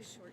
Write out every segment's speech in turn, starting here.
short.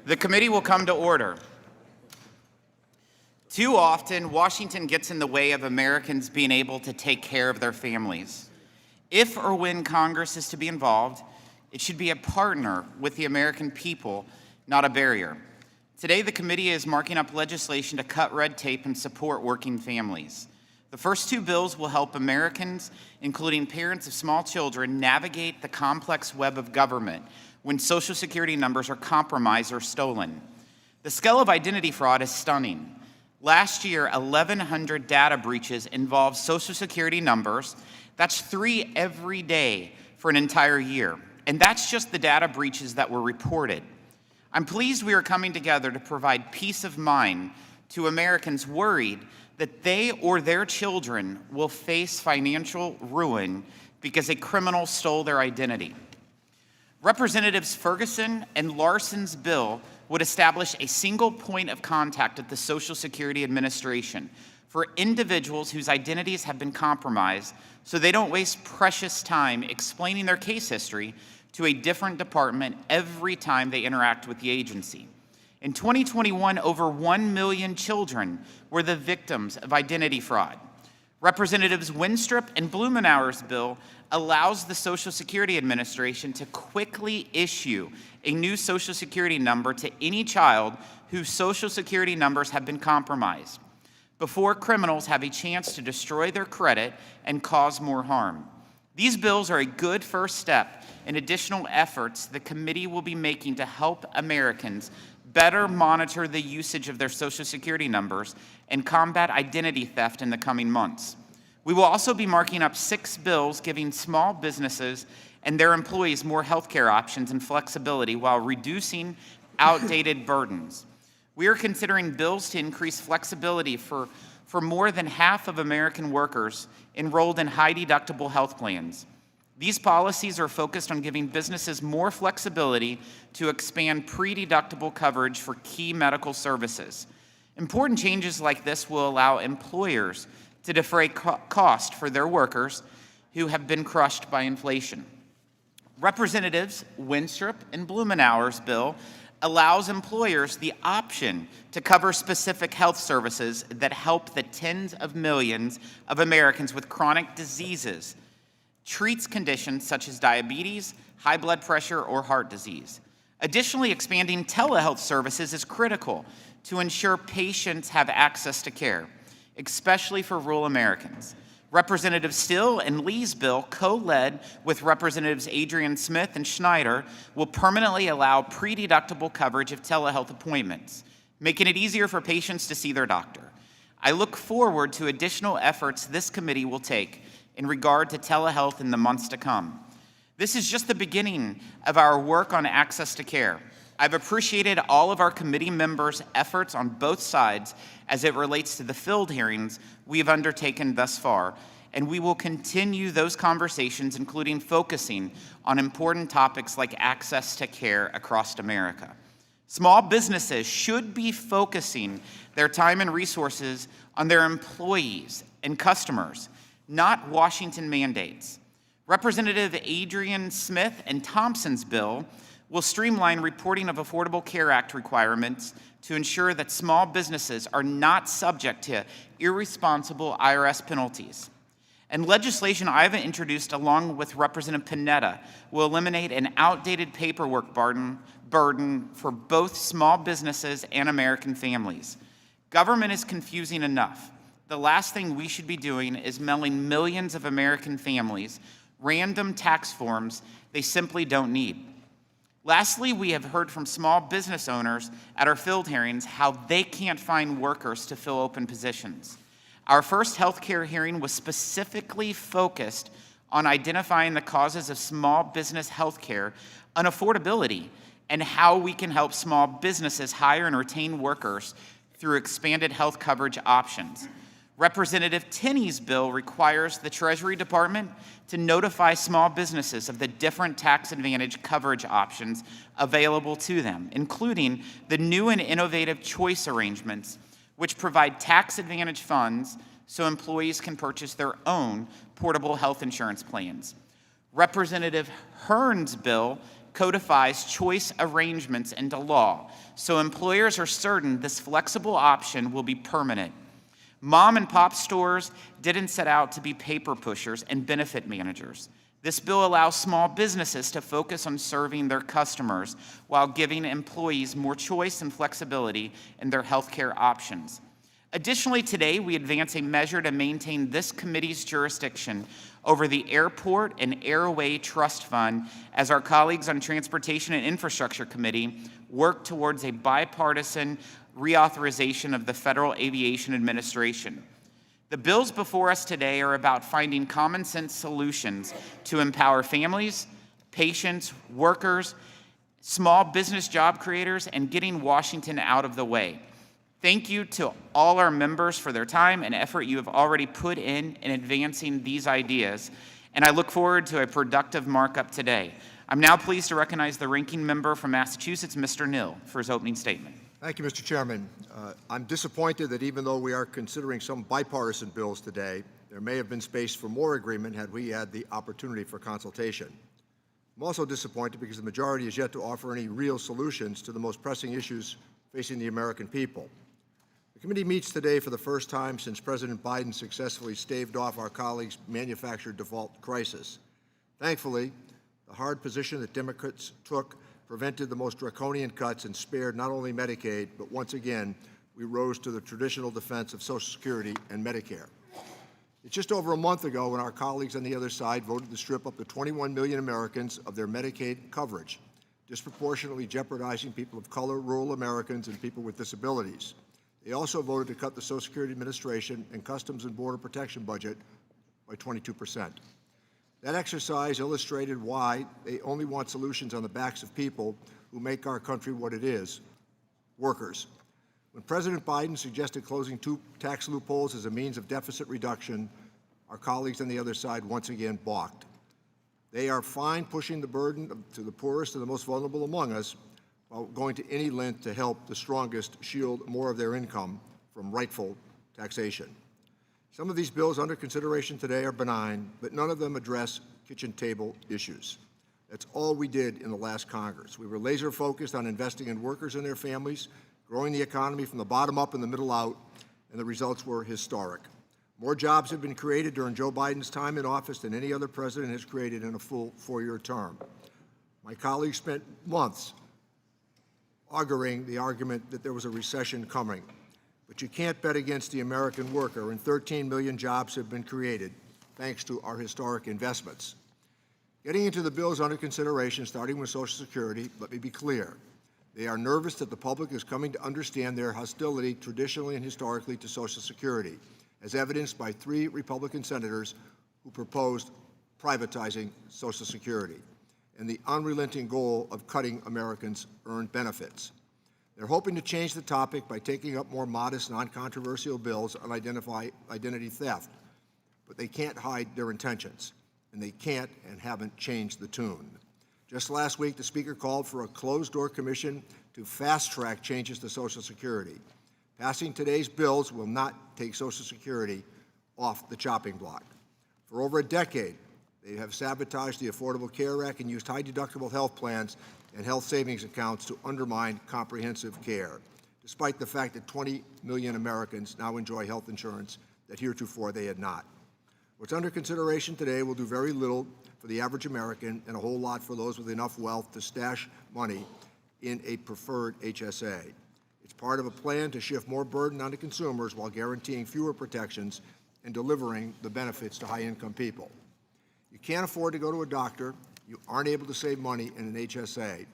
The committee will come to order. Too often, Washington gets in the way of Americans being able to take care of their families. If or when Congress is to be involved, it should be a partner with the American people, not a barrier. Today, the committee is marking up legislation to cut red tape and support working families. The first two bills will help Americans, including parents of small children, navigate the complex web of government when Social Security numbers are compromised or stolen. The scale of identity fraud is stunning. Last year, 1,100 data breaches involved Social Security numbers. That's 3 every day for an entire year. And that's just the data breaches that were reported. I'm pleased we are coming together to provide peace of mind to Americans worried that they or their children will face financial ruin because a criminal stole their identity. Representatives Ferguson and Larson's bill would establish a single point of contact at the Social Security Administration for individuals whose identities have been compromised so they don't waste precious time explaining their case history to a different department every time they interact with the agency. In 2021, over 1 million children were the victims of identity fraud. Representatives Winstrup and Blumenauer's bill allows the Social Security Administration to quickly issue a new Social Security number to any child whose Social Security numbers have been compromised, before criminals have a chance to destroy their credit and cause more harm. These bills are a good first step in additional efforts the committee will be making to help Americans better monitor the usage of their Social Security numbers and combat identity theft in the coming months. We will also be marking up 6 bills giving small businesses and their employees more healthcare options and flexibility while reducing outdated burdens. We are considering bills to increase flexibility for more than half of American workers enrolled in high-deductible health plans. These policies are focused on giving businesses more flexibility to expand pre-deductible coverage for key medical services. Important changes like this will allow employers to defray cost for their workers who have been crushed by inflation. Representatives Winstrup and Blumenauer's bill allows employers the option to cover specific health services that help the tens of millions of Americans with chronic diseases, treats conditions such as diabetes, high blood pressure, or heart disease. Additionally, expanding telehealth services is critical to ensure patients have access to care, especially for rural Americans. Representative Still and Lee's bill, co-led with Representatives Adrian Smith and Schneider, will permanently allow pre-deductible coverage of telehealth appointments, making it easier for patients to see their doctor. I look forward to additional efforts this committee will take in regard to telehealth in the months to come. This is just the beginning of our work on access to care. I've appreciated all of our committee members' efforts on both sides as it relates to the field hearings we've undertaken thus far, and we will continue those conversations, including focusing on important topics like access to care across America. Small businesses should be focusing their time and resources on their employees and customers, not Washington mandates. Representative Adrian Smith and Thompson's bill will streamline reporting of Affordable Care Act requirements to ensure that small businesses are not subject to irresponsible IRS penalties. And legislation I've introduced along with Representative Panetta will eliminate an outdated paperwork burden for both small businesses and American families. Government is confusing enough. The last thing we should be doing is mailing millions of American families random tax forms they simply don't need. Lastly, we have heard from small business owners at our field hearings how they can't find workers to fill open positions. Our first healthcare hearing was specifically focused on identifying the causes of small business healthcare unaffordability and how we can help small businesses hire and retain workers through expanded health coverage options. Representative Tinney's bill requires the Treasury Department to notify small businesses of the different tax advantage coverage options available to them, including the new and innovative choice arrangements, which provide tax advantage funds so employees can purchase their own portable health insurance plans. Representative Hearn's bill codifies choice arrangements into law, so employers are certain this flexible option will be permanent. Mom and pop stores didn't set out to be paper pushers and benefit managers. This bill allows small businesses to focus on serving their customers while giving employees more choice and flexibility in their healthcare options. Additionally, today we advance a measure to maintain this committee's jurisdiction over the Airport and Airway Trust Fund as our colleagues on Transportation and Infrastructure Committee work towards a bipartisan reauthorization of the Federal Aviation Administration. The bills before us today are about finding common sense solutions to empower families, patients, workers, small business job creators, and getting Washington out of the way. Thank you to all our members for their time and effort you have already put in advancing these ideas, and I look forward to a productive markup today. I'm now pleased to recognize the ranking member from Massachusetts, Mr. Nill, for his opening statement. Thank you, Mr. Chairman. I'm disappointed that even though we are considering some bipartisan bills today, there may have been space for more agreement had we had the opportunity for consultation. I'm also disappointed because the majority has yet to offer any real solutions to the most pressing issues facing the American people. The committee meets today for the first time since President Biden successfully staved off our colleagues' manufactured default crisis. Thankfully, the hard position that Democrats took prevented the most draconian cuts and spared not only Medicaid, but once again, we rose to the traditional defense of Social Security and Medicare. It's just over a month ago when our colleagues on the other side voted to strip up to 21 million Americans of their Medicaid coverage, disproportionately jeopardizing people of color, rural Americans, and people with disabilities. They also voted to cut the Social Security Administration and Customs and Border Protection budget by 22%. That exercise illustrated why they only want solutions on the backs of people who make our country what it is, workers. When President Biden suggested closing 2 tax loopholes as a means of deficit reduction, our colleagues on the other side once again balked. They are fine pushing the burden to the poorest and the most vulnerable among us while going to any length to help the strongest shield more of their income from rightful taxation. Some of these bills under consideration today are benign, but none of them address kitchen table issues. That's all we did in the last Congress. We were laser focused on investing in workers and their families, growing the economy from the bottom up and the middle out, and the results were historic. More jobs have been created during Joe Biden's time in office than any other president has created in a full 4-year term. My colleagues spent months auguring the argument that there was a recession coming. But you can't bet against the American worker, and 13 million jobs have been created thanks to our historic investments. Getting into the bills under consideration, starting with Social Security, let me be clear. They are nervous that the public is coming to understand their hostility traditionally and historically to Social Security, as evidenced by 3 Republican senators who proposed privatizing Social Security and the unrelenting goal of cutting Americans' earned benefits. They're hoping to change the topic by taking up more modest, non-controversial bills on identity theft, but they can't hide their intentions, and they can't and haven't changed the tune. Just last week, the Speaker called for a closed-door commission to fast-track changes to Social Security. Passing today's bills will not take Social Security off the chopping block. For over a decade, they have sabotaged the Affordable Care Act and used high-deductible health plans and health savings accounts to undermine comprehensive care, despite the fact that 20 million Americans now enjoy health insurance that heretofore they had not. What's under consideration today will do very little for the average American and a whole lot for those with enough wealth to stash money in a preferred HSA. It's part of a plan to shift more burden onto consumers while guaranteeing fewer protections and delivering the benefits to high-income people. You can't afford to go to a doctor. You aren't able to save money in an HSA.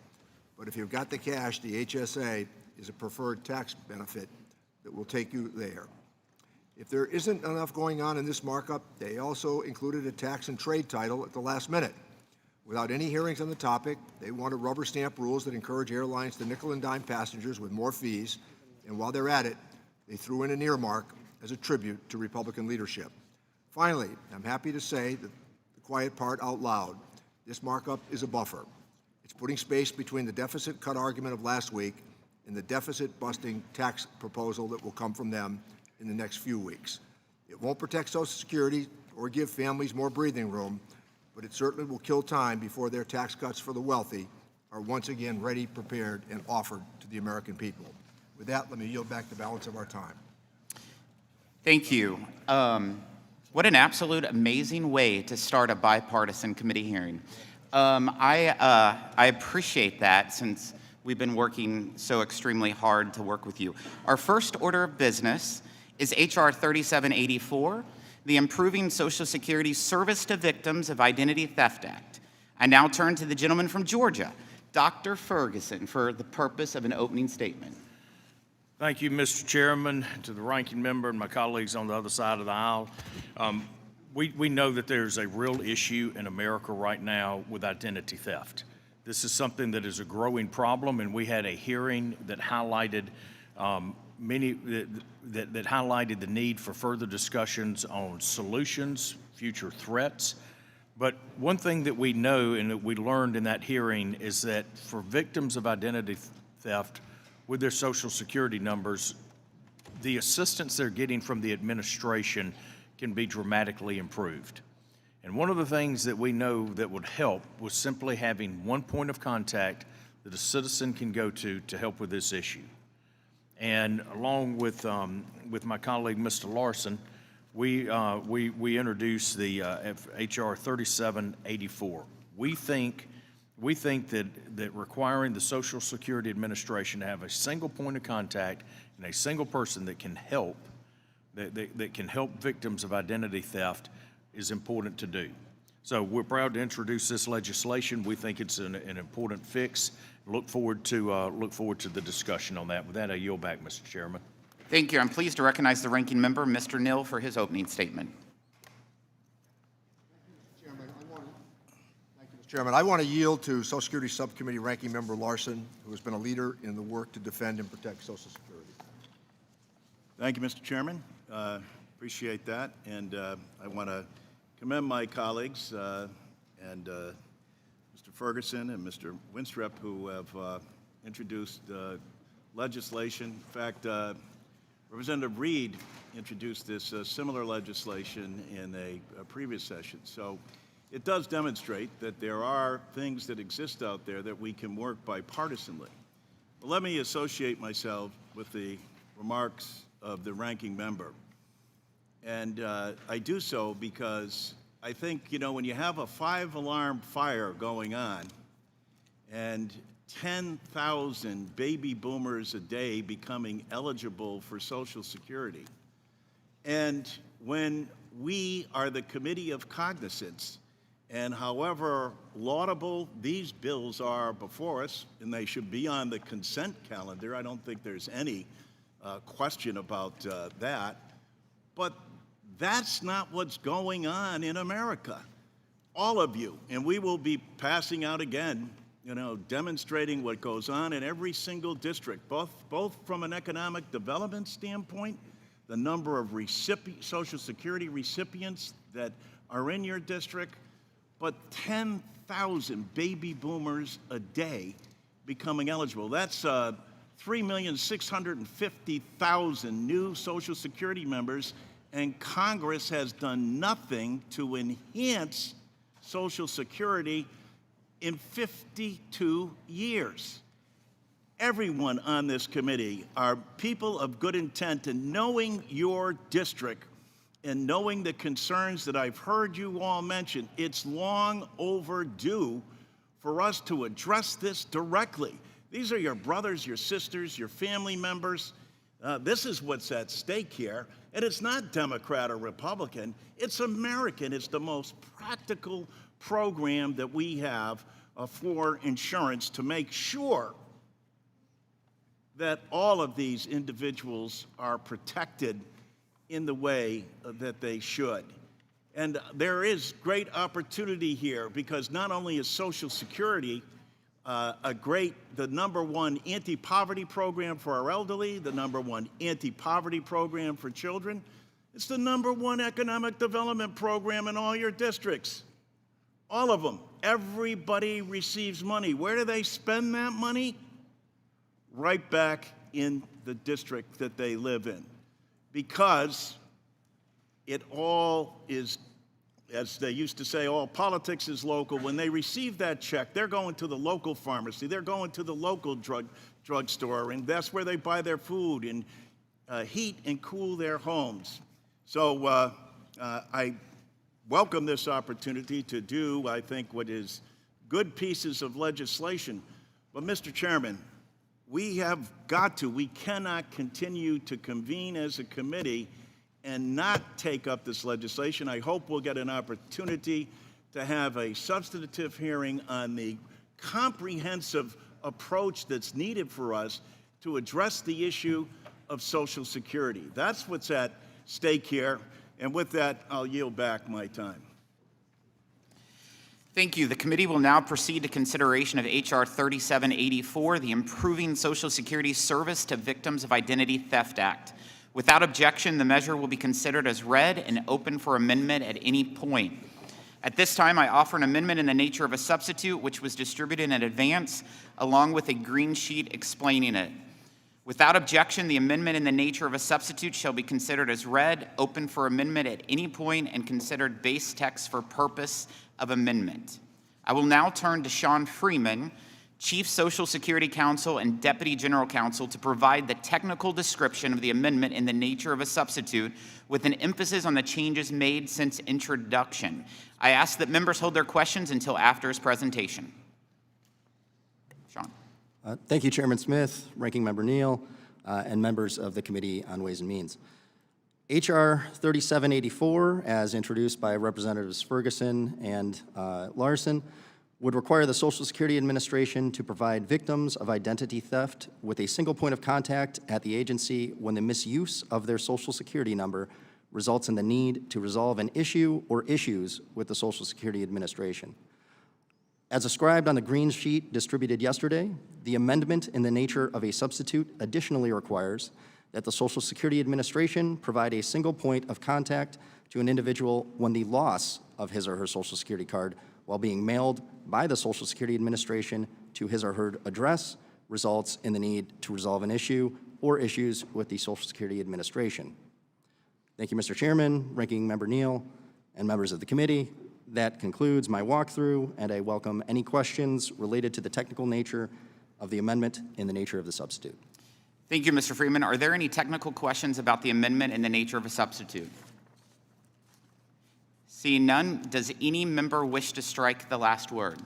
But if you've got the cash, the HSA is a preferred tax benefit that will take you there. If there isn't enough going on in this markup, they also included a tax and trade title at the last minute. Without any hearings on the topic, they want to rubber stamp rules that encourage airlines to nickel and dime passengers with more fees. And while they're at it, they threw in an earmark as a tribute to Republican leadership. Finally, I'm happy to say that the quiet part out loud. This markup is a buffer. It's putting space between the deficit cut argument of last week and the deficit-busting tax proposal that will come from them in the next few weeks. It won't protect Social Security or give families more breathing room, but it certainly will kill time before their tax cuts for the wealthy are once again ready, prepared, and offered to the American people. With that, let me yield back the balance of our time. Thank you. What an absolute amazing way to start a bipartisan committee hearing. I appreciate that, since we've been working so extremely hard to work with you. Our first order of business is H.R. 3784, the Improving Social Security Service to Victims of Identity Theft Act. I now turn to the gentleman from Georgia, Dr. Ferguson, for the purpose of an opening statement. Thank you, Mr. Chairman, to the ranking member and my colleagues on the other side of the aisle. We know that there's a real issue in America right now with identity theft. This is something that is a growing problem, and we had a hearing that highlighted that highlighted the need for further discussions on solutions, future threats. But one thing that we know and that we learned in that hearing is that for victims of identity theft with their Social Security numbers, the assistance they're getting from the administration can be dramatically improved. And one of the things that we know that would help was simply having one point of contact that a citizen can go to help with this issue. And along with my colleague, Mr. Larson, we introduced the H.R. 3784. We think that requiring the Social Security Administration to have a single point of contact and a single person that can help victims of identity theft is important to do. So we're proud to introduce this legislation. We think it's an important fix. Look forward to the discussion on that. With that, I yield back, Mr. Chairman. Thank you. I'm pleased to recognize the ranking member, Mr. Nill, for his opening statement. Chairman, I want to yield to Social Security Subcommittee Ranking Member Larson, who has been a leader in the work to defend and protect Social Security. Thank you, Mr. Chairman. Appreciate that, and I want to commend my colleagues and Mr. Ferguson and Mr. Winstrup, who have introduced legislation. In fact, Representative Reed introduced this similar legislation in a previous session. So it does demonstrate that there are things that exist out there that we can work bipartisanly. But let me associate myself with the remarks of the ranking member. And I do so because I think, when you have a 5-alarm fire going on and 10,000 baby boomers a day becoming eligible for Social Security, and when we are the Committee of Cognizance, and however laudable these bills are before us, and they should be on the consent calendar, I don't think there's any question about that, but that's not what's going on in America. All of you, and we will be passing out again, demonstrating what goes on in every single district, both from an economic development standpoint, the number of Social Security recipients that are in your district, but 10,000 baby boomers a day becoming eligible. That's 3,650,000 new Social Security members, and Congress has done nothing to enhance Social Security in 52 years. Everyone on this committee are people of good intent, and knowing your district and knowing the concerns that I've heard you all mention, it's long overdue for us to address this directly. These are your brothers, your sisters, your family members. This is what's at stake here. And it's not Democrat or Republican, it's American. It's the most practical program that we have for insurance to make sure that all of these individuals are protected in the way that they should. And there is great opportunity here, because not only is Social Security the number one anti-poverty program for our elderly, the number one anti-poverty program for children, it's the number one economic development program in all your districts. All of them. Everybody receives money. Where do they spend that money? Right back in the district that they live in. Because it all is as they used to say, all politics is local. When they receive that check, they're going to the local pharmacy, they're going to the local drugstore, and that's where they buy their food and heat and cool their homes. So I welcome this opportunity to do, I think, what is good pieces of legislation. But, Mr. Chairman, we cannot continue to convene as a committee and not take up this legislation. I hope we'll get an opportunity to have a substantive hearing on the comprehensive approach that's needed for us to address the issue of Social Security. That's what's at stake here. And with that, I'll yield back my time. Thank you. The committee will now proceed to consideration of H.R. 3784, the Improving Social Security Service to Victims of Identity Theft Act. Without objection, the measure will be considered as read and open for amendment at any point. At this time, I offer an amendment in the nature of a substitute, which was distributed in advance, along with a green sheet explaining it. Without objection, the amendment in the nature of a substitute shall be considered as read, open for amendment at any point, and considered base text for purpose of amendment. I will now turn to Sean Freeman, Chief Social Security Counsel and Deputy General Counsel, to provide the technical description of the amendment in the nature of a substitute, with an emphasis on the changes made since introduction. I ask that members hold their questions until after his presentation. Sean. Thank you, Chairman Smith, Ranking Member Neal, and members of the Committee on Ways and Means. H.R. 3784, as introduced by Representatives Ferguson and Larson, would require the Social Security Administration to provide victims of identity theft with a single point of contact at the agency when the misuse of their Social Security number results in the need to resolve an issue or issues with the Social Security Administration. As described on the green sheet distributed yesterday, the amendment in the nature of a substitute additionally requires that the Social Security Administration provide a single point of contact to an individual when the loss of his or her Social Security card while being mailed by the Social Security Administration to his or her address results in the need to resolve an issue or issues with the Social Security Administration. Thank you, Mr. Chairman, Ranking Member Neal, and members of the committee. That concludes my walkthrough, and I welcome any questions related to the technical nature of the amendment in the nature of the substitute. Thank you, Mr. Freeman. Are there any technical questions about the amendment in the nature of a substitute? Seeing none, does any member wish to strike the last word?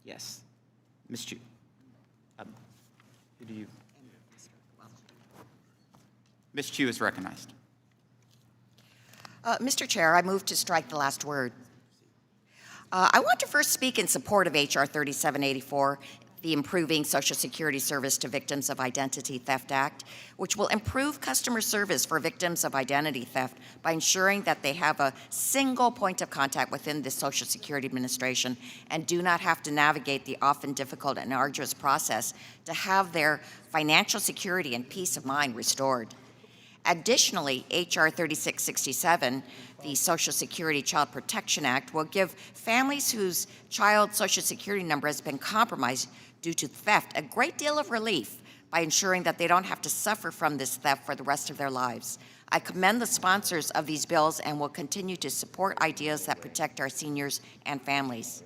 Yes. Ms. Chu. Who do you? Ms. Chu is recognized. Mr. Chair, I move to strike the last word. I want to first speak in support of H.R. 3784, the Improving Social Security Service to Victims of Identity Theft Act, which will improve customer service for victims of identity theft by ensuring that they have a single point of contact within the Social Security Administration and do not have to navigate the often difficult and arduous process to have their financial security and peace of mind restored. Additionally, H.R. 3667, the Social Security Child Protection Act, will give families whose child's Social Security number has been compromised due to theft a great deal of relief by ensuring that they don't have to suffer from this theft for the rest of their lives. I commend the sponsors of these bills and will continue to support ideas that protect our seniors and families.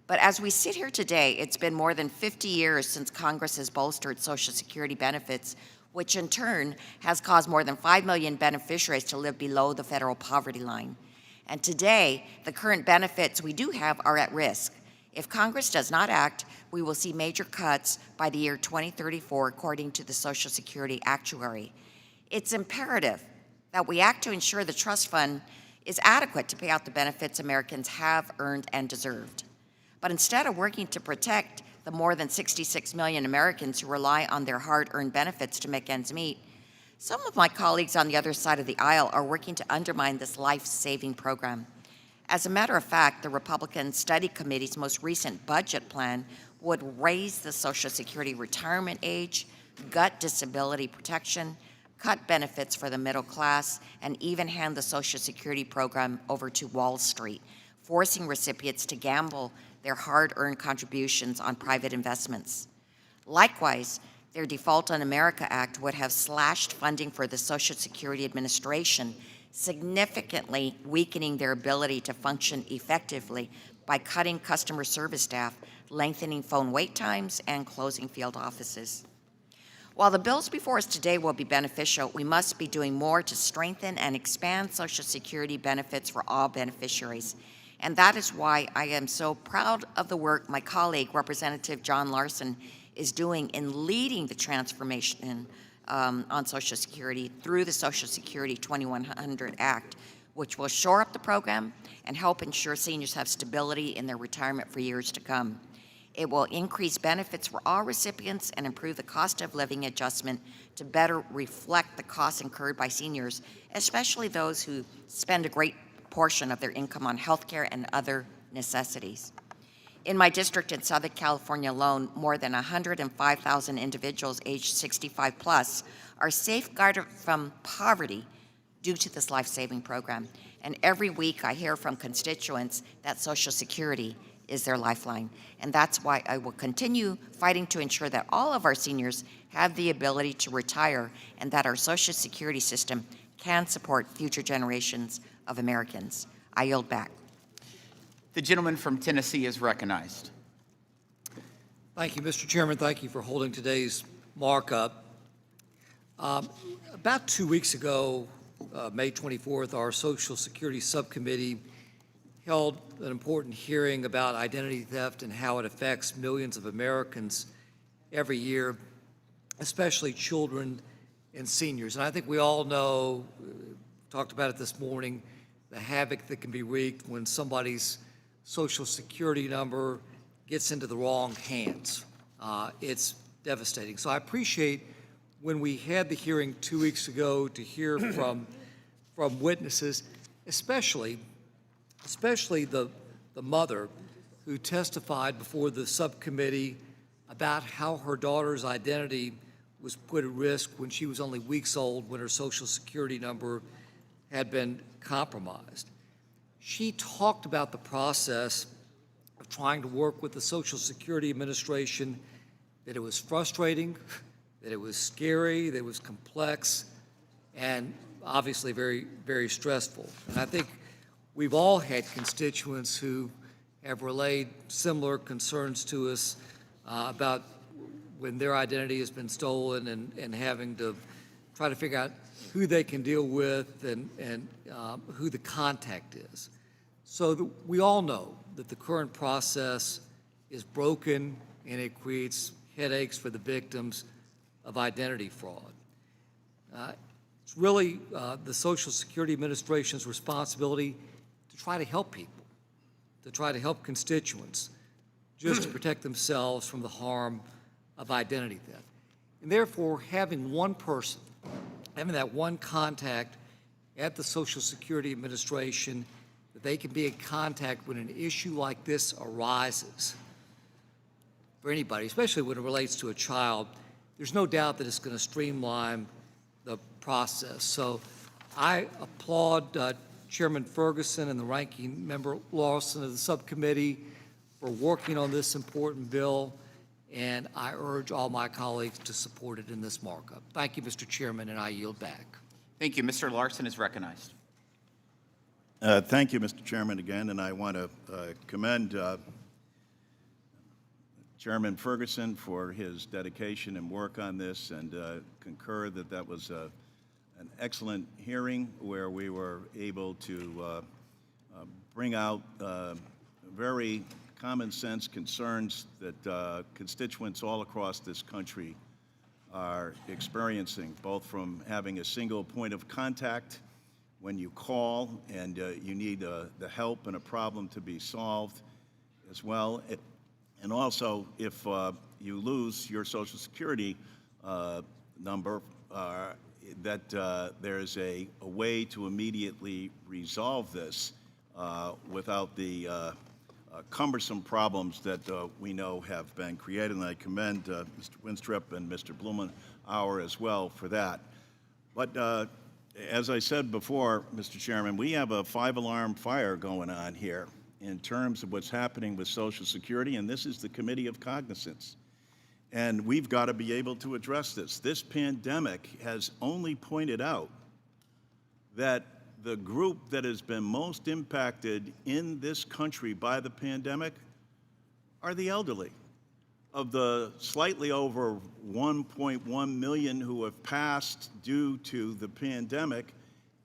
But as we sit here today, it's been more than 50 years since Congress has bolstered Social Security benefits, which in turn has caused more than 5 million beneficiaries to live below the federal poverty line. And today, the current benefits we do have are at risk. If Congress does not act, we will see major cuts by the year 2034, according to the Social Security actuary. It's imperative that we act to ensure the trust fund is adequate to pay out the benefits Americans have earned and deserved. But instead of working to protect the more than 66 million Americans who rely on their hard-earned benefits to make ends meet, some of my colleagues on the other side of the aisle are working to undermine this life-saving program. As a matter of fact, the Republican Study Committee's most recent budget plan would raise the Social Security retirement age, gut disability protection, cut benefits for the middle class, and even hand the Social Security program over to Wall Street, forcing recipients to gamble their hard-earned contributions on private investments. Likewise, their Default on America Act would have slashed funding for the Social Security Administration, significantly weakening their ability to function effectively by cutting customer service staff, lengthening phone wait times, and closing field offices. While the bills before us today will be beneficial, we must be doing more to strengthen and expand Social Security benefits for all beneficiaries. And that is why I am so proud of the work my colleague, Representative John Larson, is doing in leading the transformation on Social Security through the Social Security 2100 Act, which will shore up the program and help ensure seniors have stability in their retirement for years to come. It will increase benefits for all recipients and improve the cost of living adjustment to better reflect the costs incurred by seniors, especially those who spend a great portion of their income on health care and other necessities. In my district in Southern California alone, more than 105,000 individuals aged 65 plus are safeguarded from poverty due to this life-saving program. And every week I hear from constituents that Social Security is their lifeline. And that's why I will continue fighting to ensure that all of our seniors have the ability to retire and that our Social Security system can support future generations of Americans. I yield back. The gentleman from Tennessee is recognized. Thank you, Mr. Chairman. Thank you for holding today's markup. About 2 weeks ago, May 24th, our Social Security Subcommittee held an important hearing about identity theft and how it affects millions of Americans every year, especially children and seniors. And I think we all know, talked about it this morning, the havoc that can be wreaked when somebody's Social Security number gets into the wrong hands. It's devastating. So I appreciate when we had the hearing 2 weeks ago to hear from witnesses, especially the mother who testified before the subcommittee about how her daughter's identity was put at risk when she was only weeks old, when her Social Security number had been compromised. She talked about the process of trying to work with the Social Security Administration, that it was frustrating, that it was scary, that it was complex, and obviously very, very stressful. And I think we've all had constituents who have relayed similar concerns to us about when their identity has been stolen and having to try to figure out who they can deal with and who the contact is. So we all know that the current process is broken and it creates headaches for the victims of identity fraud. It's really the Social Security Administration's responsibility to try to help people, to try to help constituents, just to protect themselves from the harm of identity theft. And therefore, having one person, having that one contact at the Social Security Administration, that they can be in contact when an issue like this arises for anybody, especially when it relates to a child, there's no doubt that it's going to streamline the process. So I applaud Chairman Ferguson and the ranking member Lawson of the subcommittee for working on this important bill, and I urge all my colleagues to support it in this markup. Thank you, Mr. Chairman, and I yield back. Thank you. Mr. Larson is recognized. Thank you, Mr. Chairman, again, and I want to commend Chairman Ferguson for his dedication and work on this, and concur that that was an excellent hearing where we were able to bring out very common sense concerns that constituents all across this country are experiencing, both from having a single point of contact when you call and you need the help and a problem to be solved as well. And also, if you lose your Social Security number, that there's a way to immediately resolve this without the cumbersome problems that we know have been created. And I commend Mr. Winstrup and Mr. Blumenauer as well for that. But as I said before, Mr. Chairman, we have a 5-alarm fire going on here in terms of what's happening with Social Security, and this is the Committee of Cognizance. And we've got to be able to address this. This pandemic has only pointed out that the group that has been most impacted in this country by the pandemic are the elderly. Of the slightly over 1.1 million who have passed due to the pandemic,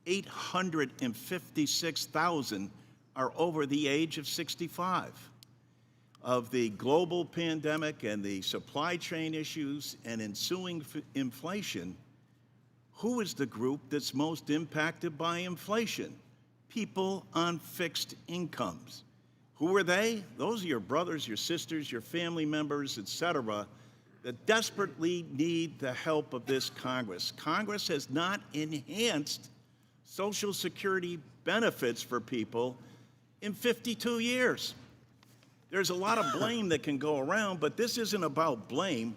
856,000 are over the age of 65. Of the global pandemic and the supply chain issues and ensuing inflation, who is the group that's most impacted by inflation? People on fixed incomes. Who are they? Those are your brothers, your sisters, your family members, etc., that desperately need the help of this Congress. Congress has not enhanced Social Security benefits for people in 52 years. There's a lot of blame that can go around, but this isn't about blame.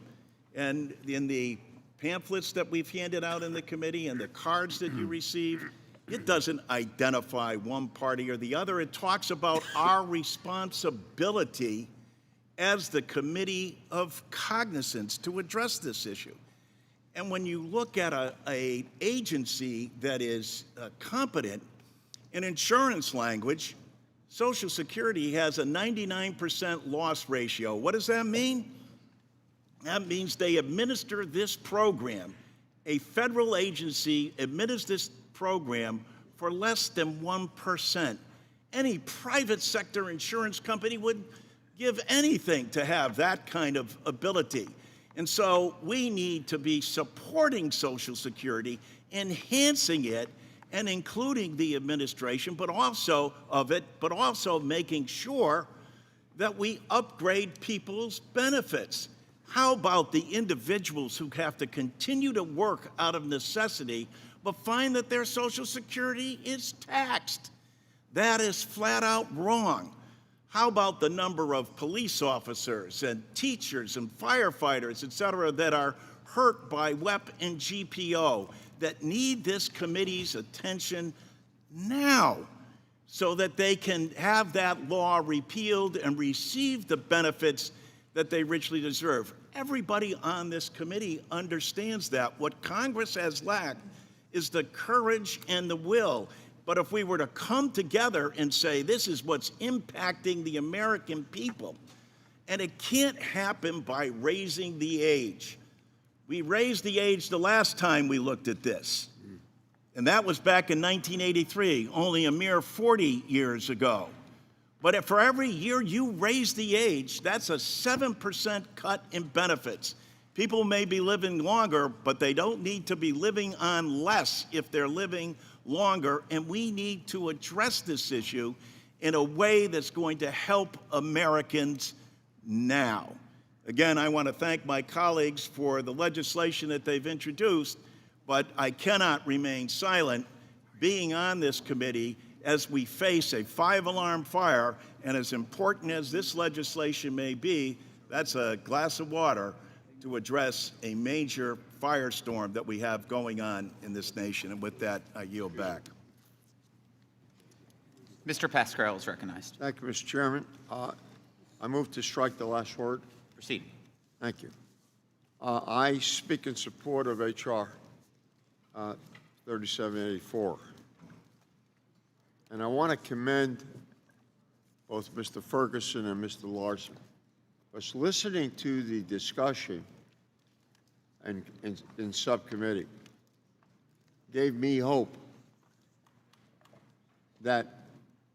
And in the pamphlets that we've handed out in the committee and the cards that you receive, it doesn't identify one party or the other. It talks about our responsibility as the Committee of Cognizance to address this issue. And when you look at an agency that is competent in insurance language, Social Security has a 99% loss ratio. What does that mean? That means they administer this program. A federal agency administers this program for less than 1%. Any private sector insurance company would give anything to have that kind of ability. And so we need to be supporting Social Security, enhancing it, and including the administration, but also making sure that we upgrade people's benefits. How about the individuals who have to continue to work out of necessity but find that their Social Security is taxed? That is flat out wrong. How about the number of police officers and teachers and firefighters, et cetera, that are hurt by WEP and GPO that need this committee's attention now so that they can have that law repealed and receive the benefits that they richly deserve? Everybody on this committee understands that. What Congress has lacked is the courage and the will. But if we were to come together and say, this is what's impacting the American people, and it can't happen by raising the age. We raised the age the last time we looked at this, and that was back in 1983, only a mere 40 years ago. But if for every year you raise the age, that's a 7% cut in benefits. People may be living longer, but they don't need to be living on less if they're living longer, and we need to address this issue in a way that's going to help Americans now. Again, I want to thank my colleagues for the legislation that they've introduced, but I cannot remain silent being on this committee as we face a 5-alarm fire, and as important as this legislation may be, that's a glass of water to address a major firestorm that we have going on in this nation. And with that, I yield back. Mr. Pascarello is recognized. Thank you, Mr. Chairman. I move to strike the last word. Proceed. Thank you. I speak in support of H.R. 3784. And I want to commend both Mr. Ferguson and Mr. Larson. Was listening to the discussion in subcommittee gave me hope that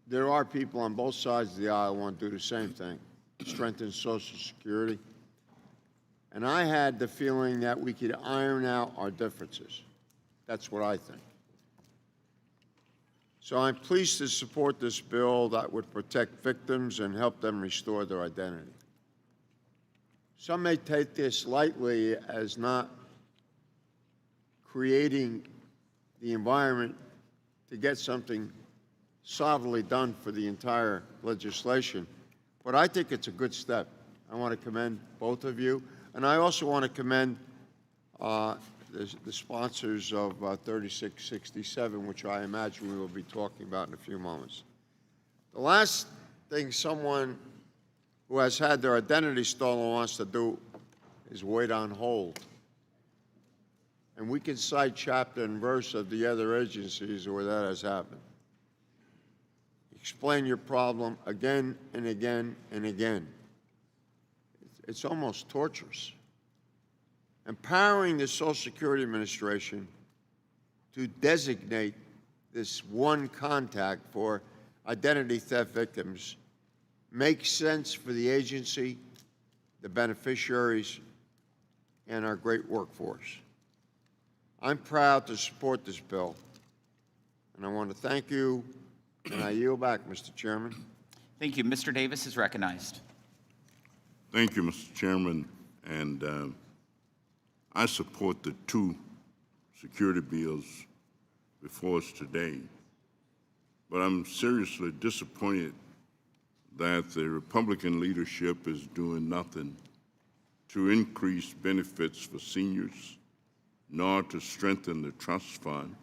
there are people on both sides of the aisle who want to do the same thing, strengthen Social Security. And I had the feeling that we could iron out our differences. That's what I think. So I'm pleased to support this bill that would protect victims and help them restore their identity. Some may take this lightly as not creating the environment to get something solidly done for the entire legislation, but I think it's a good step. I want to commend both of you, and I also want to commend the sponsors of 3667, which I imagine we will be talking about in a few moments. The last thing someone who has had their identity stolen wants to do is wait on hold. and we can cite chapter and verse of the other agencies where that has happened. Explain your problem again and again and again. It's almost torturous. Empowering the Social Security Administration to designate this one contact for identity theft victims makes sense for the agency, the beneficiaries, and our great workforce. I'm proud to support this bill, and I want to thank you, and I yield back, Mr. Chairman. Thank you. Mr. Davis is recognized. Thank you, Mr. Chairman, and I support the two security bills before us today, but I'm seriously disappointed that the Republican leadership is doing nothing to increase benefits for seniors, nor to strengthen the trust fund,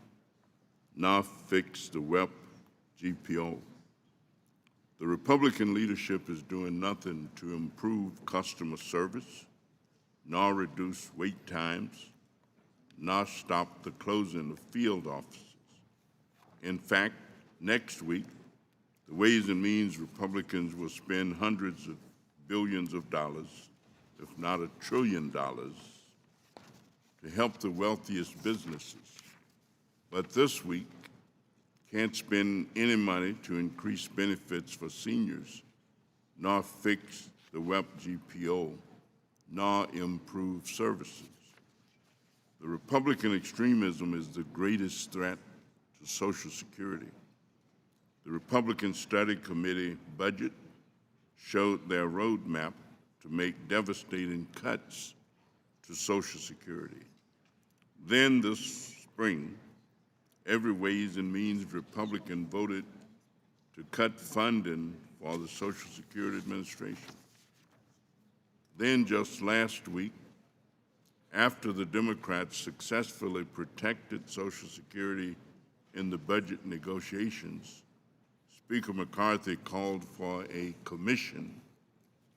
nor fix the WEP GPO. The Republican leadership is doing nothing to improve customer service, nor reduce wait times, nor stop the closing of field offices. In fact, next week, the Ways and Means Republicans will spend hundreds of billions of dollars, if not $1 trillion, to help the wealthiest businesses. But this week, can't spend any money to increase benefits for seniors, nor fix the WEP GPO, nor improve services. The Republican extremism is the greatest threat to Social Security. The Republican Study Committee budget showed their roadmap to make devastating cuts to Social Security. Then this spring, every Ways and Means Republican voted to cut funding for the Social Security Administration. Then just last week, after the Democrats successfully protected Social Security in the budget negotiations, Speaker McCarthy called for a commission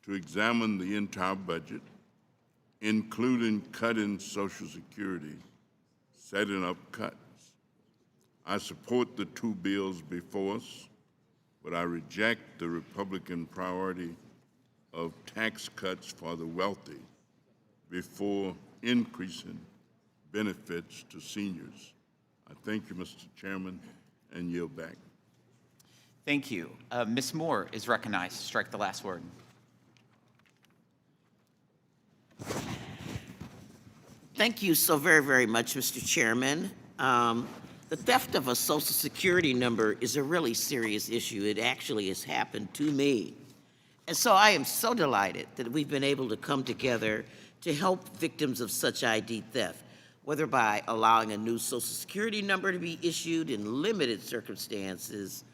to examine the entire budget, including cutting Social Security, setting up cuts. I support the two bills before us, but I reject the Republican priority of tax cuts for the wealthy before increasing benefits to seniors. I thank you, Mr. Chairman, and yield back. Thank you. Ms. Moore is recognized. Strike the last word. Thank you so very, very much, Mr. Chairman. The theft of a Social Security number is a really serious issue. It actually has happened to me. And so I am so delighted that we've been able to come together to help victims of such ID theft, whether by allowing a new Social Security number to be issued in limited circumstances,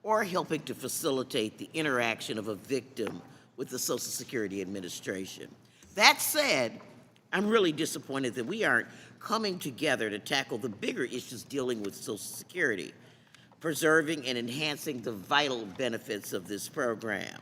or helping to facilitate the interaction of a victim with the Social Security Administration. That said, I'm really disappointed that we aren't coming together to tackle the bigger issues dealing with Social Security, preserving and enhancing the vital benefits of this program.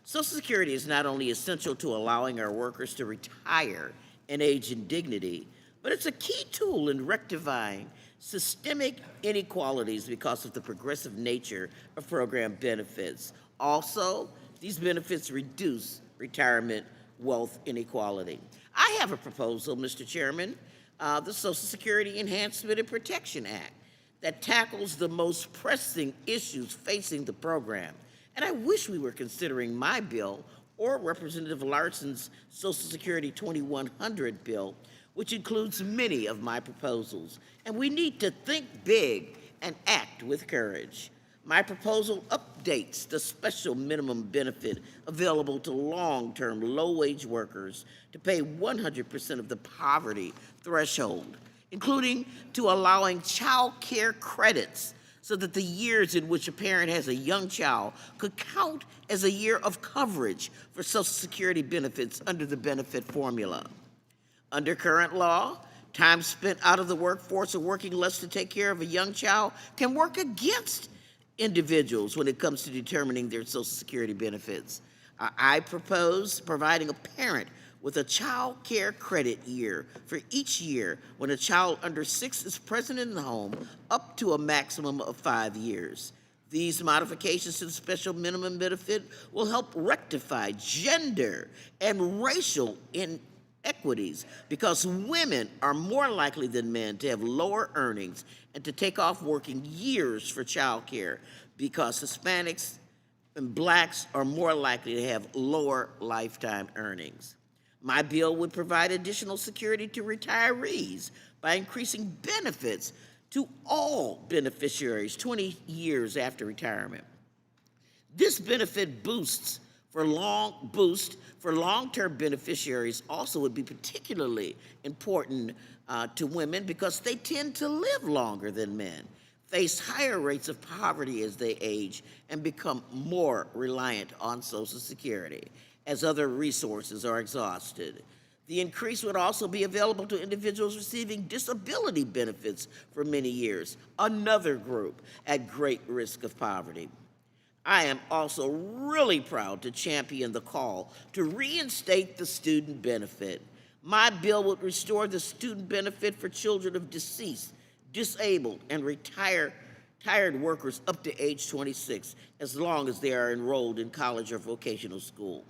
Social Security is not only essential to allowing our workers to retire and age in dignity, but it's a key tool in rectifying systemic inequalities because of the progressive nature of program benefits. Also, these benefits reduce retirement wealth inequality. I have a proposal, Mr. Chairman, the Social Security Enhancement and Protection Act, that tackles the most pressing issues facing the program. And I wish we were considering my bill or Representative Larson's Social Security 2100 bill, which includes many of my proposals. And we need to think big and act with courage. My proposal updates the special minimum benefit available to long-term low-wage workers to pay 100% of the poverty threshold, including to allowing child care credits so that the years in which a parent has a young child could count as a year of coverage for Social Security benefits under the benefit formula. Under current law, time spent out of the workforce or working less to take care of a young child can work against individuals when it comes to determining their Social Security benefits. I propose providing a parent with a child care credit year for each year when a child under 6 is present in the home, up to a maximum of 5 years. These modifications to the special minimum benefit will help rectify gender and racial inequities because women are more likely than men to have lower earnings and to take off working years for child care because Hispanics and blacks are more likely to have lower lifetime earnings. My bill would provide additional security to retirees by increasing benefits to all beneficiaries 20 years after retirement. This benefit boost for long-term beneficiaries also would be particularly important to women because they tend to live longer than men, face higher rates of poverty as they age, and become more reliant on Social Security as other resources are exhausted. The increase would also be available to individuals receiving disability benefits for many years, another group at great risk of poverty. I am also really proud to champion the call to reinstate the student benefit. My bill would restore the student benefit for children of deceased, disabled, and retired workers up to age 26, as long as they are enrolled in college or vocational school.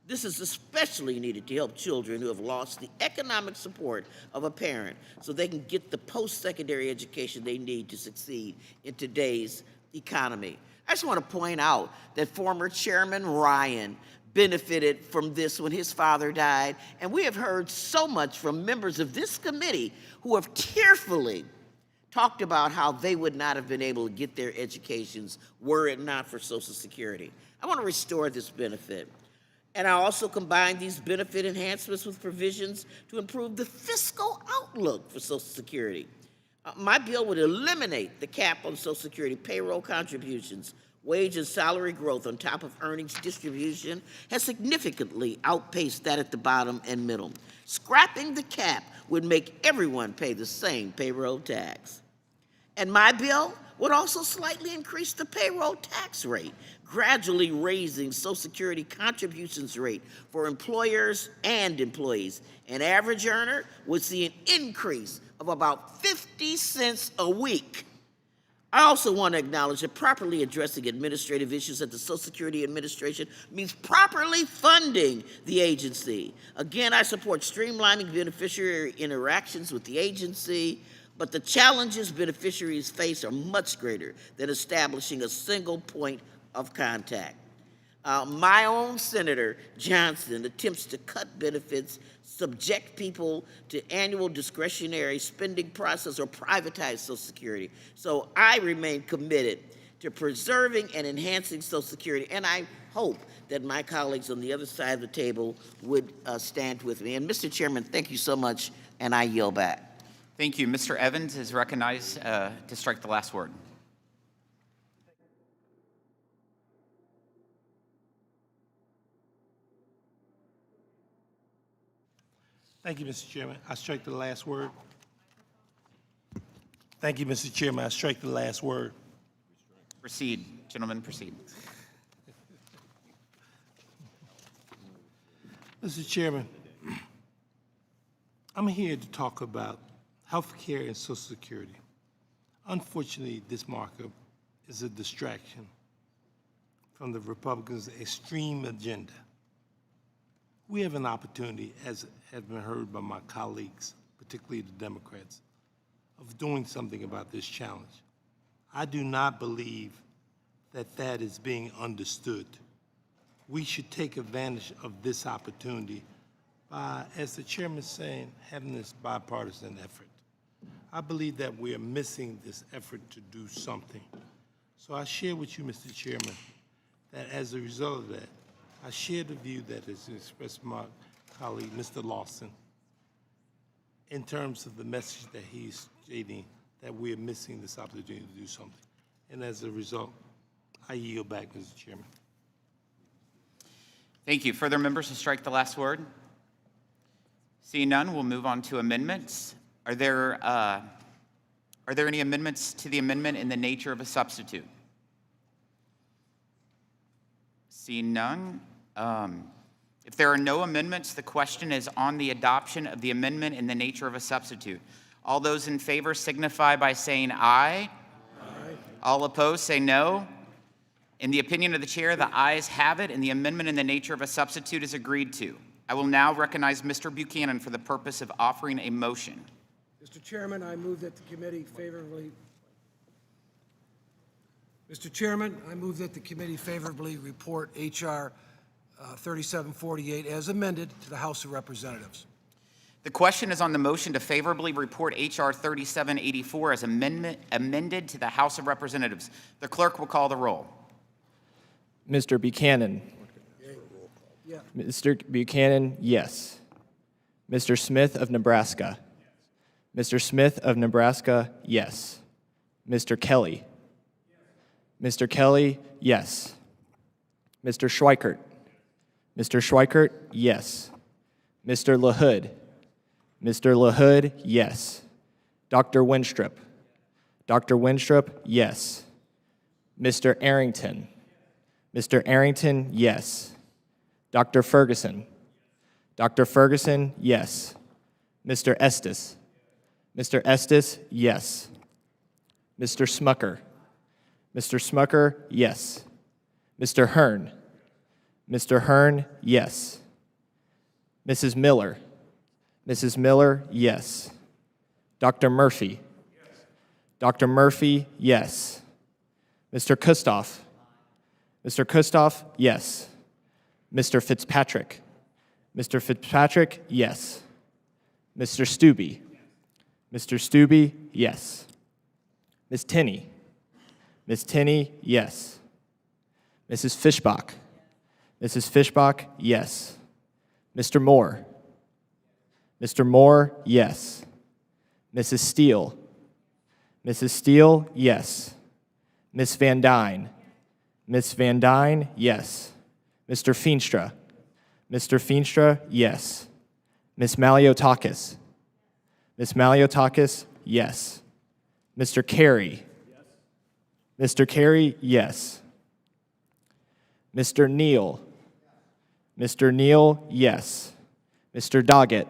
This is especially needed to help children who have lost the economic support of a parent so they can get the post-secondary education they need to succeed in today's economy. I just want to point out that former Chairman Ryan benefited from this when his father died, and we have heard so much from members of this committee who have tearfully talked about how they would not have been able to get their educations were it not for Social Security. I want to restore this benefit. And I also combine these benefit enhancements with provisions to improve the fiscal outlook for Social Security. My bill would eliminate the cap on Social Security payroll contributions. Wage and salary growth on top of earnings distribution has significantly outpaced that at the bottom and middle. Scrapping the cap would make everyone pay the same payroll tax. And my bill would also slightly increase the payroll tax rate, gradually raising Social Security contributions rate for employers and employees. An average earner would see an increase of about 50 cents a week. I also want to acknowledge that properly addressing administrative issues at the Social Security Administration means properly funding the agency. Again, I support streamlining beneficiary interactions with the agency, but the challenges beneficiaries face are much greater than establishing a single point of contact. My own Senator Johnson attempts to cut benefits, subject people to annual discretionary spending process, or privatize Social Security. So I remain committed to preserving and enhancing Social Security, and I hope that my colleagues on the other side of the table would stand with me. And Mr. Chairman, thank you so much, and I yield back. Thank you. Mr. Evans is recognized to strike the last word. Thank you, Mr. Chairman. I strike the last word. Thank you, Mr. Chairman. I strike the last word. Proceed. Gentlemen, proceed. Mr. Chairman, I'm here to talk about health care and Social Security. Unfortunately, this markup is a distraction from the Republicans' extreme agenda. We have an opportunity, as has been heard by my colleagues, particularly the Democrats, of doing something about this challenge. I do not believe that that is being understood. We should take advantage of this opportunity by, as the chairman is saying, having this bipartisan effort. I believe that we are missing this effort to do something. So I share with you, Mr. Chairman, that as a result of that, I share the view that is expressed by my colleague, Mr. Lawson, in terms of the message that he's stating that we are missing this opportunity to do something. And as a result, I yield back, Mr. Chairman. Thank you. Further members to strike the last word? Seeing none, we'll move on to amendments. Are there any amendments to the amendment in the nature of a substitute? Seeing none, If there are no amendments, the question is on the adoption of the amendment in the nature of a substitute. All those in favor signify by saying aye. Aye. All opposed say no. In the opinion of the chair, the ayes have it, and the amendment in the nature of a substitute is agreed to. I will now recognize Mr. Buchanan for the purpose of offering a motion. Mr. Chairman, I move that the committee favorably. Mr. Chairman, I move that the committee favorably report H.R. 3748 as amended to the House of Representatives. The question is on the motion to favorably report H.R. 3784 as amended to the House of Representatives. The clerk will call the roll. Mr. Buchanan. Yeah. Mr. Buchanan, yes. Mr. Smith of Nebraska. Mr. Smith of Nebraska, yes. Mr. Kelly. Mr. Kelly, yes. Mr. Schweikert. Mr. Schweikert, yes. Mr. LaHood. Mr. LaHood, yes. Dr. Winstrup. Dr. Winstrup, yes. Mr. Arrington. Mr. Arrington, yes. Dr. Ferguson. Dr. Ferguson, yes. Mr. Estes. Mr. Estes, yes. Mr. Smucker. Mr. Smucker, yes. Mr. Hearn. Mr. Hearn, yes. Mrs. Miller. Mrs. Miller, yes. Dr. Murphy. Dr. Murphy, yes. Mr. Kustoff. Mr. Kustoff, yes. Mr. Fitzpatrick. Mr. Fitzpatrick, yes. Mr. Stubbe. Mr. Stubbe, yes. Ms. Tinney. Ms. Tinney, yes. Mrs. Fischbach. Mrs. Fischbach, yes. Mr. Moore. Mr. Moore, yes. Mrs. Steele. Mrs. Steele, yes. Ms. Van Dyne. Ms. Van Dyne, yes. Mr. Feenstra. Mr. Feenstra, yes. Ms. Maliotakis. Ms. Maliotakis, yes. Mr. Carey. Mr. Carey, yes. Mr. Neal. Mr. Neal, yes. Mr. Doggett.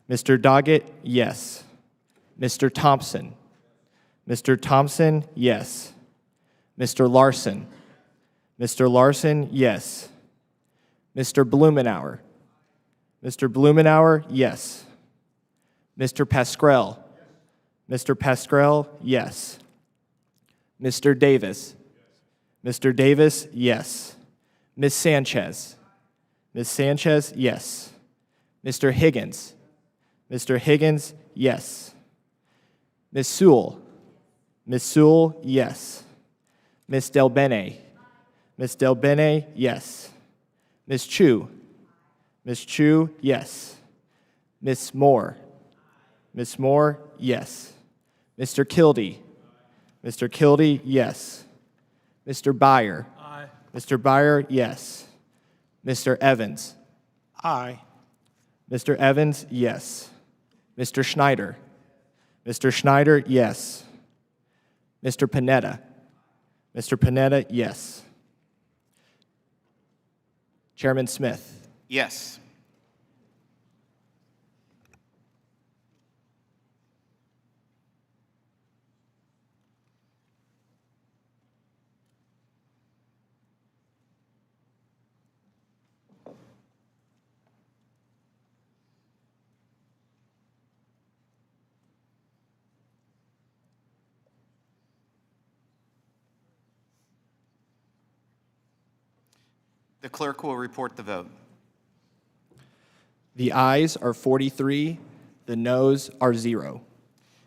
Mr. Doggett, yes. Mr. Thompson. Mr. Thompson, yes. Mr. Larson. Mr. Larson, yes. Mr. Blumenauer. Mr. Blumenauer, yes. Mr. Pascrell. Mr. Pascrell, yes. Mr. Davis. Mr. Davis, yes. Ms. Sanchez. Ms. Sanchez, yes. Mr. Higgins. Mr. Higgins, yes. Ms. Sewell. Ms. Sewell, yes. Ms. Del Bene. Ms. Del Bene, yes. Ms. Chu. Ms. Chu, yes. Ms. Moore. Ms. Moore, yes. Mr. Kildee. Mr. Kildee, yes. Mr. Byer. Aye. Mr. Byer, yes. Mr. Evans. Aye. Mr. Evans, yes. Mr. Schneider. Mr. Schneider, yes. Mr. Panetta. Mr. Panetta, yes. Chairman Smith. Yes. The clerk will report the vote. The ayes are 43, the noes are 0.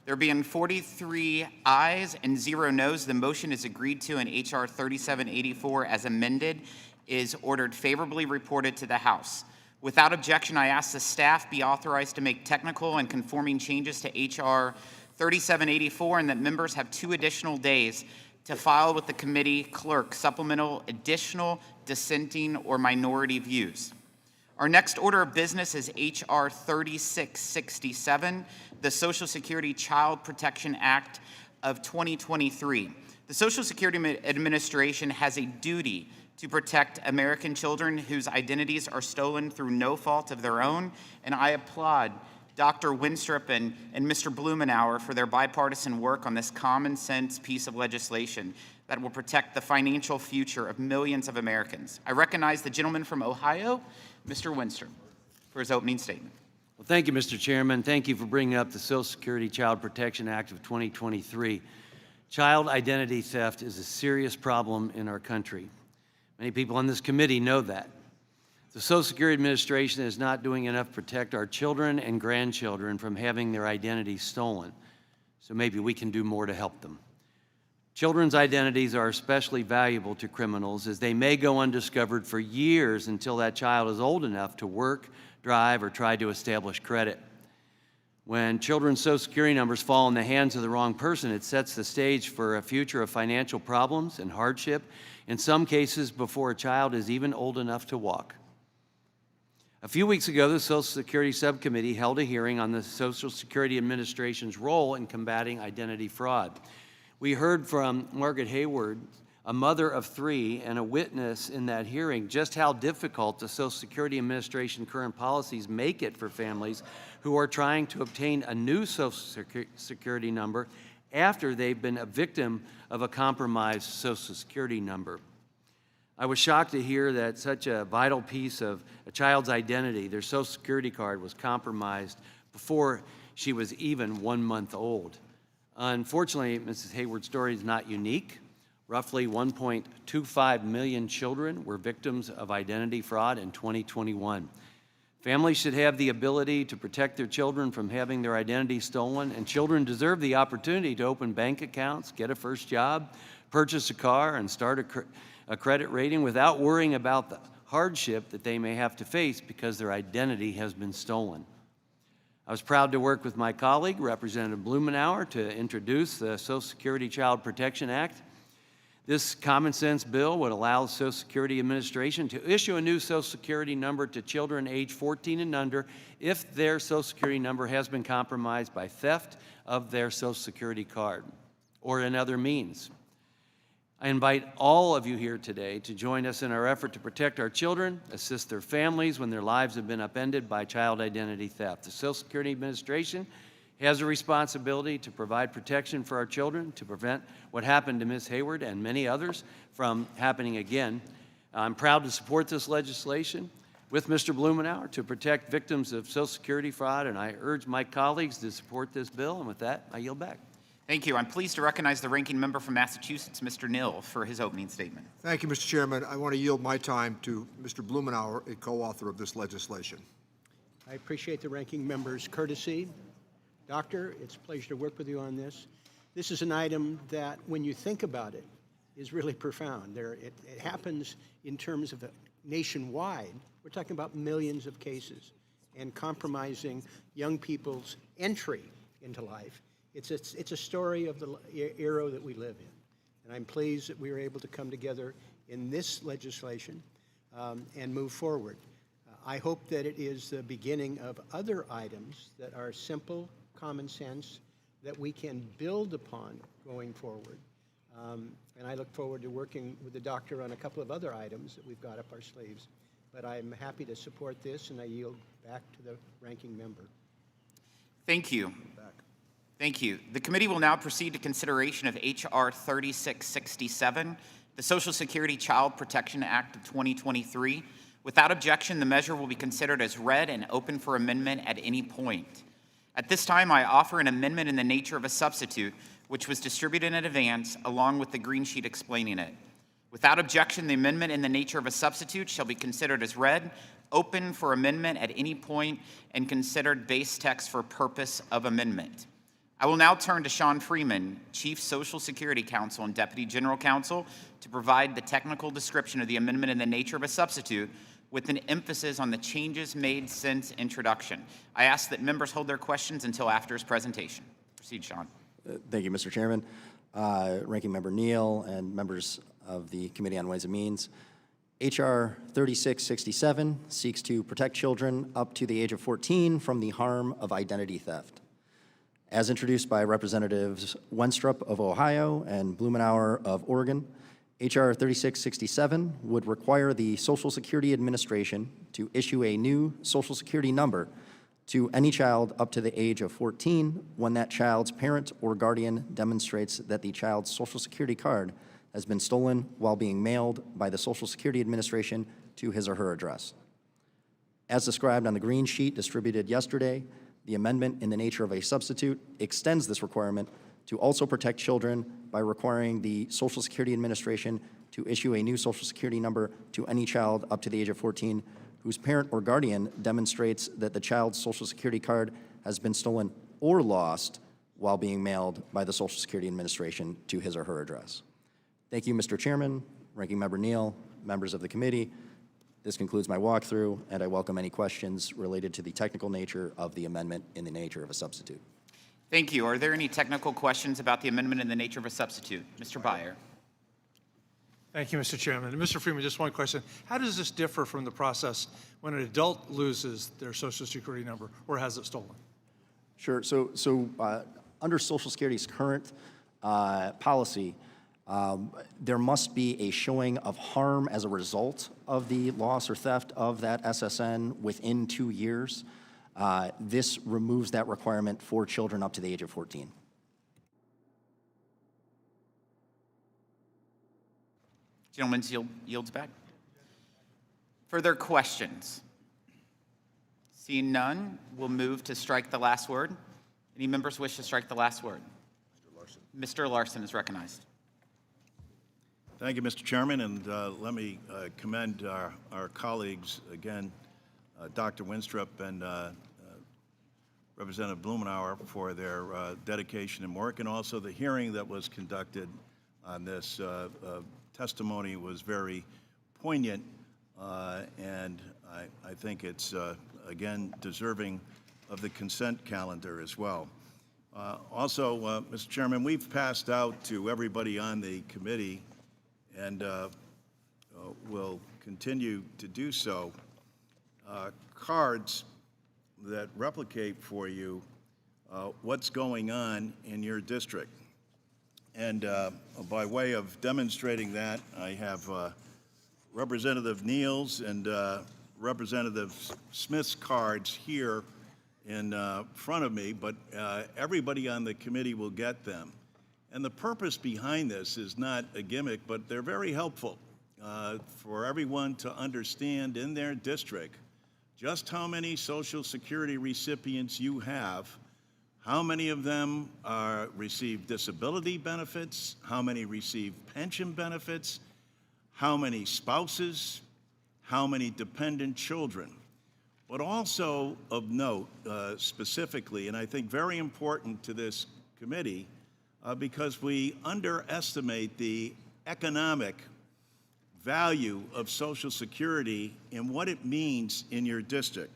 There being 43 ayes and 0 noes, the motion is agreed to, and H.R. 3784 as amended is ordered favorably reported to the House. Without objection, I ask the staff be authorized to make technical and conforming changes to H.R. 3784 and that members have 2 additional days to file with the committee clerk supplemental additional dissenting or minority views. Our next order of business is H.R. 3667, the Social Security Child Protection Act of 2023. The Social Security Administration has a duty to protect American children whose identities are stolen through no fault of their own, and I applaud Dr. Winstrup and Mr. Blumenauer for their bipartisan work on this common sense piece of legislation that will protect the financial future of millions of Americans. I recognize the gentleman from Ohio, Mr. Winstrup, for his opening statement. Well, thank you, Mr. Chairman. Thank you for bringing up the Social Security Child Protection Act of 2023. Child identity theft is a serious problem in our country. Many people on this committee know that. The Social Security Administration is not doing enough to protect our children and grandchildren from having their identities stolen, so maybe we can do more to help them. Children's identities are especially valuable to criminals as they may go undiscovered for years until that child is old enough to work, drive, or try to establish credit. When children's Social Security numbers fall in the hands of the wrong person, it sets the stage for a future of financial problems and hardship, in some cases before a child is even old enough to walk. A few weeks ago, the Social Security Subcommittee held a hearing on the Social Security Administration's role in combating identity fraud. We heard from Margaret Hayward, a mother of 3 and a witness in that hearing, just how difficult the Social Security Administration current policies make it for families who are trying to obtain a new Social Security number after they've been a victim of a compromised Social Security number. I was shocked to hear that such a vital piece of a child's identity, their Social Security card, was compromised before she was even 1 month old. Unfortunately, Mrs. Hayward's story is not unique. Roughly 1.25 million children were victims of identity fraud in 2021. Families should have the ability to protect their children from having their identity stolen, and children deserve the opportunity to open bank accounts, get a first job, purchase a car, and start a credit rating without worrying about the hardship that they may have to face because their identity has been stolen. I was proud to work with my colleague, Representative Blumenauer, to introduce the Social Security Child Protection Act. This common sense bill would allow the Social Security Administration to issue a new Social Security number to children age 14 and under if their Social Security number has been compromised by theft of their Social Security card or in other means. I invite all of you here today to join us in our effort to protect our children, assist their families when their lives have been upended by child identity theft. The Social Security Administration has a responsibility to provide protection for our children, to prevent what happened to Ms. Hayward and many others from happening again. I'm proud to support this legislation with Mr. Blumenauer to protect victims of Social Security fraud, and I urge my colleagues to support this bill, and with that, I yield back. Thank you. I'm pleased to recognize the ranking member from Massachusetts, Mr. Neal, for his opening statement. Thank you, Mr. Chairman. I want to yield my time to Mr. Blumenauer, a co-author of this legislation. I appreciate the ranking member's courtesy. Doctor, it's a pleasure to work with you on this. This is an item that, when you think about it, is really profound. It happens in terms of nationwide. We're talking about millions of cases and compromising young people's entry into life. It's a story of the era that we live in. And I'm pleased that we were able to come together in this legislation and move forward. I hope that it is the beginning of other items that are simple, common sense, that we can build upon going forward. And I look forward to working with the doctor on a couple of other items that we've got up our sleeves. But I'm happy to support this, and I yield back to the ranking member. Thank you. Thank you. The committee will now proceed to consideration of H.R. 3667, the Social Security Child Protection Act of 2023. Without objection, the measure will be considered as read and open for amendment at any point. At this time, I offer an amendment in the nature of a substitute, which was distributed in advance, along with the green sheet explaining it. Without objection, the amendment in the nature of a substitute shall be considered as read, open for amendment at any point, and considered base text for purpose of amendment. I will now turn to Sean Freeman, Chief Social Security Counsel and Deputy General Counsel, to provide the technical description of the amendment in the nature of a substitute, with an emphasis on the changes made since introduction. I ask that members hold their questions until after his presentation. Proceed, Sean. Thank you, Mr. Chairman. Ranking Member Neal and members of the Committee on Ways and Means. H.R. 3667 seeks to protect children up to the age of 14 from the harm of identity theft. As introduced by Representatives Winstrup of Ohio and Blumenauer of Oregon, H.R. 3667 would require the Social Security Administration to issue a new Social Security number to any child up to the age of 14 when that child's parent or guardian demonstrates that the child's Social Security card has been stolen while being mailed by the Social Security Administration to his or her address. As described on the green sheet distributed yesterday, the amendment in the nature of a substitute extends this requirement to also protect children by requiring the Social Security Administration to issue a new Social Security number to any child up to the age of 14 whose parent or guardian demonstrates that the child's Social Security card has been stolen or lost while being mailed by the Social Security Administration to his or her address. Thank you, Mr. Chairman, Ranking Member Neal, members of the committee. This concludes my walkthrough, and I welcome any questions related to the technical nature of the amendment in the nature of a substitute. Thank you. Are there any technical questions about the amendment in the nature of a substitute? Mr. Byer. Thank you, Mr. Chairman. And Mr. Freeman, just one question. How does this differ from the process when an adult loses their Social Security number or has it stolen? Sure. So under Social Security's current policy, there must be a showing of harm as a result of the loss or theft of that SSN within 2 years. This removes that requirement for children up to the age of 14. Gentleman yields back. Further questions? Seeing none, we'll move to strike the last word. Any members wish to strike the last word? Mr. Larson is recognized. Thank you, Mr. Chairman, and let me commend our colleagues again, Dr. Winstrup and Representative Blumenauer for their dedication and work, and also the hearing that was conducted on this. Testimony was very poignant, and I think it's, again, deserving of the consent calendar as well. Also, Mr. Chairman, we've passed out to everybody on the committee, and will continue to do so, cards that replicate for you what's going on in your district. And by way of demonstrating that, I have Representative Neal's and Representative Smith's cards here in front of me, but everybody on the committee will get them. And the purpose behind this is not a gimmick, but they're very helpful for everyone to understand in their district just how many Social Security recipients you have, how many of them receive disability benefits, how many receive pension benefits, how many spouses, how many dependent children. But also of note specifically, and I think very important to this committee, because we underestimate the economic value of Social Security and what it means in your district.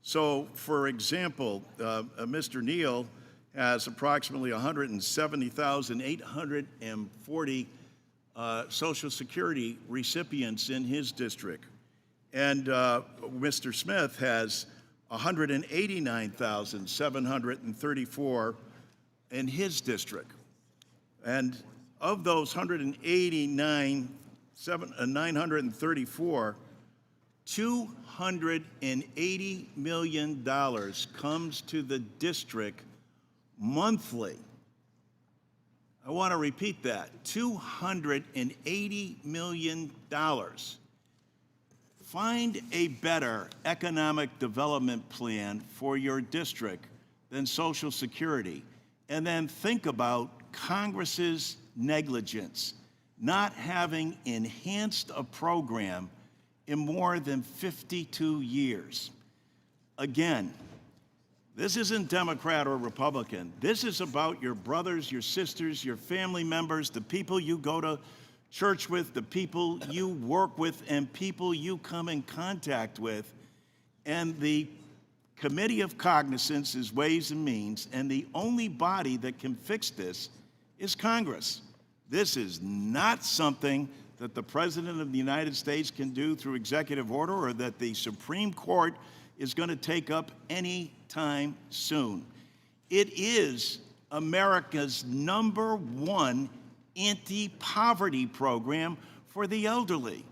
So, for example, Mr. Neal has approximately 170,840 Social Security recipients in his district. And Mr. Smith has 189,734 in his district. And of those 934, $280 million comes to the district monthly. I want to repeat that, $280 million. Find a better economic development plan for your district than Social Security, and then think about Congress's negligence, not having enhanced a program in more than 52 years. Again, this isn't Democrat or Republican. This is about your brothers, your sisters, your family members, the people you go to church with, the people you work with, and people you come in contact with. And the Committee of Cognizance is Ways and Means, and the only body that can fix this is Congress. This is not something that the President of the United States can do through executive order, or that the Supreme Court is going to take up any time soon. It is America's #1 anti-poverty program for the elderly.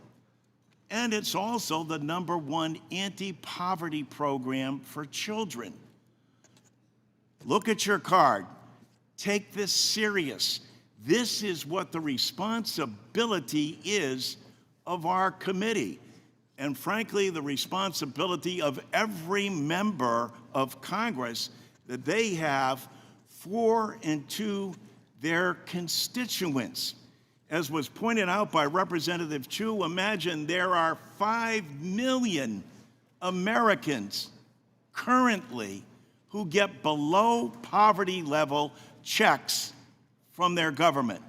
And it's also the #1 anti-poverty program for children. Look at your card. Take this serious. This is what the responsibility is of our committee. And frankly, the responsibility of every member of Congress that they have for and to their constituents. As was pointed out by Representative Chu, imagine there are 5 million Americans currently who get below poverty level checks from their government.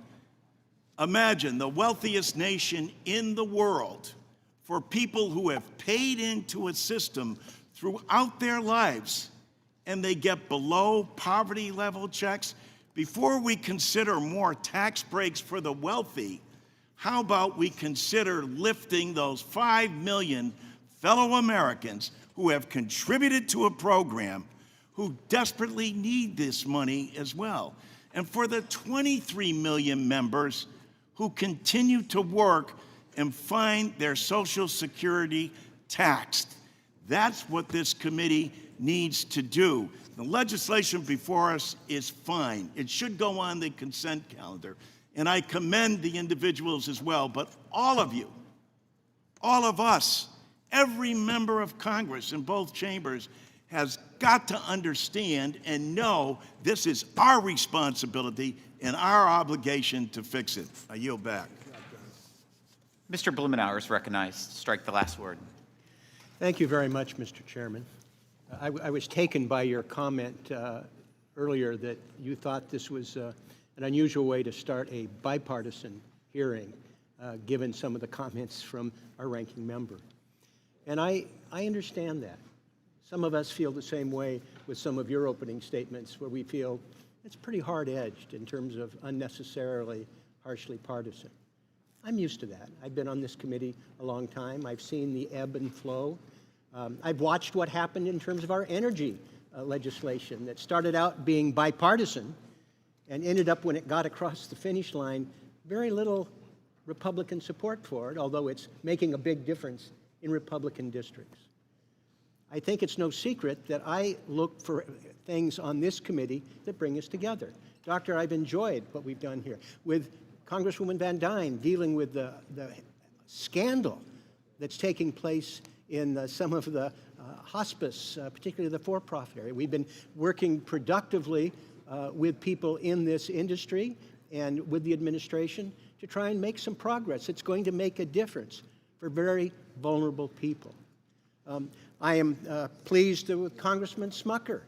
Imagine the wealthiest nation in the world for people who have paid into a system throughout their lives and they get below poverty level checks. Before we consider more tax breaks for the wealthy, how about we consider lifting those 5 million fellow Americans who have contributed to a program who desperately need this money as well? And for the 23 million members who continue to work and find their Social Security taxed. That's what this committee needs to do. The legislation before us is fine. It should go on the consent calendar. And I commend the individuals as well, but all of you, all of us, every member of Congress in both chambers has got to understand and know this is our responsibility and our obligation to fix it. I yield back. Mr. Blumenauer is recognized. Strike the last word. Thank you very much, Mr. Chairman. I was taken by your comment earlier that you thought this was an unusual way to start a bipartisan hearing, given some of the comments from our ranking member. And I understand that. Some of us feel the same way with some of your opening statements, where we feel it's pretty hard-edged in terms of unnecessarily harshly partisan. I'm used to that. I've been on this committee a long time. I've seen the ebb and flow. I've watched what happened in terms of our energy legislation that started out being bipartisan and ended up, when it got across the finish line, very little Republican support for it, although it's making a big difference in Republican districts. I think it's no secret that I look for things on this committee that bring us together. Doctor, I've enjoyed what we've done here with Congresswoman Van Dyne dealing with the scandal that's taking place in some of the hospice, particularly the for-profit area. We've been working productively with people in this industry and with the administration to try and make some progress. It's going to make a difference for very vulnerable people. I am pleased with Congressman Smucker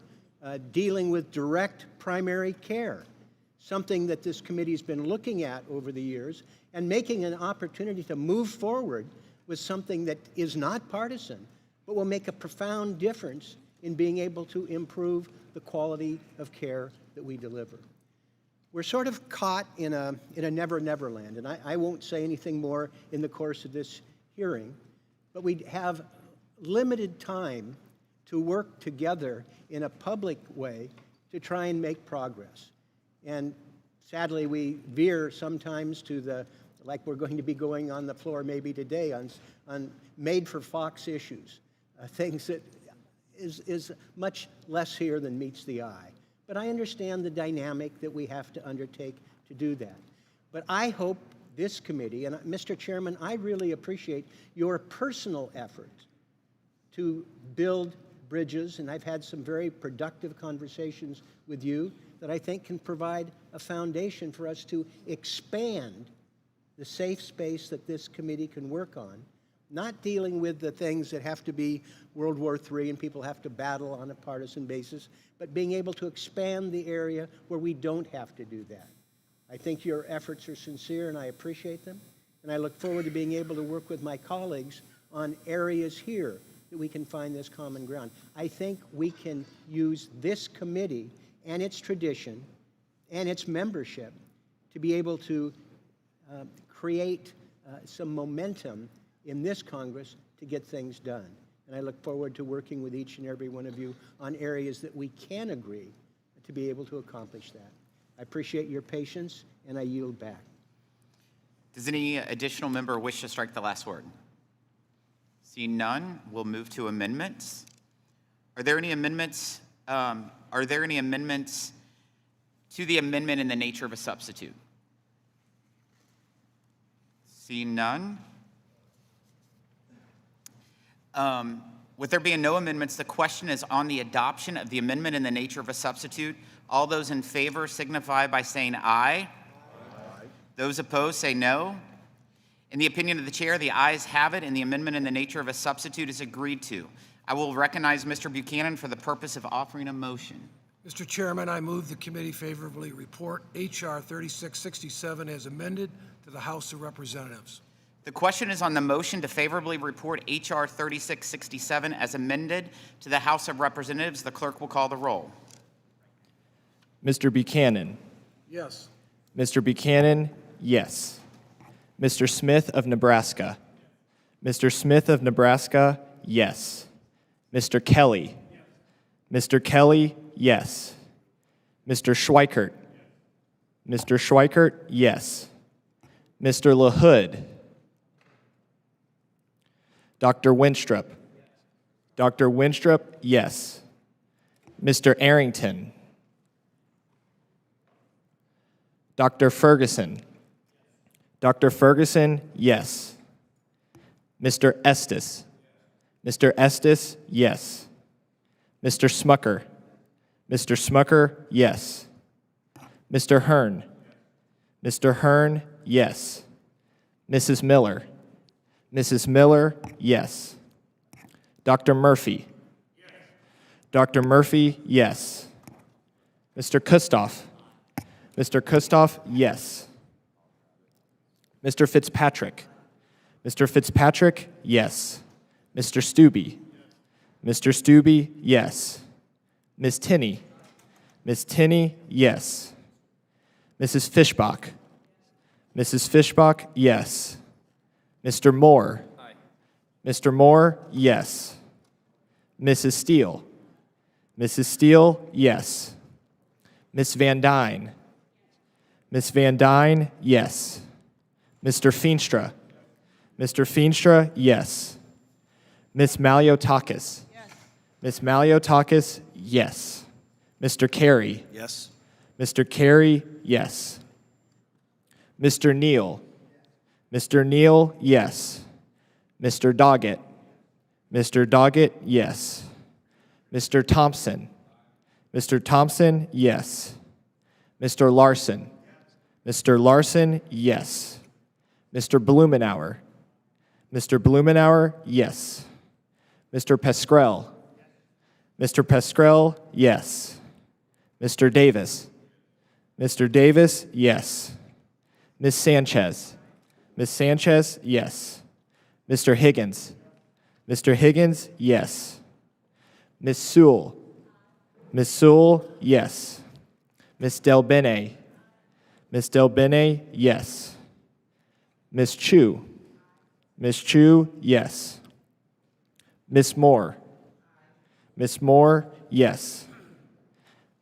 dealing with direct primary care, something that this committee has been looking at over the years and making an opportunity to move forward with something that is not partisan, but will make a profound difference in being able to improve the quality of care that we deliver. We're sort of caught in a never-never land, and I won't say anything more in the course of this hearing, but we have limited time to work together in a public way to try and make progress. And sadly, we veer sometimes to the, like we're going to be going on the floor maybe today, on made-for-Fox issues, things that is much less here than meets the eye. But I understand the dynamic that we have to undertake to do that. But I hope this committee, and Mr. Chairman, I really appreciate your personal effort to build bridges, and I've had some very productive conversations with you that I think can provide a foundation for us to expand the safe space that this committee can work on, not dealing with the things that have to be World War III and people have to battle on a partisan basis, but being able to expand the area where we don't have to do that. I think your efforts are sincere and I appreciate them, and I look forward to being able to work with my colleagues on areas here that we can find this common ground. I think we can use this committee and its tradition and its membership to be able to create some momentum in this Congress to get things done. And I look forward to working with each and every one of you on areas that we can agree to be able to accomplish that. I appreciate your patience, and I yield back. Does any additional member wish to strike the last word? Seeing none, we'll move to amendments. Are there any amendments? Are there any amendments to the amendment in the nature of a substitute? Seeing none. With there being no amendments, the question is on the adoption of the amendment in the nature of a substitute. All those in favor signify by saying aye. Aye. Those opposed say no. In the opinion of the chair, the ayes have it, and the amendment in the nature of a substitute is agreed to. I will recognize Mr. Buchanan for the purpose of offering a motion. Mr. Chairman, I move the committee favorably report H.R. 3667 as amended to the House of Representatives. The question is on the motion to favorably report H.R. 3667 as amended to the House of Representatives. The clerk will call the roll. Mr. Buchanan. Yes. Mr. Buchanan, yes. Mr. Smith of Nebraska. Mr. Smith of Nebraska, yes. Mr. Kelly. Mr. Kelly, yes. Mr. Schweikert. Mr. Schweikert, yes. Mr. LaHood. Dr. Winstrup. Dr. Winstrup, yes. Mr. Arrington. Dr. Ferguson. Dr. Ferguson, yes. Mr. Estes. Mr. Estes, yes. Mr. Smucker. Mr. Smucker, yes. Mr. Hearn. Mr. Hearn, yes. Mrs. Miller. Mrs. Miller, yes. Dr. Murphy. Dr. Murphy, yes. Mr. Kustoff. Mr. Kustoff, yes. Mr. Fitzpatrick. Mr. Fitzpatrick, yes. Mr. Stubbe. Mr. Stubbe, yes. Ms. Tinney. Ms. Tinney, yes. Mrs. Fishbach. Mrs. Fishbach, yes. Mr. Moore. Aye. Mr. Moore, yes. Mrs. Steele. Mrs. Steele, yes. Ms. Van Dyne. Ms. Van Dyne, yes. Mr. Feenstra. Mr. Feenstra, yes. Ms. Maliotakis. Yes. Ms. Maliotakis, yes. Mr. Carey. Yes. Mr. Carey, yes. Mr. Neal. Mr. Neal, yes. Mr. Doggett. Mr. Doggett, yes. Mr. Thompson. Mr. Thompson, yes. Mr. Larson. Mr. Larson, yes. Mr. Blumenauer. Mr. Blumenauer, yes. Mr. Peskrell. Mr. Peskrell, yes. Mr. Davis. Mr. Davis, yes. Ms. Sanchez. Ms. Sanchez, yes. Mr. Higgins. Mr. Higgins, yes. Ms. Sewell. Ms. Sewell, yes. Ms. Delbene. Ms. Delbene, yes. Ms. Chu. Ms. Chu, yes. Ms. Moore. Ms. Moore, yes.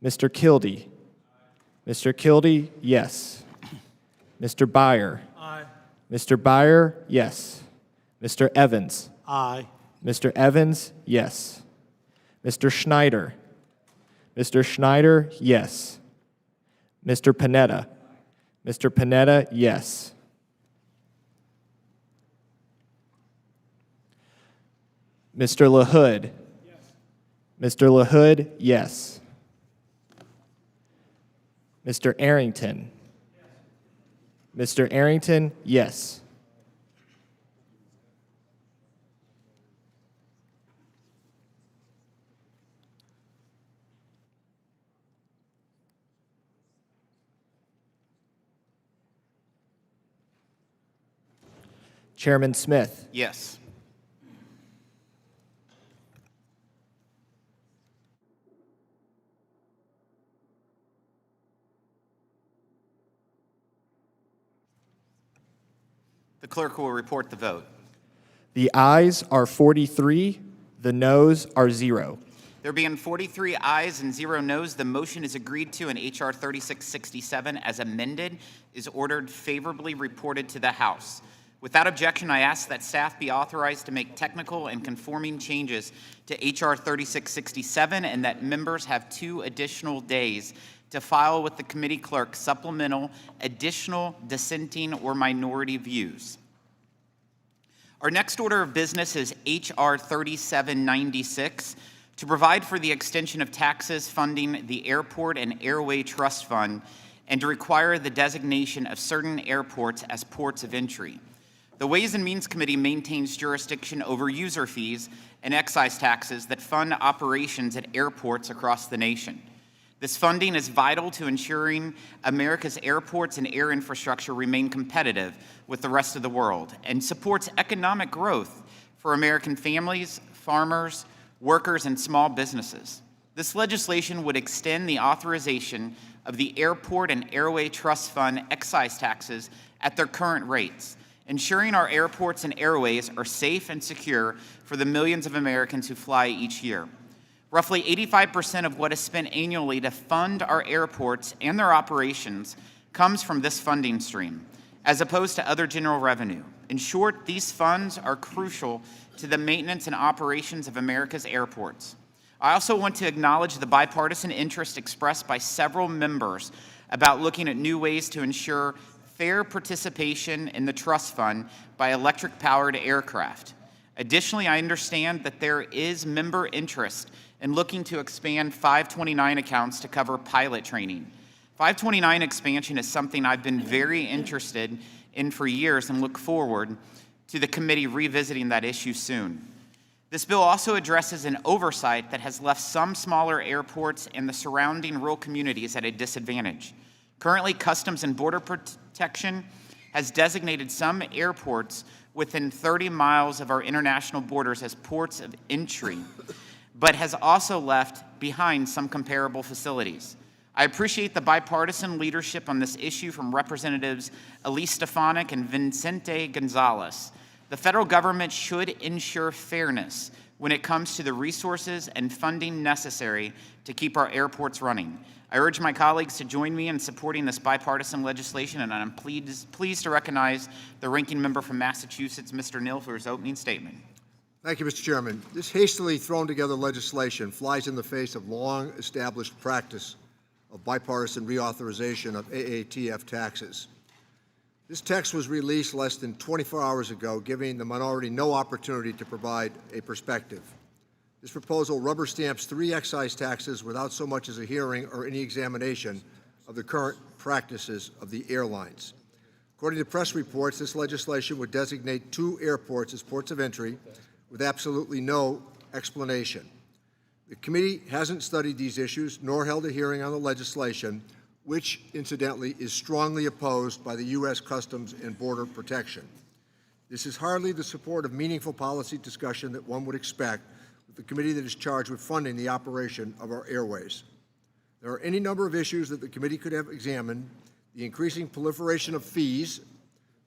Mr. Kildee. Mr. Kildee, yes. Mr. Byer. Aye. Mr. Byer, yes. Mr. Evans. Aye. Mr. Evans, yes. Mr. Schneider. Mr. Schneider, yes. Mr. Panetta. Mr. Panetta, yes. Mr. LaHood. Yes. Mr. LaHood, yes. Mr. Arrington. Yes. Mr. Arrington, yes. Chairman Smith. Yes. The clerk will report the vote. The ayes are 43, the noes are 0. There being 43 ayes and 0 noes, the motion is agreed to, and H.R. 3667 as amended is ordered favorably reported to the House. Without objection, I ask that staff be authorized to make technical and conforming changes to H.R. 3667 and that members have 2 additional days to file with the committee clerk supplemental, additional, dissenting, or minority views. Our next order of business is H.R. 3796 to provide for the extension of taxes funding the Airport and Airway Trust Fund and to require the designation of certain airports as ports of entry. The Ways and Means Committee maintains jurisdiction over user fees and excise taxes that fund operations at airports across the nation. This funding is vital to ensuring America's airports and air infrastructure remain competitive with the rest of the world and supports economic growth for American families, farmers, workers, and small businesses. This legislation would extend the authorization of the Airport and Airway Trust Fund excise taxes at their current rates, ensuring our airports and airways are safe and secure for the millions of Americans who fly each year. Roughly 85% of what is spent annually to fund our airports and their operations comes from this funding stream, as opposed to other general revenue. In short, these funds are crucial to the maintenance and operations of America's airports. I also want to acknowledge the bipartisan interest expressed by several members about looking at new ways to ensure fair participation in the trust fund by electric-powered aircraft. Additionally, I understand that there is member interest in looking to expand 529 accounts to cover pilot training. 529 expansion is something I've been very interested in for years and look forward to the committee revisiting that issue soon. This bill also addresses an oversight that has left some smaller airports and the surrounding rural communities at a disadvantage. Currently, Customs and Border Protection has designated some airports within 30 miles of our international borders as ports of entry, but has also left behind some comparable facilities. I appreciate the bipartisan leadership on this issue from Representatives Elise Stefanik and Vicente Gonzalez. The federal government should ensure fairness when it comes to the resources and funding necessary to keep our airports running. I urge my colleagues to join me in supporting this bipartisan legislation, and I'm pleased to recognize the ranking member from Massachusetts, Mr. Neal, for his opening statement. Thank you, Mr. Chairman. This hastily thrown together legislation flies in the face of long-established practice of bipartisan reauthorization of AATF taxes. This text was released less than 24 hours ago, giving the minority no opportunity to provide a perspective. This proposal rubber stamps 3 excise taxes without so much as a hearing or any examination of the current practices of the airlines. According to press reports, this legislation would designate 2 airports as ports of entry with absolutely no explanation. The committee hasn't studied these issues nor held a hearing on the legislation, which, incidentally, is strongly opposed by the U.S. Customs and Border Protection. This is hardly the support of meaningful policy discussion that one would expect with the committee that is charged with funding the operation of our airways. There are any number of issues that the committee could have examined: the increasing proliferation of fees,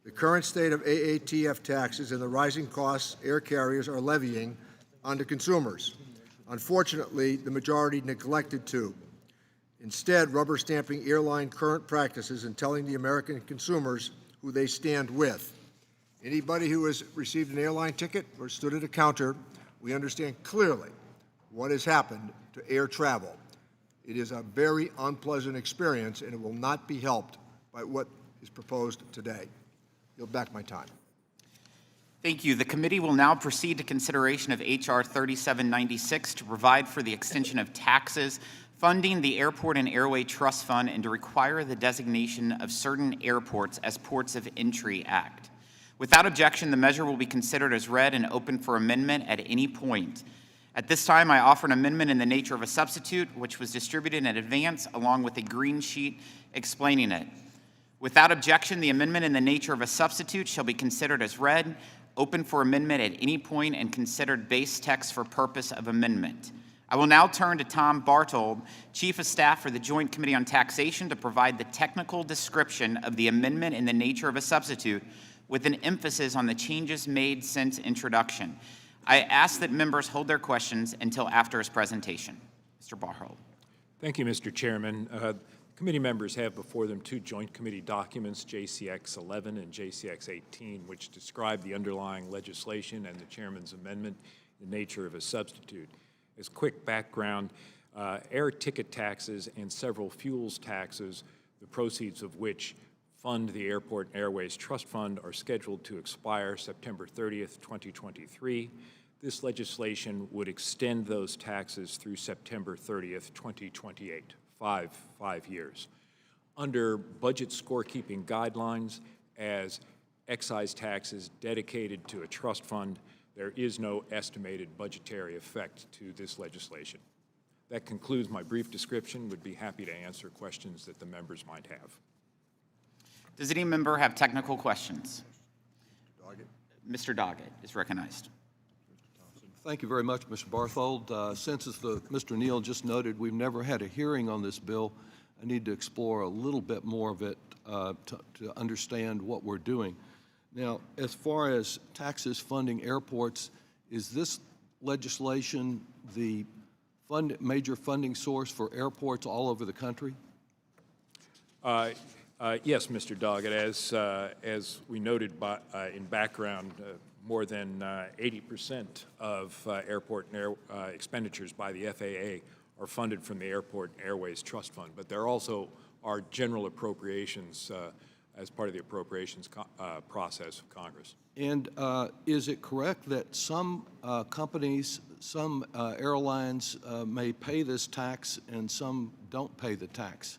the current state of AATF taxes, and the rising costs air carriers are levying onto consumers. Unfortunately, the majority neglected to. Instead, rubber stamping airline current practices and telling the American consumers who they stand with. Anybody who has received an airline ticket or stood at a counter, we understand clearly what has happened to air travel. It is a very unpleasant experience, and it will not be helped by what is proposed today. Yield back my time. Thank you. The committee will now proceed to consideration of H.R. 3796 to provide for the extension of taxes funding the Airport and Airway Trust Fund and to require the designation of certain airports as Ports of Entry Act. Without objection, the measure will be considered as read and open for amendment at any point. At this time, I offer an amendment in the nature of a substitute, which was distributed in advance along with a green sheet explaining it. Without objection, the amendment in the nature of a substitute shall be considered as read, open for amendment at any point, and considered base text for purpose of amendment. I will now turn to Tom Bartold, Chief of Staff for the Joint Committee on Taxation, to provide the technical description of the amendment in the nature of a substitute with an emphasis on the changes made since introduction. I ask that members hold their questions until after his presentation. Mr. Barhold. Thank you, Mr. Chairman. Committee members have before them two joint committee documents, JCX 11 and JCX 18, which describe the underlying legislation and the chairman's amendment in the nature of a substitute. As quick background, air ticket taxes and several fuels taxes, the proceeds of which fund the Airport and Airways Trust Fund, are scheduled to expire September 30th, 2023. This legislation would extend those taxes through September 30th, 2028, five years. Under budget scorekeeping guidelines, as excise taxes dedicated to a trust fund, there is no estimated budgetary effect to this legislation. That concludes my brief description. Would be happy to answer questions that the members might have. Does any member have technical questions? Mr. Doggett is recognized. Thank you very much, Mr. Barthold. Since, as Mr. Neal just noted, we've never had a hearing on this bill, I need to explore a little bit more of it to understand what we're doing. Now, as far as taxes funding airports, is this legislation the major funding source for airports all over the country? Yes, Mr. Doggett. As we noted in background, more than 80% of airport and air expenditures by the FAA are funded from the Airport and Airways Trust Fund, but there also are general appropriations as part of the appropriations process of Congress. And is it correct that some companies, some airlines may pay this tax and some don't pay the tax?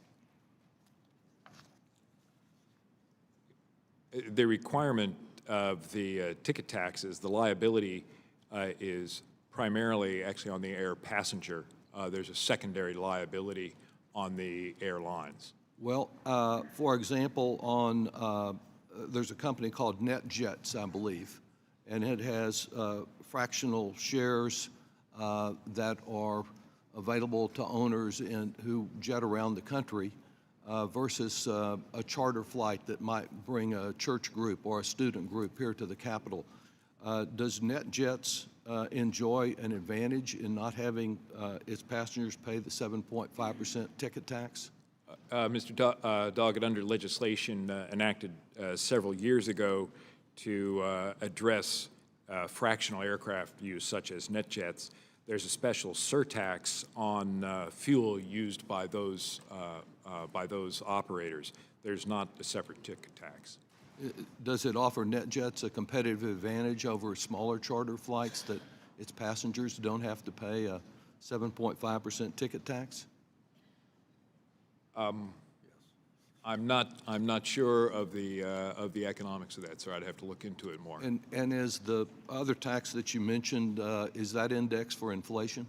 The requirement of the ticket taxes, the liability is primarily actually on the air passenger. There's a secondary liability on the airlines. Well, for example, there's a company called NetJets, I believe, and it has fractional shares that are available to owners who jet around the country. Versus a charter flight that might bring a church group or a student group here to the Capitol. Does NetJets enjoy an advantage in not having its passengers pay the 7.5% ticket tax? Mr. Doggett, under legislation enacted several years ago to address fractional aircraft use such as NetJets, there's a special surtax on fuel used by those operators. There's not a separate ticket tax. Does it offer NetJets a competitive advantage over smaller charter flights that its passengers don't have to pay a 7.5% ticket tax? I'm not sure of the economics of that, sir. I'd have to look into it more. And is the other tax that you mentioned, is that indexed for inflation?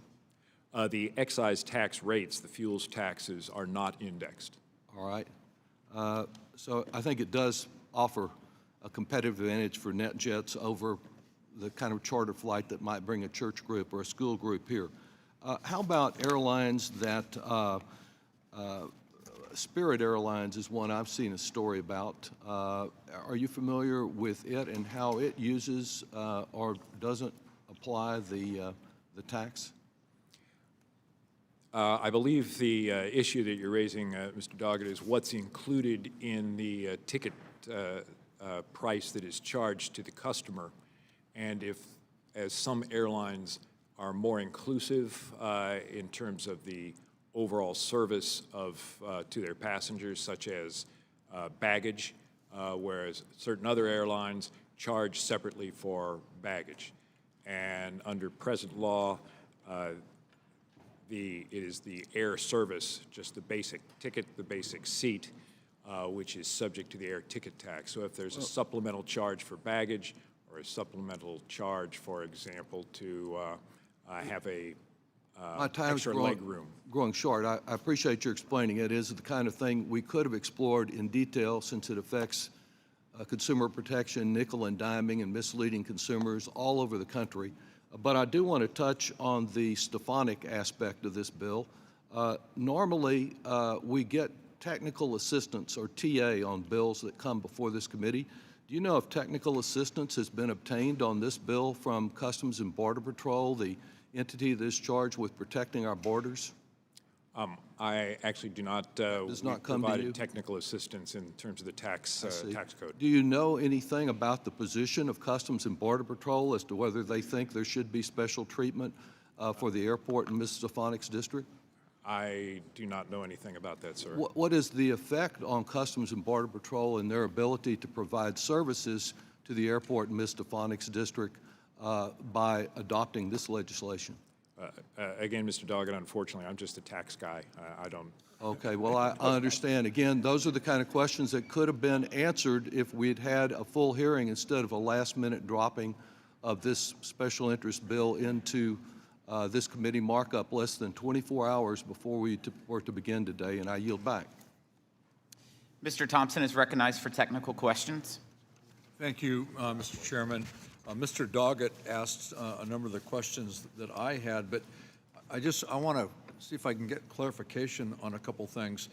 The excise tax rates, the fuels taxes, are not indexed. All right. So I think it does offer a competitive advantage for NetJets over the kind of charter flight that might bring a church group or a school group here. How about airlines that, Spirit Airlines is one I've seen a story about. Are you familiar with it and how it uses or doesn't apply the tax? I believe the issue that you're raising, Mr. Doggett, is what's included in the ticket price that is charged to the customer. And as some airlines are more inclusive in terms of the overall service to their passengers, such as baggage, whereas certain other airlines charge separately for baggage. And under present law, it is the air service, just the basic ticket, the basic seat, which is subject to the air ticket tax. So if there's a supplemental charge for baggage or a supplemental charge, for example, to have a My time's extra leg room. growing short. I appreciate your explaining it. It is the kind of thing we could have explored in detail since it affects consumer protection, nickel and diming, and misleading consumers all over the country. But I do want to touch on the Stefanik aspect of this bill. Normally, we get technical assistance, or TA, on bills that come before this committee. Do you know if technical assistance has been obtained on this bill from Customs and Border Patrol, the entity that is charged with protecting our borders? I actually do not. Does not come to provided you? technical assistance in terms of the tax code. Do you know anything about the position of Customs and Border Patrol as to whether they think there should be special treatment for the airport in Miss Stephanik's district? I do not know anything about that, sir. What is the effect on Customs and Border Patrol and their ability to provide services to the airport in Miss Stephanik's district by adopting this legislation? Again, Mr. Doggett, unfortunately, I'm just a tax guy. I don't. Okay, well, I understand. Again, those are the kind of questions that could have been answered if we'd had a full hearing instead of a last-minute dropping of this special interest bill into this committee markup less than 24 hours before we were to begin today, and I yield back. Mr. Thompson is recognized for technical questions. Thank you, Mr. Chairman. Mr. Doggett asked a number of the questions that I had, but I want to see if I can get clarification on a couple things.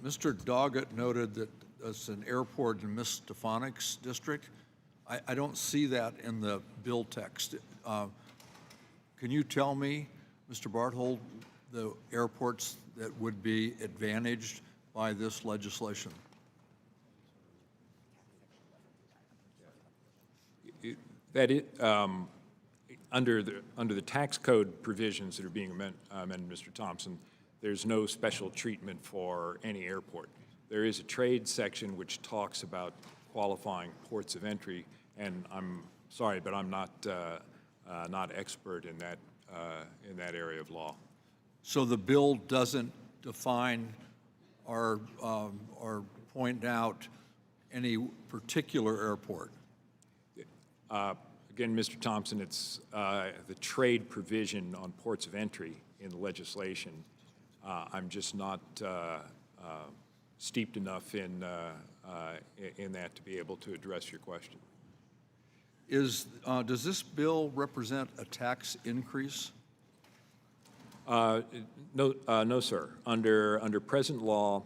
Mr. Doggett noted that it's an airport in Miss Stephanik's district. I don't see that in the bill text. Can you tell me, Mr. Barthold, the airports that would be advantaged by this legislation? That it, under the tax code provisions that are being amended, Mr. Thompson, there's no special treatment for any airport. There is a trade section which talks about qualifying ports of entry, and I'm sorry, but I'm not expert in that area of law. So the bill doesn't define or point out any particular airport? Again, Mr. Thompson, it's the trade provision on ports of entry in the legislation. I'm just not steeped enough in that to be able to address your question. Does this bill represent a tax increase? No, sir. Under present law,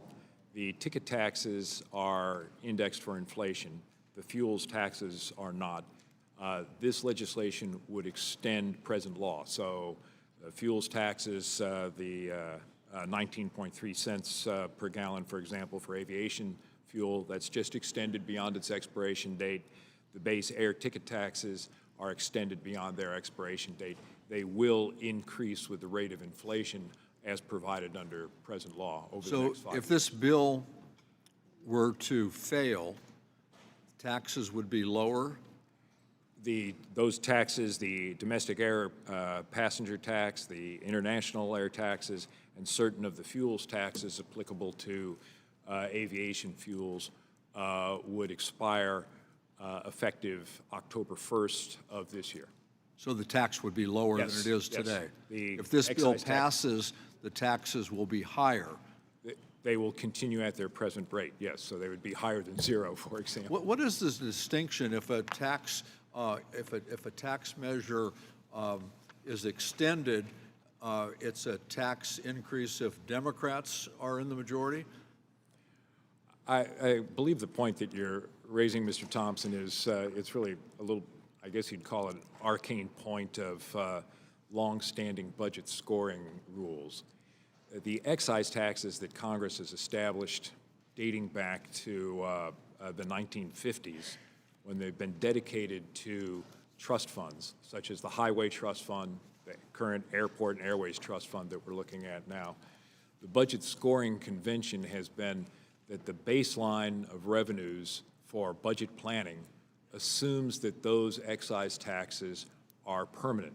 the ticket taxes are indexed for inflation. The fuels taxes are not. This legislation would extend present law. So fuels taxes, the 19.3 cents per gallon, for example, for aviation fuel, that's just extended beyond its expiration date. The base air ticket taxes are extended beyond their expiration date. They will increase with the rate of inflation as provided under present law over the next 5 years. So if this bill were to fail, taxes would be lower? Those taxes, the domestic air passenger tax, the international air taxes, and certain of the fuels taxes applicable to aviation fuels would expire effective October 1st of this year. So the tax would be lower than it is today? If this bill passes, the taxes will be higher? They will continue at their present rate, yes. So they would be higher than zero, for example. What is this distinction if a tax measure is extended, it's a tax increase if Democrats are in the majority? I believe the point that you're raising, Mr. Thompson, is it's really a little, I guess you'd call it an arcane point of long-standing budget scoring rules. The excise taxes that Congress has established dating back to the 1950s, when they've been dedicated to trust funds, such as the Highway Trust Fund, the current Airport and Airways Trust Fund that we're looking at now. The budget scoring convention has been that the baseline of revenues for budget planning assumes that those excise taxes are permanent.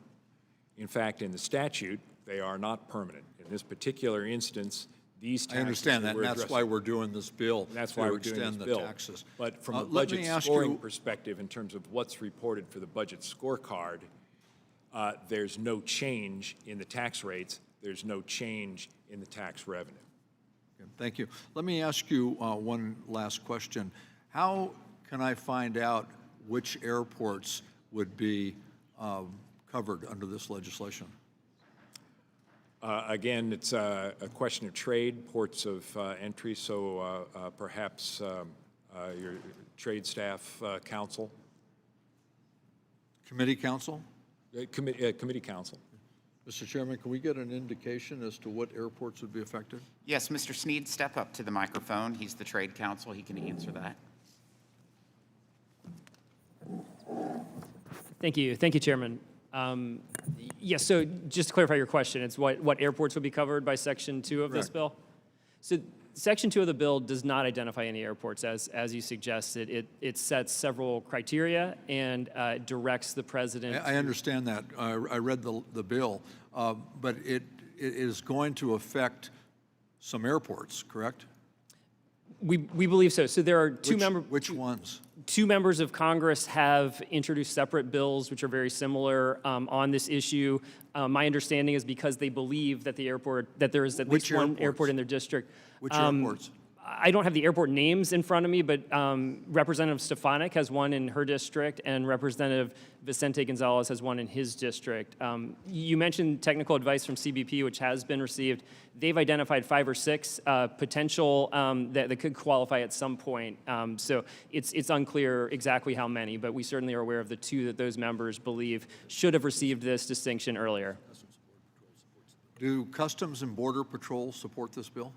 In fact, in the statute, they are not permanent. In this particular instance, these taxes... I understand that, and that's why we're doing this bill, that's why we're doing this bill. Taxes. But from a budget scoring perspective, in terms of what's reported for the budget scorecard, there's no change in the tax rates. There's no change in the tax revenue. Okay, thank you. Let me ask you one last question. How can I find out which airports would be covered under this legislation? Again, it's a question of trade, ports of entry, so perhaps your trade staff council, Committee counsel? committee council. Mr. Chairman, can we get an indication as to what airports would be affected? Yes, Mr. Sneed, step up to the microphone. He's the trade counsel. He can answer that. Thank you, Chairman. Yes, so just to clarify your question, it's what airports would be covered by Section 2 of this Correct. bill? So Section 2 of the bill does not identify any airports, as you suggested. It sets several criteria and directs the president. I understand that. I read the bill, but it is going to affect some airports, correct? We believe so. So there are Which ones? Two members of Congress have introduced separate bills which are very similar on this issue. My understanding is because they believe that there is at least one airport in their district. Which airports? I don't have the airport names in front of me, but Representative Stefanik has one in her district, and Representative Vicente Gonzalez has one in his district. You mentioned technical advice from CBP, which has been received. They've identified 5 or 6 potential that could qualify at some point. So it's unclear exactly how many, but we certainly are aware of the 2 that those members believe should have received this distinction earlier. Do Customs and Border Patrol support this bill?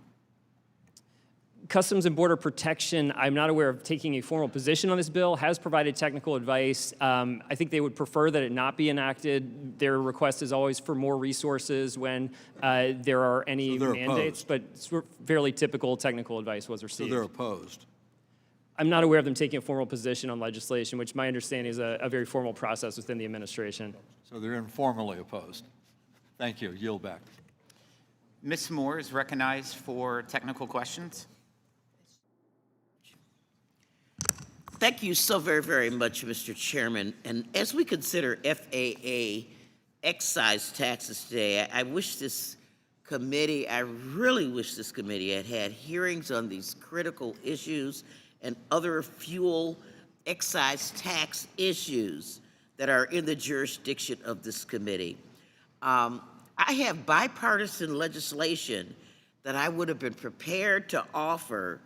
Customs and Border Protection, I'm not aware of taking a formal position on this bill, has provided technical advice. I think they would prefer that it not be enacted. Their request is always for more resources when there are any mandates, but fairly typical technical advice was received. So they're opposed? I'm not aware of them taking a formal position on legislation, which my understanding is a very formal process within the administration. So they're informally opposed. Thank you. Yield back. Ms. Moore is recognized for technical questions. Thank you so very, very much, Mr. Chairman. And as we consider FAA excise taxes today, I wish this committee, I really wish this committee had had hearings on these critical issues and other fuel excise tax issues that are in the jurisdiction of this committee. I have bipartisan legislation that I would have been prepared to offer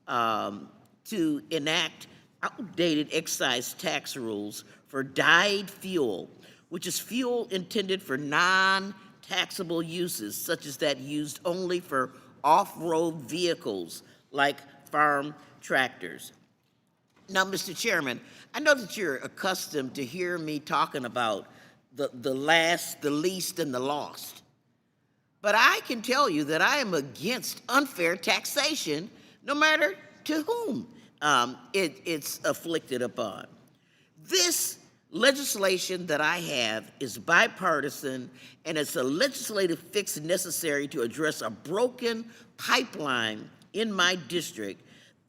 to enact outdated excise tax rules for dyed fuel, which is fuel intended for non-taxable uses, such as that used only for off-road vehicles like farm tractors. Now, Mr. Chairman, I know that you're accustomed to hear me talking about the last, the least, and the lost. But I can tell you that I am against unfair taxation, no matter to whom it's afflicted upon. This legislation that I have is bipartisan, and it's a legislative fix necessary to address a broken pipeline in my district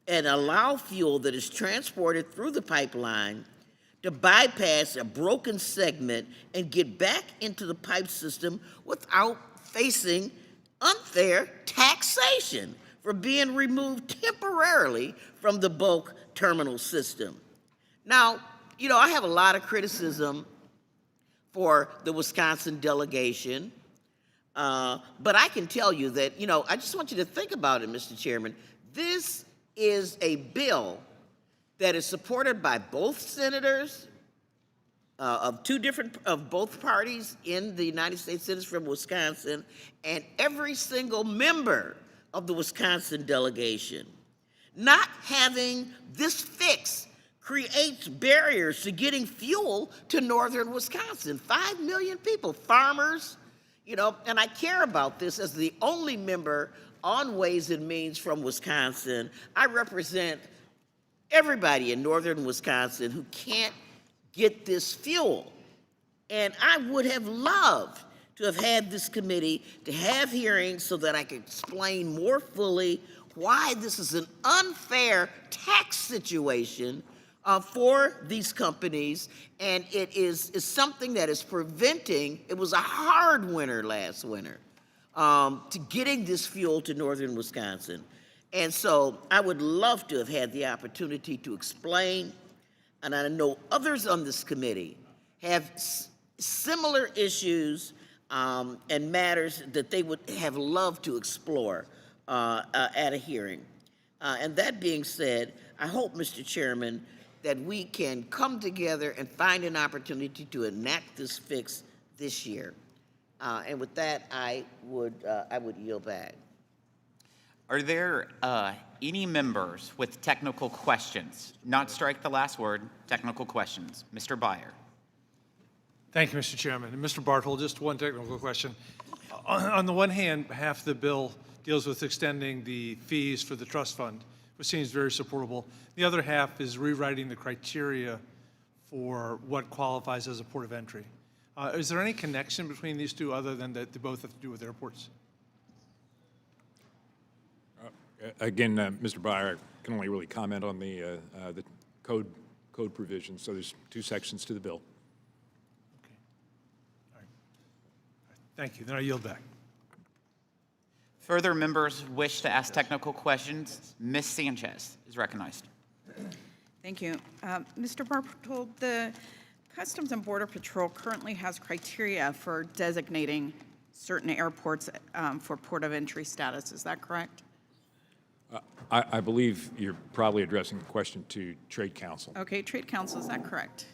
and allow fuel that is transported through the pipeline to bypass a broken segment and get back into the pipe system without facing unfair taxation for being removed temporarily from the bulk terminal system. Now, you know, I have a lot of criticism for the Wisconsin delegation, but I can tell you that, you know, I just want you to think about it, Mr. Chairman. This is a bill that is supported by both senators of both parties in the United States Senate from Wisconsin, and every single member of the Wisconsin delegation. Not having this fix creates barriers to getting fuel to northern Wisconsin. 5 million people, farmers, you know, and I care about this as the only member on Ways and Means from Wisconsin. I represent everybody in northern Wisconsin who can't get this fuel. And I would have loved to have had this committee to have hearings so that I could explain more fully why this is an unfair tax situation for these companies, and it is something that is preventing, it was a hard winter last winter, to getting this fuel to northern Wisconsin. And so I would love to have had the opportunity to explain, and I know others on this committee have similar issues and matters that they would have loved to explore at a hearing. And that being said, I hope, Mr. Chairman, that we can come together and find an opportunity to enact this fix this year. And with that, I would yield back. Are there any members with technical questions? Not strike the last word, technical questions. Mr. Byer. Thank you, Mr. Chairman. And Mr. Bartol, just one technical question. On the one hand, half the bill deals with extending the fees for the trust fund, which seems very supportable. The other half is rewriting the criteria for what qualifies as a port of entry. Is there any connection between these two other than that they both have to do with airports? Again, Mr. Byer, I can only really comment on the code provisions. So there's two sections to the bill. Okay. All right. Thank you. Then I yield back. Further members wish to ask technical questions? Ms. Sanchez is recognized. Thank you. Mr. Bartol, the Customs and Border Patrol currently has criteria for designating certain airports for port of entry status. Is that correct? I believe you're probably addressing the question to Trade Council. Okay, Trade Council, is that correct?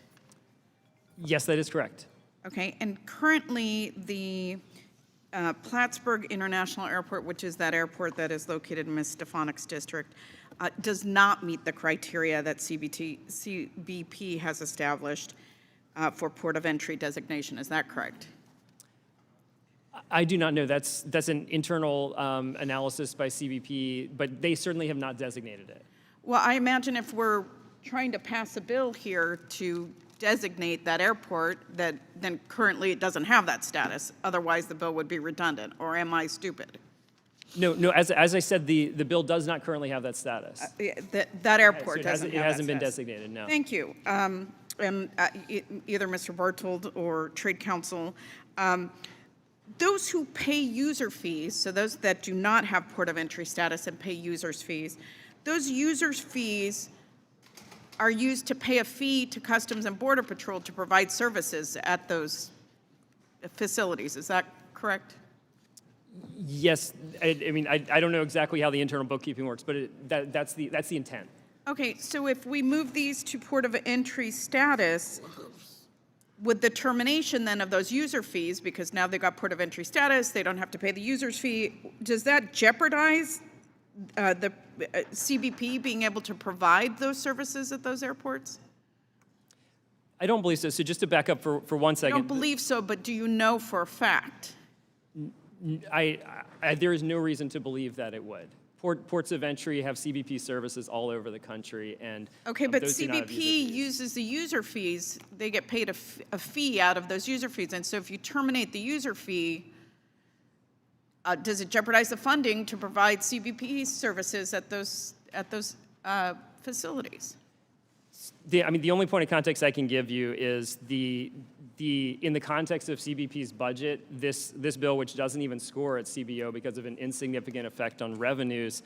Yes, that is correct. Okay, and currently the Plattsburgh International Airport, which is that airport that is located in Ms. Stefanik's district, does not meet the criteria that CBP has established for port of entry designation. Is that correct? I do not know. That's an internal analysis by CBP, but they certainly have not designated it. Well, I imagine if we're trying to pass a bill here to designate that airport, then currently it doesn't have that status. Otherwise, the bill would be redundant. Or am I stupid? No. As I said, the bill does not currently have that status. That airport So doesn't have it hasn't that been status. designated. No. Thank you. And either Mr. Bartold or Trade Council, those who pay user fees, so those that do not have port of entry status and pay users fees, those users fees are used to pay a fee to Customs and Border Patrol to provide services at those facilities. Is that correct? Yes. I mean, I don't know exactly how the internal bookkeeping works, but that's the intent. Okay, so if we move these to port of entry status, with the termination then of those user fees, because now they've got port of entry status, they don't have to pay the user's fee, does that jeopardize the CBP being able to provide those services at those airports? I don't believe so. So just to back up for 1 I second. don't believe so, but do you know for a fact? There is no reason to believe that it would. Ports of entry have CBP services all over the country, and Okay, but those do not have user CBP fees. uses the user fees. They get paid a fee out of those user fees, and so if you terminate the user fee, does it jeopardize the funding to provide CBP services at those facilities? I mean, the only point of context I can give you is in the context of CBP's budget, this bill, which doesn't even score at CBO because of an insignificant effect on revenues,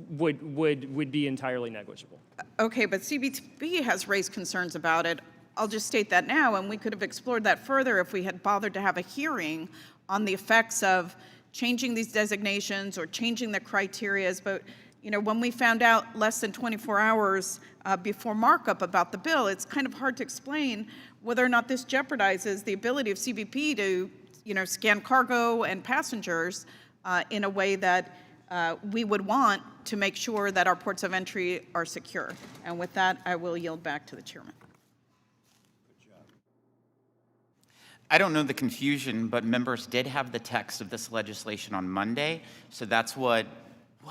would be entirely negligible. Okay, but CBP has raised concerns about it. I'll just state that now, and we could have explored that further if we had bothered to have a hearing on the effects of changing these designations or changing the criterias. But you know, when we found out less than 24 hours before markup about the bill, it's kind of hard to explain whether or not this jeopardizes the ability of CBP to, you know, scan cargo and passengers in a way that we would want to make sure that our ports of entry are secure. And with that, I will yield back to the chairman. I don't know the confusion, but members did have the text of this legislation on Monday, so that's what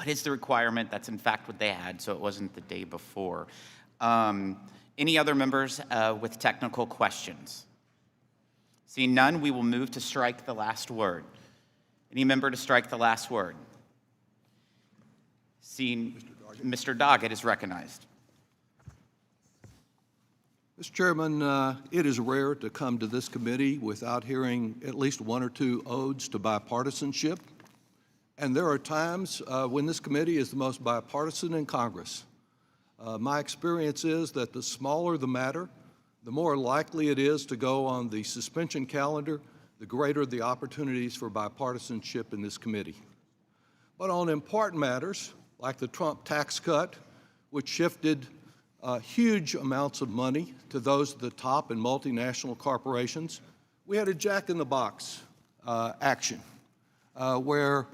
is the requirement? That's in fact what they had, so it wasn't the day before. Any other members with technical questions? Seeing none, we will move to strike the last word. Any member to strike the last word? Seeing Mr. Doggett is recognized. Mr. Chairman, it is rare to come to this committee without hearing at least one or two odes to bipartisanship. And there are times when this committee is the most bipartisan in Congress. My experience is that the smaller the matter, the more likely it is to go on the suspension calendar, the greater the opportunities for bipartisanship in this committee. But on important matters, like the Trump tax cut, which shifted huge amounts of money to those at the top in multinational corporations. We had a jack-in-the-box action where,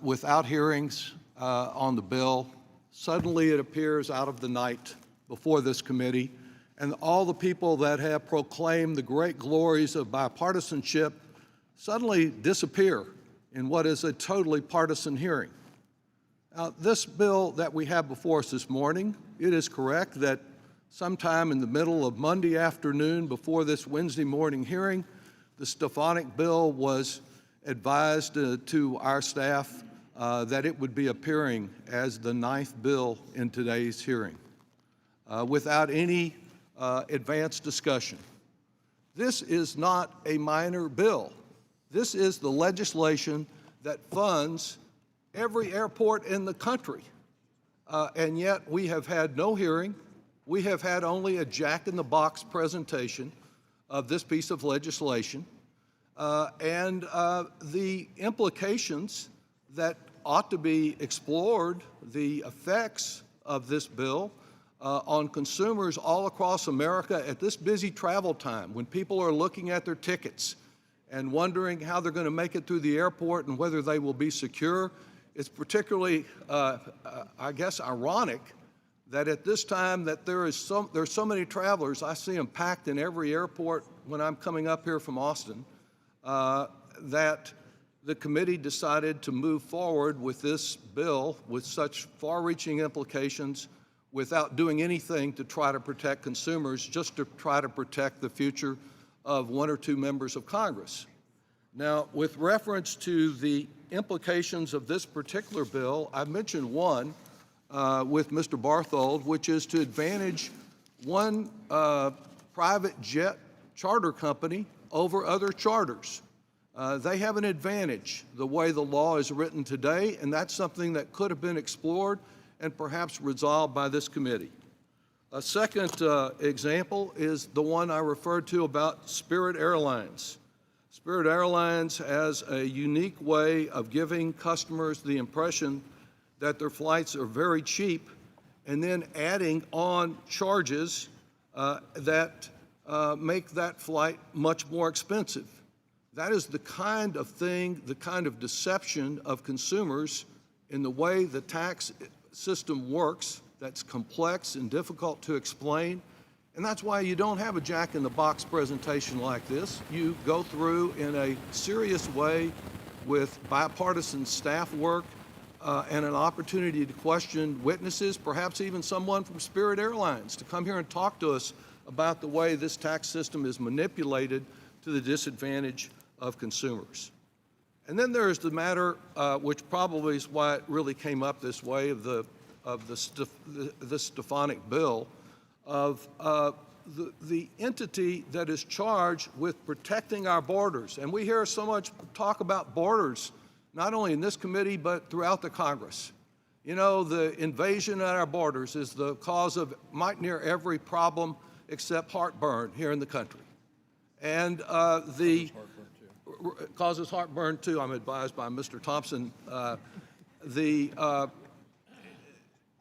without hearings on the bill, suddenly it appears out of the night before this committee, and all the people that have proclaimed the great glories of bipartisanship suddenly disappear in what is a totally partisan hearing. Now, this bill that we have before us this morning, it is correct that sometime in the middle of Monday afternoon before this Wednesday morning hearing, the Stefanik bill was advised to our staff that it would be appearing as the 9th bill in today's hearing without any advanced discussion. This is not a minor bill. This is the legislation that funds every airport in the country. And yet we have had no hearing. We have had only a jack-in-the-box presentation of this piece of legislation. And the implications that ought to be explored, the effects of this bill on consumers all across America at this busy travel time when people are looking at their tickets and wondering how they're going to make it through the airport and whether they will be secure. It's particularly, I guess, ironic that at this time that there's so many travelers. I see them packed in every airport when I'm coming up here from Austin, that the committee decided to move forward with this bill with such far-reaching implications without doing anything to try to protect consumers, just to try to protect the future of one or two members of Congress. Now, with reference to the implications of this particular bill, I've mentioned one with Mr. Barthold, which is to advantage one private jet charter company over other charters. They have an advantage the way the law is written today, and that's something that could have been explored and perhaps resolved by this committee. A second example is the one I referred to about Spirit Airlines. Spirit Airlines has a unique way of giving customers the impression that their flights are very cheap and then adding on charges that make that flight much more expensive. That is the kind of thing, the kind of deception of consumers in the way the tax system works that's complex and difficult to explain. And that's why you don't have a jack-in-the-box presentation like this. You go through in a serious way with bipartisan staff work and an opportunity to question witnesses, perhaps even someone from Spirit Airlines, to come here and talk to us about the way this tax system is manipulated to the disadvantage of consumers. And then there's the matter, which probably is why it really came up this way, of the Stefanik bill, of the entity that is charged with protecting our borders. And we hear so much talk about borders, not only in this committee, but throughout the Congress. You know, the invasion at our borders is the cause of might near every problem except heartburn here in the country. And it causes heartburn too, I'm advised by Mr. Thompson.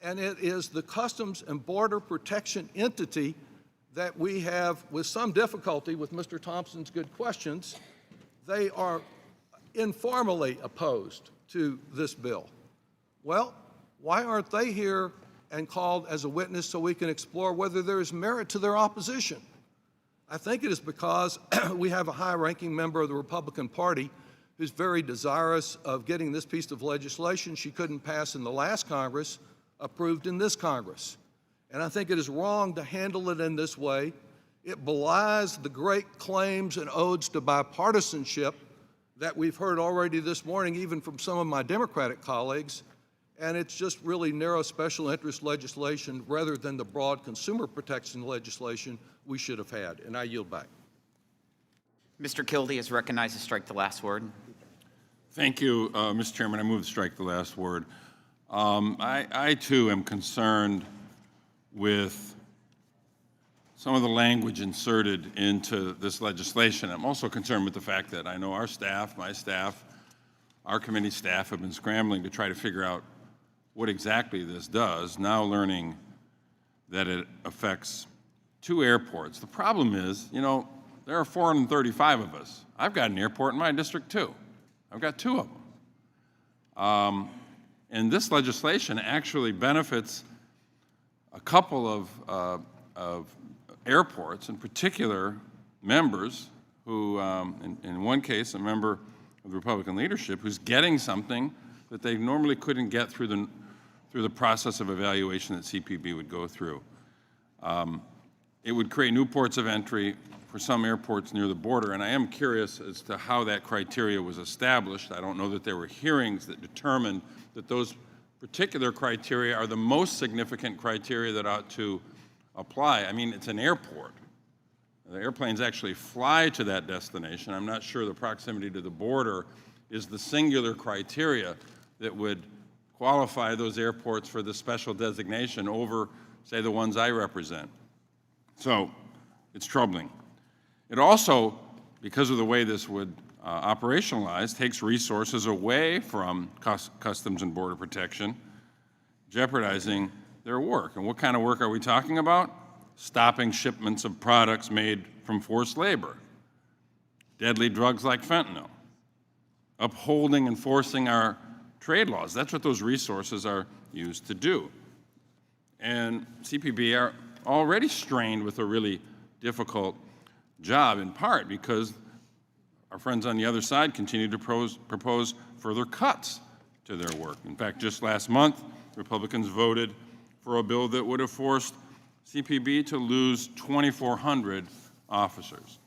And it is the Customs and Border Protection entity that we have, with some difficulty with Mr. Thompson's good questions, they are informally opposed to this bill. Well, why aren't they here and called as a witness so we can explore whether there is merit to their opposition? I think it is because we have a high-ranking member of the Republican Party who's very desirous of getting this piece of legislation she couldn't pass in the last Congress approved in this Congress. And I think it is wrong to handle it in this way. It belies the great claims and odes to bipartisanship that we've heard already this morning, even from some of my Democratic colleagues, and it's just really narrow special interest legislation rather than the broad consumer protection legislation we should have had. And I yield back. Mr. Kildee is recognized to strike the last word. Thank you, Mr. Chairman. I move to strike the last word. I too am concerned with some of the language inserted into this legislation. I'm also concerned with the fact that I know our staff, my staff, our committee staff have been scrambling to try to figure out what exactly this does, now learning that it affects 2 airports. The problem is, you know, there are 435 of us. I've got an airport in my district too. I've got 2 of them. And this legislation actually benefits a couple of airports, in particular members who, in one case, a member of the Republican leadership who's getting something that they normally couldn't get through the process of evaluation that CPB would go through. It would create new ports of entry for some airports near the border, and I am curious as to how that criteria was established. I don't know that there were hearings that determined that those particular criteria are the most significant criteria that ought to apply. I mean, it's an airport. The airplanes actually fly to that destination. I'm not sure the proximity to the border is the singular criteria that would qualify those airports for the special designation over, say, the ones I represent. So it's troubling. It also, because of the way this would operationalize, takes resources away from Customs and Border Protection, jeopardizing their work. And what kind of work are we talking about? Stopping shipments of products made from forced labor, deadly drugs like fentanyl, upholding and enforcing our trade laws. That's what those resources are used to do. And CPB are already strained with a really difficult job, in part because our friends on the other side continue to propose further cuts to their work. In fact, just last month, Republicans voted for a bill that would have forced CPB to lose 2,400 officers.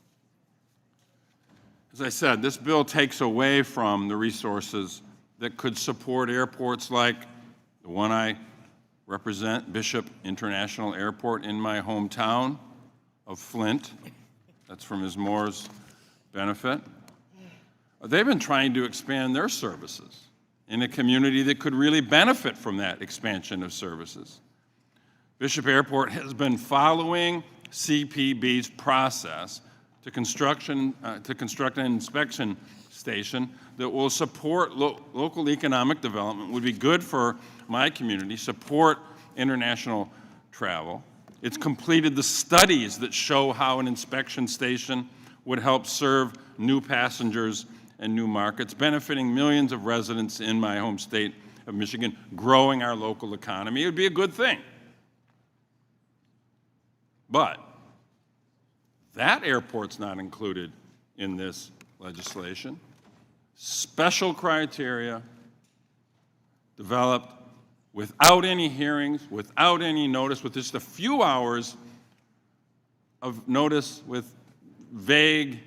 As I said, this bill takes away from the resources that could support airports like the one I represent, Bishop International Airport in my hometown of Flint. That's for Ms. Moore's benefit. They've been trying to expand their services in a community that could really benefit from that expansion of services. Bishop Airport has been following CPB's process to construct an inspection station that will support local economic development, would be good for my community, support international travel. It's completed the studies that show how an inspection station would help serve new passengers and new markets, benefiting millions of residents in my home state of Michigan, growing our local economy. It would be a good thing. But that airport's not included in this legislation. Special criteria developed without any hearings, without any notice, with just a few hours of notice, with vague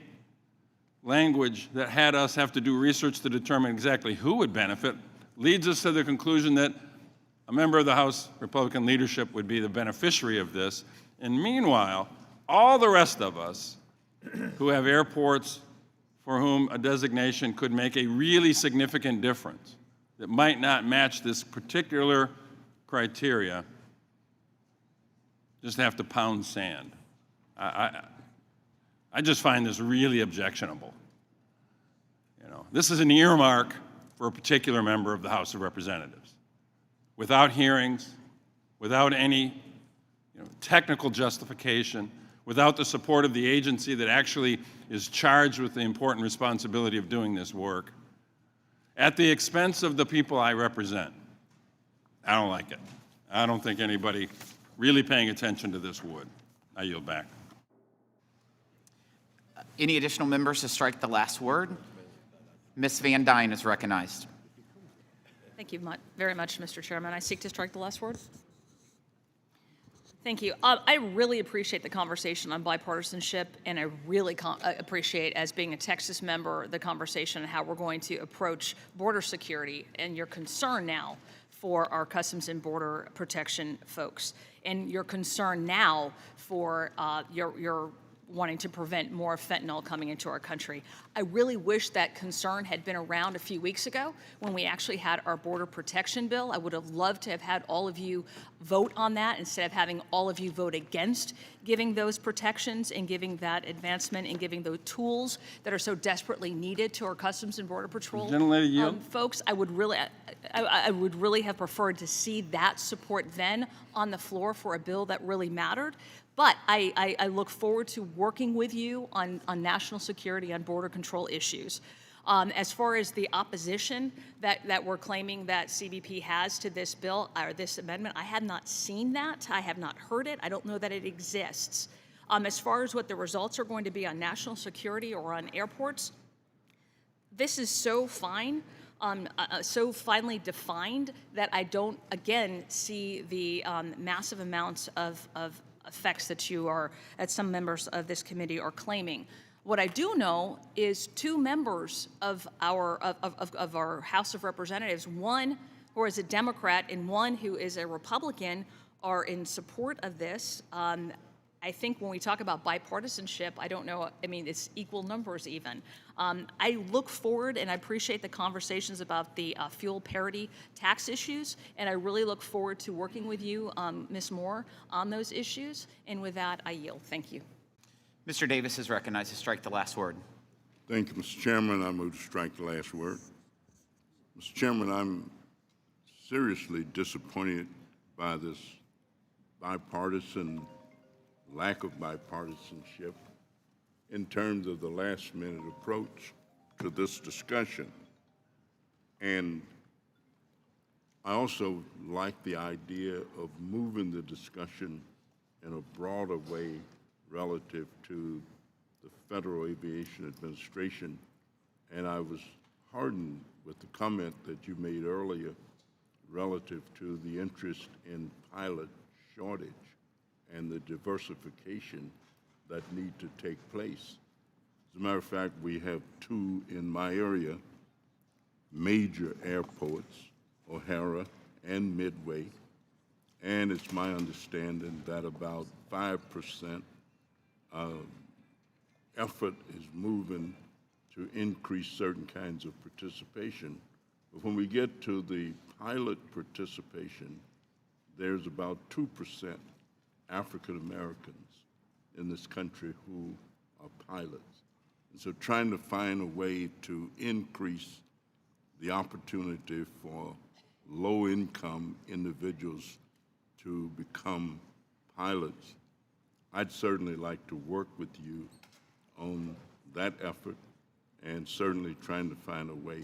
language that had us have to do research to determine exactly who would benefit, leads us to the conclusion that a member of the House Republican leadership would be the beneficiary of this. And meanwhile, all the rest of us who have airports for whom a designation could make a really significant difference that might not match this particular criteria just have to pound sand. I just find this really objectionable. You know, this is an earmark for a particular member of the House of Representatives, without hearings, without any technical justification, without the support of the agency that actually is charged with the important responsibility of doing this work, at the expense of the people I represent. I don't like it. I don't think anybody really paying attention to this would. I yield back. Any additional members to strike the last word? Ms. Van Dyne is recognized. Thank you very much, Mr. Chairman. I seek to strike the last word. Thank you. I really appreciate the conversation on bipartisanship, and I really appreciate, as being a Texas member, the conversation on how we're going to approach border security and your concern now for our Customs and Border Protection folks, and your concern now for your wanting to prevent more fentanyl coming into our country. I really wish that concern had been around a few weeks ago when we actually had our border protection bill. I would have loved to have had all of you vote on that instead of having all of you vote against giving those protections and giving that advancement and giving those tools that are so desperately needed to our Customs and Border Patrol Gentlelady, yield. folks. I would really have preferred to see that support then on the floor for a bill that really mattered. But I look forward to working with you on national security, on border control issues. As far as the opposition that we're claiming that CBP has to this bill or this amendment, I have not seen that. I have not heard it. I don't know that it exists. As far as what the results are going to be on national security or on airports, this is so fine, so finely defined that I don't, again, see the massive amounts of effects that some members of this committee are claiming. What I do know is two members of our House of Representatives, one who is a Democrat and one who is a Republican, are in support of this. I think when we talk about bipartisanship, I don't know, I mean, it's equal numbers even. I look forward and I appreciate the conversations about the fuel parity tax issues, and I really look forward to working with you, Ms. Moore, on those issues. And with that, I yield. Thank you. Mr. Davis is recognized to strike the last word. Thank you, Mr. Chairman. I move to strike the last word. Mr. Chairman, I'm seriously disappointed by this lack of bipartisanship in terms of the last-minute approach to this discussion. And I also like the idea of moving the discussion in a broader way relative to the Federal Aviation Administration. And I was heartened with the comment that you made earlier relative to the interest in pilot shortage and the diversification that need to take place. As a matter of fact, we have two in my area, major airports, O'Hara and Midway, and it's my understanding that about 5% effort is moving to increase certain kinds of participation. But when we get to the pilot participation, there's about 2% African Americans in this country who are pilots. And so trying to find a way to increase the opportunity for low-income individuals to become pilots, I'd certainly like to work with you on that effort, and certainly trying to find a way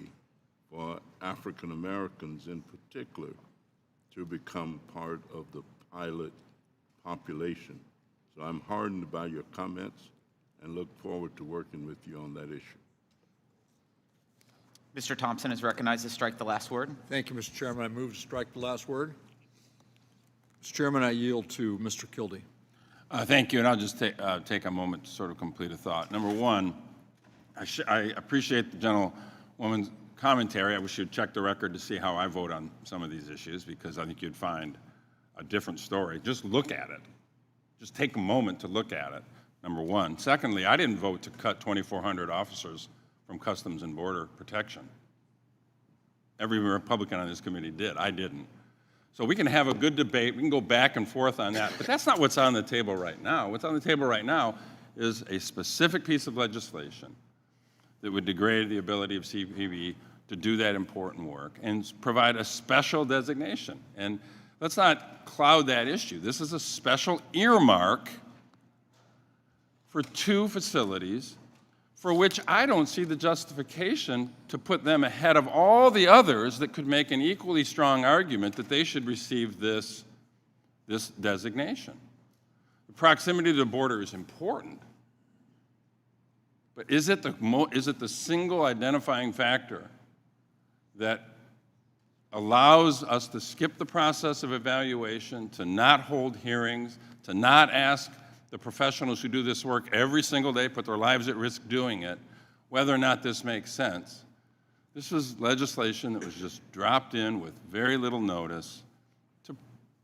for African Americans in particular to become part of the pilot population. So I'm heartened by your comments and look forward to working with you on that issue. Mr. Thompson is recognized to strike the last word. Thank you, Mr. Chairman. I move to strike the last word. Mr. Chairman, I yield to Mr. Kildee. Thank you, and I'll just take a moment to sort of complete a thought. Number one, I appreciate the gentlewoman's commentary. I wish you'd check the record to see how I vote on some of these issues, because I think you'd find a different story. Just look at it. Just take a moment to look at it, number one. Secondly, I didn't vote to cut 2,400 officers from Customs and Border Protection. Every Republican on this committee did. I didn't. So we can have a good debate. We can go back and forth on that. But that's not what's on the table right now. What's on the table right now is a specific piece of legislation that would degrade the ability of CBP to do that important work and provide a special designation. And let's not cloud that issue. This is a special earmark for two facilities for which I don't see the justification to put them ahead of all the others that could make an equally strong argument that they should receive this designation. The proximity to the border is important, but is it the single identifying factor that allows us to skip the process of evaluation, to not hold hearings, to not ask the professionals who do this work every single day, put their lives at risk doing it, whether or not this makes sense? This was legislation that was just dropped in with very little notice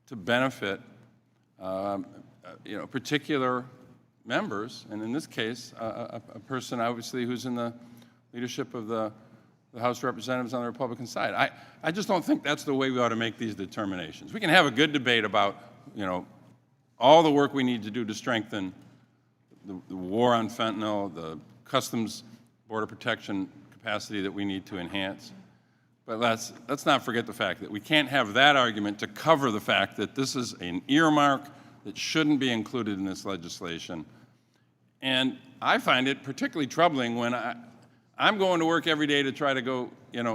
to benefit particular members, and in this case, a person obviously who's in the leadership of the House of Representatives on the Republican side. I just don't think that's the way we ought to make these determinations. We can have a good debate about, all the work we need to do to strengthen the war on fentanyl, the customs border protection capacity that we need to enhance. But let's not forget the fact that we can't have that argument to cover the fact that this is an earmark that shouldn't be included in this legislation. And I find it particularly troubling when I'm going to work every day to try to go,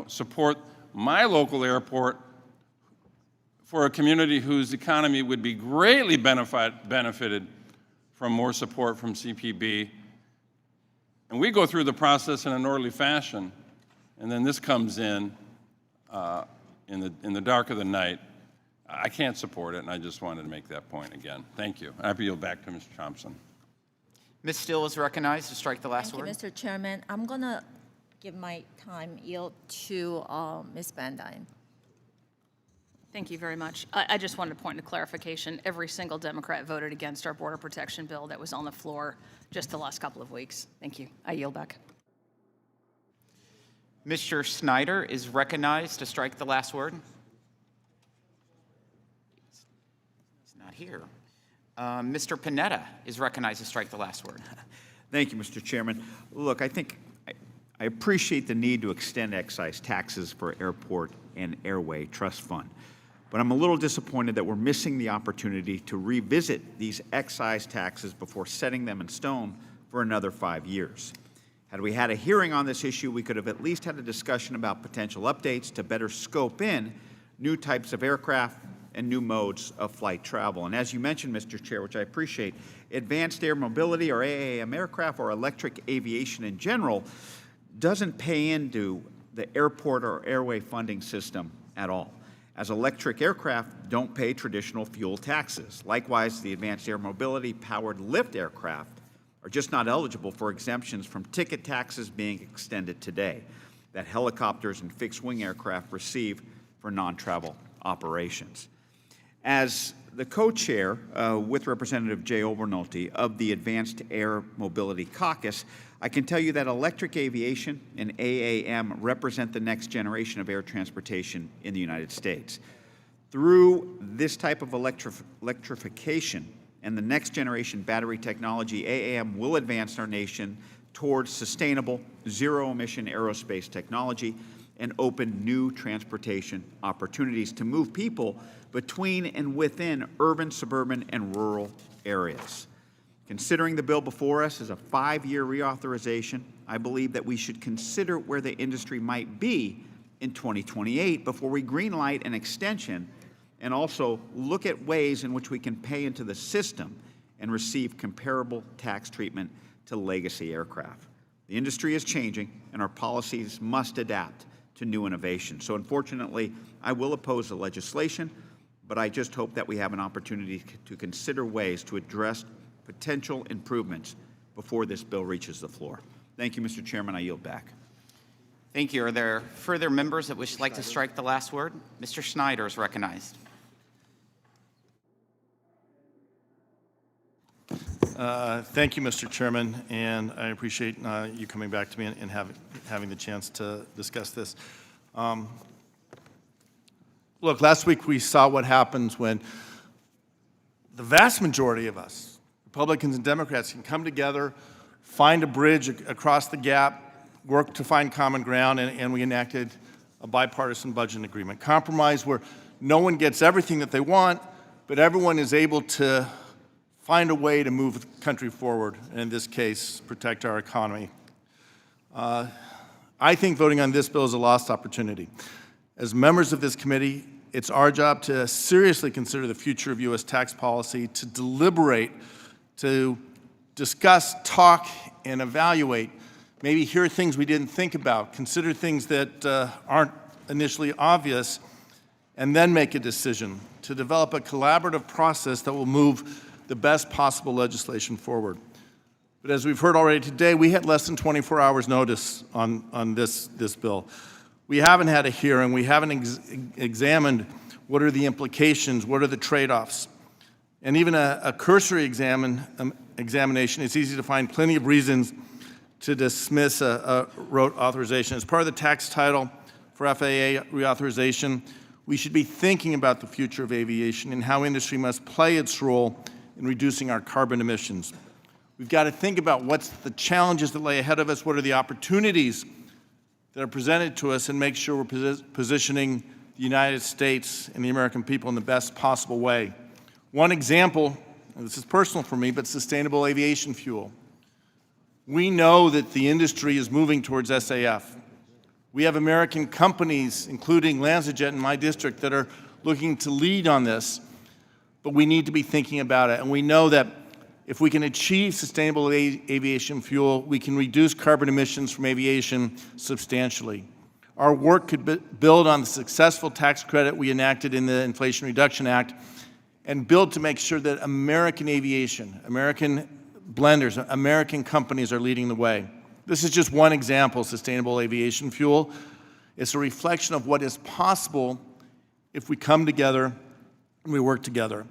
support my local airport for a community whose economy would be greatly benefited from more support from CPB. And we go through the process in an orderly fashion, and then this comes in the dark of the night. I can't support it, and I just wanted to make that point again. Thank you. I yield back to Mr. Thompson. Ms. Still is recognized to strike the last Thank word. you, Mr. Chairman. I'm going to give my time yield to Ms. Van Dyne. Thank you very much. I just wanted to point to clarification. Every single Democrat voted against our border protection bill that was on the floor just the last couple of weeks. Thank you. I yield back. Mr. Snyder is recognized to strike the last word. He's not here. Mr. Panetta is recognized to strike the last word. Thank you, Mr. Chairman. Look, I think I appreciate the need to extend excise taxes for airport and airway trust fund, but I'm a little disappointed that we're missing the opportunity to revisit these excise taxes before setting them in stone for another 5 years. Had we had a hearing on this issue, we could have at least had a discussion about potential updates to better scope in new types of aircraft and new modes of flight travel. And as you mentioned, Mr. Chair, which I appreciate, advanced air mobility or AAM aircraft or electric aviation in general doesn't pay into the airport or airway funding system at all, as electric aircraft don't pay traditional fuel taxes. Likewise, the advanced air mobility powered lift aircraft are just not eligible for exemptions from ticket taxes being extended today that helicopters and fixed-wing aircraft receive for non-travel operations. As the co-chair with Representative Jay Obernolte of the Advanced Air Mobility Caucus, I can tell you that electric aviation and AAM represent the next generation of air transportation in the United States. Through this type of electrification and the next generation battery technology, AAM will advance our nation towards sustainable, zero-emission aerospace technology and open new transportation opportunities to move people between and within urban, suburban, and rural areas. Considering the bill before us as a 5-year reauthorization, I believe that we should consider where the industry might be in 2028 before we greenlight an extension, and also look at ways in which we can pay into the system and receive comparable tax treatment to legacy aircraft. The industry is changing, and our policies must adapt to new innovation. So unfortunately, I will oppose the legislation, but I just hope that we have an opportunity to consider ways to address potential improvements before this bill reaches the floor. Thank you, Mr. Chairman. I yield back. Thank you. Are there further members that would like to strike the last word? Mr. Snyder is recognized. Thank you, Mr. Chairman, and I appreciate you coming back to me and having the chance to discuss this. Look, last week we saw what happens when the vast majority of us, Republicans and Democrats, can come together, find a bridge across the gap, work to find common ground, and we enacted a bipartisan budget agreement. Compromise where no one gets everything that they want, but everyone is able to find a way to move the country forward, and in this case, protect our economy. I think voting on this bill is a lost opportunity. As members of this committee, it's our job to seriously consider the future of U.S. tax policy, to deliberate, to discuss, talk, and evaluate, maybe hear things we didn't think about, consider things that aren't initially obvious, and then make a decision to develop a collaborative process that will move the best possible legislation forward. But as we've heard already today, we had less than 24 hours notice on this bill. We haven't had a hearing. We haven't examined what are the implications, what are the trade-offs. and even a cursory examination, it's easy to find plenty of reasons to dismiss a rote authorization. As part of the tax title for FAA reauthorization, we should be thinking about the future of aviation and how industry must play its role in reducing our carbon emissions. We've got to think about what's the challenges that lay ahead of us, what are the opportunities that are presented to us, and make sure we're positioning the United States and the American people in the best possible way. One example, and this is personal for me, but sustainable aviation fuel. We know that the industry is moving towards SAF. We have American companies, including LanzaJet in my district, that are looking to lead on this, but we need to be thinking about it. And we know that if we can achieve sustainable aviation fuel, we can reduce carbon emissions from aviation substantially. Our work could build on the successful tax credit we enacted in the Inflation Reduction Act and build to make sure that American aviation, American blenders, American companies are leading the way. This is just one example of sustainable aviation fuel. It's a reflection of what is possible if we come together and we work together.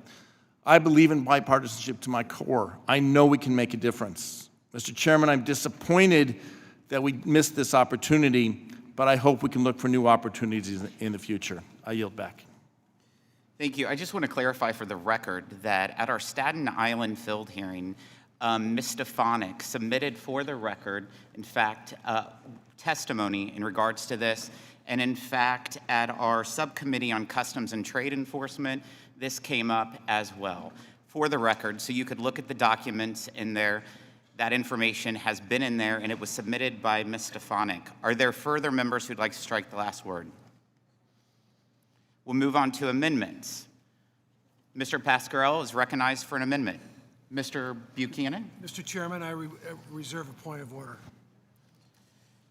I believe in bipartisanship to my core. I know we can make a difference. Mr. Chairman, I'm disappointed that we missed this opportunity, but I hope we can look for new opportunities in the future. I yield back. Thank you. I just want to clarify for the record that at our Staten Island field hearing, Ms. Stefanik submitted for the record, in fact, testimony in regards to this. And in fact, at our subcommittee on customs and trade enforcement, this came up as well. For the record, so you could look at the documents in there, that information has been in there and it was submitted by Ms. Stefanik. Are there further members who'd like to strike the last word? We'll move on to amendments. Mr. Pascarell is recognized for an amendment. Mr. Buchanan? Mr. Chairman, I reserve a point of order.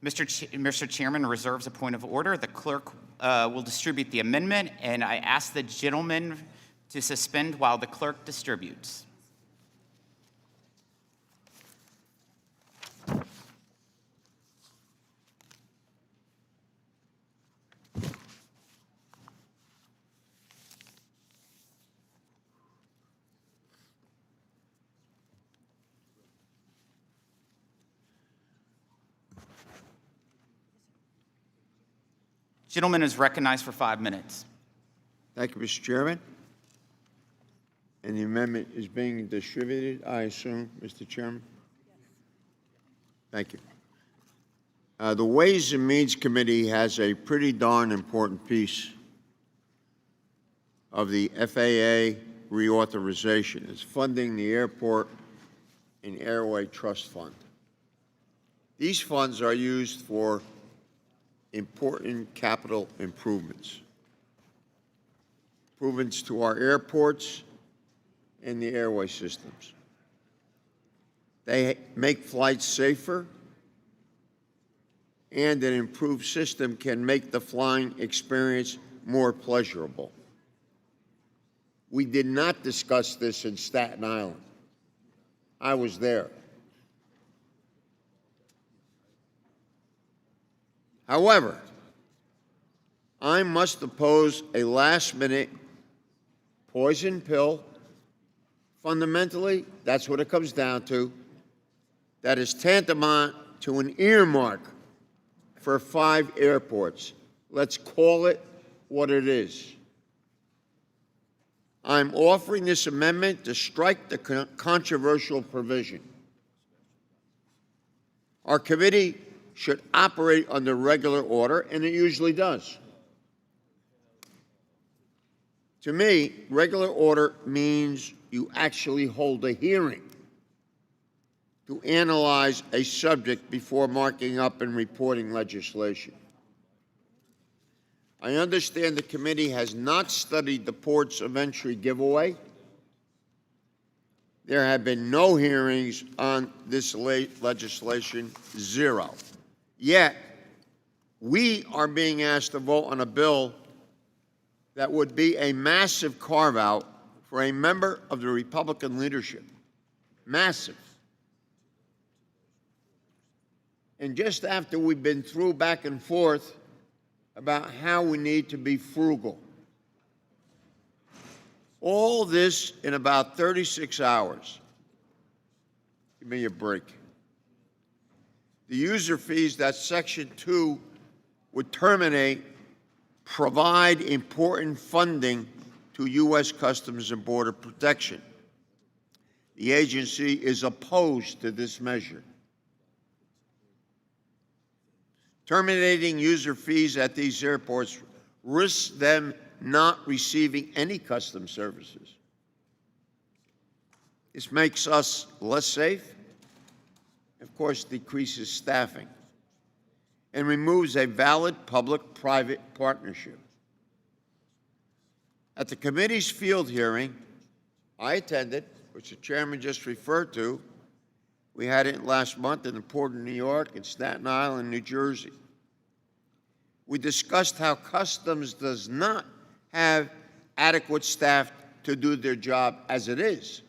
Mr. Chairman reserves a point of order. The clerk will distribute the amendment, and I ask the gentleman to suspend while the clerk distributes. Gentleman is recognized for 5 minutes. Thank you, Mr. Chairman. And the amendment is being distributed, I assume, Mr. Chairman? Thank you. The Ways and Means Committee has a pretty darn important piece of the FAA reauthorization. It's funding the Airport and Airway Trust Fund. These funds are used for important capital improvements to our airports and the airway systems. They make flights safer, and an improved system can make the flying experience more pleasurable. We did not discuss this in Staten Island. I was there. However, I must oppose a last-minute poison pill. Fundamentally, that's what it comes down to. That is tantamount to an earmark for 5 airports. Let's call it what it is. I'm offering this amendment to strike the controversial provision. Our committee should operate under regular order, and it usually does. To me, regular order means you actually hold a hearing to analyze a subject before marking up and reporting legislation. I understand the committee has not studied the ports of entry giveaway. There have been no hearings on this legislation, 0. Yet, we are being asked to vote on a bill that would be a massive carve-out for a member of the Republican leadership. Massive. And just after we've been through back and forth about how we need to be frugal. All this in about 36 hours. Give me a break. The user fees that Section 2 would terminate provide important funding to U.S. Customs and Border Protection. The agency is opposed to this measure. Terminating user fees at these airports risks them not receiving any customs services. This makes us less safe, of course, decreases staffing, and removes a valid public-private partnership. At the committee's field hearing I attended, which the chairman just referred to, we had it last month in the Port of New York and Staten Island, New Jersey. We discussed how Customs does not have adequate staff to do their job as it is.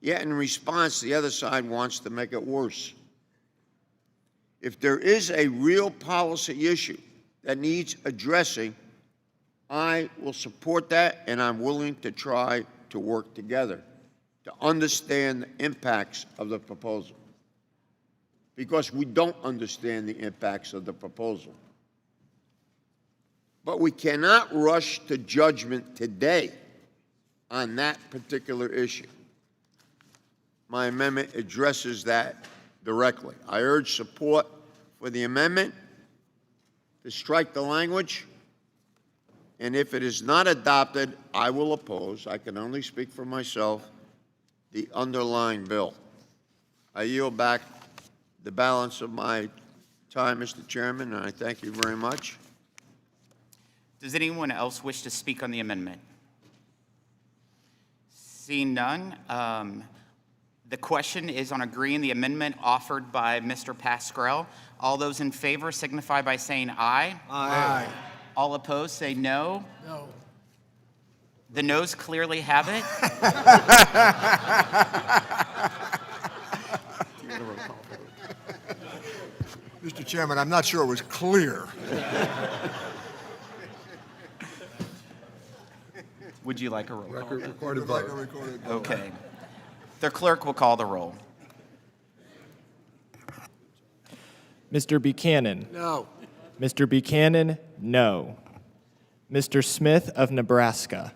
Yet in response, the other side wants to make it worse. If there is a real policy issue that needs addressing, I will support that, and I'm willing to try to work together to understand the impacts of the proposal, because we don't understand the impacts of the proposal. But we cannot rush to judgment today on that particular issue. My amendment addresses that directly. I urge support for the amendment to strike the language, and if it is not adopted, I will oppose, I can only speak for myself, the underlying bill. I yield back the balance of my time, Mr. Chairman, and I thank you very much. Does anyone else wish to speak on the amendment? Seeing none, the question is on agreeing the amendment offered by Mr. Pascrell. All those in favor signify by saying aye. Aye. All opposed say no. No. The noes clearly have it. Mr. Chairman, I'm not sure it was clear. Would you like a roll call? Recorded vote. Okay. The clerk will call the roll. Mr. Buchanan. No. Mr. Buchanan, no. Mr. Smith of Nebraska.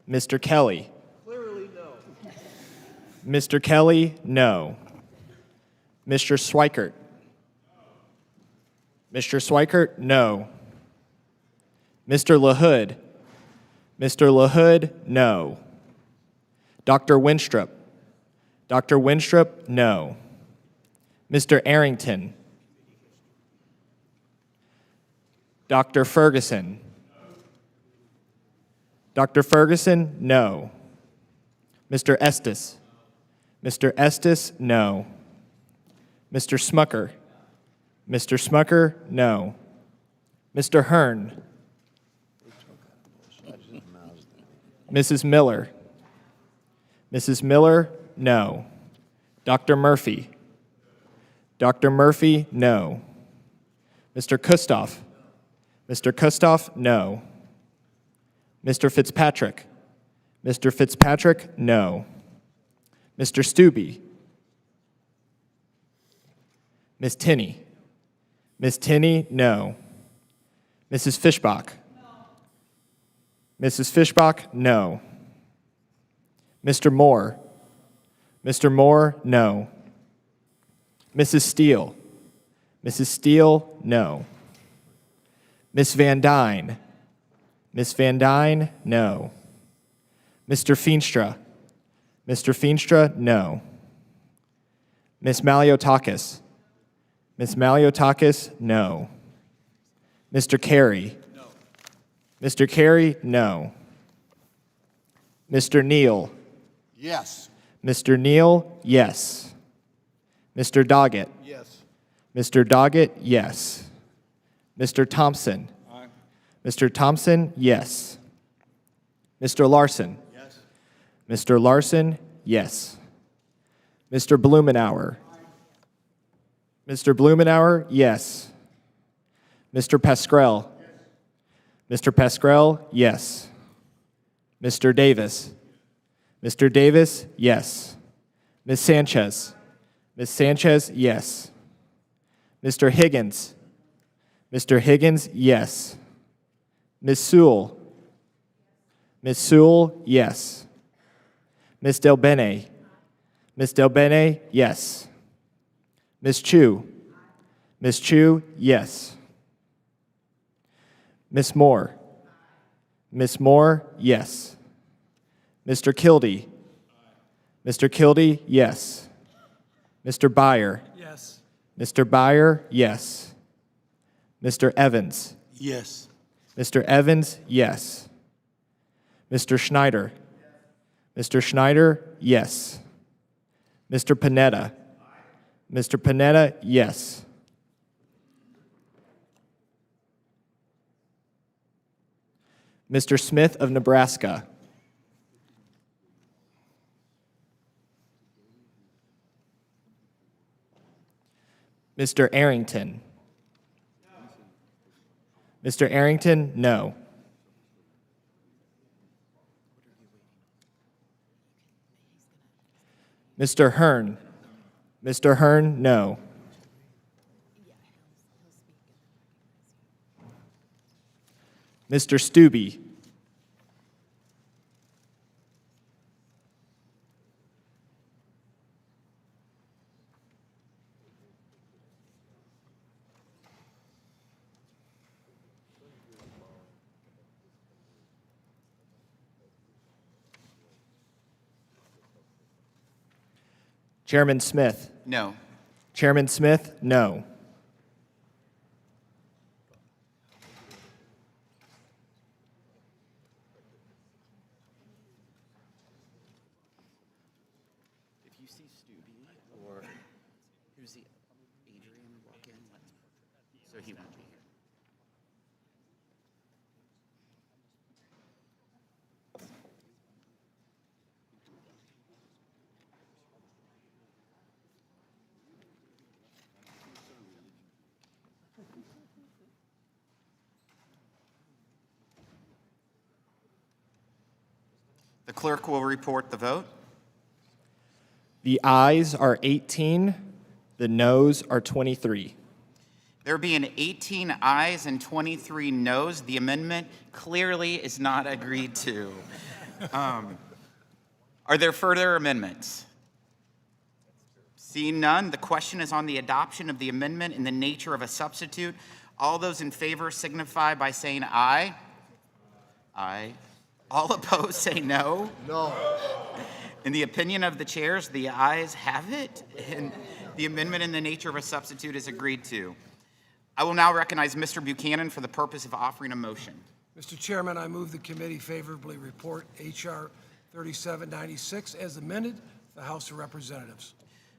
Mr. Kelly. Clearly no. Mr. Kelly, no. Mr. Swikert. Mr. Swikert, no. Mr. LaHood. Mr. LaHood, no. Dr. Winstrup. Dr. Winstrup, no. Mr. Arrington. Dr. Ferguson. Dr. Ferguson, no. Mr. Estes. Mr. Estes, no. Mr. Smucker. Mr. Smucker, no. Mr. Hearn. Mrs. Miller. Mrs. Miller, no. Dr. Murphy. Dr. Murphy, no. Mr. Kustoff. Mr. Kustoff, no. Mr. Fitzpatrick. Mr. Fitzpatrick, no. Mr. Stubbe. Ms. Tinney. Ms. Tinney, no. Mrs. Fishbach. Mrs. Fishbach, no. Mr. Moore. Mr. Moore, no. Mrs. Steele. Mrs. Steele, no. Miss Van Dyne. Miss Van Dyne, no. Mr. Feenstra. Mr. Feenstra, no. Miss Maliotakis. Miss Maliotakis, no. Mr. Carey. No. Mr. Carey, no. Mr. Neal. Yes. Mr. Neal, yes. Mr. Doggett. Yes. Mr. Doggett, yes. Mr. Thompson. Aye. Mr. Thompson, yes. Mr. Larson. Yes. Mr. Larson, yes. Mr. Blumenauer. Mr. Blumenauer, yes. Mr. Pascrell. Mr. Pascrell, yes. Mr. Davis. Mr. Davis, yes. Ms. Sanchez. Ms. Sanchez, yes. Mr. Higgins. Mr. Higgins, yes. Ms. Sewell. Ms. Sewell, yes. Ms. Del Bene. Ms. Del Bene, yes. Ms. Chu. Ms. Chu, yes. Ms. Moore. Ms. Moore, yes. Mr. Kildee. Mr. Kildee, yes. Mr. Byer. Yes. Mr. Byer, yes. Mr. Evans. Yes. Mr. Evans, yes. Mr. Schneider. Mr. Schneider, yes. Mr. Panetta. Mr. Panetta, yes. Mr. Smith of Nebraska. Mr. Arrington. Mr. Arrington, no. Mr. Hearn. Mr. Hearn, no. Mr. Stubbe. Chairman Smith. No. Chairman Smith, no. If you see Stubbe or who's the Adrian walk in, so he won't be here. The clerk will report the vote. The ayes are 18, the noes are 23. There being 18 ayes and 23 noes, the amendment clearly is not agreed to. Are there further amendments? Seeing none, the question is on the adoption of the amendment in the nature of a substitute. All those in favor signify by saying aye. Aye. All opposed say no. No. In the opinion of the chairs, the ayes have it, and the amendment in the nature of a substitute is agreed to. I will now recognize Mr. Buchanan for the purpose of offering a motion. Mr. Chairman, I move the committee favorably report H.R. 3796 as amended to the House of Representatives.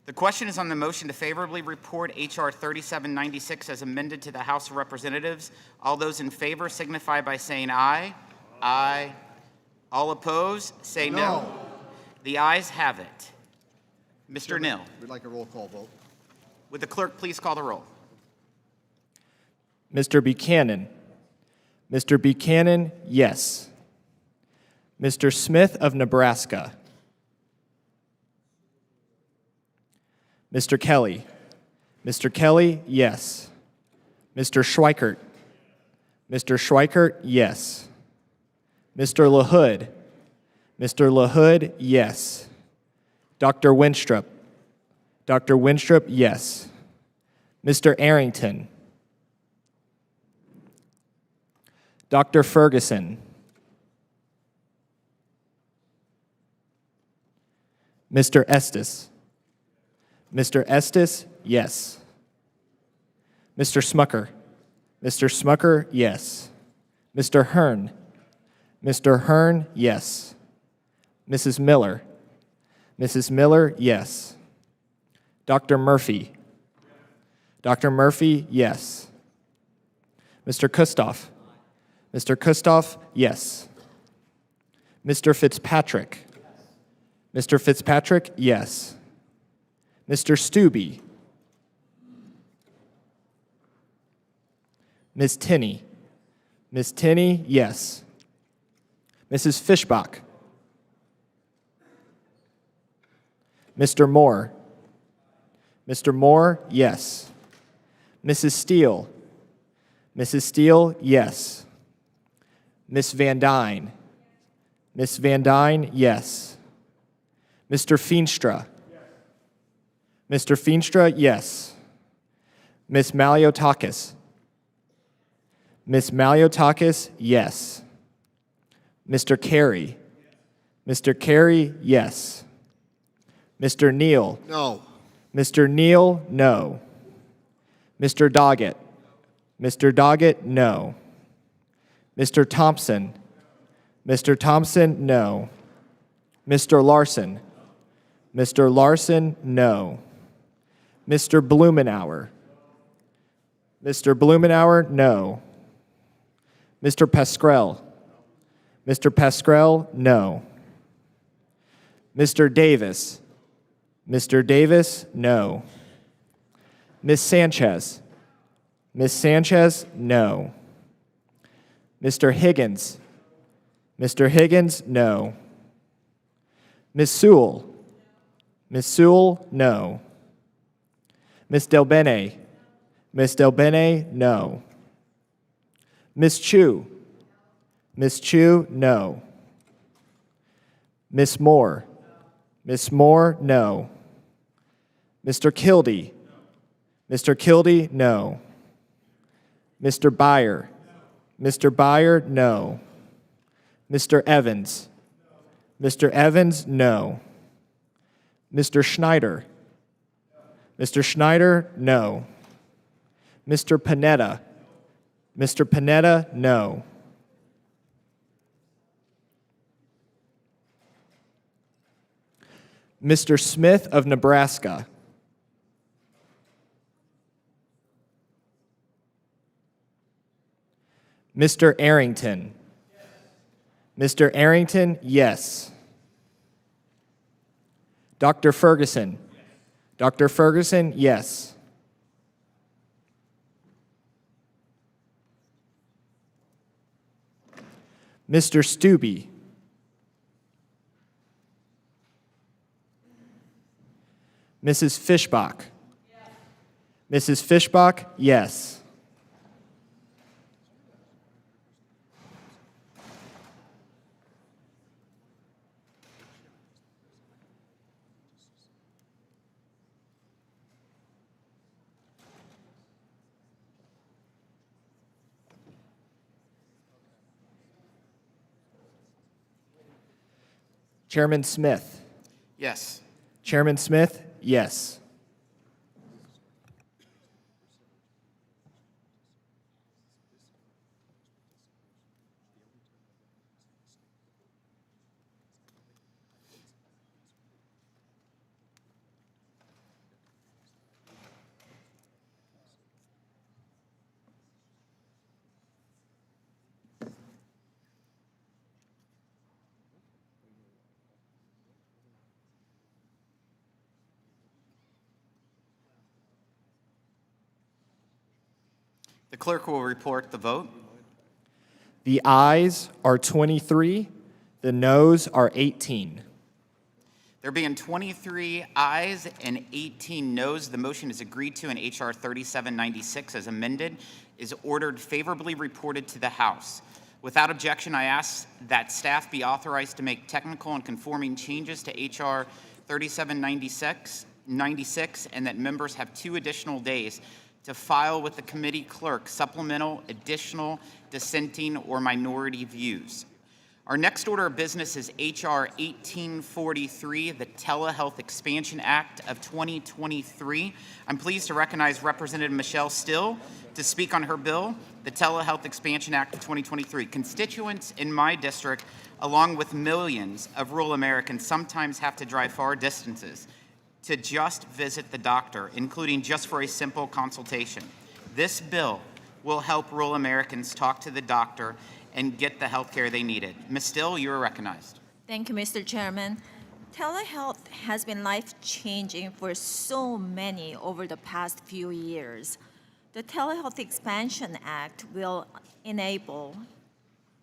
The question is on the motion to favorably report H.R. 3796 as amended to the House of Representatives. All those in favor signify by saying aye. Aye. All opposed say no. The ayes have it. Mr. Nill. We'd like a roll call vote. Would the clerk please call the roll? Mr. Buchanan. Mr. Buchanan, yes. Mr. Smith of Nebraska. Mr. Kelly. Mr. Kelly, yes. Mr. Schweikert. Mr. Schweikert, yes. Mr. LaHood. Mr. LaHood, yes. Dr. Winstrup. Dr. Winstrup, yes. Mr. Arrington. Dr. Ferguson. Mr. Estes. Mr. Estes, yes. Mr. Smucker. Mr. Smucker, yes. Mr. Hearn. Mr. Hearn, yes. Mrs. Miller. Mrs. Miller, yes. Dr. Murphy. Dr. Murphy, yes. Mr. Kustoff. Mr. Kustoff, yes. Mr. Fitzpatrick. Mr. Fitzpatrick, yes. Mr. Stubbe. Ms. Tinney. Ms. Tinney, yes. Mrs. Fishbach. Mr. Moore. Mr. Moore, yes. Mrs. Steele. Mrs. Steele, yes. Miss Van Dyne. Miss Van Dyne, yes. Mr. Feenstra. Mr. Feenstra, yes. Miss Maliotakis. Miss Maliotakis, yes. Mr. Carey. Mr. Carey, yes. Mr. Neal. No. Mr. Neal, no. Mr. Doggett. Mr. Doggett, no. Mr. Thompson. Mr. Thompson, no. Mr. Larson. Mr. Larson, no. Mr. Blumenauer. Mr. Blumenauer, no. Mr. Pascrell. Mr. Pascrell, no. Mr. Davis. Mr. Davis, no. Miss Sanchez. Miss Sanchez, no. Mr. Higgins. Mr. Higgins, no. Miss Sewell. Miss Sewell, no. Miss Delbene. Miss Delbene, no. Miss Chu. Miss Chu, no. Miss Moore. Miss Moore, no. Mr. Kildee. Mr. Kildee, no. Mr. Byer. Mr. Byer, no. Mr. Evans. Mr. Evans, no. Mr. Schneider. Mr. Schneider, no. Mr. Panetta. Mr. Panetta, no. Mr. Smith of Nebraska. Mr. Arrington. Mr. Arrington, yes. Dr. Ferguson. Dr. Ferguson, yes. Mr. Stubbe. Mrs. Fishbach. Mrs. Fishbach, yes. Chairman Smith. Yes. Chairman Smith, yes. The clerk will report the vote. The ayes are 23, the noes are 18. There being 23 ayes and 18 noes, the motion is agreed to and H.R. 3796 as amended is ordered favorably reported to the House. Without objection, I ask that staff be authorized to make technical and conforming changes to H.R. 3796 and that members have 2 additional days to file with the committee clerk supplemental, additional, dissenting, or minority views. Our next order of business is H.R. 1843, the Telehealth Expansion Act of 2023. I'm pleased to recognize Representative Michelle Still to speak on her bill, the Telehealth Expansion Act of 2023. Constituents in my district, along with millions of rural Americans, sometimes have to drive far distances to just visit the doctor, including just for a simple consultation. This bill will help rural Americans talk to the doctor and get the health care they needed. Ms. Still, you are recognized. Thank you, Mr. Chairman. Telehealth has been life-changing for so many over the past few years. The Telehealth Expansion Act will enable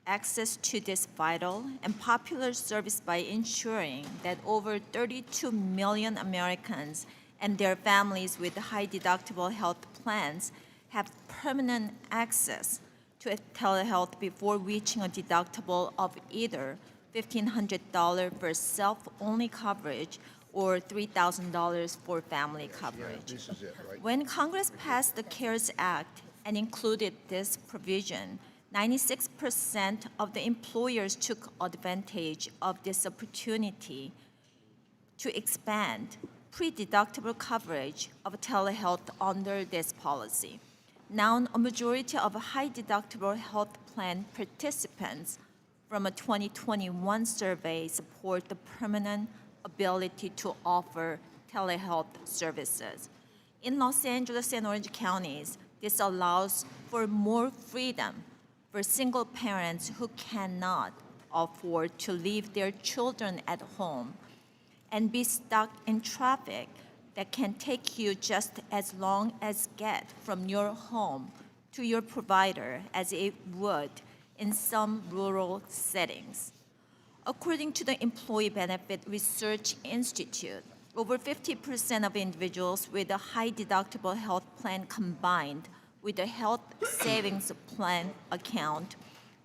access to this vital and popular service by ensuring that over 32 million Americans and their families with high deductible health plans have permanent access to telehealth before reaching a deductible of either $1,500 for self-only coverage or $3,000 for family coverage. This is it, right? When Congress passed the CARES Act and included this provision, 96% of the employers took advantage of this opportunity to expand pre-deductible coverage of telehealth under this policy. Now, a majority of high-deductible health plan participants from a 2021 survey support the permanent ability to offer telehealth services. In Los Angeles and Orange counties, this allows for more freedom for single parents who cannot afford to leave their children at home and be stuck in traffic that can take you just as long as get from your home to your provider as it would in some rural settings. According to the Employee Benefit Research Institute, over 50% of individuals with a high deductible health plan combined with a health savings plan account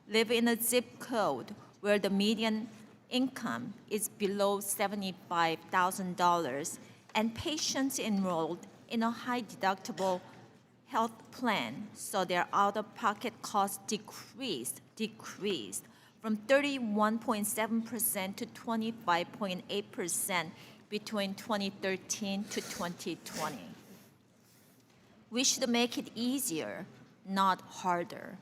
live in a zip code where the median income is below $75,000, and patients enrolled in a high deductible health plan saw their out-of-pocket costs decreased from 31.7% to 25.8% between 2013 to 2020. We should make it easier, not harder,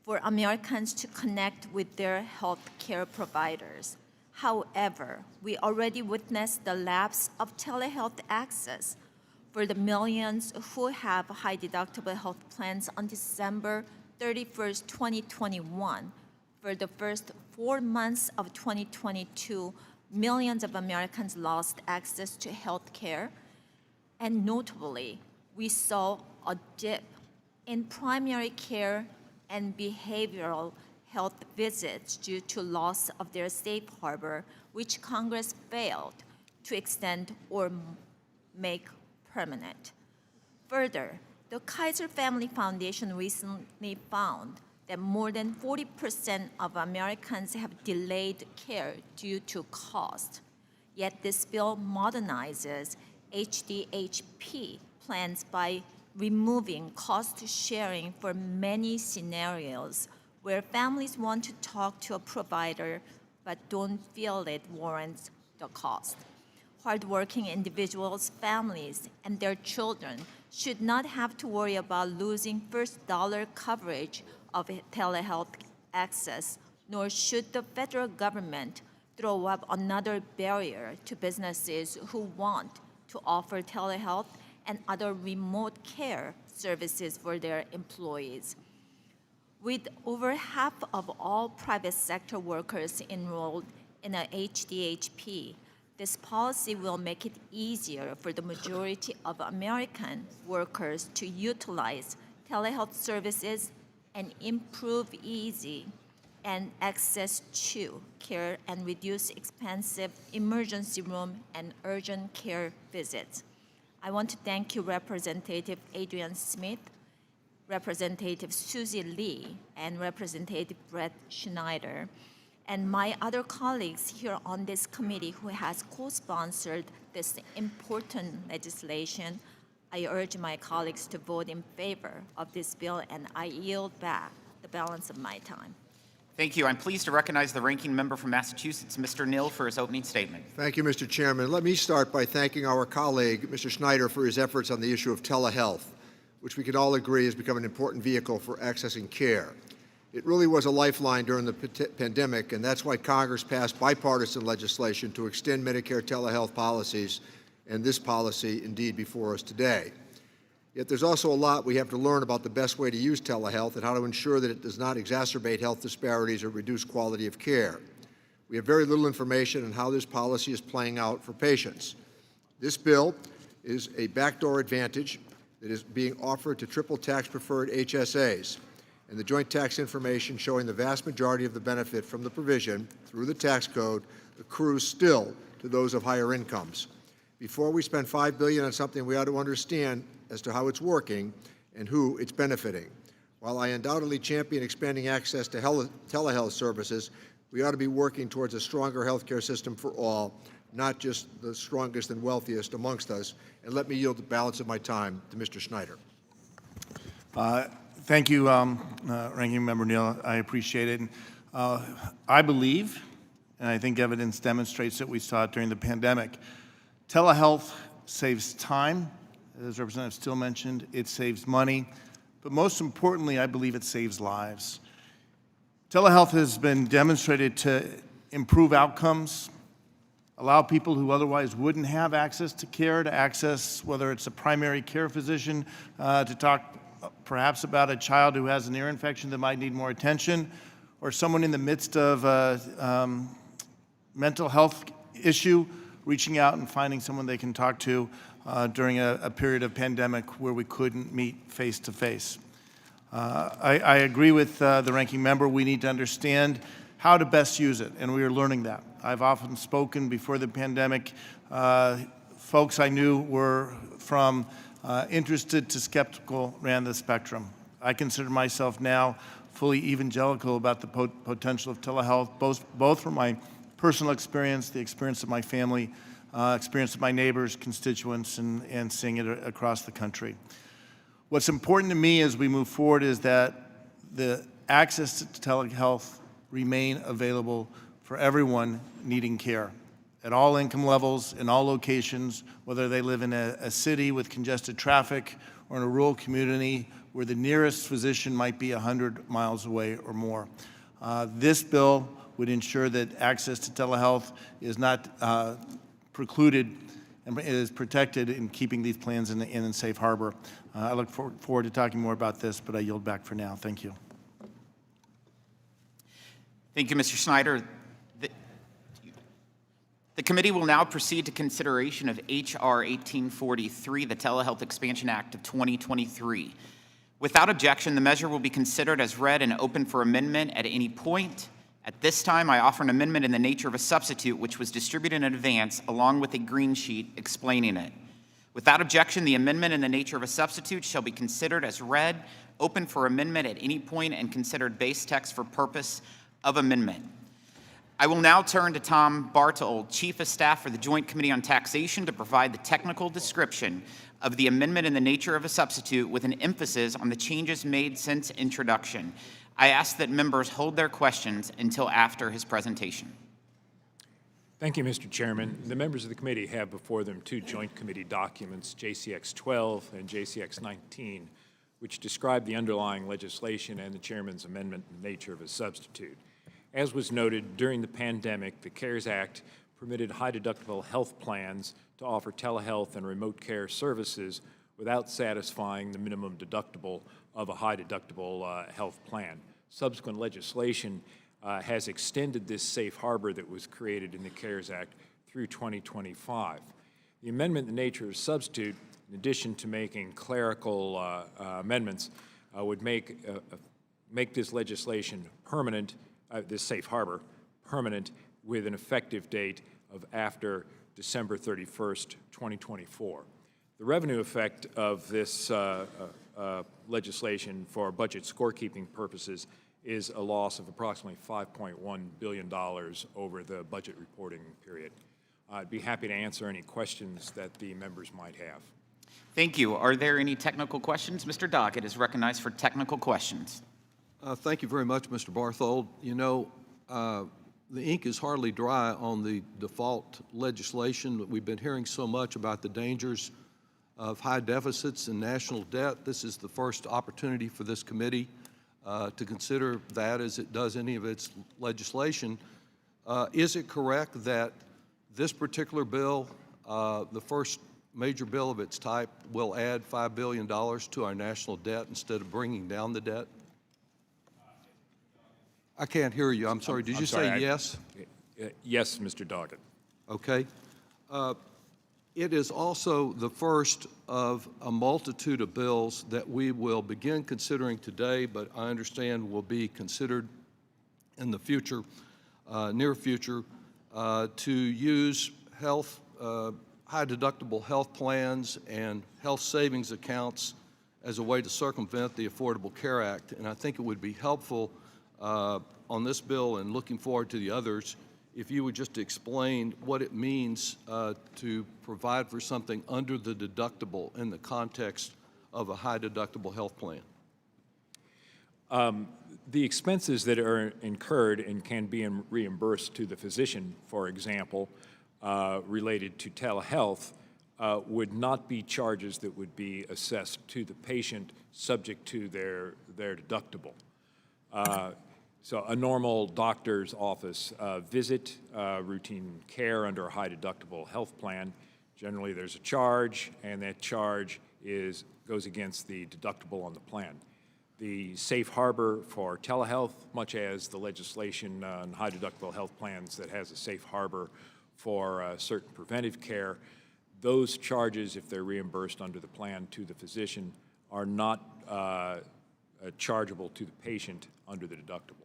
for Americans to connect with their health care providers. However, we already witnessed the lapse of telehealth access for the millions who have high deductible health plans on December 31st, 2021. For the first 4 months of 2022, millions of Americans lost access to health care, and notably, we saw a dip in primary care and behavioral health visits due to loss of their safe harbor, which Congress failed to extend or make permanent. Further, the Kaiser Family Foundation recently found that more than 40% of Americans have delayed care due to cost. Yet this bill modernizes HDHP plans by removing cost sharing for many scenarios where families want to talk to a provider but don't feel it warrants the cost. Hardworking individuals, families, and their children should not have to worry about losing first dollar coverage of telehealth access, nor should the federal government throw up another barrier to businesses who want to offer telehealth and other remote care services for their employees. With over half of all private sector workers enrolled in a HDHP, this policy will make it easier for the majority of American workers to utilize telehealth services and improve easy and access to care and reduce expensive emergency room and urgent care visits. I want to thank you, Representative Adrian Smith, Representative Susie Lee, and Representative Brett Schneider, and my other colleagues here on this committee who has co-sponsored this important legislation. I urge my colleagues to vote in favor of this bill, and I yield back the balance of my time. Thank you. I'm pleased to recognize the ranking member from Massachusetts, Mr. Nill, for his opening statement. Thank you, Mr. Chairman. Let me start by thanking our colleague, Mr. Schneider, for his efforts on the issue of telehealth, which we can all agree has become an important vehicle for accessing care. It really was a lifeline during the pandemic, and that's why Congress passed bipartisan legislation to extend Medicare telehealth policies, and this policy indeed before us today. Yet there's also a lot we have to learn about the best way to use telehealth and how to ensure that it does not exacerbate health disparities or reduce quality of care. We have very little information on how this policy is playing out for patients. This bill is a backdoor advantage that is being offered to triple tax preferred HSAs, and the joint tax information showing the vast majority of the benefit from the provision through the tax code accrues still to those of higher incomes. Before we spend $5 billion on something, we ought to understand as to how it's working and who it's benefiting. While I undoubtedly champion expanding access to telehealth services, we ought to be working towards a stronger healthcare system for all, not just the strongest and wealthiest amongst us. And let me yield the balance of my time to Mr. Schneider. Thank you, Ranking Member Neal. I appreciate it. I believe, and I think evidence demonstrates that we saw it during the pandemic, telehealth saves time, as Representative Steele mentioned. It saves money. But most importantly, I believe it saves lives. Telehealth has been demonstrated to improve outcomes, allow people who otherwise wouldn't have access to care to access, whether it's a primary care physician to talk perhaps about a child who has an ear infection that might need more attention, or someone in the midst of a mental health issue, reaching out and finding someone they can talk to during a period of pandemic where we couldn't meet face to face. I agree with the ranking member. We need to understand how to best use it, and we are learning that. I've often spoken before the pandemic. Folks I knew were from interested to skeptical ran the spectrum. I consider myself now fully evangelical about the potential of telehealth, both from my personal experience, the experience of my family, experience of my neighbors, constituents, and seeing it across the country. What's important to me as we move forward is that the access to telehealth remain available for everyone needing care at all income levels, in all locations, whether they live in a city with congested traffic or in a rural community where the nearest physician might be 100 miles away or more. This bill would ensure that access to telehealth is not precluded and is protected in keeping these plans in safe harbor. I look forward to talking more about this, but I yield back for now. Thank you. Thank you, Mr. Schneider. The committee will now proceed to consideration of H.R. 1843, the Telehealth Expansion Act of 2023. Without objection, the measure will be considered as read and open for amendment at any point. At this time, I offer an amendment in the nature of a substitute, which was distributed in advance, along with a green sheet explaining it. Without objection, the amendment in the nature of a substitute shall be considered as read, open for amendment at any point, and considered base text for purpose of amendment. I will now turn to Tom Bartold, Chief of Staff for the Joint Committee on Taxation, to provide the technical description of the amendment in the nature of a substitute with an emphasis on the changes made since introduction. I ask that members hold their questions until after his presentation. Thank you, Mr. Chairman. The members of the committee have before them two joint committee documents, JCX 12 and JCX 19, which describe the underlying legislation and the chairman's amendment in the nature of a substitute. As was noted, during the pandemic, the CARES Act permitted high-deductible health plans to offer telehealth and remote care services without satisfying the minimum deductible of a high-deductible health plan. Subsequent legislation has extended this safe harbor that was created in the CARES Act through 2025. The amendment in the nature of a substitute, in addition to making clerical amendments, would make this legislation permanent, this safe harbor permanent, with an effective date of after December 31st, 2024. The revenue effect of this legislation for budget scorekeeping purposes is a loss of approximately $5.1 billion over the budget reporting period. I'd be happy to answer any questions that the members might have. Thank you. Are there any technical questions? Mr. Doggett is recognized for technical questions. Thank you very much, Mr. Barthold. You know, the ink is hardly dry on the default legislation. We've been hearing so much about the dangers of high deficits and national debt. This is the first opportunity for this committee to consider that as it does any of its legislation. Is it correct that this particular bill, the first major bill of its type, will add $5 billion to our national debt instead of bringing down the debt? I can't hear you. I'm sorry. Did you say yes? Yes, Mr. Doggett. Okay. It is also the first of a multitude of bills that we will begin considering today, but I understand will be considered in the future, near future, to use health, high deductible health plans and health savings accounts as a way to circumvent the Affordable Care Act. And I think it would be helpful on this bill, and looking forward to the others, if you would just explain what it means to provide for something under the deductible in the context of a high deductible health plan. The expenses that are incurred and can be reimbursed to the physician, for example, related to telehealth, would not be charges that would be assessed to the patient subject to their deductible. So a normal doctor's office visit, routine care under a high deductible health plan, generally there's a charge, and that charge goes against the deductible on the plan. The safe harbor for telehealth, much as the legislation on high deductible health plans that has a safe harbor for certain preventive care, those charges, if they're reimbursed under the plan to the physician, are not chargeable to the patient under the deductible.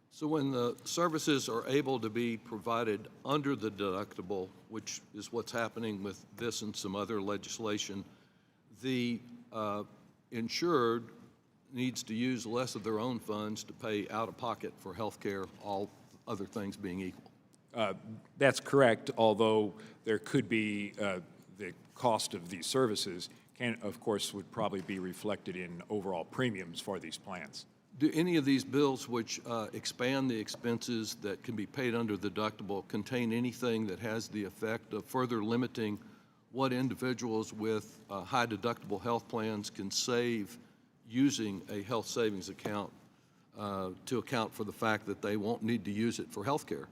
So when the services are able to be provided under the deductible, which is what's happening with this and some other legislation, the insured needs to use less of their own funds to pay out of pocket for health care, all other things being equal. That's correct, although there could be the cost of these services of course, would probably be reflected in overall premiums for these plans. Do any of these bills which expand the expenses that can be paid under the deductible contain anything that has the effect of further limiting what individuals with high deductible health plans can save using a health savings account to account for the fact that they won't need to use it for health care?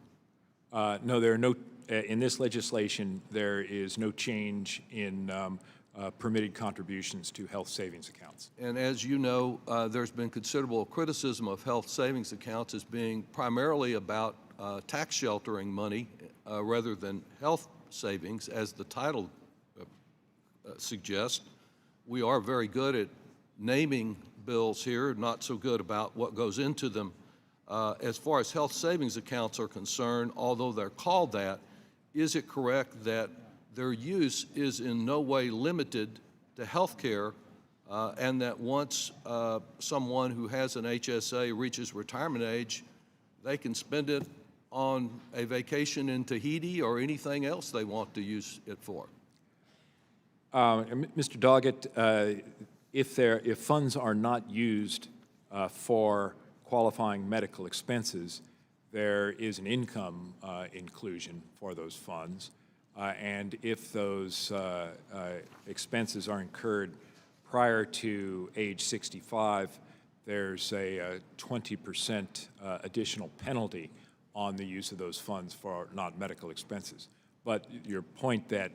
No, there are no, in this legislation, there is no change in permitted contributions to health savings accounts. And as you know, there's been considerable criticism of health savings accounts as being primarily about tax sheltering money rather than health savings, as the title suggests. We are very good at naming bills here, not so good about what goes into them. As far as health savings accounts are concerned, although they're called that, is it correct that their use is in no way limited to health care, and that once someone who has an HSA reaches retirement age, they can spend it on a vacation in Tahiti or anything else they want to use it for? Mr. Doggett, if funds are not used for qualifying medical expenses, there is an income inclusion for those funds. And if those expenses are incurred prior to age 65, there's a 20% additional penalty on the use of those funds for non-medical expenses. But your point that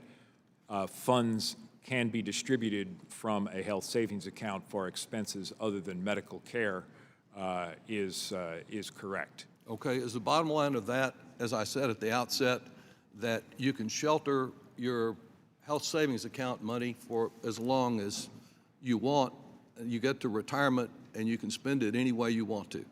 funds can be distributed from a health savings account for expenses other than medical care is correct. Okay, is the bottom line of that, as I said at the outset, that you can shelter your health savings account money for as long as you want, and you get to retirement and you can spend it any way you want to?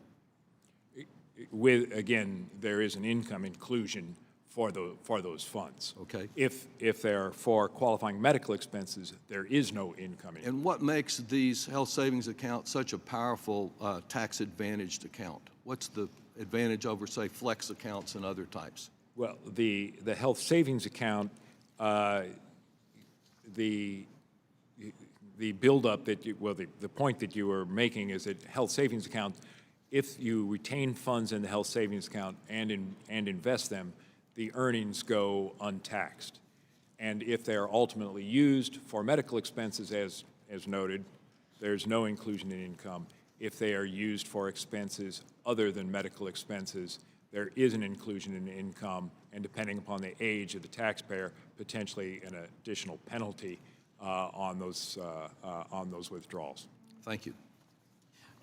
Again, there is an income inclusion for those funds. Okay. If they're for qualifying medical expenses, there is no income inclusion. And what makes these health savings accounts such a powerful tax-advantaged account? What's the advantage over, say, flex accounts and other types? Well, the health savings account, the buildup that the point that you were making is that health savings account, if you retain funds in the health savings account and invest them, the earnings go untaxed. And if they are ultimately used for medical expenses, as noted, there's no inclusion in income. If they are used for expenses other than medical expenses, there is an inclusion in income, and depending upon the age of the taxpayer, potentially an additional penalty on those withdrawals. Thank you.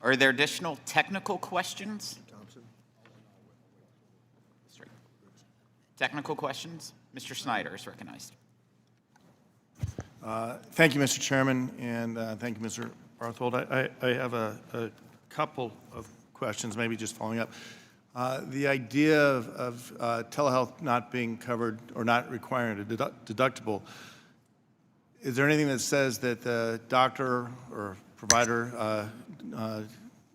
Are there additional technical questions? Thompson? Technical questions? Mr. Snyder is recognized. Thank you, Mr. Chairman, and thank you, Mr. Barthold. I have a couple of questions, maybe just following up. The idea of telehealth not being covered or not requiring a deductible, is there anything that says that the doctor or provider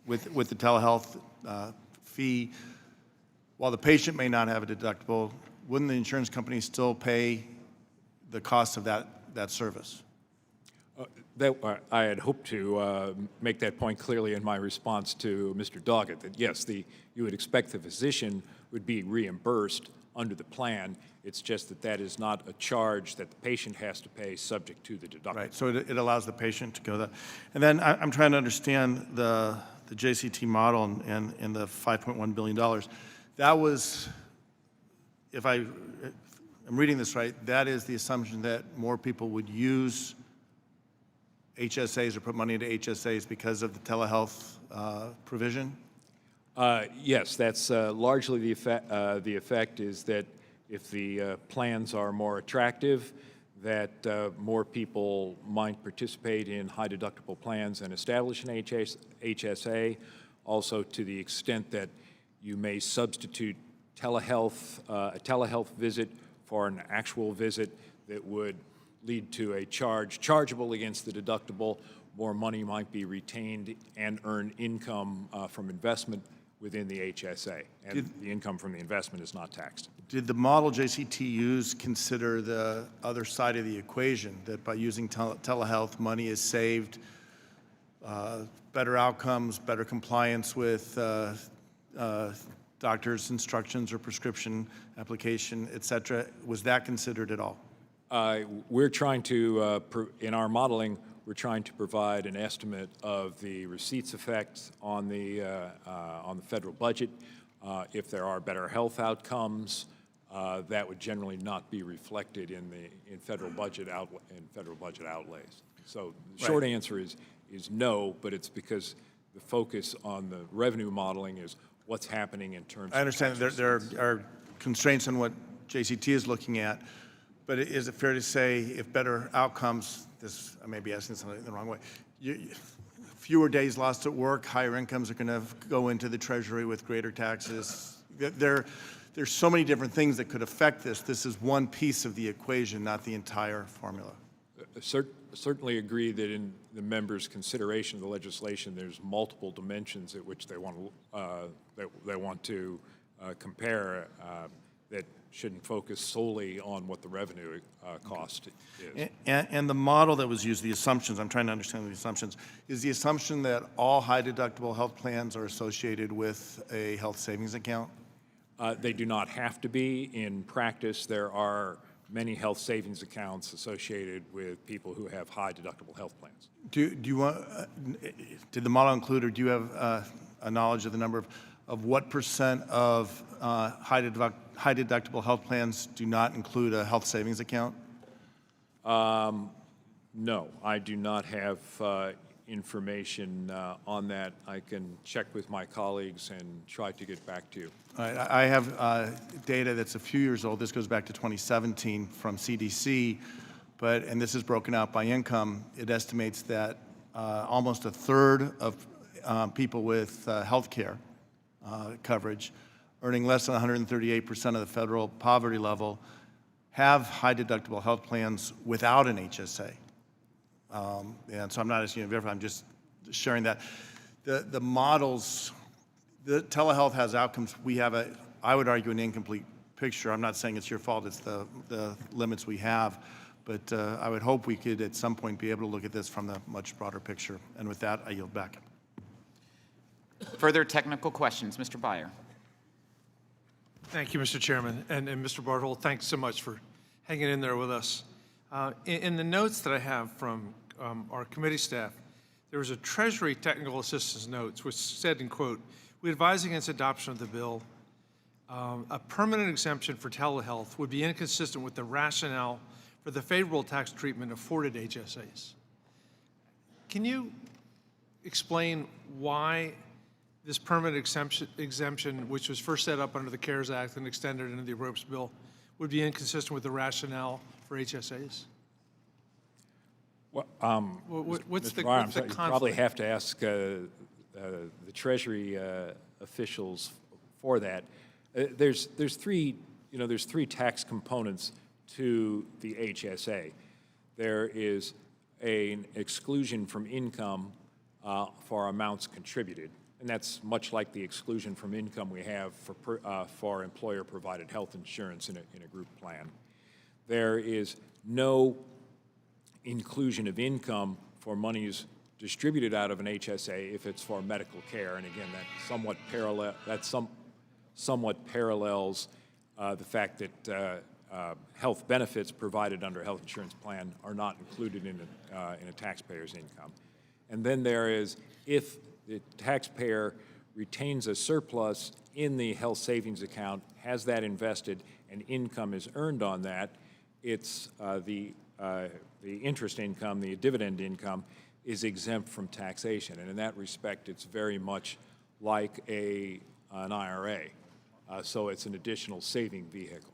with the telehealth fee, while the patient may not have a deductible, wouldn't the insurance company still pay the cost of that service? I had hoped to make that point clearly in my response to Mr. Doggett, that yes, you would expect the physician would be reimbursed under the plan. It's just that is not a charge that the patient has to pay subject to the deductible. Right, so it allows the patient to go that. And then I'm trying to understand the JCT model and the $5.1 billion. That was, if I'm reading this right, that is the assumption that more people would use HSAs or put money into HSAs because of the telehealth provision? Yes, that's largely the effect. The effect is that if the plans are more attractive, that more people might participate in high deductible plans and establish an HSA. Also, to the extent that you may substitute telehealth, a telehealth visit for an actual visit that would lead to a chargeable against the deductible, more money might be retained and earn income from investment within the HSA, and the income from the investment is not taxed. Did the model JCT use consider the other side of the equation, that by using telehealth, money is saved, better outcomes, better compliance with doctor's instructions or prescription application, et cetera? Was that considered at all? We're trying to, in our modeling, we're trying to provide an estimate of the receipts effects on the federal budget. If there are better health outcomes, that would generally not be reflected in federal budget outlays. So the short answer is no, but it's because the focus on the revenue modeling is what's happening in terms. I understand there are constraints on what JCT is looking at, but is it fair to say if better outcomes, I may be asking something the wrong way, fewer days lost at work, higher incomes are going to go into the Treasury with greater taxes? There's so many different things that could affect this. This is one piece of the equation, not the entire formula. Certainly agree that in the members' consideration of the legislation, there's multiple dimensions at which they want to compare that shouldn't focus solely on what the revenue cost is. And the model that was used, the assumptions, I'm trying to understand the assumptions, is the assumption that all high deductible health plans are associated with a health savings account? They do not have to be. In practice, there are many health savings accounts associated with people who have high deductible health plans. Did the model include, or do you have a knowledge of the number of what percent of high deductible health plans do not include a health savings account? No, I do not have information on that. I can check with my colleagues and try to get back to you. All right, I have data that's a few years old. This goes back to 2017 from CDC, and this is broken out by income. It estimates that almost a third of people with health care coverage earning less than 138% of the federal poverty level have high deductible health plans without an HSA. And so I'm not asking you to verify, I'm just sharing that. The models, the telehealth has outcomes. We have I would argue, an incomplete picture. I'm not saying it's your fault, it's the limits we have. But I would hope we could at some point be able to look at this from the much broader picture. And with that, I yield back. Further technical questions, Mr. Byer. Thank you, Mr. Chairman. And Mr. Barthold, thanks so much for hanging in there with us. In the notes that I have from our committee staff, there was a Treasury technical assistance notes which said, in quote, "We advise against adoption of the bill. A permanent exemption for telehealth would be inconsistent with the rationale for the favorable tax treatment afforded HSAs." Can you explain why this permanent exemption, which was first set up under the CARES Act and extended into the appropriations bill, would be inconsistent with the rationale for HSAs? Well, What's Mr. the Barr, I'm sorry, you probably conflict? have to ask the Treasury officials for that. There's three tax components to the HSA. There is an exclusion from income for amounts contributed, and that's much like the exclusion from income we have for employer-provided health insurance in a group plan. There is no inclusion of income for monies distributed out of an HSA if it's for medical care, and again, that somewhat parallels the fact that health benefits provided under a health insurance plan are not included in a taxpayer's income. And then there is, if the taxpayer retains a surplus in the health savings account, has that invested, and income is earned on that, it's the interest income, the dividend income, is exempt from taxation. And in that respect, it's very much like an IRA. So it's an additional saving vehicle.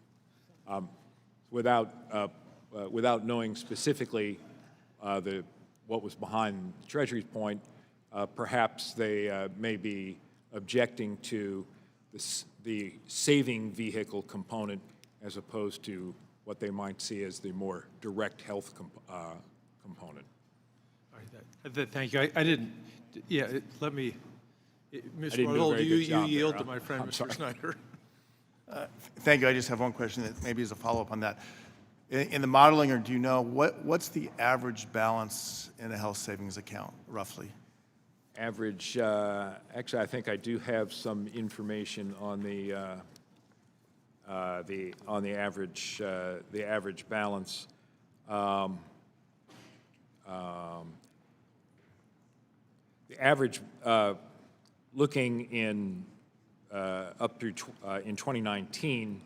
Without knowing specifically what was behind the Treasury's point, perhaps they may be objecting to the saving vehicle component as opposed to what they might see as the more direct health component. All right, thank you. I didn't, yeah, let me, Ms. didn't do a Bartle, very you good job yield there, to my friend, I'm Mr. sorry. Snyder. Thank you. I just have one question that maybe is a follow-up on that. In the modeling, or do you know, what's the average balance in a health savings account, roughly? Average, actually, I think I do have some information on the average balance. The average, looking in up through in 2019,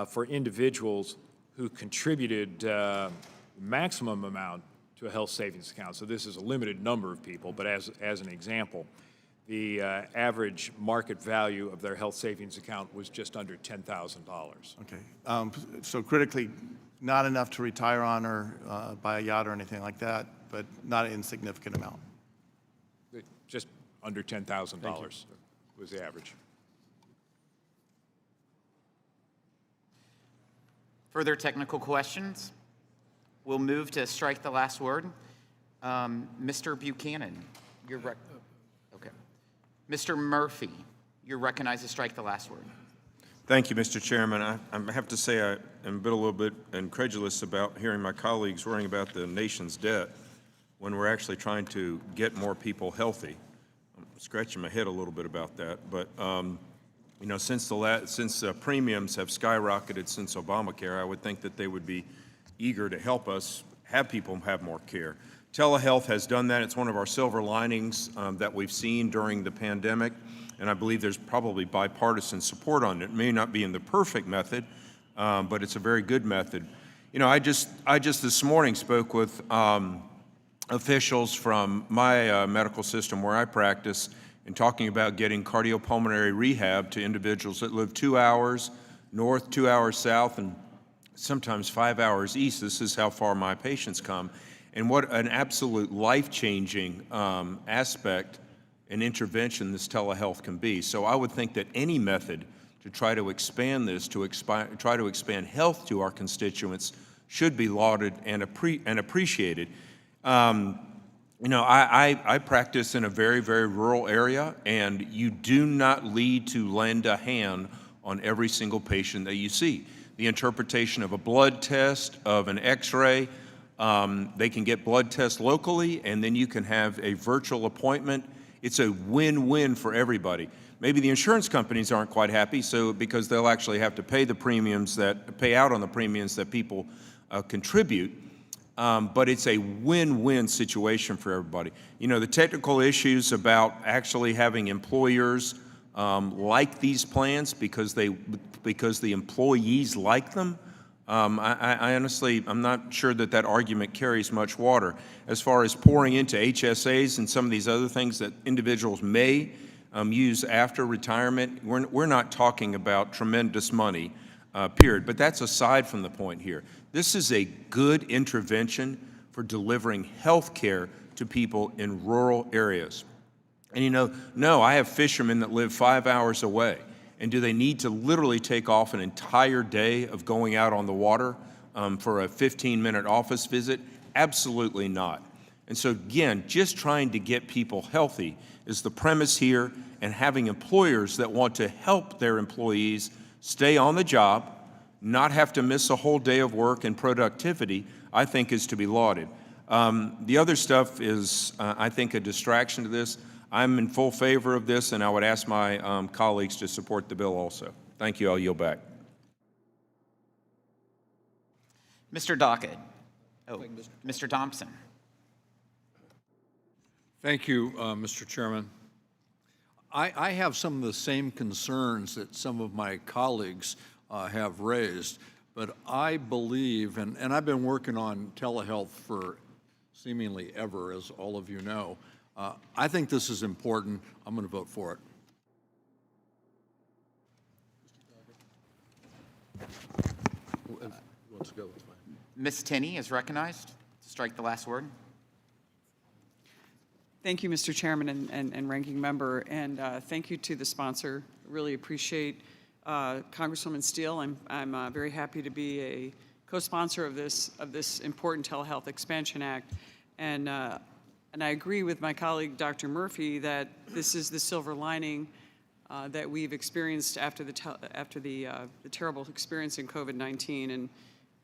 for individuals who contributed maximum amount to a health savings account. So this is a limited number of people, but as an example, the average market value of their health savings account was just under $10,000. Okay. So critically, not enough to retire on or buy a yacht or anything like that, but not an insignificant amount. Just under $10,000 was the average. Further technical questions? We'll move to strike the last word. Mr. Buchanan, okay. Mr. Murphy, you're recognized to strike the last word. Thank you, Mr. Chairman. I have to say I am a little bit incredulous about hearing my colleagues worrying about the nation's debt when we're actually trying to get more people healthy. I'm scratching my head a little bit about that, but you know, since premiums have skyrocketed since Obamacare, I would think that they would be eager to help us have people have more care. Telehealth has done that. It's one of our silver linings that we've seen during the pandemic, and I believe there's probably bipartisan support on it. It may not be in the perfect method, but it's a very good method. You know, I just this morning spoke with officials from my medical system where I practice, and talking about getting cardiopulmonary rehab to individuals that live 2 hours north, 2 hours south, and sometimes 5 hours east. This is how far my patients come. And what an absolute life-changing aspect and intervention this telehealth can be. So I would think that any method to try to expand this, try to expand health to our constituents, should be lauded and appreciated. You know, I practice in a very, very rural area, and you do not need to lend a hand on every single patient that you see. The interpretation of a blood test, of an x-ray, they can get blood tests locally, and then you can have a virtual appointment. It's a win-win for everybody. Maybe the insurance companies aren't quite happy, so because they'll actually have to pay out on the premiums that people contribute. But it's a win-win situation for everybody. You know, the technical issues about actually having employers like these plans because the employees like them, I honestly, I'm not sure that argument carries much water. As far as pouring into HSAs and some of these other things that individuals may use after retirement, we're not talking about tremendous money, period. But that's aside from the point here. This is a good intervention for delivering health care to people in rural areas. And you know, no, I have fishermen that live 5 hours away. And do they need to literally take off an entire day of going out on the water for a 15-minute office visit? Absolutely not. And so again, just trying to get people healthy is the premise here, and having employers that want to help their employees stay on the job, not have to miss a whole day of work and productivity, I think is to be lauded. The other stuff is, I think, a distraction to this. I'm in full favor of this, and I would ask my colleagues to support the bill also. Thank you. I'll yield back. Mr. Dockett. Oh, Mr. Thompson. Thank you, Mr. Chairman. I have some of the same concerns that some of my colleagues have raised, but I believe, and I've been working on telehealth for seemingly ever, as all of you know. I think this is important. I'm going to vote for it. Ms. Tinney is recognized to strike the last word. Thank you, Mr. Chairman and Ranking Member, and thank you to the sponsor. Really appreciate Congresswoman Steele. I'm very happy to be a co-sponsor of this important Telehealth Expansion Act, and I agree with my colleague, Dr. Murphy, that this is the silver lining that we've experienced after the terrible experience in COVID-19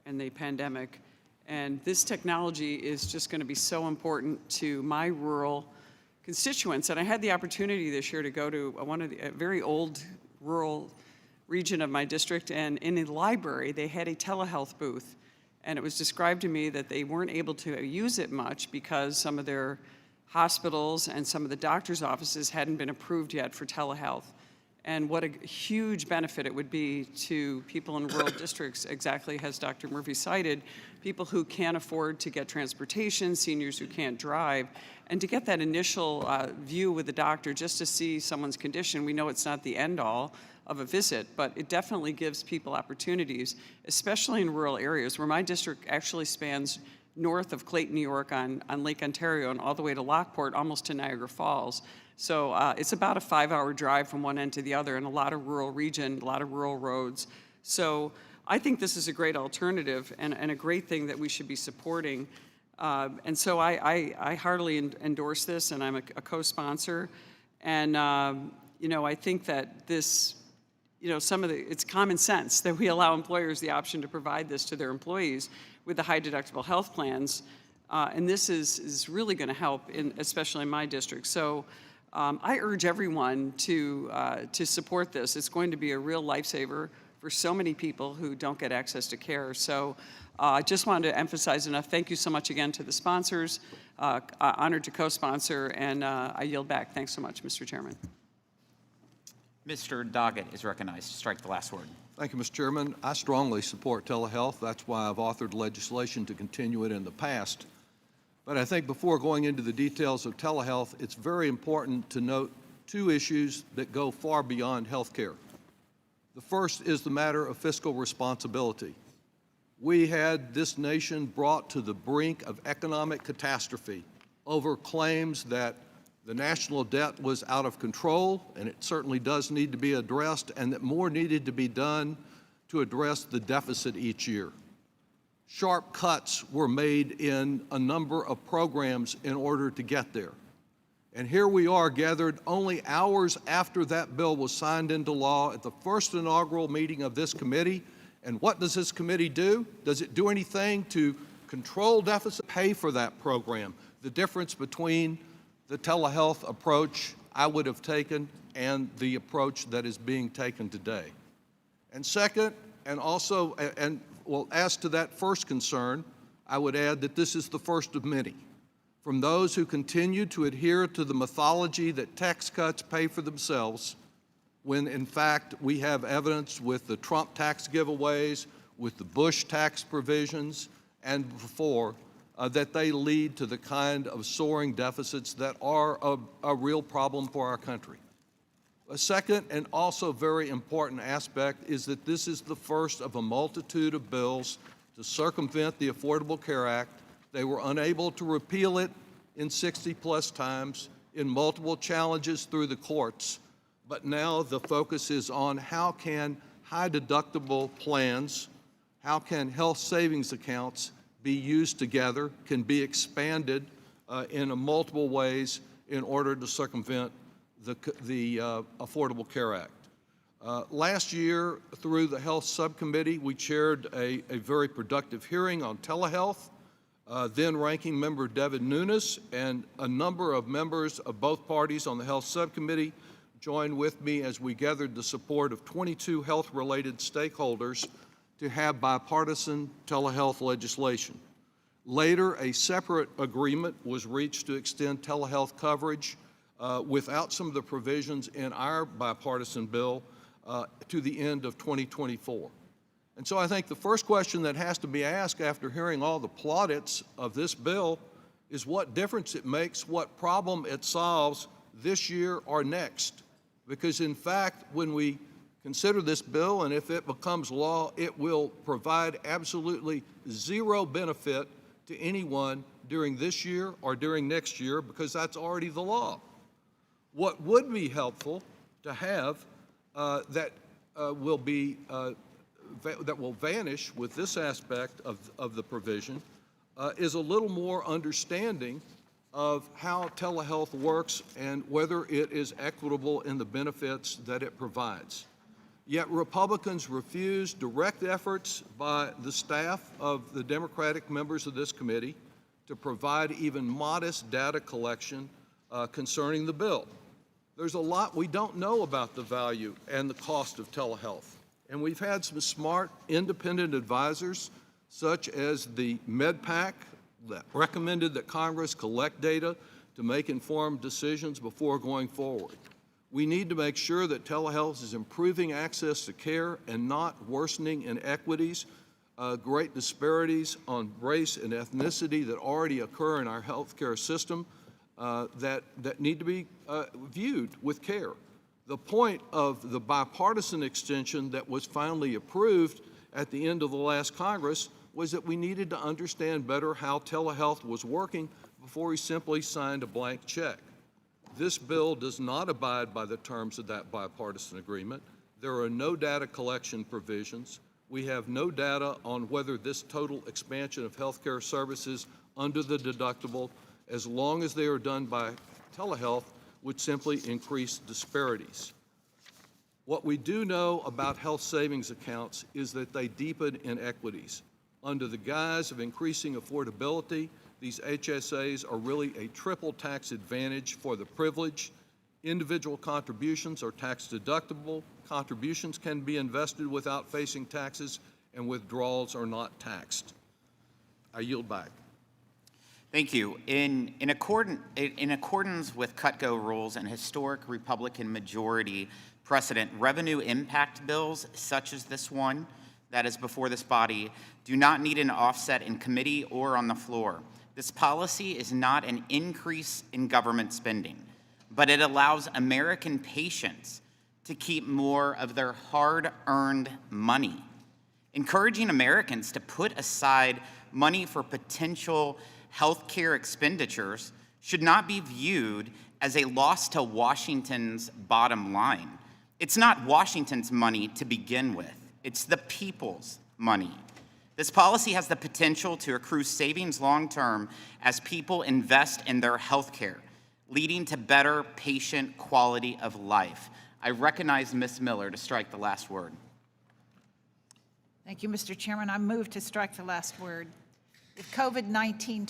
and the pandemic. And this technology is just going to be so important to my rural constituents. And I had the opportunity this year to go to a very old rural region of my district, and in a library, they had a telehealth booth. And it was described to me that they weren't able to use it much because some of their hospitals and some of the doctor's offices hadn't been approved yet for telehealth. And what a huge benefit it would be to people in rural districts, exactly as Dr. Murphy cited, people who can't afford to get transportation, seniors who can't drive, and to get that initial view with the doctor just to see someone's condition. We know it's not the end-all of a visit, but it definitely gives people opportunities, especially in rural areas where my district actually spans north of Clayton, New York on Lake Ontario and all the way to Lockport, almost to Niagara Falls. So it's about a 5-hour drive from one end to the other, and a lot of rural region, a lot of rural roads. So I think this is a great alternative and a great thing that we should be supporting. And so I heartily endorse this, and I'm a co-sponsor. And you know, I think that this, you know, it's common sense that we allow employers the option to provide this to their employees with the high deductible health plans. And this is really going to help, especially in my district. So I urge everyone to support this. It's going to be a real lifesaver for so many people who don't get access to care. So I just wanted to emphasize enough. Thank you so much again to the sponsors. Honored to co-sponsor, and I yield back. Thanks so much, Mr. Chairman. Mr. Doggett is recognized to strike the last word. Thank you, Mr. Chairman. I strongly support telehealth. That's why I've authored legislation to continue it in the past. But I think before going into the details of telehealth, it's very important to note two issues that go far beyond health care. The first is the matter of fiscal responsibility. We had this nation brought to the brink of economic catastrophe over claims that the national debt was out of control, and it certainly does need to be addressed, and that more needed to be done to address the deficit each year. Sharp cuts were made in a number of programs in order to get there. And here we are, gathered only hours after that bill was signed into law at the first inaugural meeting of this committee. And what does this committee do? Does it do anything to control deficit, pay for that program? The difference between the telehealth approach I would have taken and the approach that is being taken today. And second, well, as to that first concern, I would add that this is the first of many. From those who continue to adhere to the mythology that tax cuts pay for themselves, when in fact we have evidence with the Trump tax giveaways, with the Bush tax provisions, and before, that they lead to the kind of soaring deficits that are a real problem for our country. A second and also very important aspect is that this is the first of a multitude of bills to circumvent the Affordable Care Act They were unable to repeal it in 60-plus times in multiple challenges through the courts. But now the focus is on how can high-deductible plans, how can health savings accounts be used together, can be expanded in multiple ways in order to circumvent the Affordable Care Act. Last year, through the Health Subcommittee, we chaired a very productive hearing on telehealth. Then Ranking Member Devin Nunes and a number of members of both parties on the Health Subcommittee joined with me as we gathered the support of 22 health-related stakeholders to have bipartisan telehealth legislation. Later, a separate agreement was reached to extend telehealth coverage without some of the provisions in our bipartisan bill to the end of 2024. And so I think the first question that has to be asked after hearing all the plaudits of this bill is what difference it makes, what problem it solves this year or next. Because in fact, when we consider this bill and if it becomes law, it will provide absolutely zero benefit to anyone during this year or during next year because that's already the law. What would be helpful to have that will vanish with this aspect of the provision is a little more understanding of how telehealth works and whether it is equitable in the benefits that it provides. Yet Republicans refuse direct efforts by the staff of the Democratic members of this committee to provide even modest data collection concerning the bill. There's a lot we don't know about the value and the cost of telehealth. And we've had some smart, independent advisors, such as the MedPAC, that recommended that Congress collect data to make informed decisions before going forward. We need to make sure that telehealth is improving access to care and not worsening inequities, great disparities on race and ethnicity that already occur in our healthcare system that need to be viewed with care. The point of the bipartisan extension that was finally approved at the end of the last Congress was that we needed to understand better how telehealth was working before we simply signed a blank check. This bill does not abide by the terms of that bipartisan agreement. There are no data collection provisions. We have no data on whether this total expansion of healthcare services under the deductible, as long as they are done by telehealth, would simply increase disparities. What we do know about health savings accounts is that they deepen inequities. Under the guise of increasing affordability, these HSAs are really a triple tax advantage for the privileged. Individual contributions are tax deductible, contributions can be invested without facing taxes, and withdrawals are not taxed. I yield back. Thank you. In accordance with cut-go rules and historic Republican majority precedent, revenue impact bills such as this one that is before this body do not need an offset in committee or on the floor. This policy is not an increase in government spending, but it allows American patients to keep more of their hard-earned money. Encouraging Americans to put aside money for potential healthcare expenditures should not be viewed as a loss to Washington's bottom line. It's not Washington's money to begin with. It's the people's money. This policy has the potential to accrue savings long-term as people invest in their healthcare, leading to better patient quality of life. I recognize Ms. Miller to strike the last word. Thank you, Mr. Chairman. I move to strike the last word. If COVID-19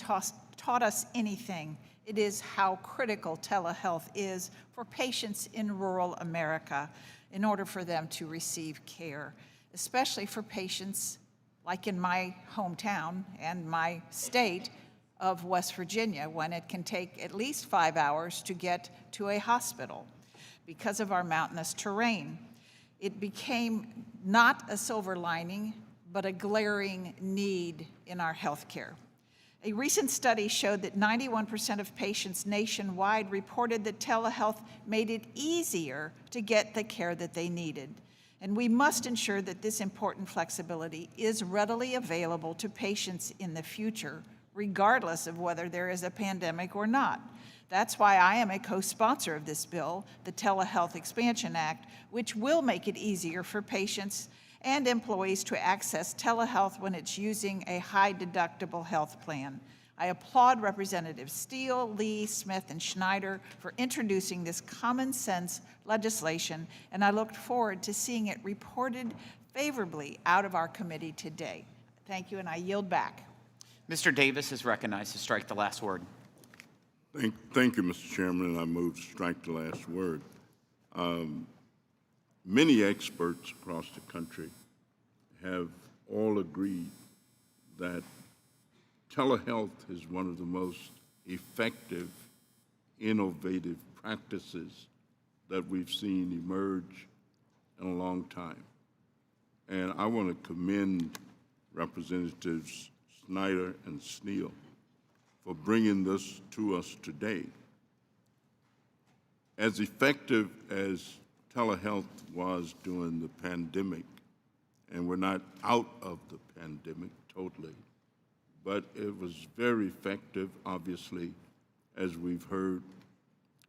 taught us anything, it is how critical telehealth is for patients in rural America in order for them to receive care, especially for patients like in my hometown and my state of West Virginia, when it can take at least 5 hours to get to a hospital because of our mountainous terrain. It became not a silver lining, but a glaring need in our healthcare. A recent study showed that 91% of patients nationwide reported that telehealth made it easier to get the care that they needed. And we must ensure that this important flexibility is readily available to patients in the future, regardless of whether there is a pandemic or not. That's why I am a co-sponsor of this bill, the Telehealth Expansion Act, which will make it easier for patients and employees to access telehealth when it's using a high-deductible health plan. I applaud Representatives Steele, Lee, Smith, and Schneider for introducing this common-sense legislation, and I look forward to seeing it reported favorably out of our committee today. Thank you, and I yield back. Mr. Davis is recognized to strike the last word. Thank you, Mr. Chairman, and I move to strike the last word. Many experts across the country have all agreed that telehealth is one of the most effective, innovative practices that we've seen emerge in a long time. And I want to commend Representatives Snyder and Steele for bringing this to us today. As effective as telehealth was during the pandemic, and we're not out of the pandemic totally, but it was very effective, obviously, as we've heard,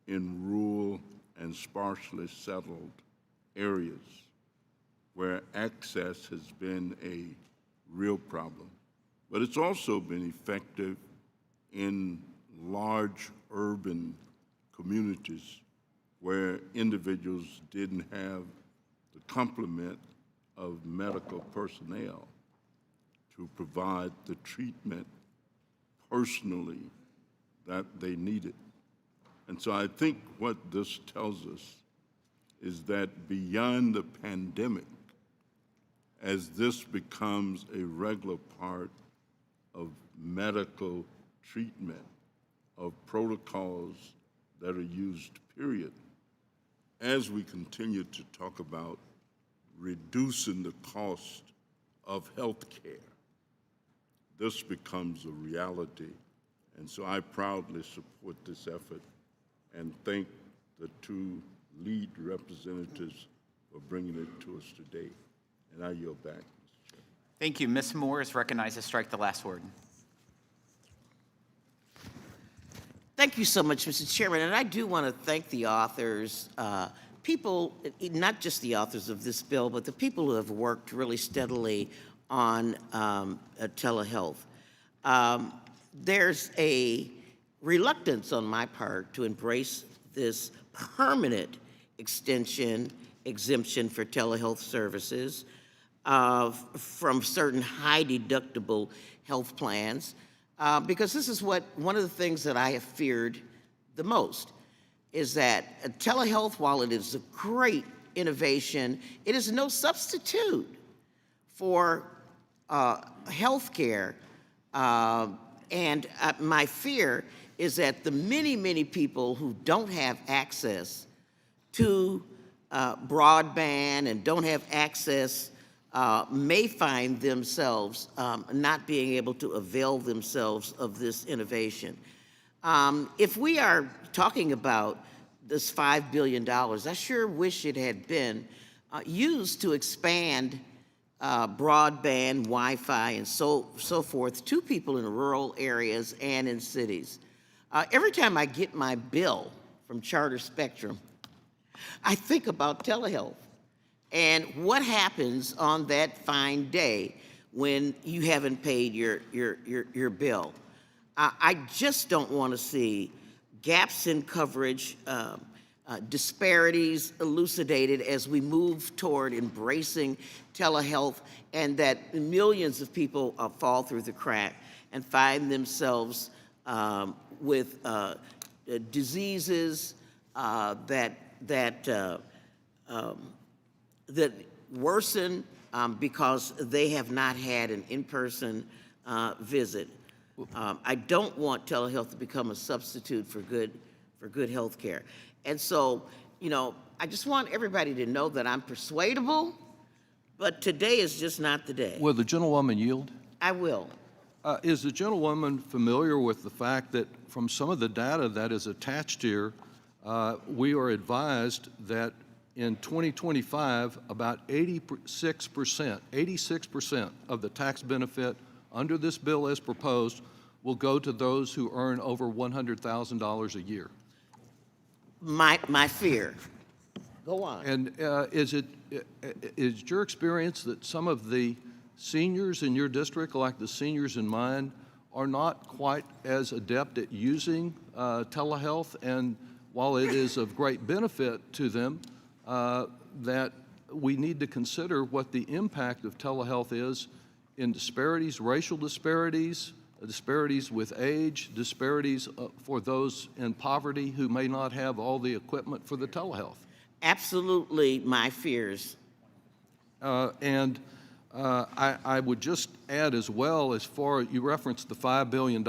in rural and sparsely settled areas where access has been a real problem. But it's also been effective in large urban communities where individuals didn't have the complement of medical personnel to provide the treatment personally that they needed. And so I think what this tells us is that beyond the pandemic, as this becomes a regular part of medical treatment, of protocols that are used, period, as we continue to talk about reducing the cost of health care, this becomes a reality. And so I proudly support this effort and thank the two lead representatives for bringing it to us today. And I yield back, Mr. Chairman. Thank you. Ms. Moore is recognized to strike the last word. Thank you so much, Mr. Chairman. And I do want to thank the authors, people, not just the authors of this bill, but the people who have worked really steadily on telehealth. There's a reluctance on my part to embrace this permanent exemption for telehealth services from certain high deductible health plans, because this is one of the things that I have feared the most, is that telehealth, while it is a great innovation, it is no substitute for health care. And my fear is that the many, many people who don't have access to broadband and don't have access may find themselves not being able to avail themselves of this innovation. If we are talking about this $5 billion, I sure wish it had been used to expand broadband, Wi-Fi, and so forth to people in rural areas and in cities. Every time I get my bill from Charter Spectrum, I think about telehealth and what happens on that fine day when you haven't paid your bill. I just don't want to see gaps in coverage, disparities elucidated as we move toward embracing telehealth, and that millions of people fall through the crack and find themselves with diseases that worsen because they have not had an in-person visit. I don't want telehealth to become a substitute for good health care. And so, I just want everybody to know that I'm persuadable, but today is just not the day. Will the gentlewoman yield? I will. Is the gentlewoman familiar with the fact that from some of the data that is attached here, we are advised that in 2025, about 86% of the tax benefit under this bill as proposed will go to those who earn over $100,000 a year. My fear. Go on. And is your experience that some of the seniors in your district, like the seniors in mine, are not quite as adept at using telehealth? And while it is of great benefit to them, that we need to consider what the impact of telehealth is in disparities, racial disparities, disparities with age, disparities for those in poverty who may not have all the equipment for the telehealth. Absolutely my fears. I would just add as well, as far as you referenced the $5 billion,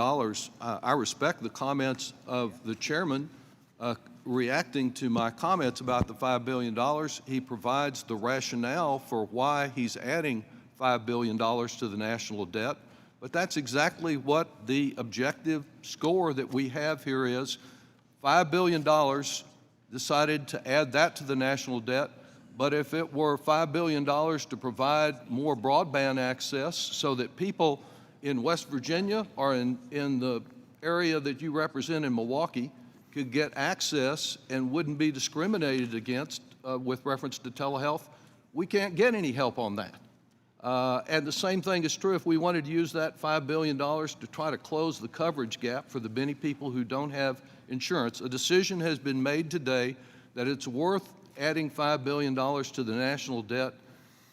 I respect the comments of the chairman reacting to my comments about the $5 billion. He provides the rationale for why he's adding $5 billion to the national debt. But that's exactly what the objective score that we have here is. $5 billion, decided to add that to the national debt. But if it were $5 billion to provide more broadband access so that people in West Virginia or in the area that you represent in Milwaukee could get access and wouldn't be discriminated against with reference to telehealth, we can't get any help on that. And the same thing is true if we wanted to use that $5 billion to try to close the coverage gap for the many people who don't have insurance. A decision has been made today that it's worth adding $5 billion to the national debt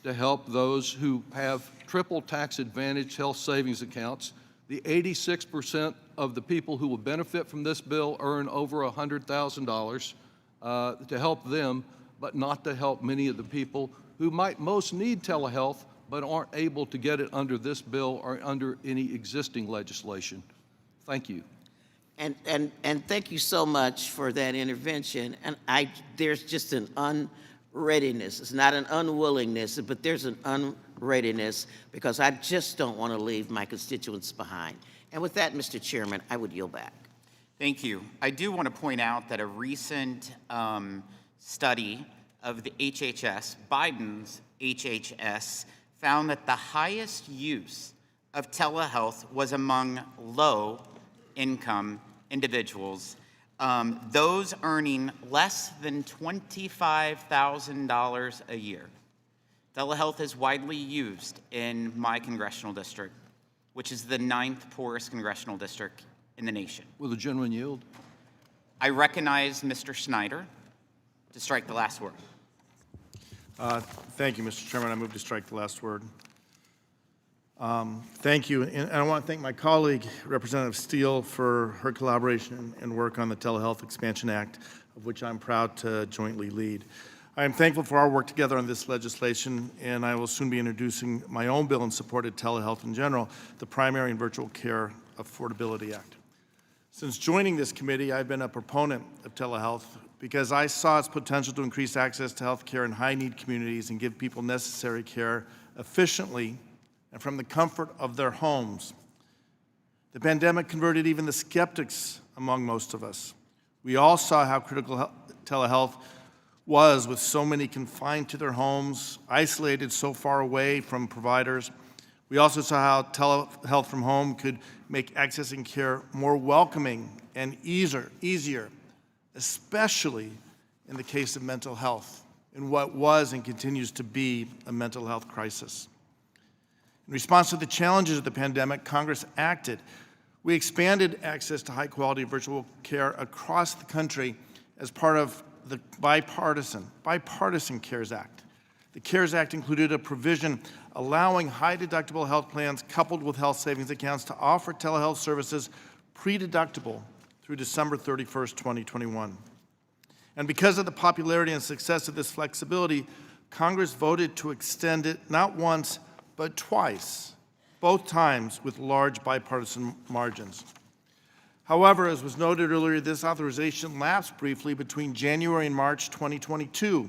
to help those who have triple tax advantage health savings accounts. The 86% of the people who will benefit from this bill earn over $100,000 to help them, but not to help many of the people who might most need telehealth but aren't able to get it under this bill or under any existing legislation. Thank you. And thank you so much for that intervention. And there's just an unreadiness. It's not an unwillingness, but there's an unreadiness because I just don't want to leave my constituents behind. And with that, Mr. Chairman, I would yield back. Thank you. I do want to point out that a recent study of the HHS, Biden's HHS, found that the highest use of telehealth was among low-income individuals, those earning less than $25,000 a year. Telehealth is widely used in my congressional district, which is the 9th poorest congressional district in the nation. Will the gentleman yield? I recognize Mr. Schneider to strike the last word. Thank you, Mr. Chairman. I move to strike the last word. Thank you. And I want to thank my colleague, Representative Steele, for her collaboration and work on the Telehealth Expansion Act, of which I'm proud to jointly lead. I am thankful for our work together on this legislation, and I will soon be introducing my own bill in support of telehealth in general, the Primary and Virtual Care Affordability Act. Since joining this committee, I've been a proponent of telehealth because I saw its potential to increase access to health care in high-need communities and give people necessary care efficiently and from the comfort of their homes. The pandemic converted even the skeptics among most of us. We all saw how critical telehealth was, with so many confined to their homes, isolated so far away from providers. We also saw how telehealth from home could make accessing care more welcoming and easier, especially in the case of mental health, in what was and continues to be a mental health crisis. In response to the challenges of the pandemic, Congress acted. We expanded access to high-quality virtual care across the country as part of the bipartisan CARES Act. The CARES Act included a provision allowing high-deductible health plans coupled with health savings accounts to offer telehealth services pre-deductible through December 31st, 2021. And because of the popularity and success of this flexibility, Congress voted to extend it not once, but twice, both times with large bipartisan margins. However, as was noted earlier, this authorization lapsed briefly between January and March 2022,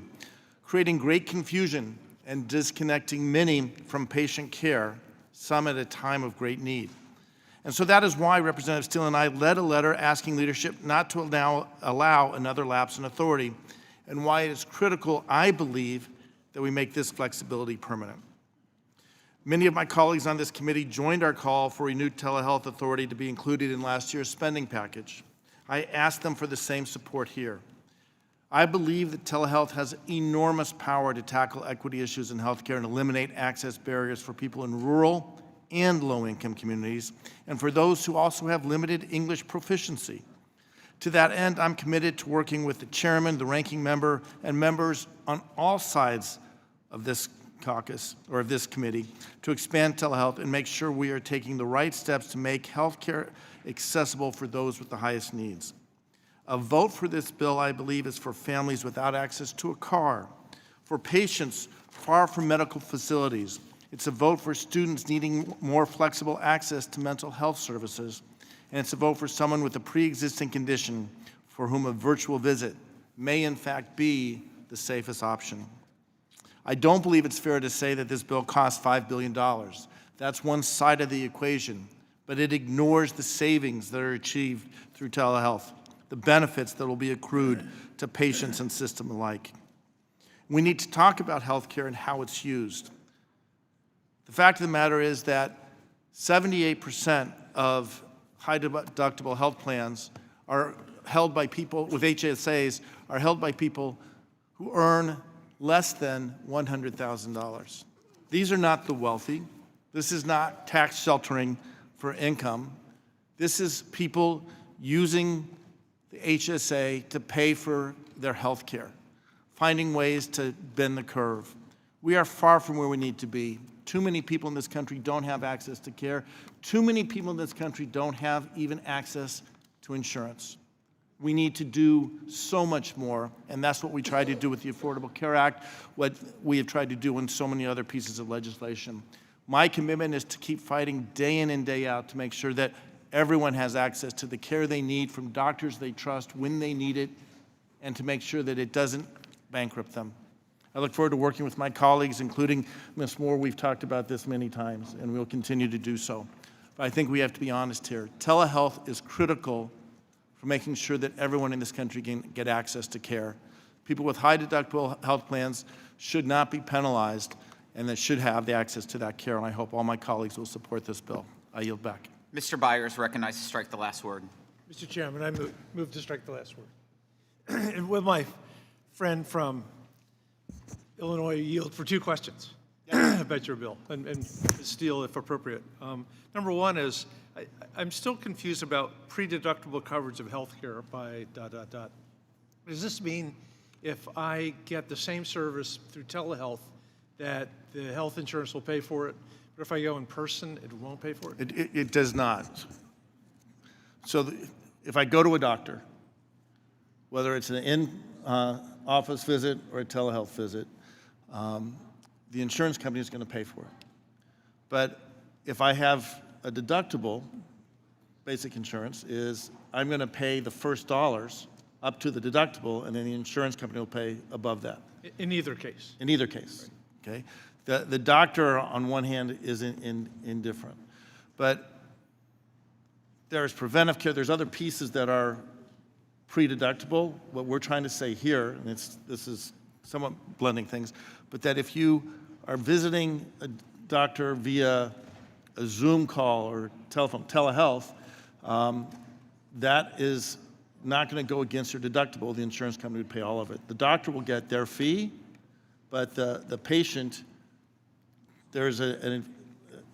creating great confusion and disconnecting many from patient care, some at a time of great need. And so that is why Representative Steele and I led a letter asking leadership not to allow another lapse in authority, and why it is critical, I believe, that we make this flexibility permanent. Many of my colleagues on this committee joined our call for renewed telehealth authority to be included in last year's spending package. I asked them for the same support here. I believe that telehealth has enormous power to tackle equity issues in healthcare and eliminate access barriers for people in rural and low-income communities, and for those who also have limited English proficiency. To that end, I'm committed to working with the chairman, the ranking member, and members on all sides of this caucus, or of this committee, to expand telehealth and make sure we are taking the right steps to make healthcare accessible for those with the highest needs. A vote for this bill, I believe, is for families without access to a car, for patients far from medical facilities. It's a vote for students needing more flexible access to mental health services. And it's a vote for someone with a pre-existing condition for whom a virtual visit may in fact be the safest option. I don't believe it's fair to say that this bill costs $5 billion. That's one side of the equation, but it ignores the savings that are achieved through telehealth, the benefits that will be accrued to patients and system alike. We need to talk about healthcare and how it's used. The fact of the matter is that 78% of high deductible health plans are held by people with HSAs, are held by people who earn less than $100,000. These are not the wealthy. This is not tax sheltering for income. This is people using the HSA to pay for their health care, finding ways to bend the curve. We are far from where we need to be. Too many people in this country don't have access to care. Too many people in this country don't have even access to insurance. We need to do so much more, and that's what we tried to do with the Affordable Care Act, what we have tried to do in so many other pieces of legislation. My commitment is to keep fighting day in and day out to make sure that everyone has access to the care they need from doctors they trust when they need it, and to make sure that it doesn't bankrupt them. I look forward to working with my colleagues, including Ms. Moore. We've talked about this many times, and we'll continue to do so. But I think we have to be honest here. Telehealth is critical for making sure that everyone in this country can get access to care. People with high deductible health plans should not be penalized, and they should have the access to that care, and I hope all my colleagues will support this bill. I yield back. Mr. Byers recognized to strike the last word. Mr. Chairman, I move to strike the last word. And with my friend from Illinois, yield for two questions about your bill, and Steele, if appropriate. Number one is, I'm still confused about pre-deductible coverage of health care by ... Does this mean if I get the same service through telehealth that the health insurance will pay for it, but if I go in person, it won't pay for it? It does not. So if I go to a doctor, whether it's an in-office visit or a telehealth visit, the insurance company is going to pay for it. But if I have a deductible, basic insurance is I'm going to pay the first dollars up to the deductible, and then the insurance company will pay above that. In either case? In either case, okay? The doctor, on one hand, is indifferent. But there's preventive care. There's other pieces that are pre-deductible. What we're trying to say here, and this is somewhat blending things, but that if you are visiting a doctor via a Zoom call or telephone, telehealth, that is not going to go against your deductible. The insurance company would pay all of it. The doctor will get their fee, but the patient, there's an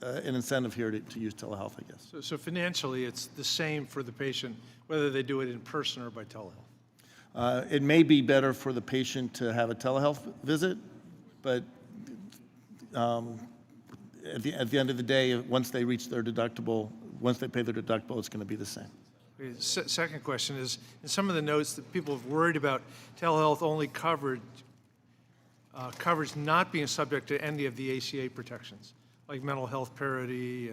incentive here to use telehealth, I guess. So financially, it's the same for the patient, whether they do it in person or by telehealth? It may be better for the patient to have a telehealth visit, but at the end of the day, once they reach their deductible, once they pay their deductible, it's going to be the same. Second question is, in some of the notes that people have worried about telehealth only coverage not being subject to any of the ACA protections, like mental health parity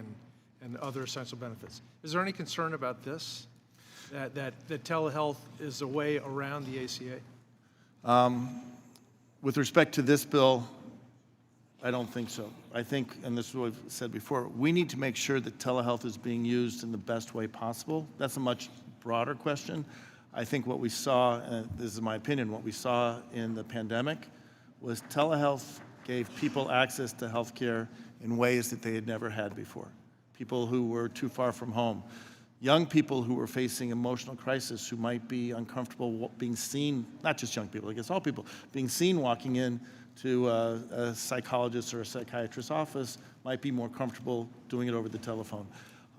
and other essential benefits. Is there any concern about this, that telehealth is a way around the ACA? With respect to this bill, I don't think so. I think, and this is what I've said before, we need to make sure that telehealth is being used in the best way possible. That's a much broader question. I think what we saw, and this is my opinion, what we saw in the pandemic was telehealth gave people access to health care in ways that they had never had before. People who were too far from home, young people who were facing emotional crisis, who might be uncomfortable being seen, not just young people, I guess all people, being seen walking in to a psychologist or a psychiatrist's office, might be more comfortable doing it over the telephone.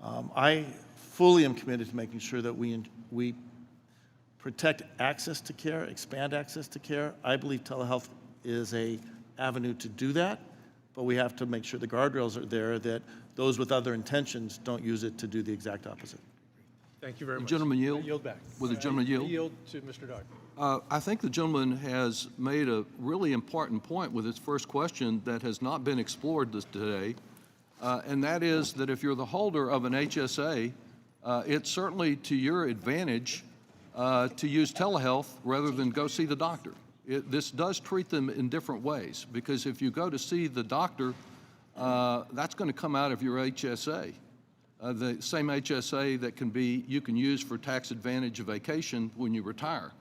I fully am committed to making sure that we protect access to care, expand access to care. I believe telehealth is an avenue to do that, but we have to make sure the guardrails are there, that those with other intentions don't use it to do the exact opposite. Thank you very much. Gentleman yield? I yield back. Will the gentleman yield? I yield to Mr. Dodd. I think the gentleman has made a really important point with his first question that has not been explored today, and that is that if you're the holder of an HSA, it's certainly to your advantage to use telehealth rather than go see the doctor. This does treat them in different ways, because if you go to see the doctor, that's going to come out of your HSA. The same HSA that you can use for tax advantage of vacation when you retire.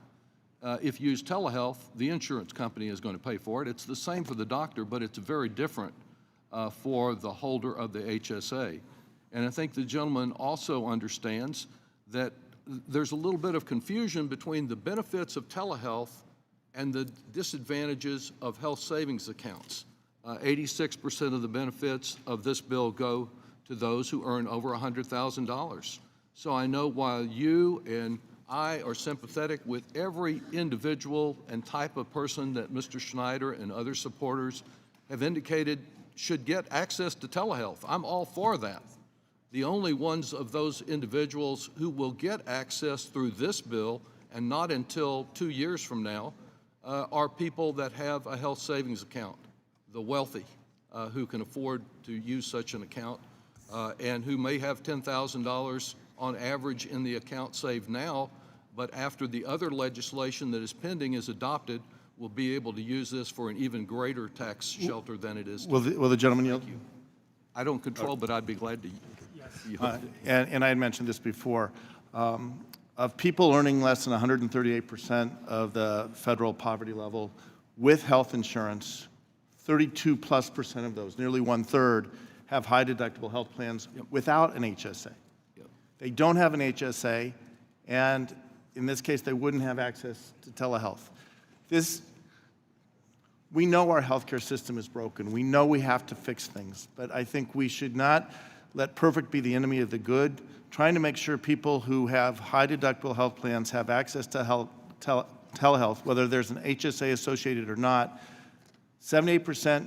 If you use telehealth, the insurance company is going to pay for it. It's the same for the doctor, but it's very different for the holder of the HSA. And I think the gentleman also understands that there's a little bit of confusion between the benefits of telehealth and the disadvantages of health savings accounts. 86% of the benefits of this bill go to those who earn over $100,000. So I know while you and I are sympathetic with every individual and type of person that Mr. Schneider and other supporters have indicated should get access to telehealth. I'm all for that. The only ones of those individuals who will get access through this bill, and not until 2 years from now, are people that have a health savings account, the wealthy, who can afford to use such an account, and who may have $10,000 on average in the account saved now, but after the other legislation that is pending is adopted, will be able to use this for an even greater tax shelter than it is today. Will the gentleman yield? I don't control, but I'd be glad to yield. And I had mentioned this before. Of people earning less than 138% of the federal poverty level with health insurance, 32+% of those, nearly 1/3, have high deductible health plans without an HSA. They don't have an HSA, and in this case, they wouldn't have access to telehealth. We know our healthcare system is broken. We know we have to fix things, but I think we should not let perfect be the enemy of the good. Trying to make sure people who have high deductible health plans have access to telehealth, whether there's an HSA associated or not. 78%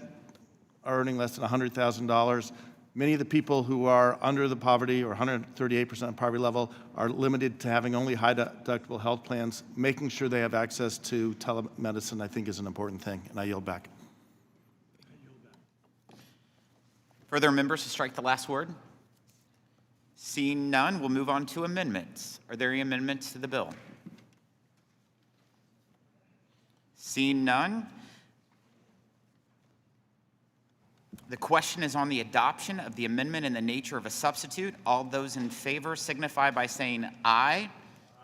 are earning less than $100,000. Many of the people who are under the poverty or 138% poverty level are limited to having only high deductible health plans. Making sure they have access to telemedicine, I think, is an important thing, and I yield back. Further members to strike the last word? Seeing none, we'll move on to amendments. Are there any amendments to the bill? Seeing none, the question is on the adoption of the amendment in the nature of a substitute. All those in favor signify by saying aye.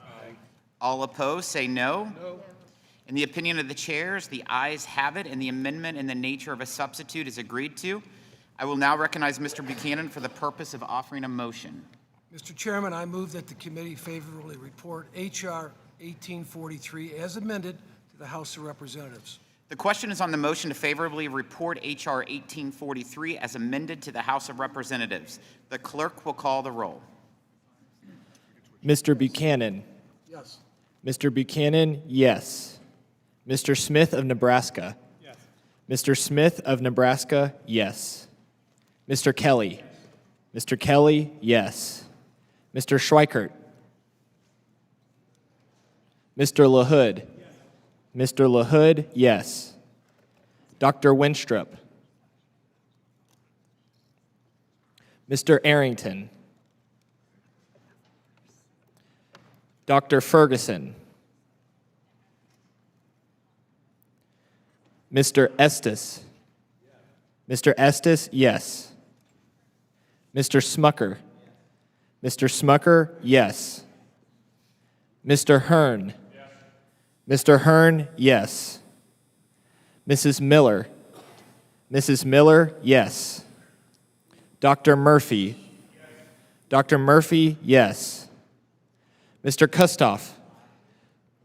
Aye. All opposed say no. No. In the opinion of the chairs, the ayes have it, and the amendment in the nature of a substitute is agreed to. I will now recognize Mr. Buchanan for the purpose of offering a motion. Mr. Chairman, I move that the committee favorably report H.R. 1843 as amended to the House of Representatives. The question is on the motion to favorably report H.R. 1843 as amended to the House of Representatives. The clerk will call the roll. Mr. Buchanan. Yes. Mr. Buchanan, yes. Mr. Smith of Nebraska. Yes. Mr. Smith of Nebraska, yes. Mr. Kelly. Mr. Kelly, yes. Mr. Schweikert. Mr. LaHood. Mr. LaHood, yes. Dr. Winstrup. Mr. Arrington. Dr. Ferguson. Mr. Estes. Mr. Estes, yes. Mr. Smucker. Mr. Smucker, yes. Mr. Hearn. Mr. Hearn, yes. Mrs. Miller. Mrs. Miller, yes. Dr. Murphy. Dr. Murphy, yes. Mr. Kustoff.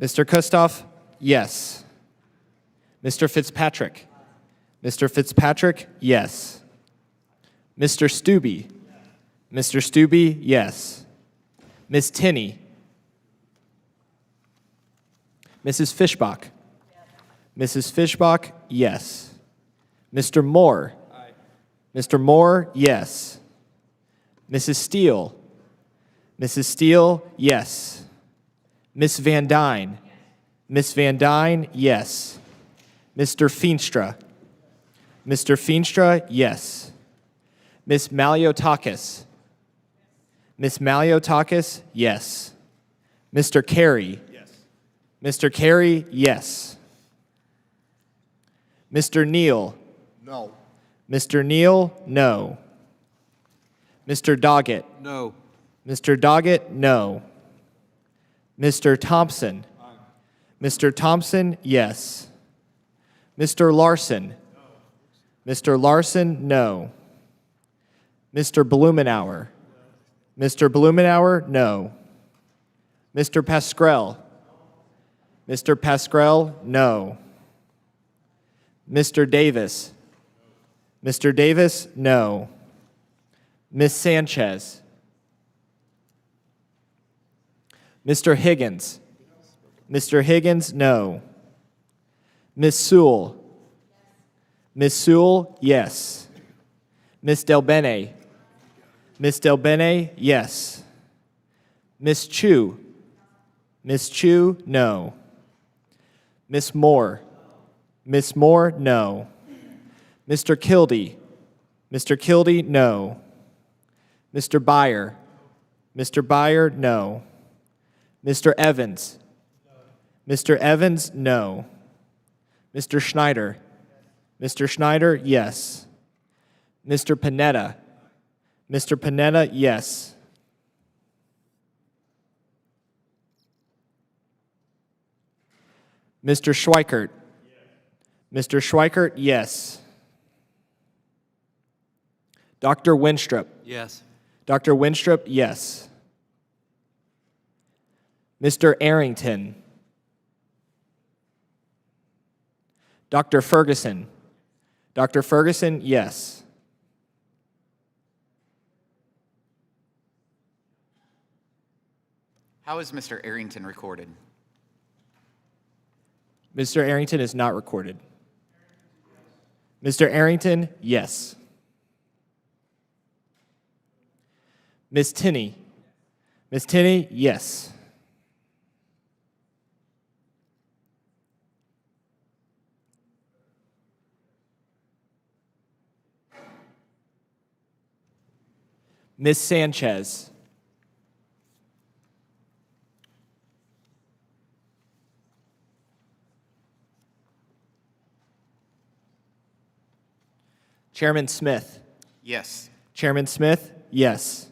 Mr. Kustoff, yes. Mr. Fitzpatrick. Mr. Fitzpatrick, yes. Mr. Stubbe. Mr. Stubbe, yes. Ms. Tinney. Mrs. Fishbach. Mrs. Fishbach, yes. Mr. Moore. Mr. Moore, yes. Mrs. Steele. Mrs. Steele, yes. Miss Van Dyne. Miss Van Dyne, yes. Mr. Feenstra. Mr. Feenstra, yes. Miss Maliotakis. Miss Maliotakis, yes. Mr. Carey. Yes. Mr. Carey, yes. Mr. Neal. No. Mr. Neal, no. Mr. Doggett. No. Mr. Doggett, no. Mr. Thompson. Mr. Thompson, yes. Mr. Larson. Mr. Larson, no. Mr. Blumenauer. Mr. Blumenauer, no. Mr. Pascrell. Mr. Pascrell, no. Mr. Davis. Mr. Davis, no. Miss Sanchez. Mr. Higgins. Mr. Higgins, no. Miss Sewell. Miss Sewell, yes. Miss Delbene. Miss Delbene, yes. Miss Chu. Miss Chu, no. Miss Moore. Miss Moore, no. Mr. Kildee. Mr. Kildee, no. Mr. Byer. Mr. Byer, no. Mr. Evans. Mr. Evans, no. Mr. Schneider. Mr. Schneider, yes. Mr. Panetta. Mr. Panetta, yes. Mr. Schweikert. Mr. Schweikert, yes. Dr. Winstrup. Yes. Dr. Winstrup, yes. Mr. Arrington. Dr. Ferguson. Dr. Ferguson, yes. How is Mr. Arrington recorded? Mr. Arrington is not recorded. Mr. Arrington, yes. Ms. Tinney. Ms. Tinney, yes. Ms. Sanchez. Chairman Smith. Yes. Chairman Smith, yes.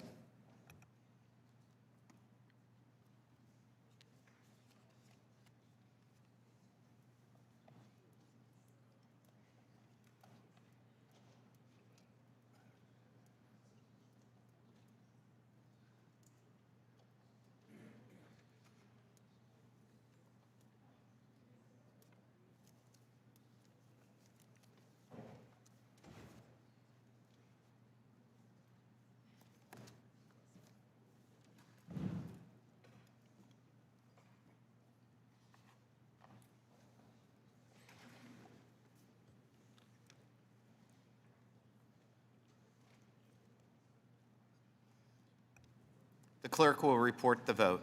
The clerk will report the vote.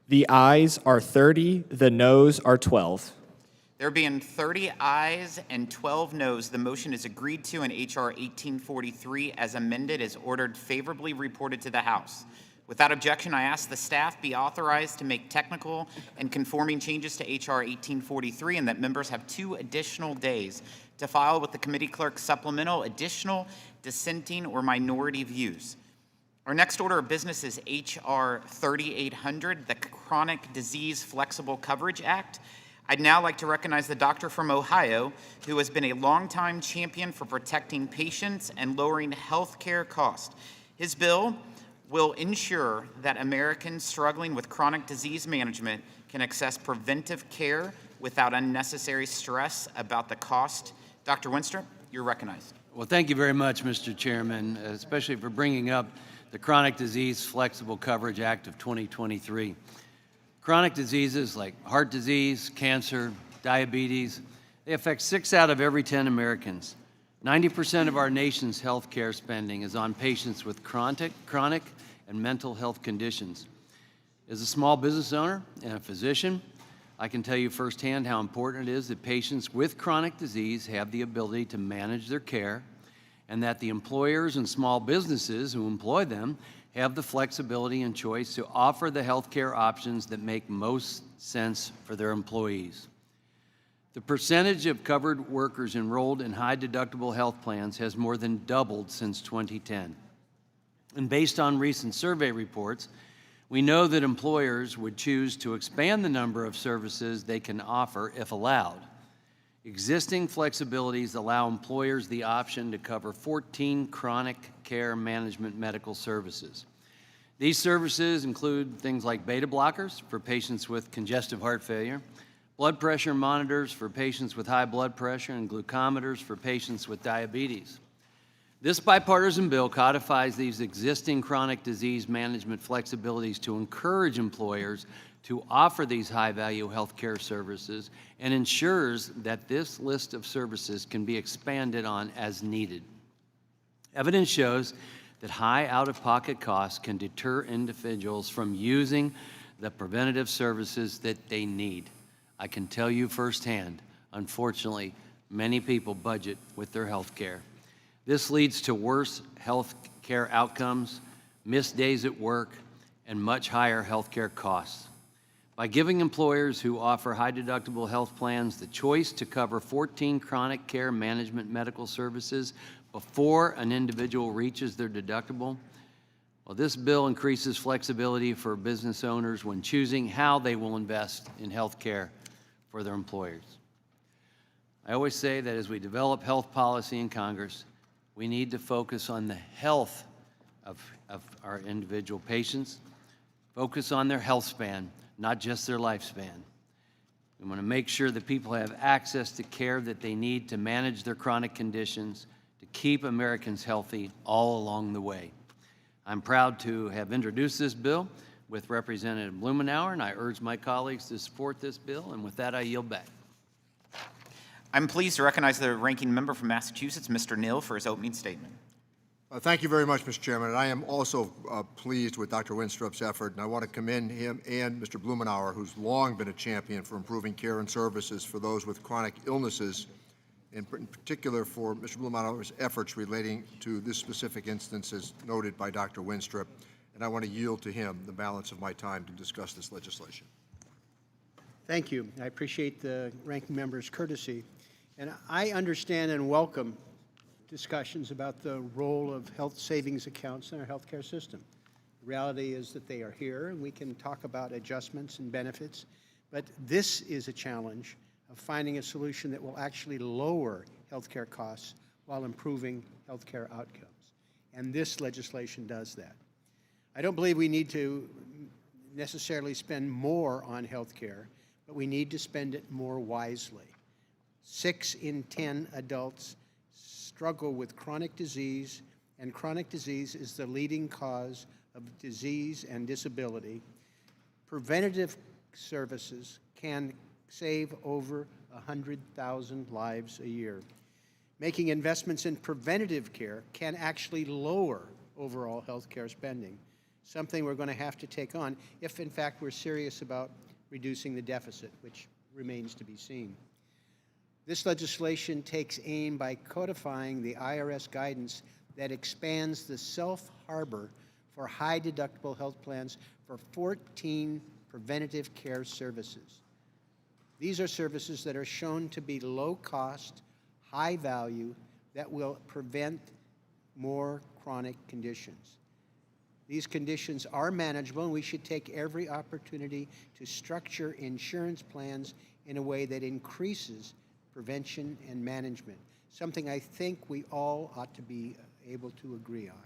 The ayes are 30, the noes are 12. There being 30 ayes and 12 noes, the motion is agreed to and H.R. 1843 as amended is ordered favorably reported to the House. Without objection, I ask the staff be authorized to make technical and conforming changes to H.R. 1843 and that members have 2 additional days to file with the committee clerk supplemental, additional, dissenting, or minority views. Our next order of business is H.R. 3800, the Chronic Disease Flexible Coverage Act. I'd now like to recognize the doctor from Ohio who has been a longtime champion for protecting patients and lowering health care costs. His bill will ensure that Americans struggling with chronic disease management can access preventive care without unnecessary stress about the cost. Dr. Winstrup, you're recognized. Well, thank you very much, Mr. Chairman, especially for bringing up the Chronic Disease Flexible Coverage Act of 2023. Chronic diseases like heart disease, cancer, diabetes, they affect 6 out of every 10 Americans. 90% of our nation's health care spending is on patients with chronic and mental health conditions. As a small business owner and a physician, I can tell you firsthand how important it is that patients with chronic disease have the ability to manage their care, and that the employers and small businesses who employ them have the flexibility and choice to offer the health care options that make most sense for their employees. The percentage of covered workers enrolled in high-deductible health plans has more than doubled since 2010. And based on recent survey reports, we know that employers would choose to expand the number of services they can offer if allowed. Existing flexibilities allow employers the option to cover 14 chronic care management medical services. These services include things like beta blockers for patients with congestive heart failure, blood pressure monitors for patients with high blood pressure, and glucometers for patients with diabetes. This bipartisan bill codifies these existing chronic disease management flexibilities to encourage employers to offer these high-value health care services and ensures that this list of services can be expanded on as needed. Evidence shows that high out-of-pocket costs can deter individuals from using the preventative services that they need. I can tell you firsthand, unfortunately, many people budget with their health care. This leads to worse health care outcomes, missed days at work, and much higher health care costs. By giving employers who offer high-deductible health plans the choice to cover 14 chronic care management medical services before an individual reaches their deductible, well, this bill increases flexibility for business owners when choosing how they will invest in health care for their employers. I always say that as we develop health policy in Congress, we need to focus on the health of our individual patients, focus on their health span, not just their lifespan. We want to make sure that people have access to care that they need to manage their chronic conditions, to keep Americans healthy all along the way. I'm proud to have introduced this bill with Representative Blumenauer, and I urge my colleagues to support this bill, and with that, I yield back. I'm pleased to recognize the ranking member from Massachusetts, Mr. Neal, for his opening statement. Thank you very much, Mr. Chairman. And I am also pleased with Dr. Winstrup's effort, and I want to commend him and Mr. Blumenauer, who's long been a champion for improving care and services for those with chronic illnesses, in particular for Mr. Blumenauer's efforts relating to this specific instance as noted by Dr. Winstrup. And I want to yield to him the balance of my time to discuss this legislation. Thank you. I appreciate the ranking member's courtesy. And I understand and welcome discussions about the role of health savings accounts in our healthcare system. The reality is that they are here, and we can talk about adjustments and benefits, but this is a challenge of finding a solution that will actually lower healthcare costs while improving healthcare outcomes. And this legislation does that. I don't believe we need to necessarily spend more on healthcare, but we need to spend it more wisely. 6 in 10 adults struggle with chronic disease, and chronic disease is the leading cause of disease and disability. Preventative services can save over 100,000 lives a year. Making investments in preventative care can actually lower overall health care spending, something we're going to have to take on if, in fact, we're serious about reducing the deficit, which remains to be seen. This legislation takes aim by codifying the IRS guidance that expands the self-harbor for high-deductible health plans for 14 preventative care services. These are services that are shown to be low-cost, high-value, that will prevent more chronic conditions. These conditions are manageable, and we should take every opportunity to structure insurance plans in a way that increases prevention and management, something I think we all ought to be able to agree on.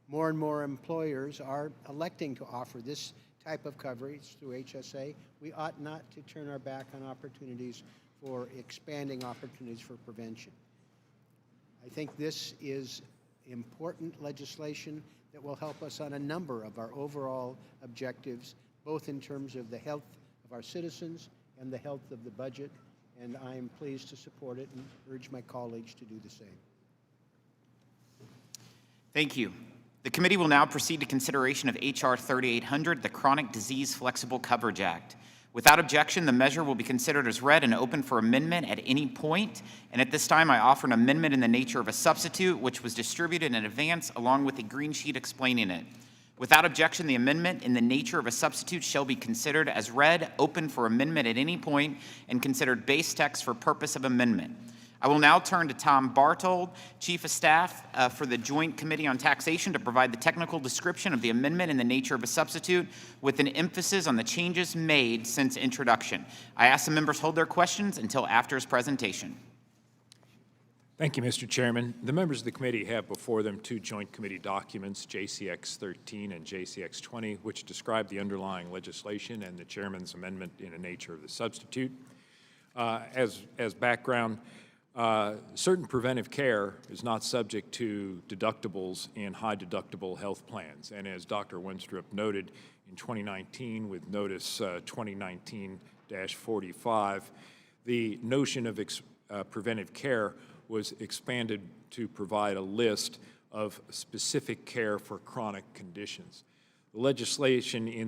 More and more employers are electing to offer this type of coverage through HSA. We ought not to turn our back on opportunities for expanding opportunities for prevention. I think this is important legislation that will help us on a number of our overall objectives, both in terms of the health of our citizens and the health of the budget, and I am pleased to support it and urge my colleagues to do the same. Thank you. The committee will now proceed to consideration of H.R. 3800, the Chronic Disease Flexible Coverage Act. Without objection, the measure will be considered as read and open for amendment at any point. And at this time, I offer an amendment in the nature of a substitute, which was distributed in advance along with a green sheet explaining it. Without objection, the amendment in the nature of a substitute shall be considered as read, open for amendment at any point, and considered base text for purpose of amendment. I will now turn to Tom Bartold, Chief of Staff for the Joint Committee on Taxation, to provide the technical description of the amendment in the nature of a substitute with an emphasis on the changes made since introduction. I ask the members hold their questions until after his presentation. Thank you, Mr. Chairman. The members of the committee have before them two joint committee documents, JCX 13 and JCX 20, which describe the underlying legislation and the chairman's amendment in the nature of the substitute. As background, certain preventive care is not subject to deductibles in high-deductible health plans. And as Dr. Winstrup noted, in 2019, with Notice 2019-45, the notion of preventive care was expanded to provide a list of specific care for chronic conditions. The legislation in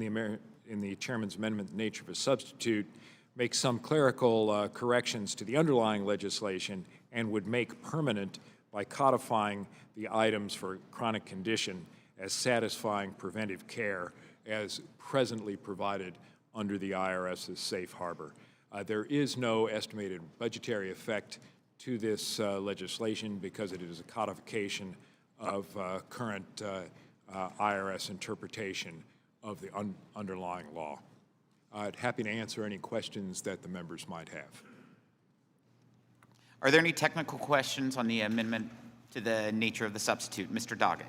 the chairman's amendment, the nature of a substitute, make some clerical corrections to the underlying legislation and would make permanent by codifying the items for chronic condition as satisfying preventive care as presently provided under the IRS's safe harbor. There is no estimated budgetary effect to this legislation because it is a codification of current IRS interpretation of the underlying law. Happy to answer any questions that the members might have. Are there any technical questions on the amendment to the nature of the substitute? Mr. Doggett.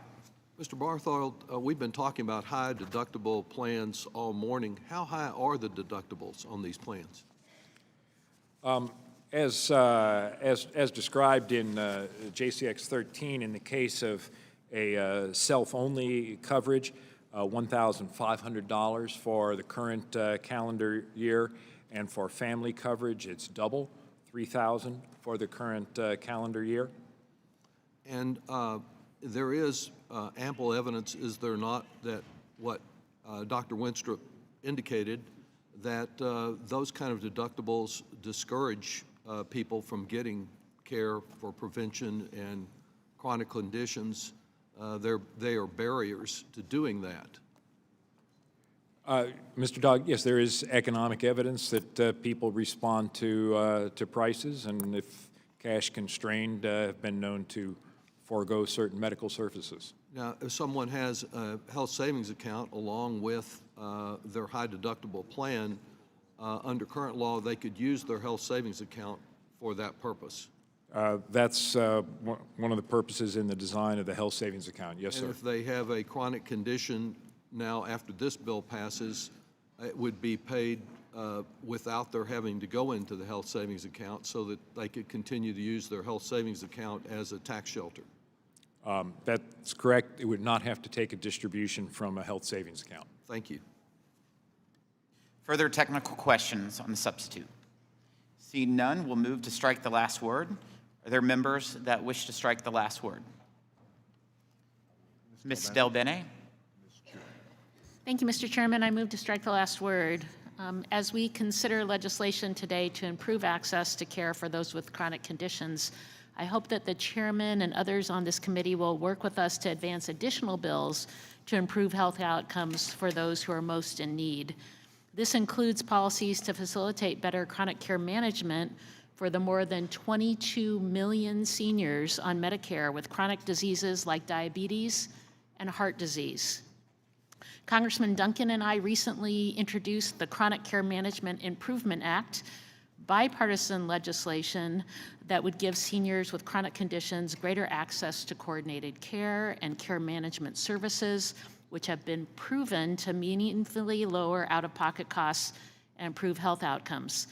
Mr. Barthold, we've been talking about high deductible plans all morning. How high are the deductibles on these plans? As described in JCX 13, in the case of a self-only coverage, $1,500 for the current calendar year, and for family coverage, it's double, $3,000 for the current calendar year. And there is ample evidence, is there not, that what Dr. Winstrup indicated, that those kind of deductibles discourage people from getting care for prevention and chronic conditions. They are barriers to doing that. Mr. Dogg, yes, there is economic evidence that people respond to prices, and if cash constrained, have been known to forego certain medical services. Now, if someone has a health savings account along with their high deductible plan, under current law, they could use their health savings account for that purpose. That's one of the purposes in the design of the health savings account. Yes, sir. And if they have a chronic condition now after this bill passes, it would be paid without their having to go into the health savings account so that they could continue to use their health savings account as a tax shelter. That's correct. It would not have to take a distribution from a health savings account. Thank you. Further technical questions on the substitute? Seeing none, we'll move to strike the last word. Are there members that wish to strike the last word? Ms. Del Bene. Thank you, Mr. Chairman. I move to strike the last word. As we consider legislation today to improve access to care for those with chronic conditions, I hope that the chairman and others on this committee will work with us to advance additional bills to improve health outcomes for those who are most in need. This includes policies to facilitate better chronic care management for the more than 22 million seniors on Medicare with chronic diseases like diabetes and heart disease. Congressman Duncan and I recently introduced the Chronic Care Management Improvement Act, bipartisan legislation that would give seniors with chronic conditions greater access to coordinated care and care management services, which have been proven to meaningfully lower out-of-pocket costs and improve health outcomes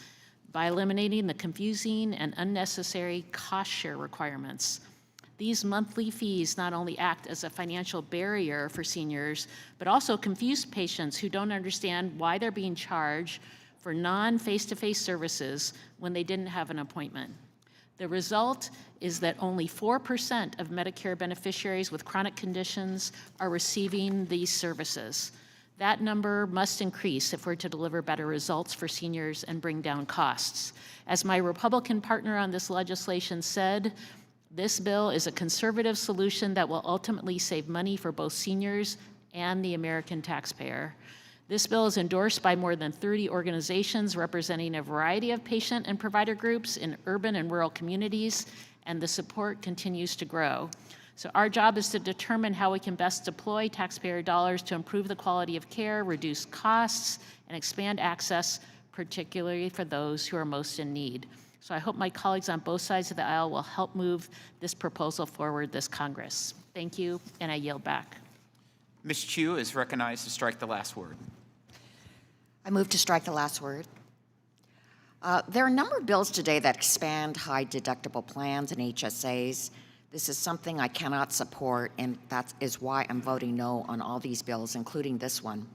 by eliminating the confusing and unnecessary cost share requirements. These monthly fees not only act as a financial barrier for seniors, but also confuse patients who don't understand why they're being charged for non-face-to-face services when they didn't have an appointment. The result is that only 4% of Medicare beneficiaries with chronic conditions are receiving these services. That number must increase if we're to deliver better results for seniors and bring down costs. As my Republican partner on this legislation said, this bill is a conservative solution that will ultimately save money for both seniors and the American taxpayer. This bill is endorsed by more than 30 organizations representing a variety of patient and provider groups in urban and rural communities, and the support continues to grow. So our job is to determine how we can best deploy taxpayer dollars to improve the quality of care, reduce costs, and expand access, particularly for those who are most in need. So I hope my colleagues on both sides of the aisle will help move this proposal forward this Congress. Thank you, and I yield back. Ms. Chu is recognized to strike the last word. I move to strike the last word. There are a number of bills today that expand high deductible plans and HSAs. This is something I cannot support, and that is why I'm voting no on all these bills, including this one.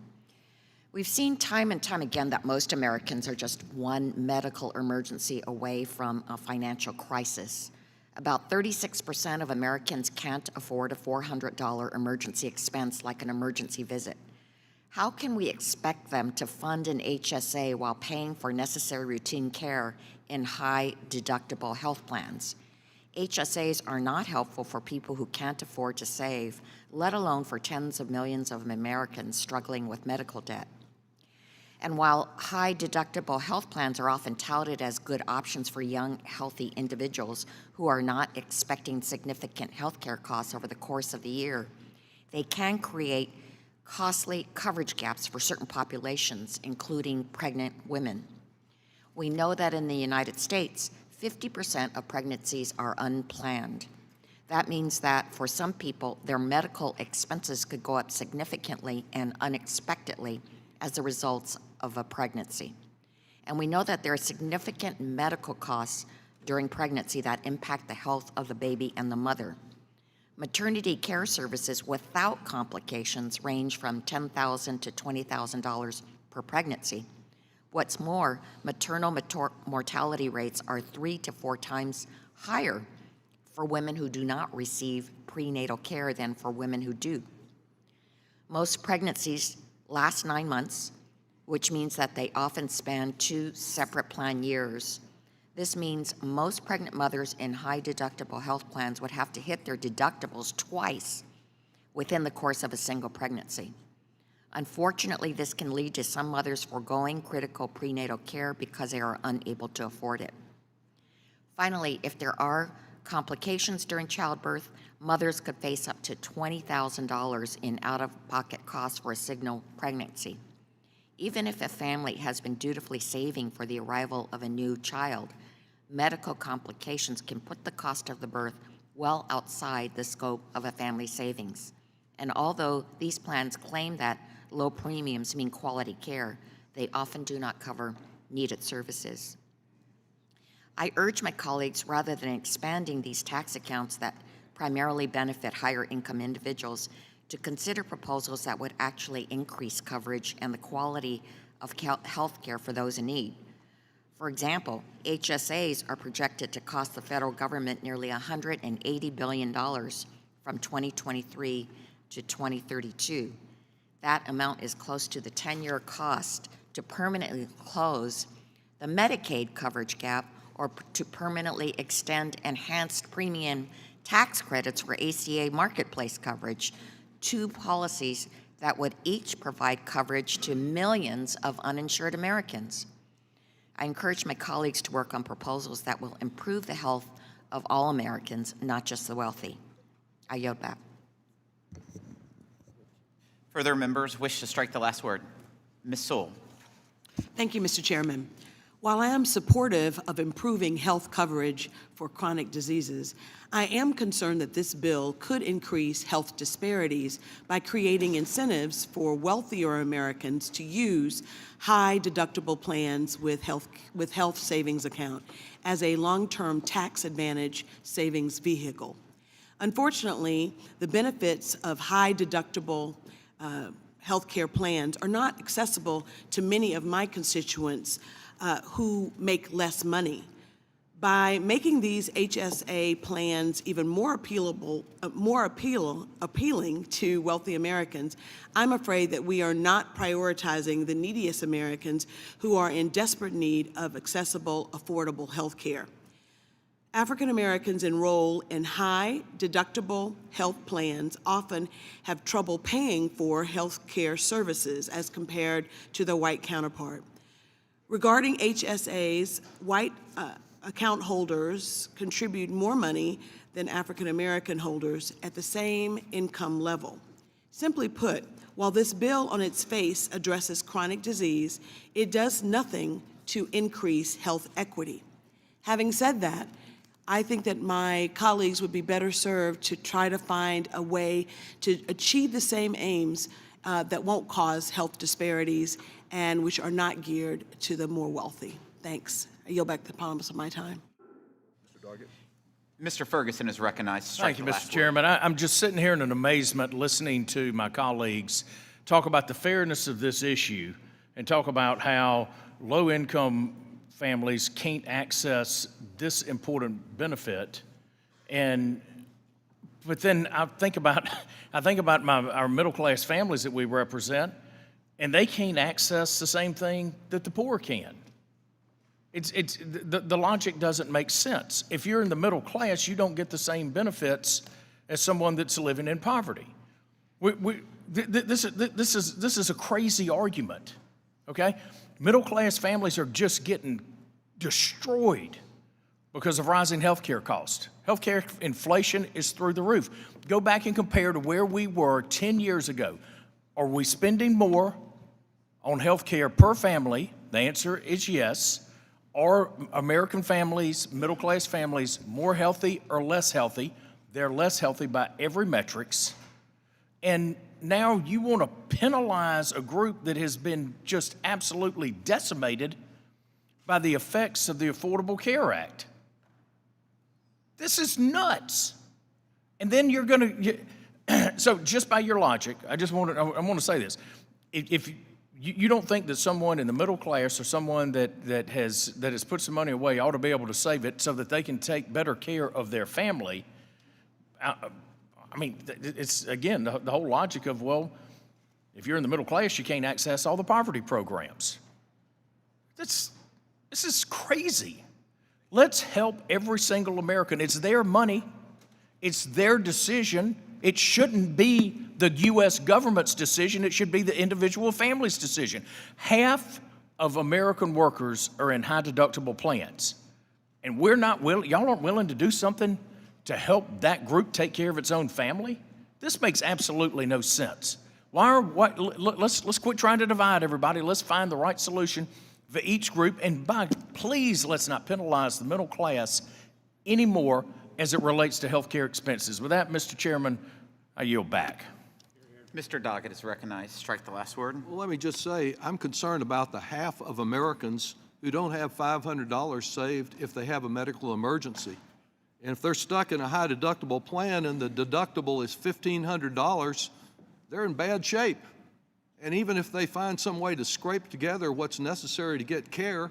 We've seen time and time again that most Americans are just one medical emergency away from a financial crisis. About 36% of Americans can't afford a $400 emergency expense like an emergency visit. How can we expect them to fund an HSA while paying for necessary routine care in high deductible health plans? HSAs are not helpful for people who can't afford to save, let alone for tens of millions of Americans struggling with medical debt. And while high deductible health plans are often touted as good options for young, healthy individuals who are not expecting significant health care costs over the course of the year, they can create costly coverage gaps for certain populations, including pregnant women. We know that in the United States, 50% of pregnancies are unplanned. That means that for some people, their medical expenses could go up significantly and unexpectedly as a result of a pregnancy. And we know that there are significant medical costs during pregnancy that impact the health of the baby and the mother. Maternity care services without complications range from $10,000 to $20,000 per pregnancy. What's more, maternal mortality rates are 3 to 4 times higher for women who do not receive prenatal care than for women who do. Most pregnancies last 9 months, which means that they often span 2 separate plan years. This means most pregnant mothers in high deductible health plans would have to hit their deductibles twice within the course of a single pregnancy. Unfortunately, this can lead to some mothers foregoing critical prenatal care because they are unable to afford it. Finally, if there are complications during childbirth, mothers could face up to $20,000 in out-of-pocket costs for a single pregnancy. Even if a family has been dutifully saving for the arrival of a new child, medical complications can put the cost of the birth well outside the scope of a family savings. And although these plans claim that low premiums mean quality care, they often do not cover needed services. I urge my colleagues, rather than expanding these tax accounts that primarily benefit higher income individuals, to consider proposals that would actually increase coverage and the quality of health care for those in need. For example, HSAs are projected to cost the federal government nearly $180 billion from 2023 to 2032. That amount is close to the 10-year cost to permanently close the Medicaid coverage gap or to permanently extend enhanced premium tax credits for ACA marketplace coverage, 2 policies that would each provide coverage to millions of uninsured Americans. I encourage my colleagues to work on proposals that will improve the health of all Americans, not just the wealthy. I yield back. Further members wish to strike the last word. Ms. Sewell. Thank you, Mr. Chairman. While I am supportive of improving health coverage for chronic diseases, I am concerned that this bill could increase health disparities by creating incentives for wealthier Americans to use high deductible plans with health savings account as a long-term tax advantage savings vehicle. Unfortunately, the benefits of high deductible healthcare plans are not accessible to many of my constituents who make less money. By making these HSA plans even more appealing to wealthy Americans, I'm afraid that we are not prioritizing the neediest Americans who are in desperate need of accessible, affordable health care. African Americans enroll in high deductible health plans often have trouble paying for health care services as compared to their white counterpart. Regarding HSAs, white account holders contribute more money than African American holders at the same income level. Simply put, while this bill on its face addresses chronic disease, it does nothing to increase health equity. Having said that, I think that my colleagues would be better served to try to find a way to achieve the same aims that won't cause health disparities and which are not geared to the more wealthy. Thanks. I yield back the promise of my time. Mr. Doggett. Mr. Ferguson is recognized. Strike Thank you, the Mr. last Chairman. I'm just sitting here in an amazement listening to my colleagues talk about the fairness of this issue and talk about how low-income families can't access this important benefit. But then I think about our middle-class families that we represent, and they can't access the same thing that the poor can. The logic doesn't make sense. If you're in the middle class, you don't get the same benefits as someone that's living in poverty. This is a crazy argument, okay? Middle-class families are just getting destroyed because of rising healthcare costs. Healthcare inflation is through the roof. Go back and compare to where we were 10 years ago. Are we spending more on healthcare per family? The answer is yes. Are American families, middle-class families, more healthy or less healthy? They're less healthy by every metrics. And now you want to penalize a group that has been just absolutely decimated by the effects of the Affordable Care Act. This is nuts. And then you're going to, so just by your logic, I want to say this. If you don't think that someone in the middle class or someone that has put some money away ought to be able to save it so that they can take better care of their family, I mean, it's, again, the whole logic of, well, if you're in the middle class, you can't access all the poverty programs. This is crazy. Let's help every single American. It's their money. It's their decision. It shouldn't be the U.S. government's decision. It should be the individual family's decision. Half of American workers are in high deductible plans. And we're not willing, y'all aren't willing to do something to help that group take care of its own family? This makes absolutely no sense. Let's quit trying to divide everybody. Let's find the right solution for each group. And please, let's not penalize the middle class anymore as it relates to health care expenses. With that, Mr. Chairman, I yield back. Mr. Doggett is recognized. Strike the last word. Well, let me just say, I'm concerned about the half of Americans who don't have $500 saved if they have a medical emergency. And if they're stuck in a high deductible plan and the deductible is $1,500, they're in bad shape. And even if they find some way to scrape together what's necessary to get care,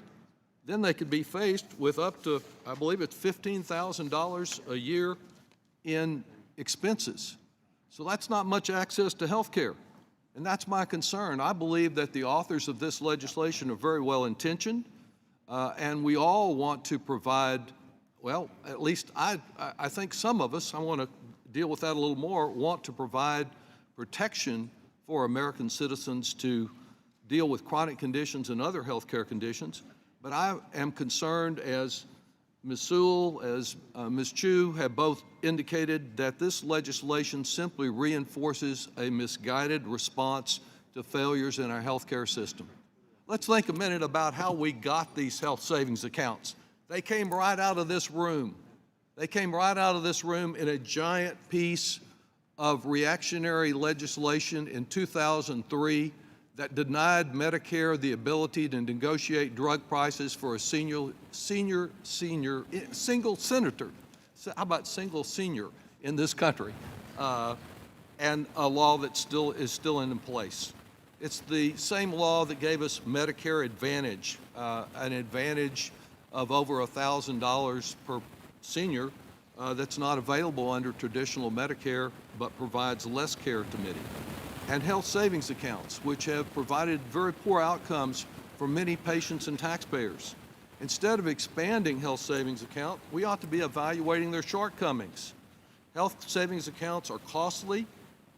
then they could be faced with up to, I believe it's $15,000 a year in expenses. So that's not much access to health care. And that's my concern. I believe that the authors of this legislation are very well intentioned, and we all want to provide, well, at least I think some of us, I want to deal with that a little more, want to provide protection for American citizens to deal with chronic conditions and other health care conditions. But I am concerned, as Ms. Sewell, as Ms. Chu have both indicated, that this legislation simply reinforces a misguided response to failures in our healthcare system. Let's think a minute about how we got these health savings accounts. They came right out of this room. They came right out of this room in a giant piece of reactionary legislation in 2003 that denied Medicare the ability to negotiate drug prices for a single senator, how about single senior in this country, and a law that is still in place. It's the same law that gave us Medicare Advantage, an advantage of over $1,000 per senior that's not available under traditional Medicare, but provides less care to many. And health savings accounts, which have provided very poor outcomes for many patients and taxpayers. Instead of expanding health savings account, we ought to be evaluating their shortcomings. Health savings accounts are costly,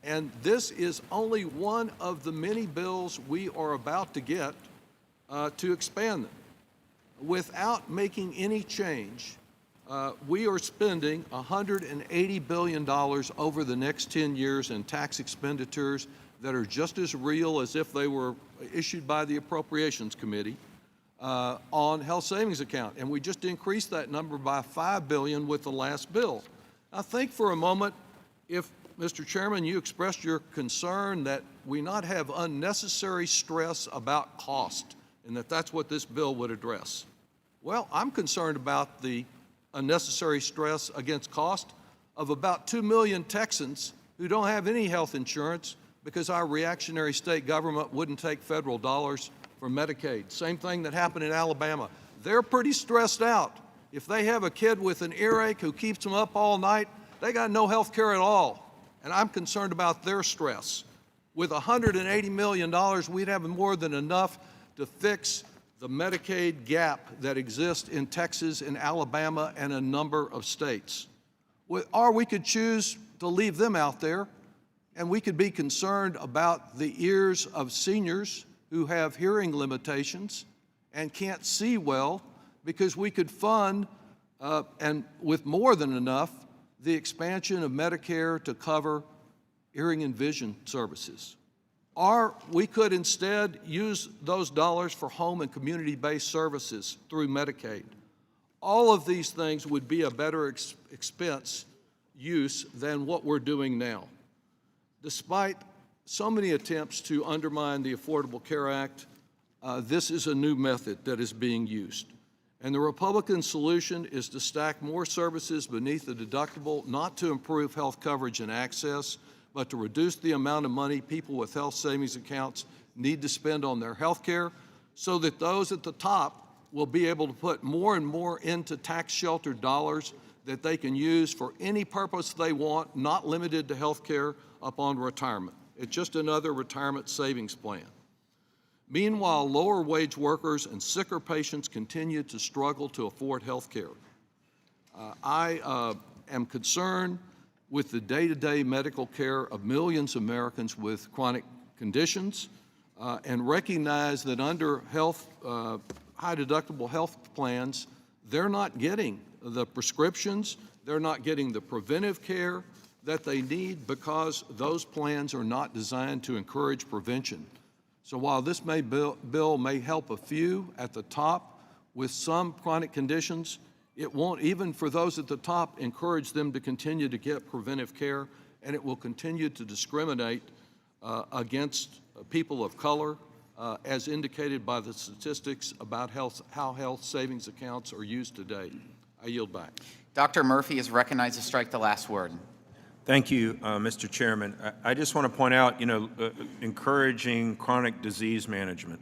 and this is only one of the many bills we are about to get to expand them. Without making any change, we are spending $180 billion over the next 10 years in tax expenditures that are just as real as if they were issued by the Appropriations Committee on health savings account. And we just increased that number by $5 billion with the last bill. Now think for a moment, if, Mr. Chairman, you expressed your concern that we not have unnecessary stress about cost, and that's what this bill would address. Well, I'm concerned about the unnecessary stress against cost of about 2 million Texans who don't have any health insurance because our reactionary state government wouldn't take federal dollars for Medicaid. Same thing that happened in Alabama. They're pretty stressed out. If they have a kid with an earache who keeps them up all night, they got no health care at all. And I'm concerned about their stress. With $180 million, we'd have more than enough to fix the Medicaid gap that exists in Texas and Alabama and a number of states. Or we could choose to leave them out there, and we could be concerned about the ears of seniors who have hearing limitations and can't see well, because we could fund, and with more than enough, the expansion of Medicare to cover hearing and vision services. Or we could instead use those dollars for home and community-based services through Medicaid. All of these things would be a better expense use than what we're doing now. Despite so many attempts to undermine the Affordable Care Act, this is a new method that is being used. And the Republican solution is to stack more services beneath the deductible, not to improve health coverage and access, but to reduce the amount of money people with health savings accounts need to spend on their health care, so that those at the top will be able to put more and more into tax-sheltered dollars that they can use for any purpose they want, not limited to health care upon retirement. It's just another retirement savings plan. Meanwhile, lower wage workers and sicker patients continue to struggle to afford health care. I am concerned with the day-to-day medical care of millions of Americans with chronic conditions, and recognize that under high-deductible health plans, they're not getting the prescriptions, they're not getting the preventive care that they need, because those plans are not designed to encourage prevention. So while this bill may help a few at the top with some chronic conditions, it won't, even for those at the top, encourage them to continue to get preventive care, and it will continue to discriminate against people of color, as indicated by the statistics about how health savings accounts are used today. I yield back. Dr. Murphy is recognized to strike the last word. Thank you, Mr. Chairman. I just want to point out, encouraging chronic disease management.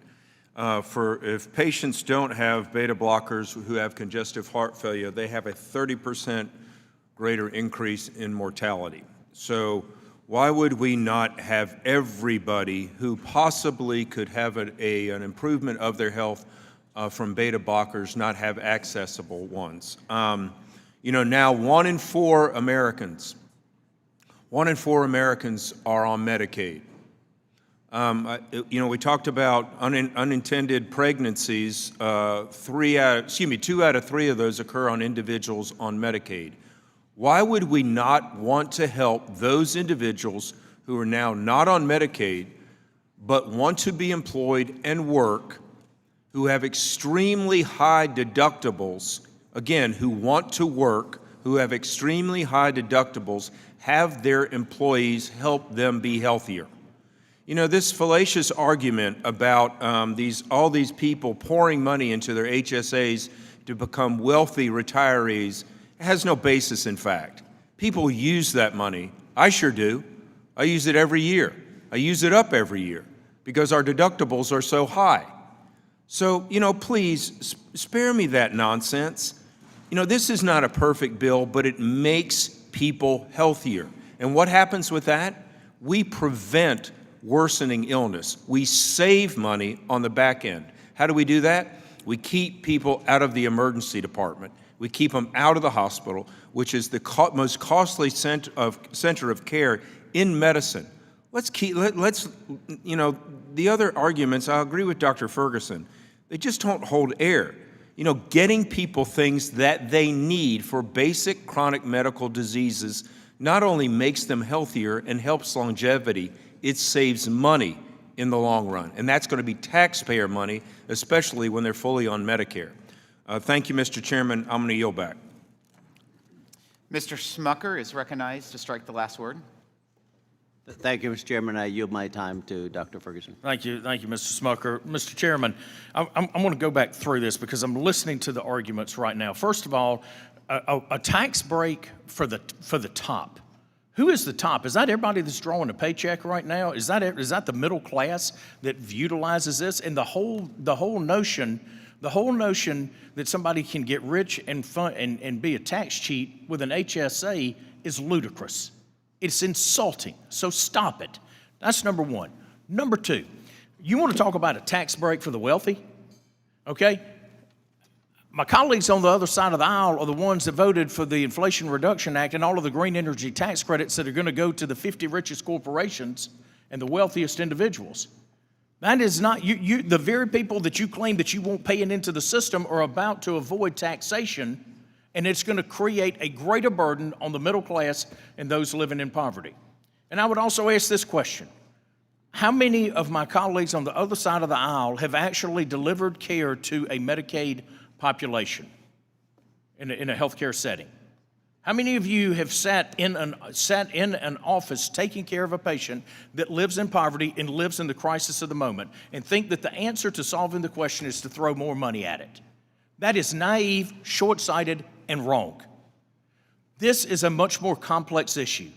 If patients don't have beta blockers who have congestive heart failure, they have a 30% greater increase in mortality. So why would we not have everybody who possibly could have an improvement of their health from beta blockers not have accessible ones? Now 1 in 4 Americans are on Medicaid. We talked about unintended pregnancies. 2 out of 3 of those occur on individuals on Medicaid. Why would we not want to help those individuals who are now not on Medicaid but want to be employed and work, who have extremely high deductibles, again, who want to work, who have extremely high deductibles, have their employees help them be healthier? This fallacious argument about all these people pouring money into their HSAs to become wealthy retirees has no basis in fact. People use that money. I sure do. I use it every year. I use it up every year because our deductibles are so high. So, please spare me that nonsense. This is not a perfect bill, but it makes people healthier. And what happens with that? We prevent worsening illness. We save money on the back end. How do we do that? We keep people out of the emergency department. We keep them out of the hospital, which is the most costly center of care in medicine. The other arguments, I agree with Dr. Ferguson, they just don't hold air. Getting people things that they need for basic chronic medical diseases not only makes them healthier and helps longevity, it saves money in the long run. And that's going to be taxpayer money, especially when they're fully on Medicare. Thank you, Mr. Chairman. I'm going to yield back. Mr. Smucker is recognized to strike the last word. Thank you, Mr. Chairman. I yield my time to Dr. Ferguson. Thank you, Mr. Smucker. Mr. Chairman, I'm going to go back through this because I'm listening to the arguments right now. First of all, a tax break for the top. Who is the top? Is that everybody that's drawing a paycheck right now? Is that the middle class that utilizes this? And the whole notion that somebody can get rich and be a tax cheat with an HSA is ludicrous. It's insulting. So stop it. That's number one. Number two, you want to talk about a tax break for the wealthy? Okay? My colleagues on the other side of the aisle are the ones that voted for the Inflation Reduction Act and all of the green energy tax credits that are going to go to the 50 richest corporations and the wealthiest individuals. That is not, the very people that you claim that you won't pay it into the system are about to avoid taxation, and it's going to create a greater burden on the middle class and those living in poverty. And I would also ask this question. How many of my colleagues on the other side of the aisle have actually delivered care to a Medicaid population in a healthcare setting? How many of you have sat in an office taking care of a patient that lives in poverty and lives in the crisis of the moment and think that the answer to solving the question is to throw more money at it? That is naive, short-sighted, and wrong. This is a much more complex issue.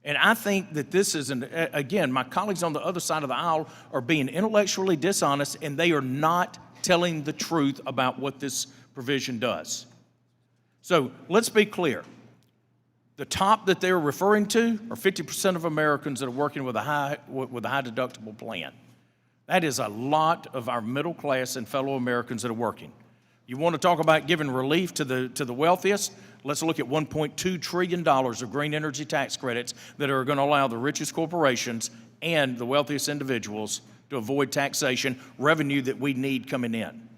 And I think that this is, again, my colleagues on the other side of the aisle are being intellectually dishonest, and they are not telling the truth about what this provision does. So let's be clear. The top that they're referring to are 50% of Americans that are working with a high deductible plan. That is a lot of our middle class and fellow Americans that are working. You want to talk about giving relief to the wealthiest? Let's look at $1.2 trillion of green energy tax credits that are going to allow the richest corporations and the wealthiest individuals to avoid taxation, revenue that we need coming in.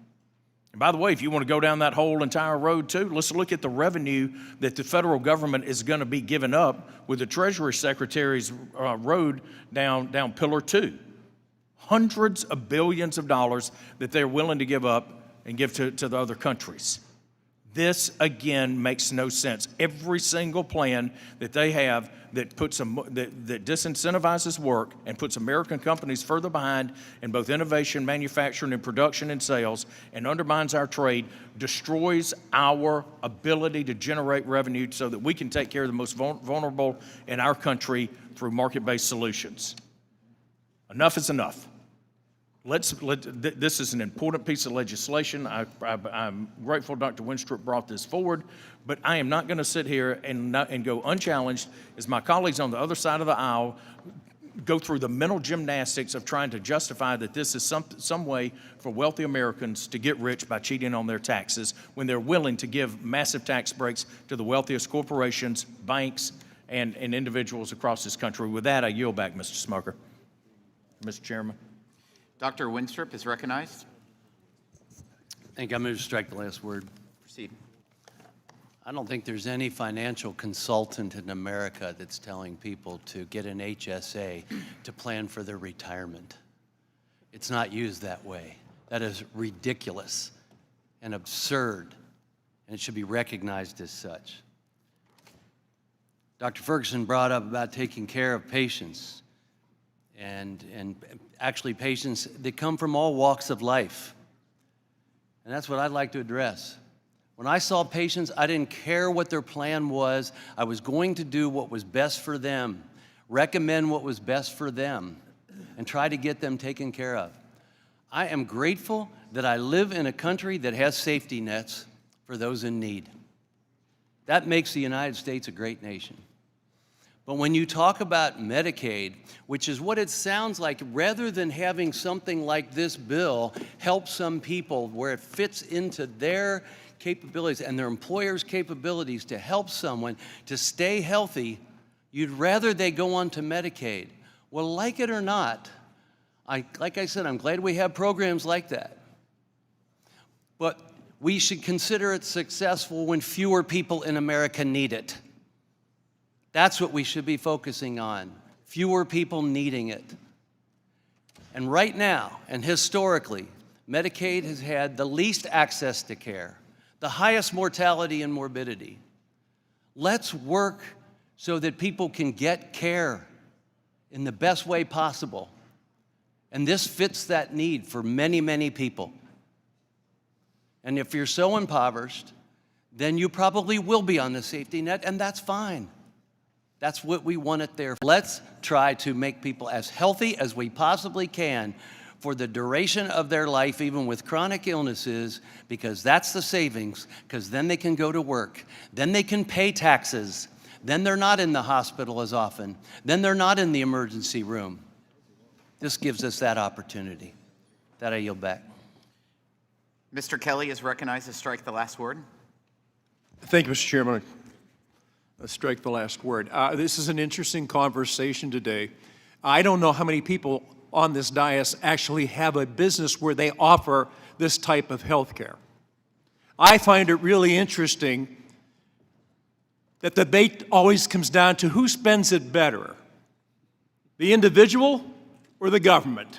And by the way, if you want to go down that whole entire road too, let's look at the revenue that the federal government is going to be giving up with the Treasury Secretary's road down Pillar 2. Hundreds of billions of dollars that they're willing to give up and give to the other countries. This, again, makes no sense. Every single plan that they have that that disincentivizes work and puts American companies further behind in both innovation, manufacturing, and production and sales, and undermines our trade, destroys our ability to generate revenue so that we can take care of the most vulnerable in our country through market-based solutions. Enough is enough. This is an important piece of legislation. I'm grateful Dr. Winstrup brought this forward, but I am not going to sit here and go unchallenged as my colleagues on the other side of the aisle go through the mental gymnastics of trying to justify that this is some way for wealthy Americans to get rich by cheating on their taxes when they're willing to give massive tax breaks to the wealthiest corporations, banks, and individuals across this country. With that, I yield back, Mr. Smoker. Mr. Chairman. Dr. Winstrup is recognized. I think I move to strike the last word. Proceed. I don't think there's any financial consultant in America that's telling people to get an HSA to plan for their retirement. It's not used that way. That is ridiculous and absurd, and it should be recognized as such. Dr. Ferguson brought up about taking care of patients, and actually patients that come from all walks of life. And that's what I'd like to address. When I saw patients, I didn't care what their plan was. I was going to do what was best for them, recommend what was best for them, and try to get them taken care of. I am grateful that I live in a country that has safety nets for those in need. That makes the United States a great nation. But when you talk about Medicaid, which is what it sounds like, rather than having something like this bill help some people where it fits into their capabilities and their employers' capabilities to help someone to stay healthy, you'd rather they go on to Medicaid. Well, like it or not, like I said, I'm glad we have programs like that. But we should consider it successful when fewer people in America need it. That's what we should be focusing on, fewer people needing it. And right now, and historically, Medicaid has had the least access to care, the highest mortality and morbidity. Let's work so that people can get care in the best way possible. And this fits that need for many, many people. And if you're so impoverished, then you probably will be on the safety net, and that's fine. That's what we want it there for. Let's try to make people as healthy as we possibly can for the duration of their life, even with chronic illnesses, because that's the savings, because then they can go to work. Then they can pay taxes. Then they're not in the hospital as often. Then they're not in the emergency room. This gives us that opportunity. That I yield back. Mr. Kelly is recognized to strike the last word. Thank you, Mr. Chairman. Strike the last word. This is an interesting conversation today. I don't know how many people on this dais actually have a business where they offer this type of health care. I find it really interesting that the debate always comes down to who spends it better, the individual or the government.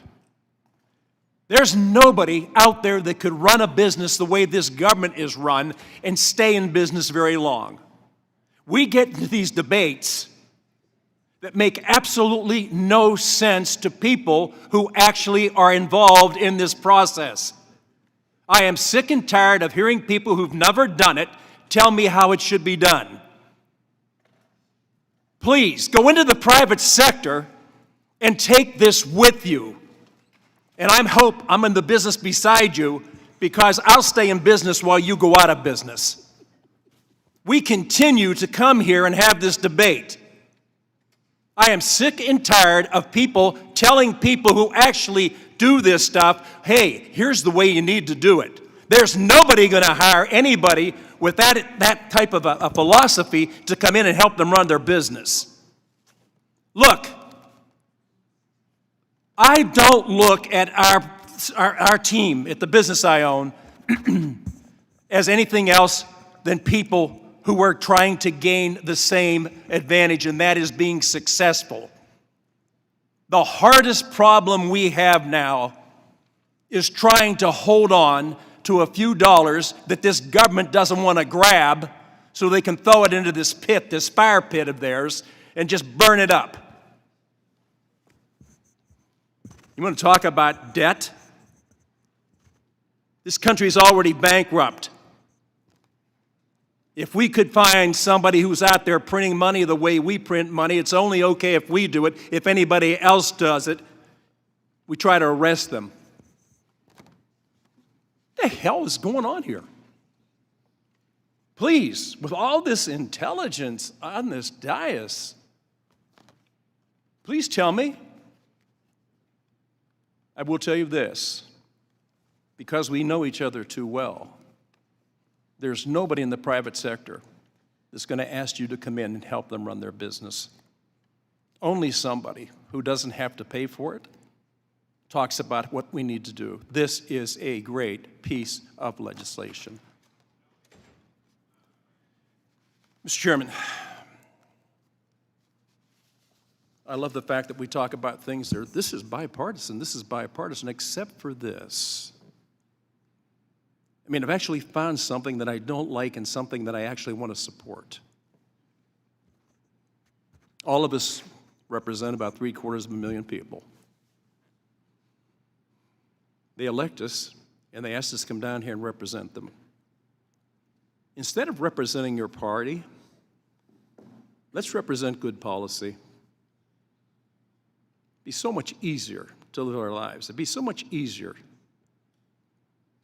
There's nobody out there that could run a business the way this government is run and stay in business very long. We get into these debates that make absolutely no sense to people who actually are involved in this process. I am sick and tired of hearing people who've never done it tell me how it should be done. Please, go into the private sector and take this with you. And I hope I'm in the business beside you, because I'll stay in business while you go out of business. We continue to come here and have this debate. I am sick and tired of people telling people who actually do this stuff, hey, here's the way you need to do it. There's nobody going to hire anybody with that type of a philosophy to come in and help them run their business. Look, I don't look at our team at the business I own as anything else than people who are trying to gain the same advantage, and that is being successful. The hardest problem we have now is trying to hold on to a few dollars that this government doesn't want to grab so they can throw it into this pit, this fire pit of theirs, and just burn it up. You want to talk about debt? This country is already bankrupt. If we could find somebody who's out there printing money the way we print money, it's only okay if we do it. If anybody else does it, we try to arrest them. What the hell is going on here? Please, with all this intelligence on this dais, please tell me. I will tell you this, because we know each other too well. There's nobody in the private sector that's going to ask you to come in and help them run their business. Only somebody who doesn't have to pay for it talks about what we need to do. This is a great piece of legislation. Mr. Chairman, I love the fact that we talk about things that this is bipartisan, except for this. I mean, I've actually found something that I don't like and something that I actually want to support. All of us represent about 750,000 people. They elect us, and they ask us to come down here and represent them. Instead of representing your party, let's represent good policy. It'd be so much easier to live our lives. It'd be so much easier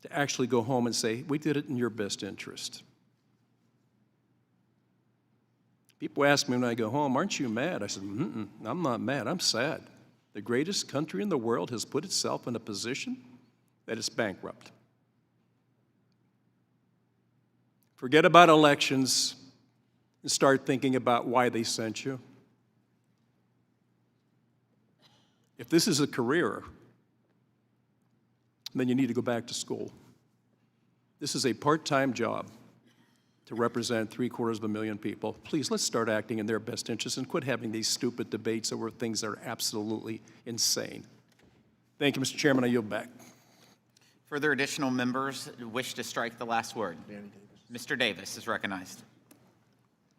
to actually go home and say, we did it in your best interest. People ask me when I go home, aren't you mad? I said, I'm not mad, I'm sad. The greatest country in the world has put itself in a position that is bankrupt. Forget about elections and start thinking about why they sent you. If this is a career, then you need to go back to school. This is a part-time job to represent 750,000 people. Please, let's start acting in their best interest and quit having these stupid debates over things that are absolutely insane. Thank you, Mr. Chairman. I yield back. Further additional members wish to strike the last word. Mr. Davis is recognized.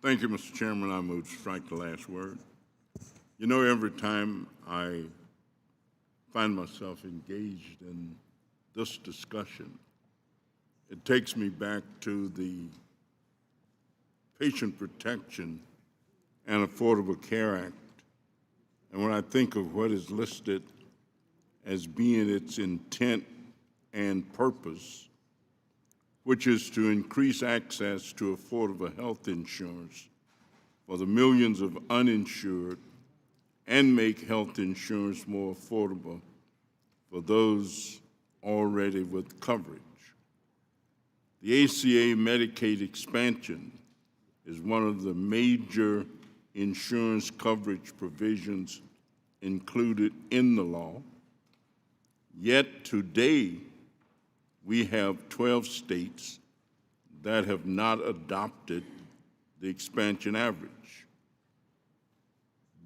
Thank you, Mr. Chairman. I move to strike the last word. You know, every time I find myself engaged in this discussion, it takes me back to the Patient Protection and Affordable Care Act. And when I think of what is listed as being its intent and purpose, which is to increase access to affordable health insurance for the millions of uninsured and make health insurance more affordable for those already with coverage. The ACA Medicaid expansion is one of the major insurance coverage provisions included in the law. Yet today, we have 12 states that have not adopted the expansion average.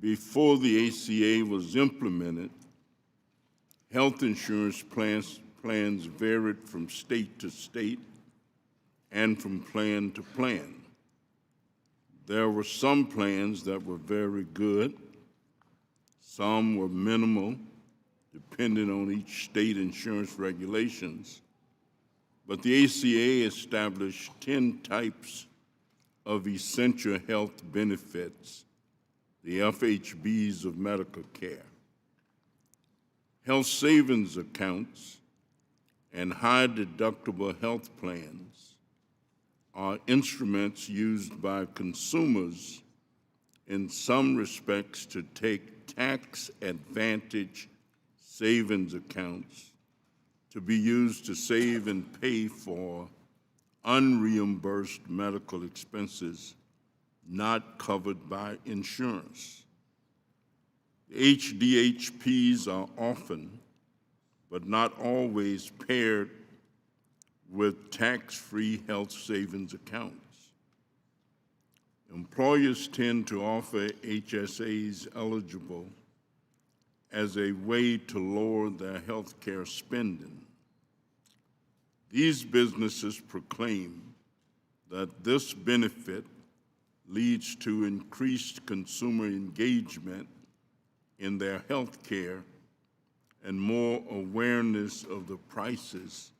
Before the ACA was implemented, health insurance plans varied from state to state and from plan to plan. There were some plans that were very good, some were minimal, depending on each state insurance regulations. But the ACA established 10 types of essential health benefits, the FHBs of medical care. Health savings accounts and high deductible health plans are instruments used by consumers in some respects to take tax advantage savings accounts to be used to save and pay for unreimbursed medical expenses not covered by insurance. HDHPs are often, but not always, paired with tax-free health savings accounts. Employers tend to offer HSAs eligible as a way to lower their health care spending. These businesses proclaim that this benefit leads to increased consumer engagement in their health care and more awareness of the prices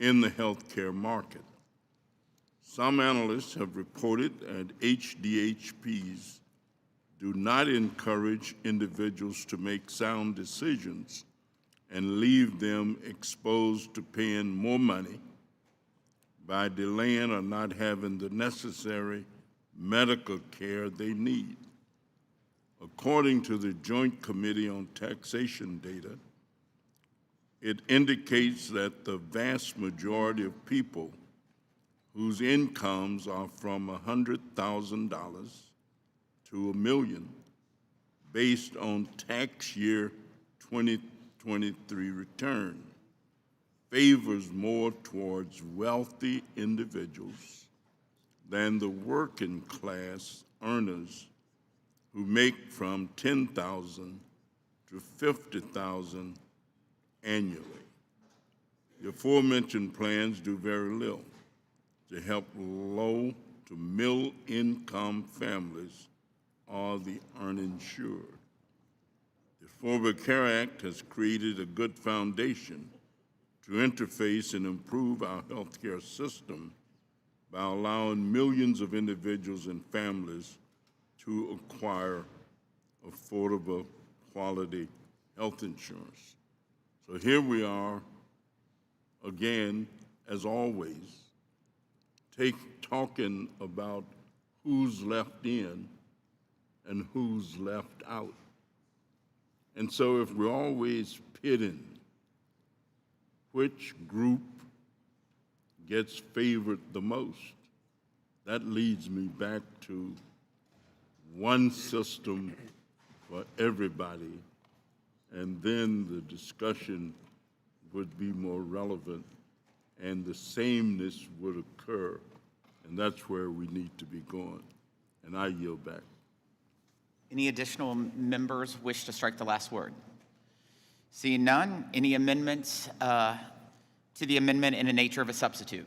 in the health care market. Some analysts have reported that HDHPs do not encourage individuals to make sound decisions and leave them exposed to paying more money by delaying or not having the necessary medical care they need. According to the Joint Committee on Taxation data, it indicates that the vast majority of people whose incomes are from $100,000 to $1 million, based on tax year 2023 23 return favors more towards wealthy individuals than the working class earners who make from $10,000 to $50,000 annually. The aforementioned plans do very little to help low to middle income families or the uninsured. The Affordable Care Act has created a good foundation to interface and improve our healthcare system by allowing millions of individuals and families to acquire affordable, quality health insurance. So here we are, again, as always, talking about who's left in and who's left out. And so if we're always pitting which group gets favored the most, that leads me back to one system for everybody, and then the discussion would be more relevant and the sameness would occur, and that's where we need to be going. And I yield back. Any additional members wish to strike the last word? Seeing none, any amendments to the amendment in the nature of a substitute?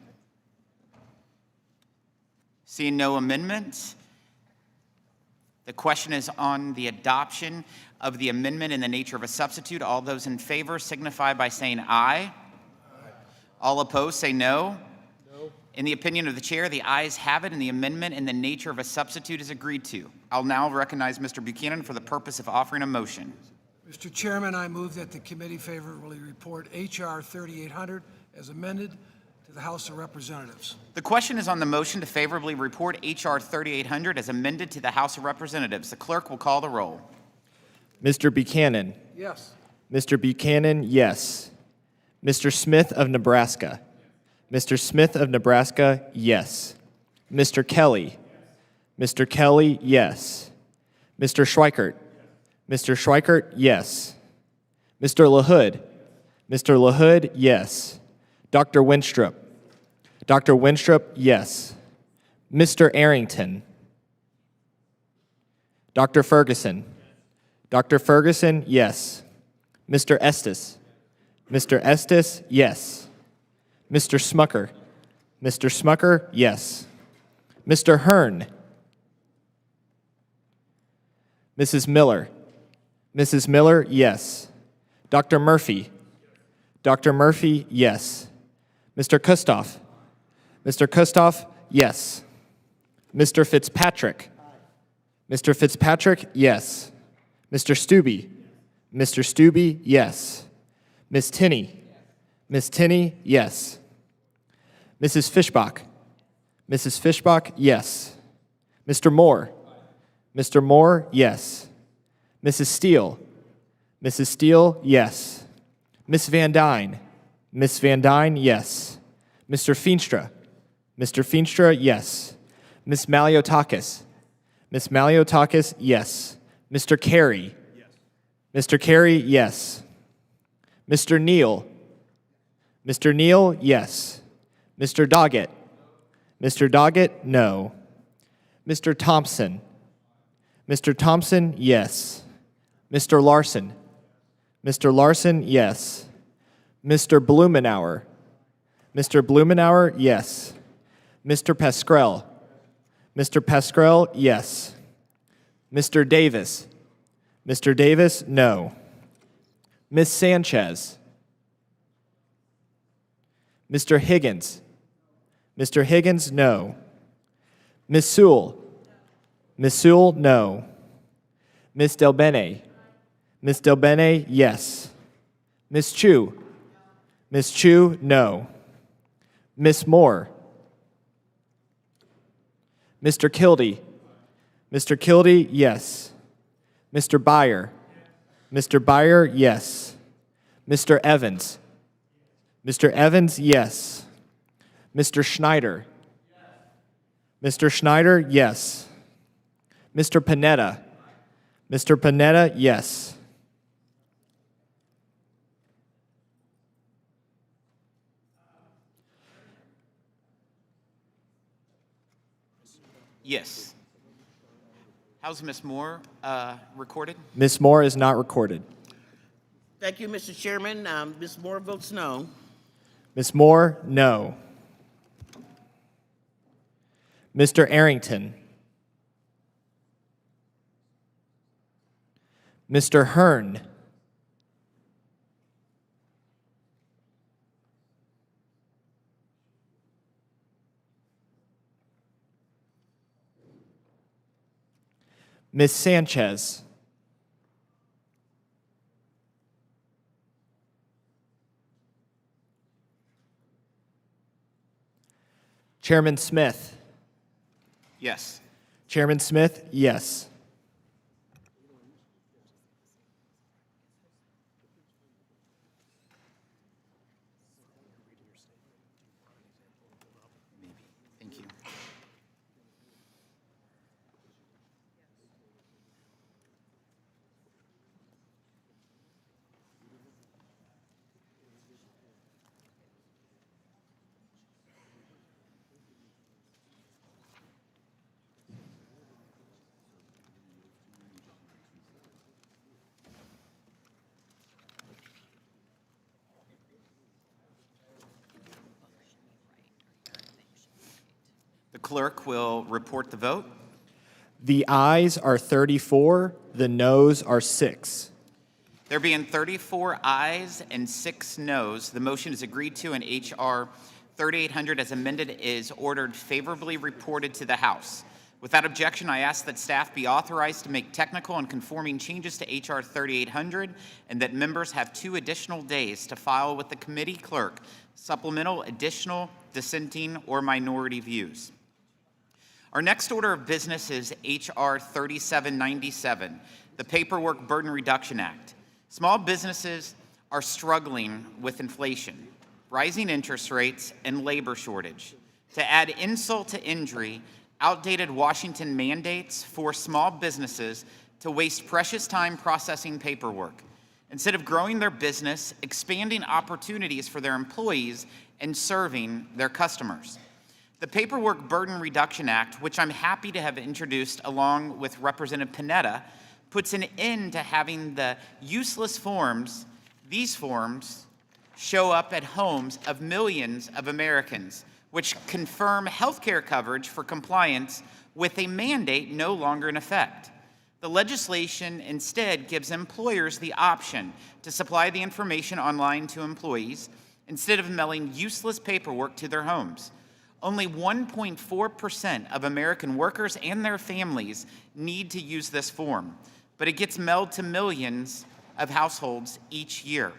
Seeing no amendments, the question is on the adoption of the amendment in the nature of a substitute. All those in favor signify by saying aye. All opposed say no. No. In the opinion of the chair, the ayes have it, and the amendment in the nature of a substitute is agreed to. I'll now recognize Mr. Buchanan for the purpose of offering a motion. Mr. Chairman, I move that the committee favorably report H.R. 3800 as amended to the House of Representatives. The question is on the motion to favorably report H.R. 3800 as amended to the House of Representatives. The clerk will call the roll. Mr. Buchanan. Yes. Mr. Buchanan, yes. Mr. Smith of Nebraska. Mr. Smith of Nebraska, yes. Mr. Kelly. Mr. Kelly, yes. Mr. Schweikert. Mr. Schweikert, yes. Mr. LaHood. Mr. LaHood, yes. Dr. Winstrup. Dr. Winstrup, yes. Mr. Arrington. Dr. Ferguson. Dr. Ferguson, yes. Mr. Estes. Mr. Estes, yes. Mr. Smucker. Mr. Smucker, yes. Mr. Hearn. Mrs. Miller. Mrs. Miller, yes. Dr. Murphy. Dr. Murphy, yes. Mr. Kustoff. Mr. Kustoff, yes. Mr. Fitzpatrick. Mr. Fitzpatrick, yes. Mr. Stubbe. Mr. Stubbe, yes. Ms. Tinney. Ms. Tinney, yes. Mrs. Fishbach. Mrs. Fishbach, yes. Mr. Moore. Mr. Moore, yes. Mrs. Steele. Mrs. Steele, yes. Miss Van Dyne. Miss Van Dyne, yes. Mr. Feenstra. Mr. Feenstra, yes. Miss Maliotakis. Miss Maliotakis, yes. Mr. Carey. Mr. Carey, yes. Mr. Neal. Mr. Neal, yes. Mr. Doggett. Mr. Doggett, no. Mr. Thompson. Mr. Thompson, yes. Mr. Larson. Mr. Larson, yes. Mr. Blumenauer. Mr. Blumenauer, yes. Mr. Pascrell. Mr. Pascrell, yes. Mr. Davis. Mr. Davis, no. Miss Sanchez. Mr. Higgins. Mr. Higgins, no. Miss Sewell. Miss Sewell, no. Miss Delbene. Miss Delbene, yes. Miss Chu. Miss Chu, no. Miss Moore. Mr. Kildee. Mr. Kildee, yes. Mr. Byer. Mr. Byer, yes. Mr. Evans. Mr. Evans, yes. Mr. Schneider. Mr. Schneider, yes. Mr. Panetta. Mr. Panetta, yes. Yes. How's Ms. Moore recorded? Ms. Moore is not recorded. Thank you, Mr. Chairman. Ms. Moore votes no. Ms. Moore, no. Mr. Arrington. Mr. Hearn. Ms. Sanchez. Chairman Smith. Yes. Chairman Smith, yes. Thank you. The clerk will report the vote. The ayes are 34, the noes are 6. There being 34 ayes and 6 noes, the motion is agreed to and H.R. 3800 as amended is ordered favorably reported to the House. Without objection, I ask that staff be authorized to make technical and conforming changes to H.R. 3800 and that members have 2 additional days to file with the committee clerk supplemental, additional, dissenting, or minority views. Our next order of business is H.R. 3797, the Paperwork Burden Reduction Act. Small businesses are struggling with inflation, rising interest rates, and labor shortage. To add insult to injury, outdated Washington mandates force small businesses to waste precious time processing paperwork, instead of growing their business, expanding opportunities for their employees, and serving their customers. The Paperwork Burden Reduction Act, which I'm happy to have introduced along with Representative Panetta, puts an end to having the useless forms, these forms, show up at homes of millions of Americans, which confirm health care coverage for compliance with a mandate no longer in effect. The legislation instead gives employers the option to supply the information online to employees instead of mailing useless paperwork to their homes. Only 1.4% of American workers and their families need to use this form, but it gets mailed to millions of households each year.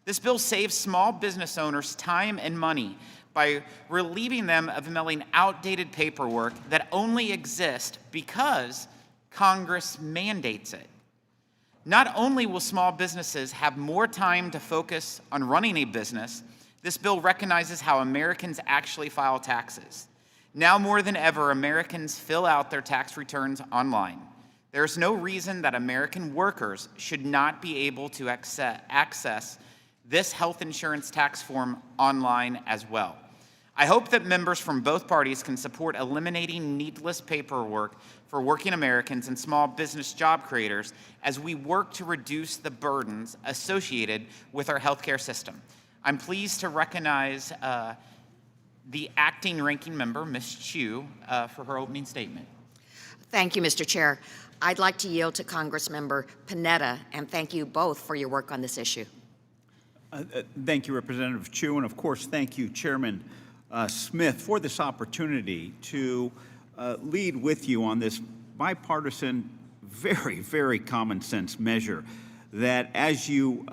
This bill saves small business owners time and money by relieving them of mailing outdated paperwork that only exists because Congress mandates it. Not only will small businesses have more time to focus on running a business, this bill recognizes how Americans actually file taxes. Now more than ever, Americans fill out their tax returns online. There is no reason that American workers should not be able to access this health insurance tax form online as well. I hope that members from both parties can support eliminating needless paperwork for working Americans and small business job creators as we work to reduce the burdens associated with our healthcare system. I'm pleased to recognize the acting ranking member, Ms. Chu, for her opening statement. Thank you, Mr. Chair. I'd like to yield to Congressmember Panetta and thank you both for your work on this issue. Thank you, Representative Chu, and of course, thank you, Chairman Smith, for this opportunity to lead with you on this bipartisan, very, very common sense measure that, as you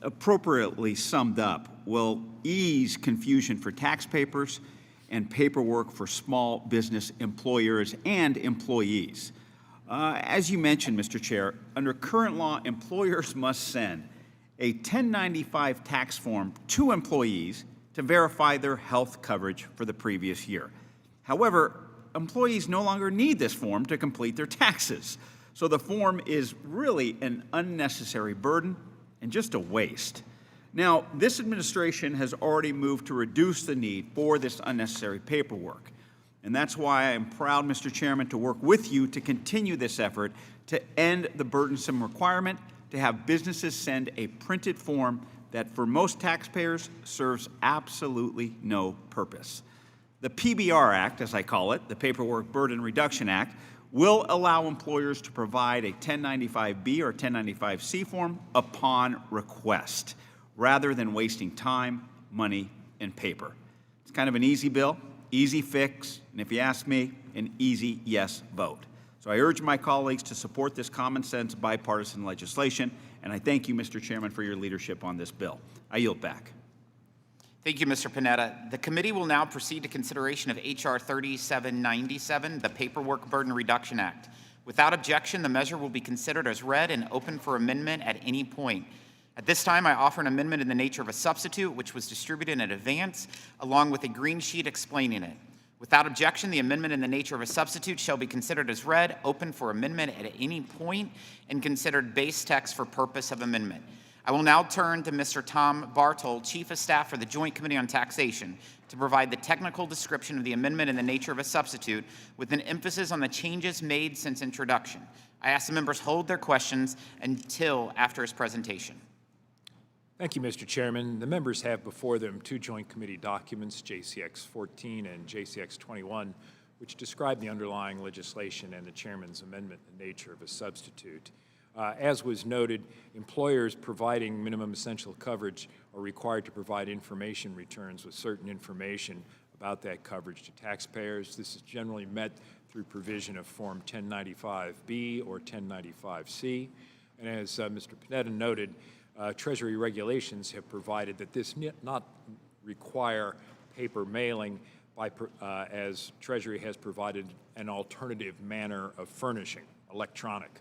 appropriately summed up, will ease confusion for taxpayers and paperwork for small business employers and employees. As you mentioned, Mr. Chair, under current law, employers must send a 1095 tax form to employees to verify their health coverage for the previous year. However, employees no longer need this form to complete their taxes. So the form is really an unnecessary burden and just a waste. Now, this administration has already moved to reduce the need for this unnecessary paperwork. And that's why I am proud, Mr. Chairman, to work with you to continue this effort to end the burdensome requirement to have businesses send a printed form that for most taxpayers serves absolutely no purpose. The PBR Act, as I call it, the Paperwork Burden Reduction Act, will allow employers to provide a 1095B or 1095C form upon request, rather than wasting time, money, and paper. It's kind of an easy bill, easy fix, and if you ask me, an easy yes vote. So I urge my colleagues to support this common sense bipartisan legislation, and I thank you, Mr. Chairman, for your leadership on this bill. I yield back. Thank you, Mr. Panetta. The committee will now proceed to consideration of H.R. 3797, the Paperwork Burden Reduction Act. Without objection, the measure will be considered as read and open for amendment at any point. At this time, I offer an amendment in the nature of a substitute, which was distributed in advance, along with a green sheet explaining it. Without objection, the amendment in the nature of a substitute shall be considered as read, open for amendment at any point, and considered base text for purpose of amendment. I will now turn to Mr. Tom Bartol, Chief of Staff for the Joint Committee on Taxation, to provide the technical description of the amendment in the nature of a substitute, with an emphasis on the changes made since introduction. I ask the members hold their questions until after his presentation. Thank you, Mr. Chairman. The members have before them two joint committee documents, JCX 14 and JCX 21, which describe the underlying legislation and the chairman's amendment in the nature of a substitute. As was noted, employers providing minimum essential coverage are required to provide information returns with certain information about that coverage to taxpayers. This is generally met through provision of Form 1095B or 1095C. And as Mr. Panetta noted, Treasury regulations have provided that this not require paper mailing as Treasury has provided an alternative manner of furnishing, electronic.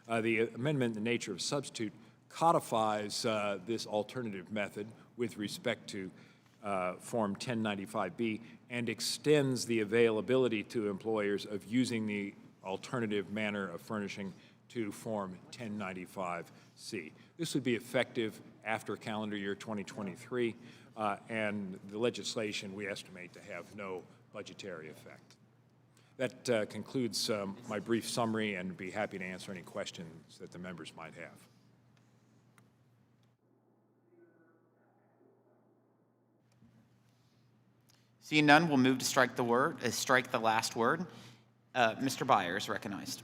The amendment in the nature of substitute codifies this alternative method with respect to Form 1095B and extends the availability to employers of using the alternative manner of furnishing to Form 1095C. This would be effective after calendar year 2023, and the legislation we estimate to have no budgetary effect. That concludes my brief summary, and I'd be happy to answer any questions that the members might have. Seeing none, we'll move to strike the last word. Mr. Byer is recognized.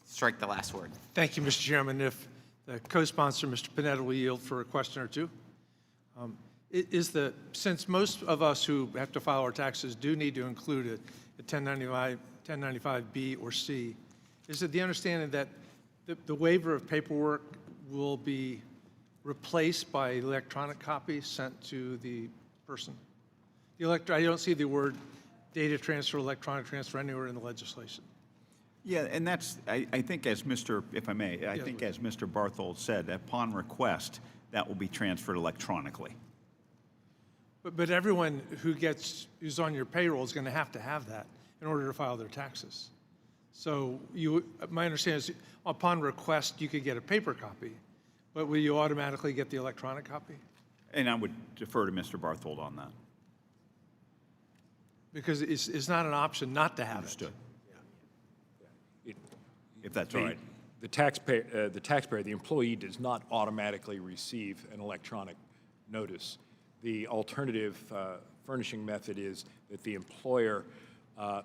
Strike the last word. Thank you, Mr. Chairman. If the co-sponsor, Mr. Panetta, will yield for a question or two. Since most of us who have to file our taxes do need to include a 1095B or C, is it the understanding that the waiver of paperwork will be replaced by electronic copies sent to the person? I don't see the word data transfer, electronic transfer anywhere in the legislation. Yeah, and that's, I think as Mr., if I may, I think as Mr. Barthold said, upon request, that will be transferred electronically. But everyone who's on your payroll is going to have that in order to file their taxes. So my understanding is upon request, you could get a paper copy, but will you automatically get the electronic copy? And I would defer to Mr. Barthold on that. Because it's not an option not to have Understood. it. If that's all right. The taxpayer, the employee does not automatically receive an electronic notice. The alternative furnishing method is that the employer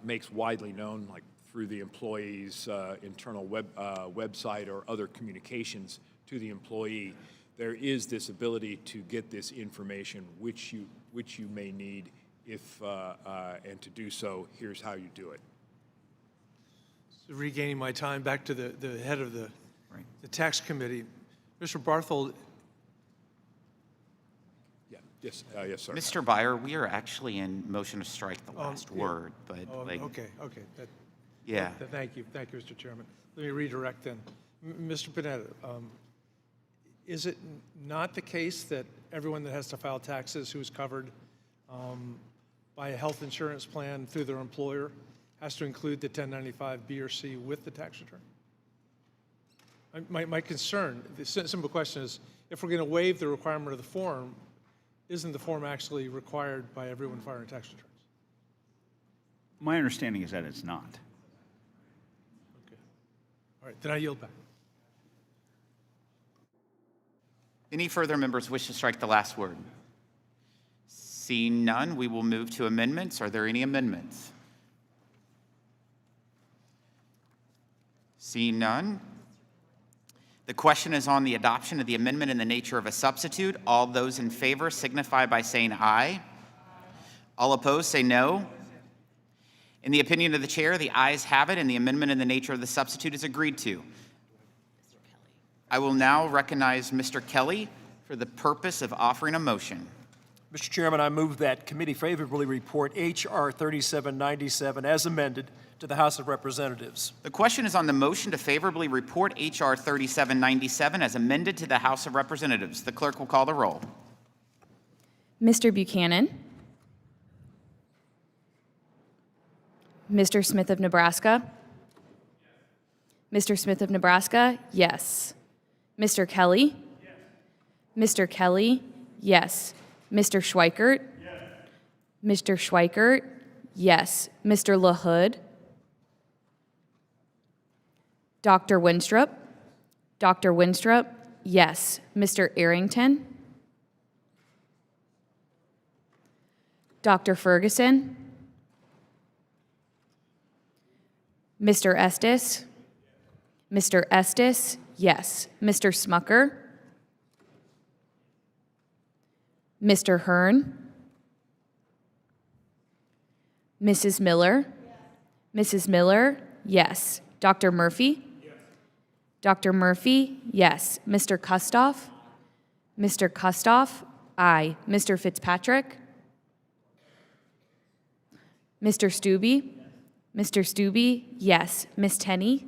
makes widely known, like through the employee's internal website or other communications to the employee, there is this ability to get this information which you may need and to do so, here's how you do it. So regaining my time, back to the head of the tax committee, Mr. Barthold. Yes, sir. Mr. Byer, we are actually in motion to strike the last word, but okay. Yeah. Thank you, Mr. Chairman. Let me redirect then. Mr. Panetta, is it not the case that everyone that has to file taxes who is covered by a health insurance plan through their employer has to include the 1095B or C with the tax return? My concern, the simple question is, if we're going to waive the requirement of the form, isn't the form actually required by everyone filing tax returns? My understanding is that it's not. All right, then I yield back. Any further members wish to strike the last word? Seeing none, we will move to amendments. Are there any amendments? Seeing none. The question is on the adoption of the amendment in the nature of a substitute. All those in favor signify by saying aye. All opposed say no. In the opinion of the chair, the ayes have it, and the amendment in the nature of the substitute is agreed to. I will now recognize Mr. Kelly for the purpose of offering a motion. Mr. Chairman, I move that committee favorably report H.R. 3797 as amended to the House of Representatives. The question is on the motion to favorably report H.R. 3797 as amended to the House of Representatives. The clerk will call the roll. Mr. Buchanan. Mr. Smith of Nebraska. Mr. Smith of Nebraska, yes. Mr. Kelly. Mr. Kelly, yes. Mr. Schweikert. Mr. Schweikert, yes. Mr. LaHood. Dr. Winstrup. Dr. Winstrup, yes. Mr. Arrington. Dr. Ferguson. Mr. Estes. Mr. Estes, yes. Mr. Smucker. Mr. Hearn. Mrs. Miller. Mrs. Miller, yes. Dr. Murphy. Dr. Murphy, yes. Mr. Kustoff. Mr. Kustoff, aye. Mr. Fitzpatrick. Mr. Stubbe. Mr. Stubbe, yes. Miss Tenney.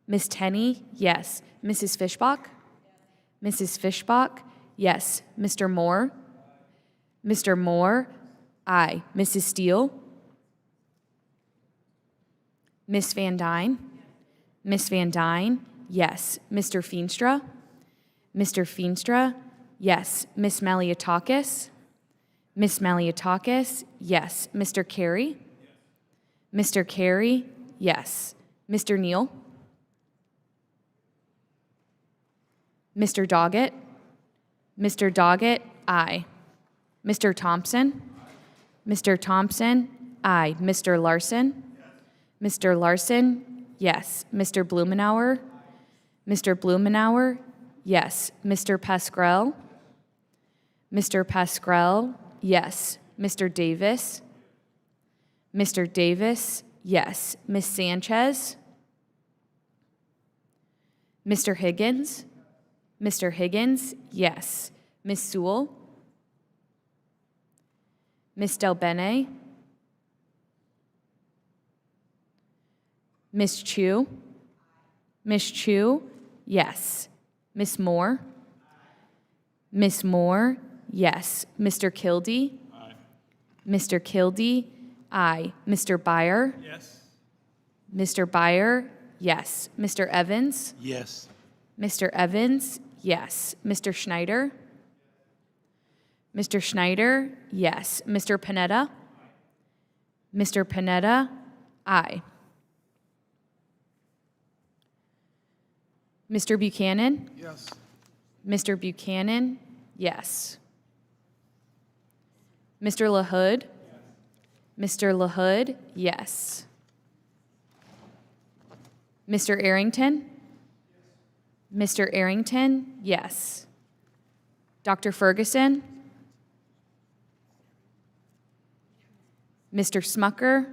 Miss Tenney, yes. Mrs. Fishbach. Mrs. Fishbach, yes. Mr. Moore. Mr. Moore, aye. Mrs. Steele. Miss Van Dyne. Miss Van Dyne, yes. Mr. Feenstra. Mr. Feenstra, yes. Miss Maliotakis. Miss Maliotakis, yes. Mr. Carey. Mr. Carey, yes. Mr. Neal. Mr. Doggett. Mr. Doggett, aye. Mr. Thompson. Mr. Thompson, aye. Mr. Larson. Mr. Larson, yes. Mr. Blumenauer. Mr. Blumenauer, yes. Mr. Pascrell. Mr. Pascrell, yes. Mr. Davis. Mr. Davis, yes. Miss Sanchez. Mr. Higgins. Mr. Higgins, yes. Miss Sewell. Miss Del Bene. Miss Chu. Miss Chu, yes. Miss Moore. Miss Moore, yes. Mr. Kildee. Aye. Mr. Kildee, aye. Mr. Byer. Yes. Mr. Byer, yes. Mr. Evans. Yes. Mr. Evans, yes. Mr. Schneider. Mr. Schneider, yes. Mr. Panetta. Mr. Panetta, aye. Mr. Buchanan. Yes. Mr. Buchanan, yes. Mr. LaHood. Mr. LaHood, yes. Mr. Arrington. Mr. Arrington, yes. Dr. Ferguson. Mr. Smucker.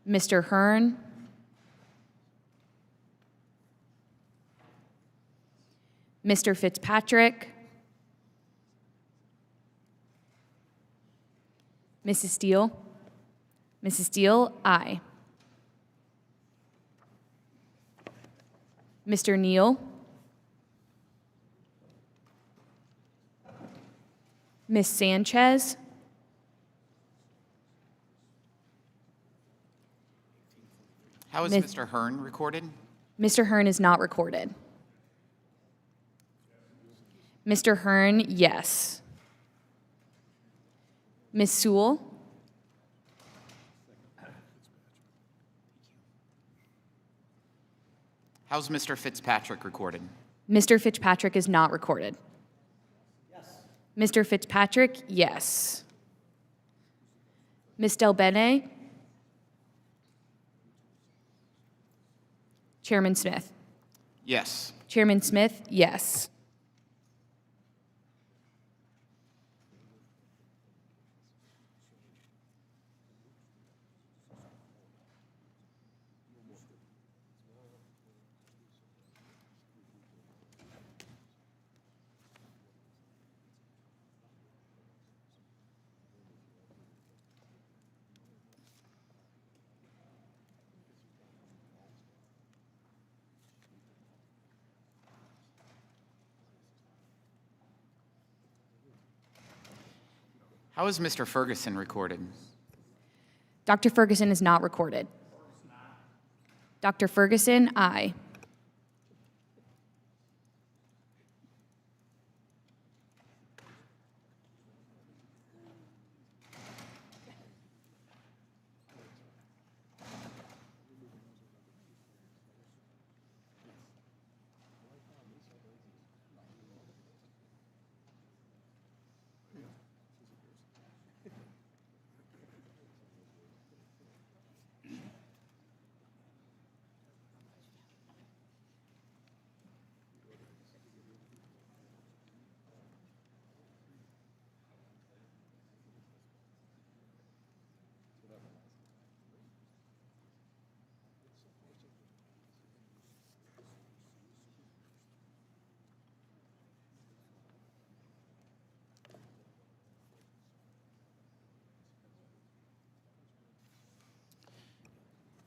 Mr. Hearn. Mr. Fitzpatrick. Mrs. Steele. Mrs. Steele, aye. Mr. Neal. Miss Sanchez. How is Mr. Hearn recorded? Mr. Hearn is not recorded. Mr. Hearn, yes. Ms. Sewell, How's Mr. Fitzpatrick recorded? Mr. Fitzpatrick is not recorded. Mr. Fitzpatrick, yes. Ms. Del Bene? Chairman Smith? Yes. Chairman Smith, yes. How is Mr. Ferguson recorded? Dr. Ferguson is not recorded. Dr. Ferguson, aye.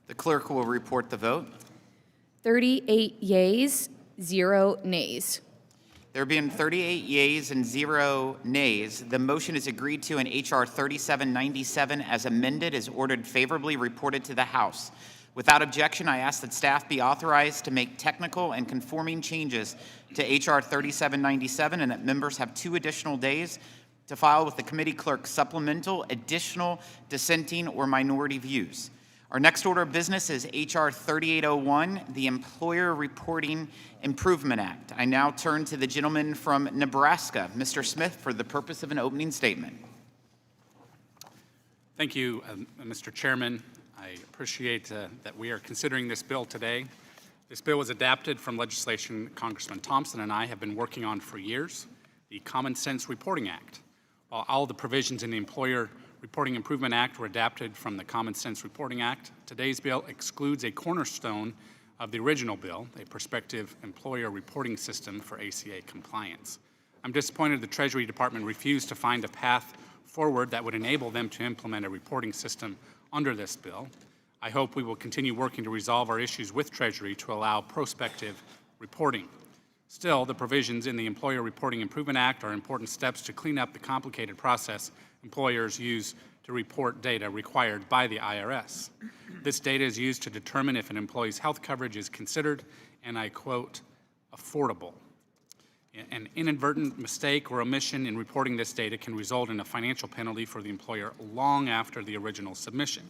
The clerk will report the vote. 38 yeas, 0 nays. There being 38 yeas and 0 nays, the motion is agreed to and H.R. 3797 as amended is ordered favorably reported to the House. Without objection, I ask that staff be authorized to make technical and conforming changes to H.R. 3797 and that members have 2 additional days to file with the committee clerk supplemental, additional, dissenting, or minority views. Our next order of business is H.R. 3801, the Employer Reporting Improvement Act. I now turn to the gentleman from Nebraska, Mr. Smith, for the purpose of an opening statement. Thank you, Mr. Chairman. I appreciate that we are considering this bill today. This bill was adapted from legislation Congressman Thompson and I have been working on for years, the Common Sense Reporting Act. While all the provisions in the Employer Reporting Improvement Act were adapted from the Common Sense Reporting Act, today's bill excludes a cornerstone of the original bill, a prospective employer reporting system for ACA compliance. I'm disappointed the Treasury Department refused to find a path forward that would enable them to implement a reporting system under this bill. I hope we will continue working to resolve our issues with Treasury to allow prospective reporting. Still, the provisions in the Employer Reporting Improvement Act are important steps to clean up the complicated process employers use to report data required by the IRS. This data is used to determine if an employee's health coverage is considered, and I quote, affordable. An inadvertent mistake or omission in reporting this data can result in a financial penalty for the employer long after the original submission.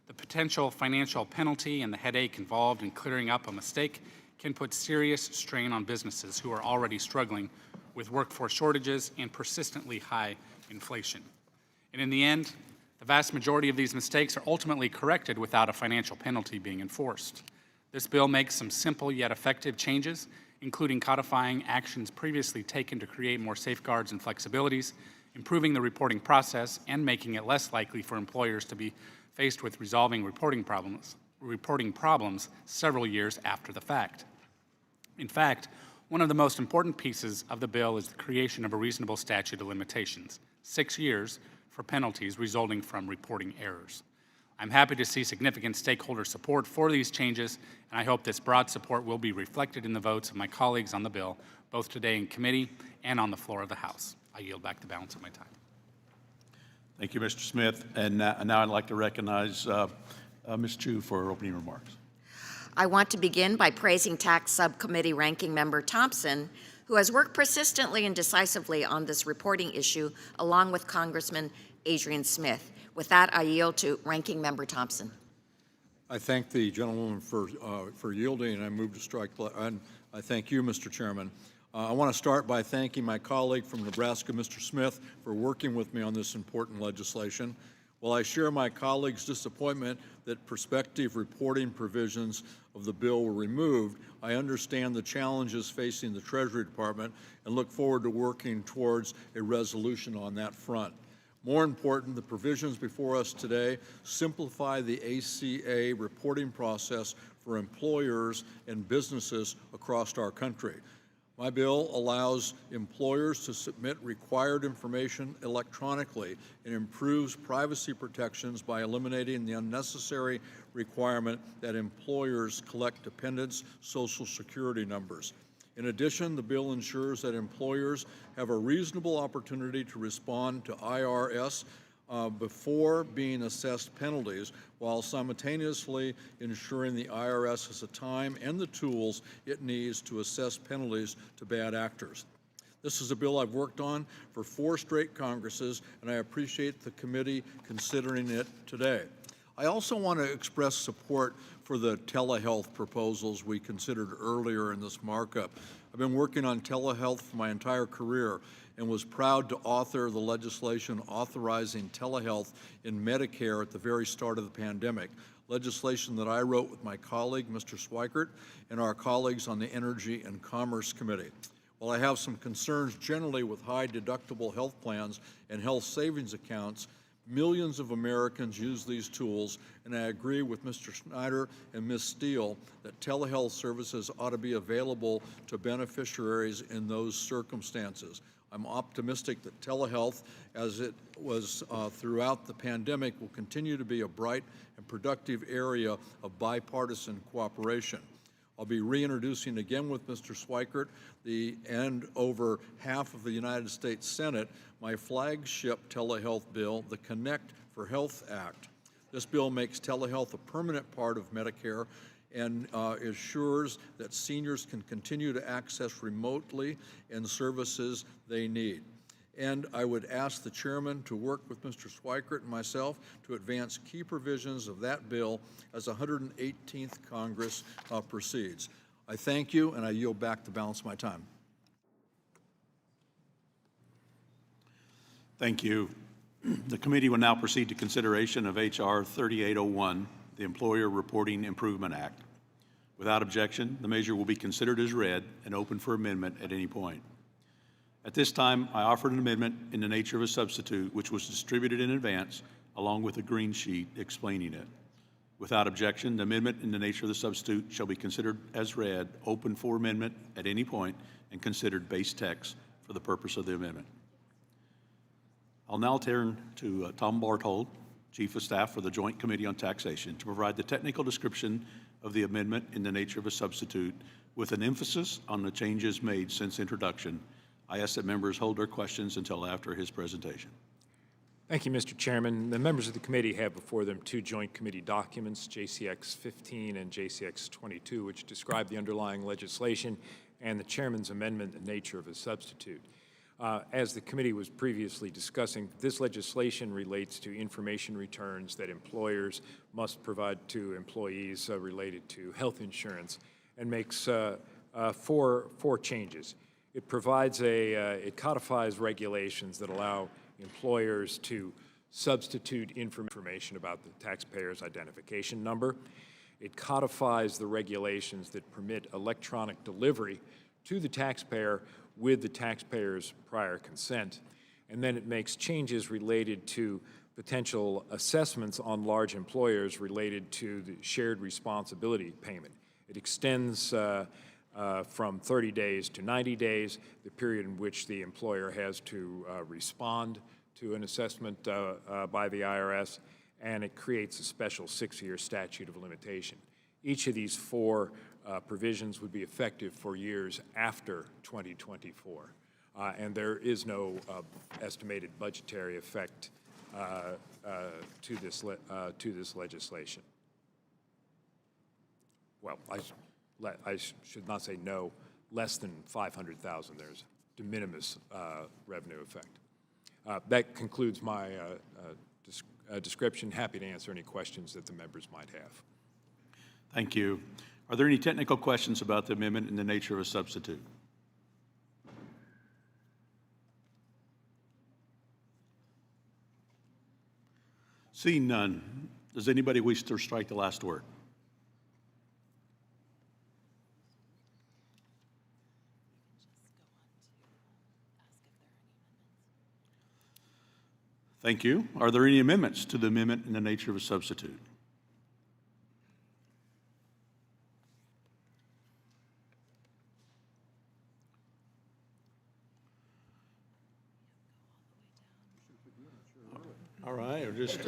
The potential financial penalty and the headache involved in clearing up a mistake can put serious strain on businesses who are already struggling with workforce shortages and persistently high inflation. And in the end, the vast majority of these mistakes are ultimately corrected without a financial penalty being enforced. This bill makes some simple yet effective changes, including codifying actions previously taken to create more safeguards and flexibilities, improving the reporting process, and making it less likely for employers to be faced with resolving reporting problems several years after the fact. In fact, one of the most important pieces of the bill is the creation of a reasonable statute of limitations, 6 years for penalties resulting from reporting errors. I'm happy to see significant stakeholder support for these changes, and I hope this broad support will be reflected in the votes of my colleagues on the bill, both today in committee and on the floor of the House. I yield back the balance of my time. Thank you, Mr. Smith. And now I'd like to recognize Ms. Chu for her opening remarks. I want to begin by praising Tax Subcommittee Ranking Member Thompson, who has worked persistently and decisively on this reporting issue, along with Congressman Adrian Smith. With that, I yield to Ranking Member Thompson. I thank the gentlewoman for yielding, and I move to strike. And I thank you, Mr. Chairman. I want to start by thanking my colleague from Nebraska, Mr. Smith, for working with me on this important legislation. While I share my colleague's disappointment that prospective reporting provisions of the bill were removed, I understand the challenges facing the Treasury Department and look forward to working towards a resolution on that front. More important, the provisions before us today simplify the ACA reporting process for employers and businesses across our country. My bill allows employers to submit required information electronically and improves privacy protections by eliminating the unnecessary requirement that employers collect dependents' Social Security numbers. In addition, the bill ensures that employers have a reasonable opportunity to respond to IRS before being assessed penalties, while simultaneously ensuring the IRS has the time and the tools it needs to assess penalties to bad actors. This is a bill I've worked on for 4 straight Congresses, and I appreciate the committee considering it today. I also want to express support for the telehealth proposals we considered earlier in this markup. I've been working on telehealth for my entire career and was proud to author the legislation authorizing telehealth in Medicare at the very start of the pandemic, legislation that I wrote with my colleague, Mr. Schweikert, and our colleagues on the Energy and Commerce Committee. While I have some concerns generally with high deductible health plans and health savings accounts, millions of Americans use these tools, and I agree with Mr. Schneider and Ms. Steele that telehealth services ought to be available to beneficiaries in those circumstances. I'm optimistic that telehealth, as it was throughout the pandemic, will continue to be a bright and productive area of bipartisan cooperation. I'll be reintroducing again with Mr. Schweikert and over half of the United States Senate my flagship telehealth bill, the Connect for Health Act. This bill makes telehealth a permanent part of Medicare and assures that seniors can continue to access remotely and services they need. And I would ask the chairman to work with Mr. Schweikert and myself to advance key provisions of that bill as the 118th Congress proceeds. I thank you, and I yield back the balance of my time. Thank you. The committee will now proceed to consideration of H.R. 3801, the Employer Reporting Improvement Act. Without objection, the measure will be considered as read and open for amendment at any point. At this time, I offered an amendment in the nature of a substitute, which was distributed in advance, along with a green sheet explaining it. Without objection, the amendment in the nature of the substitute shall be considered as read, open for amendment at any point, and considered base text for the purpose of the amendment. I'll now turn to Tom Barthold, Chief of Staff for the Joint Committee on Taxation, to provide the technical description of the amendment in the nature of a substitute, with an emphasis on the changes made since introduction. I ask that members hold their questions until after his presentation. Thank you, Mr. Chairman. The members of the committee have before them 2 joint committee documents, JCX 15 and JCX 22, which describe the underlying legislation and the chairman's amendment in the nature of a substitute. As the committee was previously discussing, this legislation relates to information returns that employers must provide to employees related to health insurance, and makes 4 changes. It provides it codifies regulations that allow employers to substitute information about the taxpayer's identification number. It codifies the regulations that permit electronic delivery to the taxpayer with the taxpayer's prior consent. And then it makes changes related to potential assessments on large employers related to the shared responsibility payment. It extends from 30 days to 90 days, the period in which the employer has to respond to an assessment by the IRS, and it creates a special 6-year statute of limitation. Each of these 4 provisions would be effective for years after 2024, and there is no estimated budgetary effect to this legislation. Well, I should not say no, less than $500,000. There's de minimis revenue effect. That concludes my description. Happy to answer any questions that the members might have. Thank you. Are there any technical questions about the amendment in the nature of a substitute? Seeing none, does anybody wish to strike the last word? Thank you. Are there any amendments to the amendment in the nature of a substitute? All right, or just,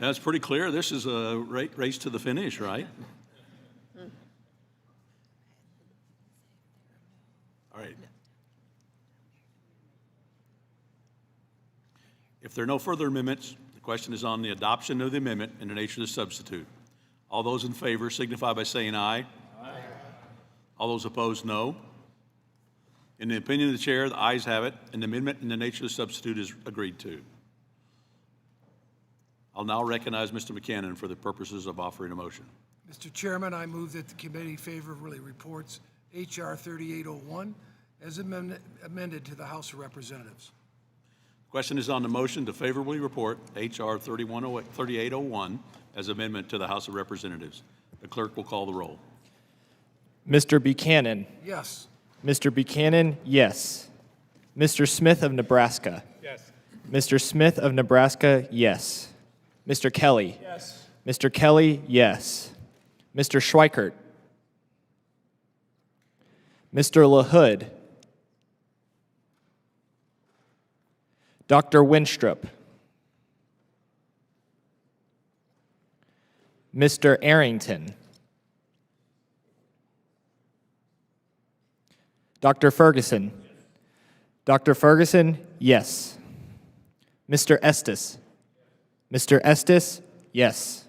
that's pretty clear. This is a race to the finish, right? All right. If there are no further amendments, the question is on the adoption of the amendment in the nature of the substitute. All those in favor signify by saying aye. Aye. All those opposed, no. In the opinion of the chair, the ayes have it, and the amendment in the nature of the substitute is agreed to. I'll now recognize Mr. Buchanan for the purposes of offering a motion. Mr. Chairman, I move that the committee favorably reports H.R. 3801 as amended to the House of Representatives. Question is on the motion to favorably report H.R. 3801 as amendment to the House of Representatives. The clerk will call the roll. Mr. Buchanan. Yes. Mr. Buchanan, yes. Mr. Smith of Nebraska. Yes. Mr. Smith of Nebraska, yes. Mr. Kelly. Yes. Mr. Kelly, yes. Mr. Schweikert. Mr. LaHood. Dr. Winstrup. Mr. Arrington. Dr. Ferguson. Dr. Ferguson, yes. Mr. Estes. Mr. Estes, yes.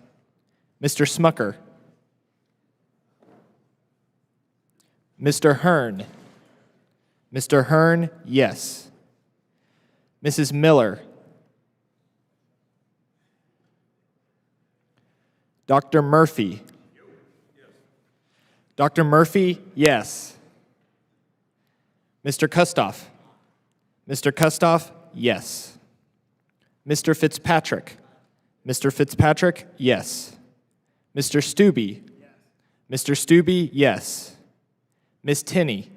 Mr. Smucker. Mr. Hearn. Mr. Hearn, yes. Mrs. Miller. Dr. Murphy. Dr. Murphy, yes. Mr. Kustoff. Mr. Kustoff, yes. Mr. Fitzpatrick. Mr. Fitzpatrick, yes. Mr. Stubbe. Mr. Stubbe, yes. Miss Tinney.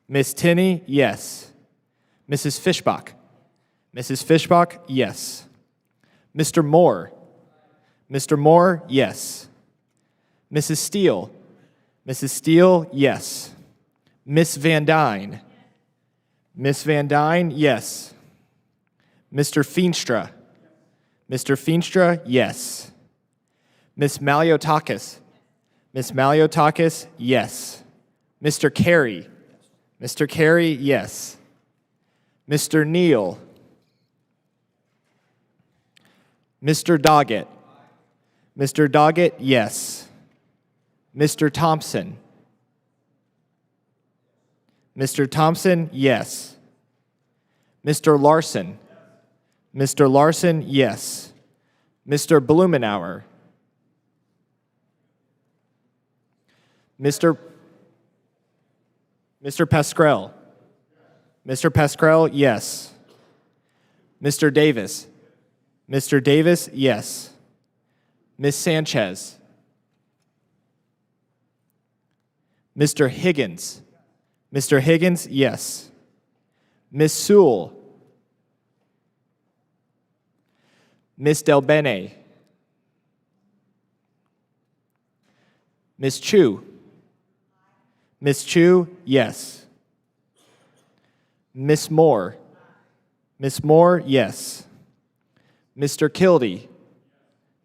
Miss Tinney, yes. Mrs. Fishbach. Mrs. Fishbach, yes. Mr. Moore. Mr. Moore, yes. Mrs. Steele. Mrs. Steele, yes. Miss Van Dyne. Miss Van Dyne, yes. Mr. Feenstra. Mr. Feenstra, yes. Miss Maliotakis. Miss Maliotakis, yes. Mr. Carey. Mr. Carey, yes. Mr. Neal. Mr. Doggett. Mr. Doggett, yes. Mr. Thompson. Mr. Thompson, yes. Mr. Larson. Mr. Larson, yes. Mr. Blumenauer. Mr. Pascrell. Mr. Pascrell, yes. Mr. Davis. Mr. Davis, yes. Ms. Sanchez. Mr. Higgins. Mr. Higgins, yes. Ms. Sewell. Ms. Del Bene. Ms. Chu. Ms. Chu, yes. Ms. Moore. Ms. Moore, yes. Mr. Kildee.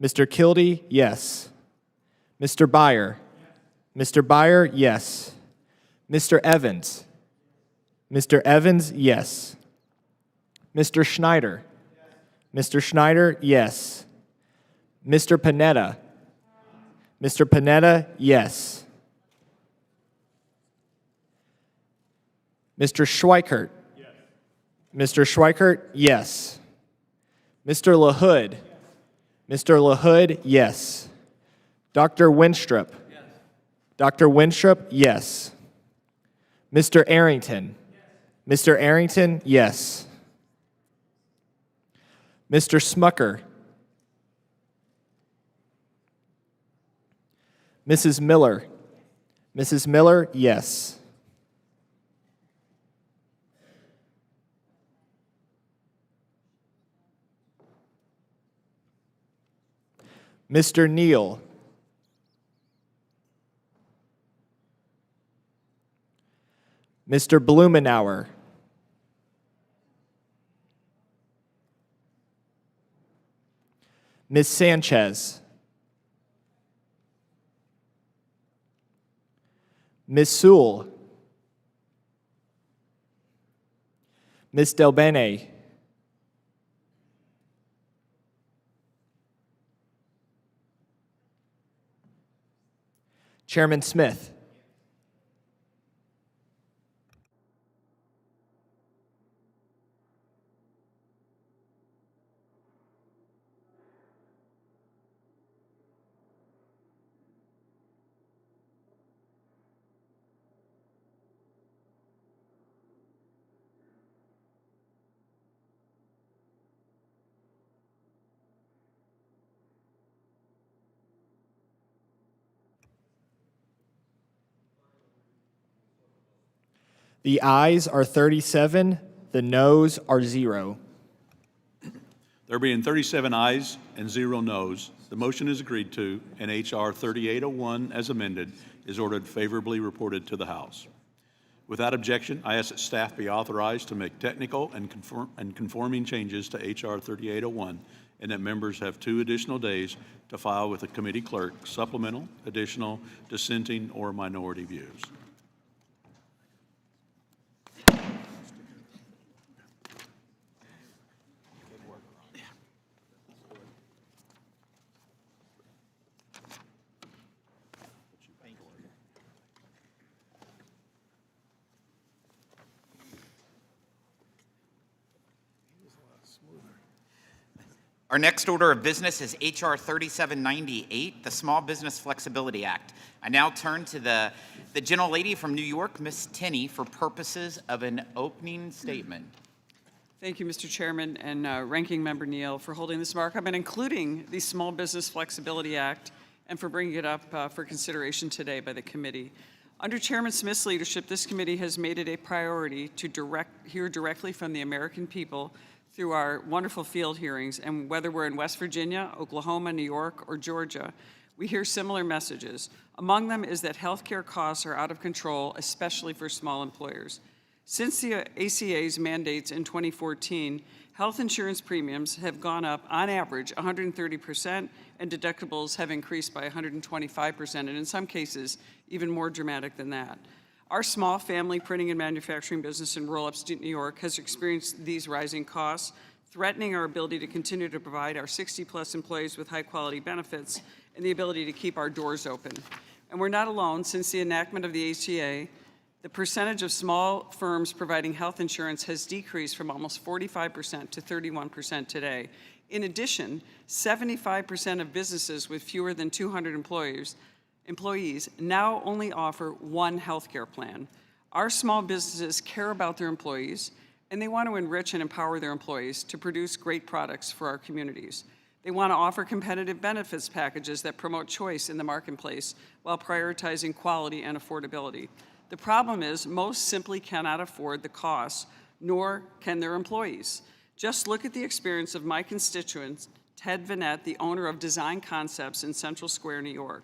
Mr. Kildee, yes. Mr. Byer. Mr. Byer, yes. Mr. Evans. Mr. Evans, yes. Mr. Schneider. Mr. Schneider, yes. Mr. Panetta. Mr. Panetta, yes. Mr. Schweikert. Mr. Schweikert, yes. Mr. LaHood. Mr. LaHood, yes. Dr. Winstrup. Yes. Dr. Winstrup, yes. Mr. Arrington. Yes. Mr. Arrington, yes. Mr. Smucker. Mrs. Miller. Mrs. Miller, yes. Mr. Neal. Mr. Blumenauer. Ms. Sanchez. Ms. Sewell. Ms. Delbene. Chairman Smith. The ayes are 37, the noes are 0. There being 37 ayes and 0 noes, the motion is agreed to, and H.R. 3801, as amended, is ordered favorably reported to the House. Without objection, I ask that staff be authorized to make technical and conforming changes to H.R. 3801, and that members have 2 additional days to file with the committee clerk supplemental, additional, dissenting, or minority views. Our next order of business is H.R. 3798, the Small Business Flexibility Act. I now turn to the gentlelady from New York, Ms. Tinney, for purposes of an opening statement. Thank you, Mr. Chairman and Ranking Member Neal, for holding this markup and including the Small Business Flexibility Act and for bringing it up for consideration today by the committee. Under Chairman Smith's leadership, this committee has made it a priority to hear directly from the American people through our wonderful field hearings, and whether we're in West Virginia, Oklahoma, New York, or Georgia, we hear similar messages. Among them is that healthcare costs are out of control, especially for small employers. Since the ACA's mandates in 2014, health insurance premiums have gone up on average 130%, and deductibles have increased by 125%, and in some cases, even more dramatic than that. Our small family printing and manufacturing business in rural upstate New York has experienced these rising costs, threatening our ability to continue to provide our 60-plus employees with high-quality benefits and the ability to keep our doors open. And we're not alone. Since the enactment of the ACA, the percentage of small firms providing health insurance has decreased from almost 45% to 31% today. In addition, 75% of businesses with fewer than 200 employees now only offer one healthcare plan. Our small businesses care about their employees, and they want to enrich and empower their employees to produce great products for our communities. They want to offer competitive benefits packages that promote choice in the marketplace while prioritizing quality and affordability. The problem is most simply cannot afford the costs, nor can their employees. Just look at the experience of my constituent, Ted Vanette, the owner of Design Concepts in Central Square, New York.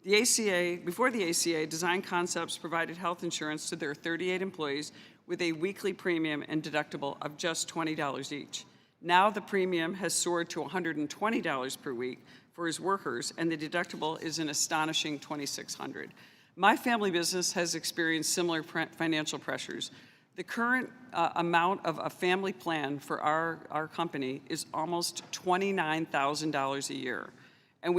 Before the ACA, Design Concepts provided health insurance to their 38 employees with a weekly premium and deductible of just $20 each. Now the premium has soared to $120 per week for his workers, and the deductible is an astonishing $2,600. My family business has experienced similar financial pressures. The current amount of a family plan for our company is almost $29,000 a year. And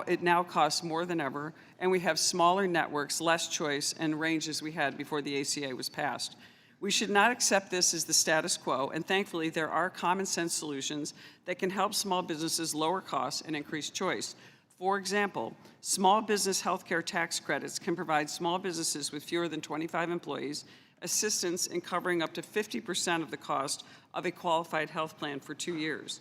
it now costs more than ever, and we have smaller networks, less choice, and ranges we had before the ACA was passed. We should not accept this as the status quo, and thankfully there are common sense solutions that can help small businesses lower costs and increase choice. For example, small business healthcare tax credits can provide small businesses with fewer than 25 employees assistance in covering up to 50% of the cost of a qualified health plan for 2 years.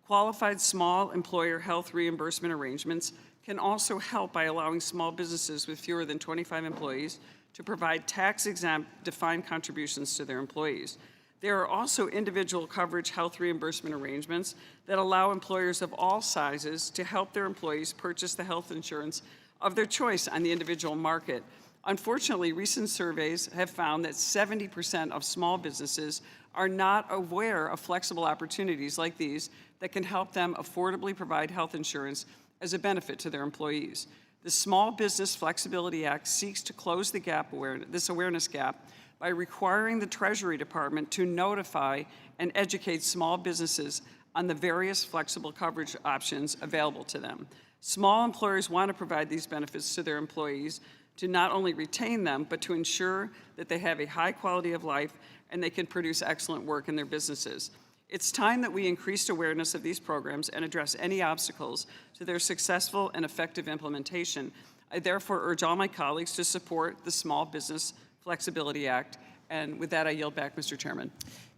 Qualified small employer health reimbursement arrangements can also help by allowing small businesses with fewer than 25 employees to provide tax-exempt defined contributions to their employees. There are also individual coverage health reimbursement arrangements that allow employers of all sizes to help their employees purchase the health insurance of their choice on the individual market. Unfortunately, recent surveys have found that 70% of small businesses are not aware of flexible opportunities like these that can help them affordably provide health insurance as a benefit to their employees. The Small Business Flexibility Act seeks to close the gap this awareness gap by requiring the Treasury Department to notify and educate small businesses on the various flexible coverage options available to them. Small employers want to provide these benefits to their employees to not only retain them, but to ensure that they have a high quality of life and they can produce excellent work in their businesses. It's time that we increased awareness of these programs and address any obstacles to their successful and effective implementation. I therefore urge all my colleagues to support the Small Business Flexibility Act. And with that, I yield back, Mr. Chairman.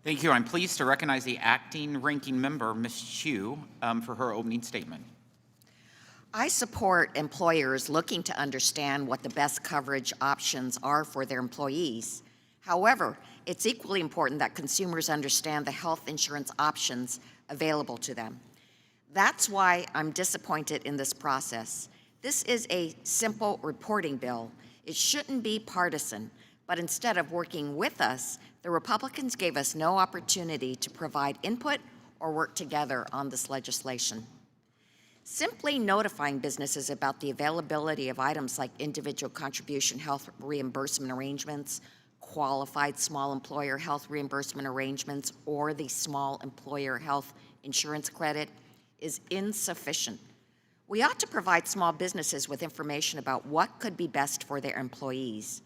Thank you. I'm pleased to recognize the acting ranking member, Ms. Chu, for her opening statement. I support employers looking to understand what the best coverage options are for their employees. However, it's equally important that consumers understand the health insurance options available to them. That's why I'm disappointed in this process. This is a simple reporting bill. It shouldn't be partisan, but instead of working with us, the Republicans gave us no opportunity to provide input or work together on this legislation. Simply notifying businesses about the availability of items like individual contribution health reimbursement arrangements, qualified small employer health reimbursement arrangements, or the small employer health insurance credit is insufficient. We ought to provide small businesses with information about what could be best for their employees.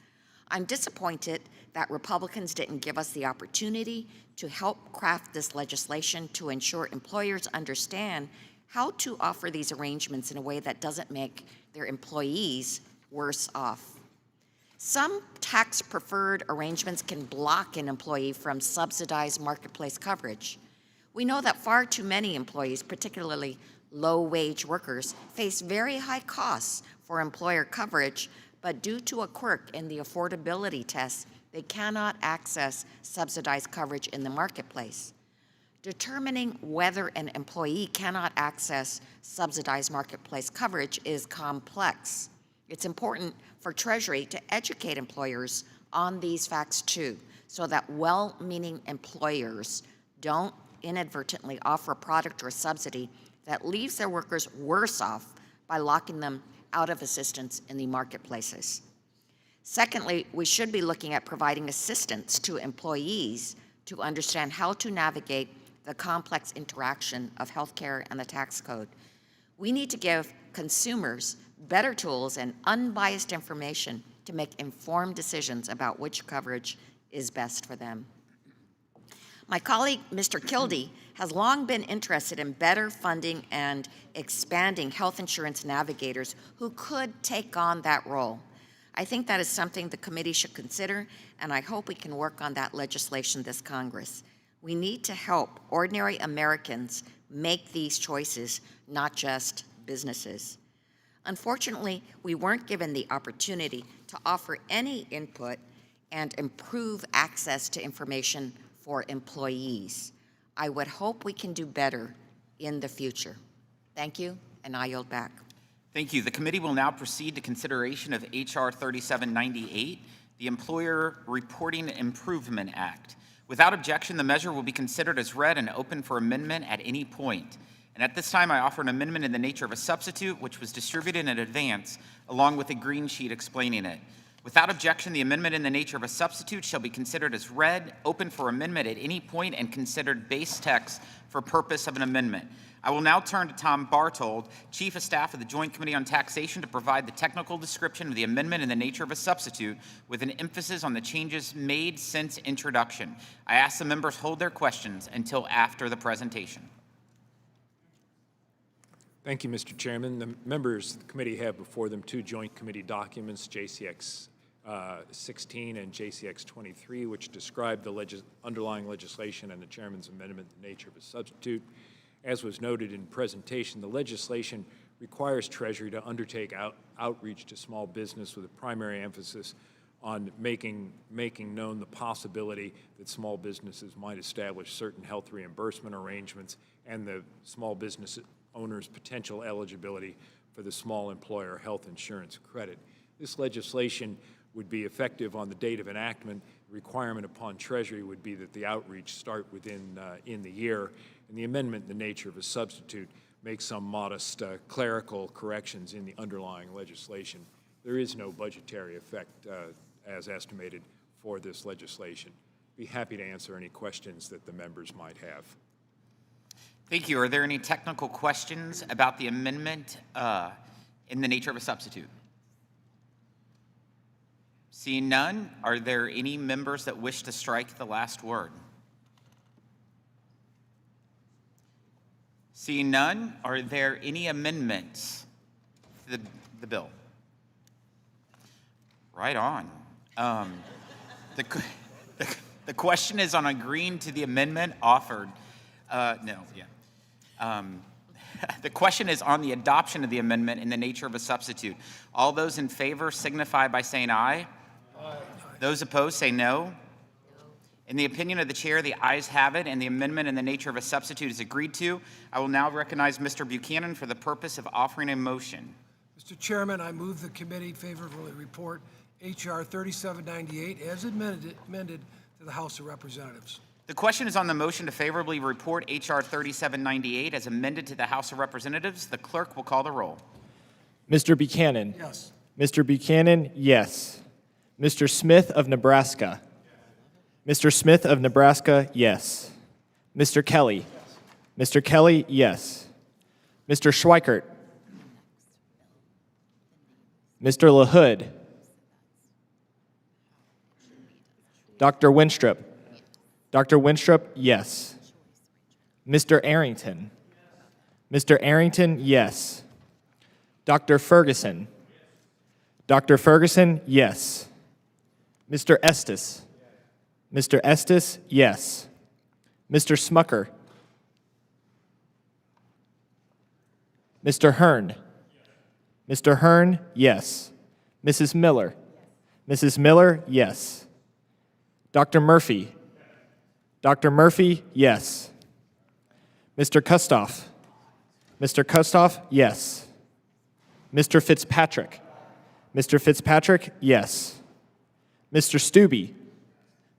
I'm disappointed that Republicans didn't give us the opportunity to help craft this legislation to ensure employers understand how to offer these arrangements in a way that doesn't make their employees worse off. Some tax-preferred arrangements can block an employee from subsidized marketplace coverage. We know that far too many employees, particularly low-wage workers, face very high costs for employer coverage, but due to a quirk in the affordability test, they cannot access subsidized coverage in the marketplace. Determining whether an employee cannot access subsidized marketplace coverage is complex. It's important for Treasury to educate employers on these facts too, so that well-meaning employers don't inadvertently offer a product or a subsidy that leaves their workers worse off by locking them out of assistance in the marketplaces. Secondly, we should be looking at providing assistance to employees to understand how to navigate the complex interaction of healthcare and the tax code. We need to give consumers better tools and unbiased information to make informed decisions about which coverage is best for them. My colleague, Mr. Kildee, has long been interested in better funding and expanding health insurance navigators who could take on that role. I think that is something the committee should consider, and I hope we can work on that legislation this Congress. We need to help ordinary Americans make these choices, not just businesses. Unfortunately, we weren't given the opportunity to offer any input and improve access to information for employees. I would hope we can do better in the future. Thank you, and I yield back. Thank you. The committee will now proceed to consideration of H.R. 3798, the Employer Reporting Improvement Act. Without objection, the measure will be considered as read and open for amendment at any point. And at this time, I offer an amendment in the nature of a substitute, which was distributed in advance, along with a green sheet explaining it. Without objection, the amendment in the nature of a substitute shall be considered as read, open for amendment at any point, and considered base text for purpose of an amendment. I will now turn to Tom Bartold, Chief of Staff of the Joint Committee on Taxation, to provide the technical description of the amendment in the nature of a substitute with an emphasis on the changes made since introduction. I ask the members hold their questions until after the presentation. Thank you, Mr. Chairman. The members of the committee have before them two joint committee documents, JCX 16 and JCX 23, which describe the underlying legislation and the chairman's amendment in the nature of a substitute. As was noted in presentation, the legislation requires Treasury to undertake outreach to small business with a primary emphasis on making known the possibility that small businesses might establish certain health reimbursement arrangements and the small business owner's potential eligibility for the small employer health insurance credit. This legislation would be effective on the date of enactment. The requirement upon Treasury would be that the outreach start within in the year, and the amendment in the nature of a substitute makes some modest clerical corrections in the underlying legislation. There is no budgetary effect as estimated for this legislation. Be happy to answer any questions that the members might have. Thank you. Are there any technical questions about the amendment in the nature of a substitute? Seeing none, are there any members that wish to strike the last word? Seeing none, are there any amendments to the bill? Right on. The question is on agreeing to the amendment offered. The question is on the adoption of the amendment in the nature of a substitute. All those in favor signify by saying aye. Aye. Those opposed say no. In the opinion of the chair, the ayes have it, and the amendment in the nature of a substitute is agreed to. I will now recognize Mr. Buchanan for the purpose of offering a motion. Mr. Chairman, I move the committee favorably report H.R. 3798 as amended to the House of Representatives. The question is on the motion to favorably report H.R. 3798 as amended to the House of Representatives. The clerk will call the roll. Mr. Buchanan? Yes. Mr. Buchanan, yes. Mr. Smith of Nebraska? Mr. Smith of Nebraska, yes. Mr. Kelly? Yes. Mr. Kelly, yes. Mr. Schweikert? Mr. LaHood? Dr. Winstrup? Dr. Winstrup, yes. Mr. Arrington? Mr. Arrington, yes. Dr. Ferguson? Dr. Ferguson, yes. Mr. Estes? Mr. Estes, yes. Mr. Smucker? Mr. Hearn? Mr. Hearn, yes. Mrs. Miller? Mrs. Miller, yes. Dr. Murphy? Dr. Murphy, yes. Mr. Kustoff? Mr. Kustoff, yes. Mr. Fitzpatrick? Mr. Fitzpatrick, yes. Mr. Stubbe?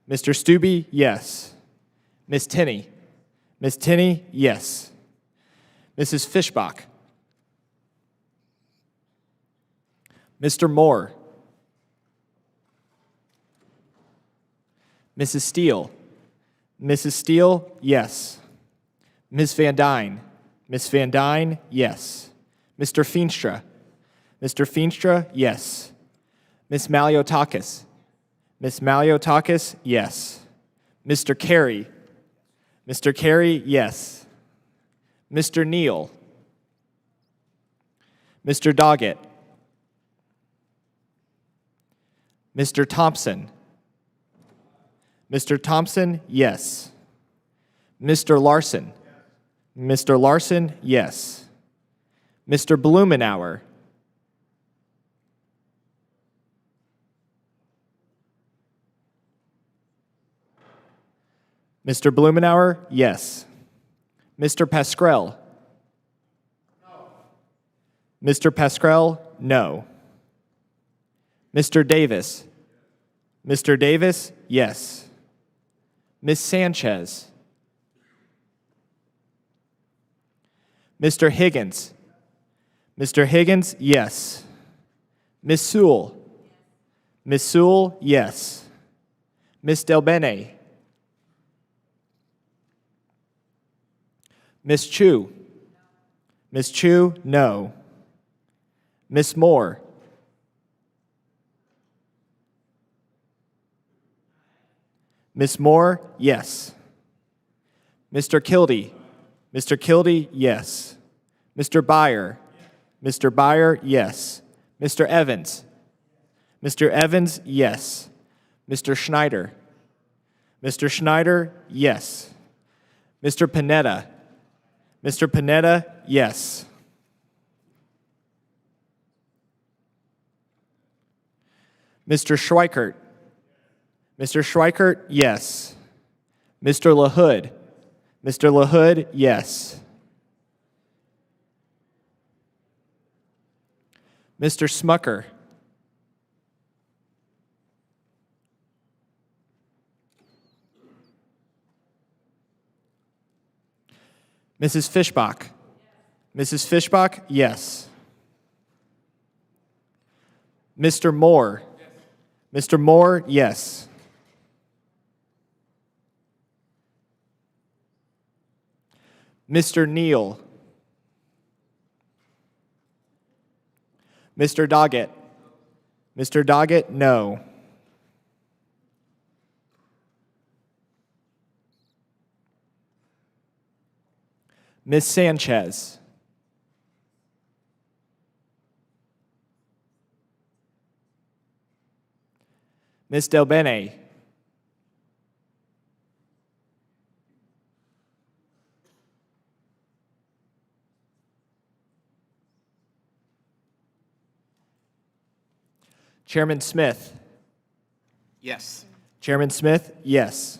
Mr. Stubbe, yes. Ms. Tinney? Ms. Tinney, yes. Mrs. Fishbach? Mr. Moore? Mrs. Steele? Mrs. Steele, yes. Ms. Van Dyne? Ms. Van Dyne, yes. Mr. Feenstra? Mr. Feenstra, yes. Ms. Maliotakis? Ms. Maliotakis, yes. Mr. Carey? Mr. Carey, yes. Mr. Neal? Mr. Doggett? Mr. Thompson? Mr. Thompson, yes. Mr. Larson? Mr. Larson, yes. Mr. Blumenauer? Mr. Blumenauer, yes. Mr. Pascrell? No. Mr. Pascrell, no. Mr. Davis? Mr. Davis, yes. Ms. Sanchez? Mr. Higgins? Mr. Higgins, yes. Ms. Sewell? Ms. Sewell, yes. Ms. Del Bene. Ms. Chu. Ms. Chu, no. Ms. Moore. Ms. Moore, yes. Mr. Kildee. Mr. Kildee, yes. Mr. Byer. Mr. Byer, yes. Mr. Evans. Mr. Evans, yes. Mr. Schneider. Mr. Schneider, yes. Mr. Panetta. Mr. Panetta, yes. Mr. Schweikert. Mr. Schweikert, yes. Mr. LaHood. Mr. LaHood, yes. Mr. Smucker. Mrs. Fishbach. Mrs. Fishbach, yes. Mr. Moore. Mr. Moore, yes. Mr. Neal. Mr. Doggett. Mr. Doggett, no. Ms. Sanchez. Ms. Del Bene. Chairman Smith. Yes. Chairman Smith, yes.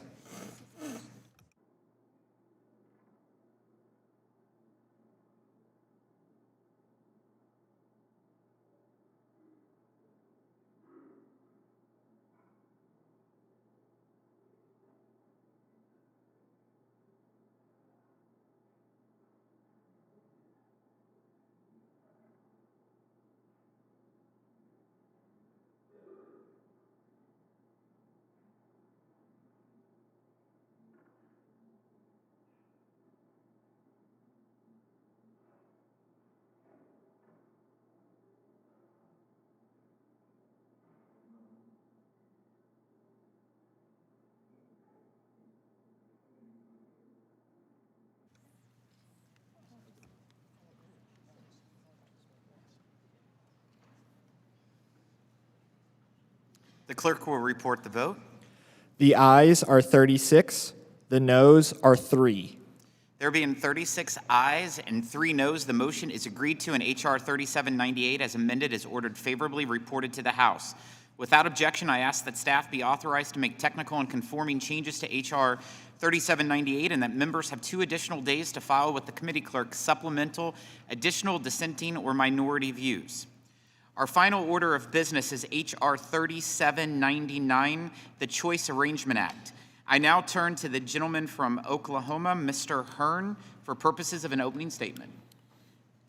The clerk will report the vote. The ayes are 36. The noes are 3. There being 36 ayes and 3 noes, the motion is agreed to, and H.R. 3798 as amended is ordered favorably reported to the House. Without objection, I ask that staff be authorized to make technical and conforming changes to H.R. 3798 and that members have 2 additional days to file with the committee clerk supplemental, additional, dissenting, or minority views. Our final order of business is H.R. 3799, the Choice Arrangement Act. I now turn to the gentleman from Oklahoma, Mr. Hearn, for purposes of an opening statement.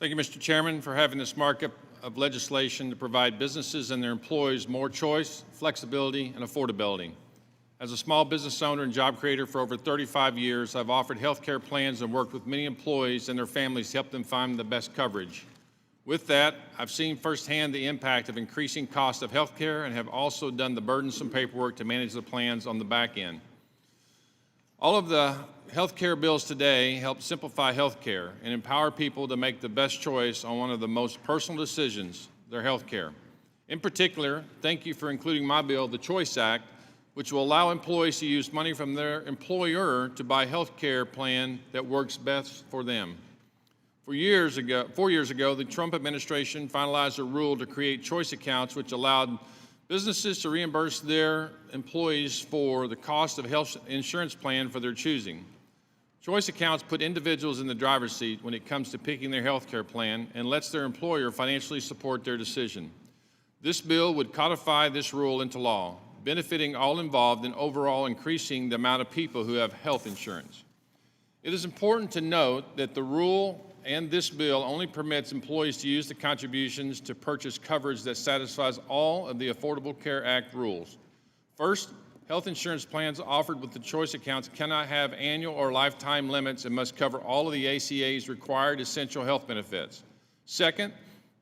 Thank you, Mr. Chairman, for having this markup of legislation to provide businesses and their employees more choice, flexibility, and affordability. As a small business owner and job creator for over 35 years, I've offered health care plans and worked with many employees and their families to help them find the best coverage. With that, I've seen firsthand the impact of increasing cost of health care and have also done the burdensome paperwork to manage the plans on the back end. All of the health care bills today help simplify health care and empower people to make the best choice on one of the most personal decisions, their health care. In particular, thank you for including my bill, the Choice Act, which will allow employees to use money from their employer to buy a health care plan that works best for them. 4 years ago, the Trump administration finalized a rule to create choice accounts which allowed businesses to reimburse their employees for the cost of a health insurance plan for their choosing. Choice accounts put individuals in the driver's seat when it comes to picking their health care plan and lets their employer financially support their decision. This bill would codify this rule into law, benefiting all involved and overall increasing the amount of people who have health insurance. It is important to note that the rule and this bill only permits employees to use the contributions to purchase coverage that satisfies all of the Affordable Care Act rules. First, health insurance plans offered with the choice accounts cannot have annual or lifetime limits and must cover all of the ACA's required essential health benefits. Second,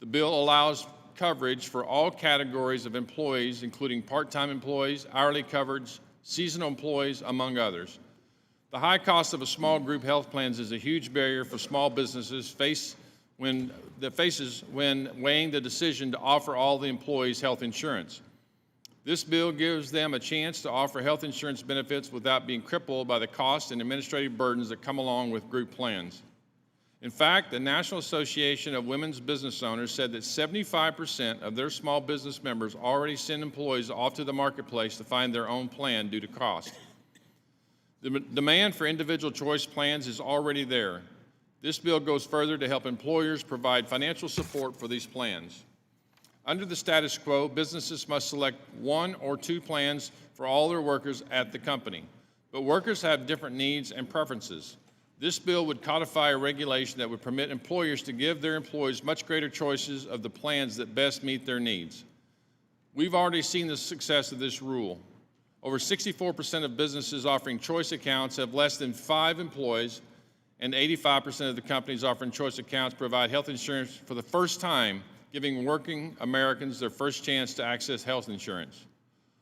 the bill allows coverage for all categories of employees, including part-time employees, hourly coverage, seasonal employees, among others. The high cost of a small group health plans is a huge barrier for small businesses faces when weighing the decision to offer all the employees health insurance. This bill gives them a chance to offer health insurance benefits without being crippled by the cost and administrative burdens that come along with group plans. In fact, the National Association of Women's Business Owners said that 75% of their small business members already send employees off to the marketplace to find their own plan due to cost. The demand for individual choice plans is already there. This bill goes further to help employers provide financial support for these plans. Under the status quo, businesses must select one or two plans for all their workers at the company. But workers have different needs and preferences. This bill would codify a regulation that would permit employers to give their employees much greater choices of the plans that best meet their needs. We've already seen the success of this rule. Over 64% of businesses offering choice accounts have less than 5 employees, and 85% of the companies offering choice accounts provide health insurance for the first time, giving working Americans their first chance to access health insurance.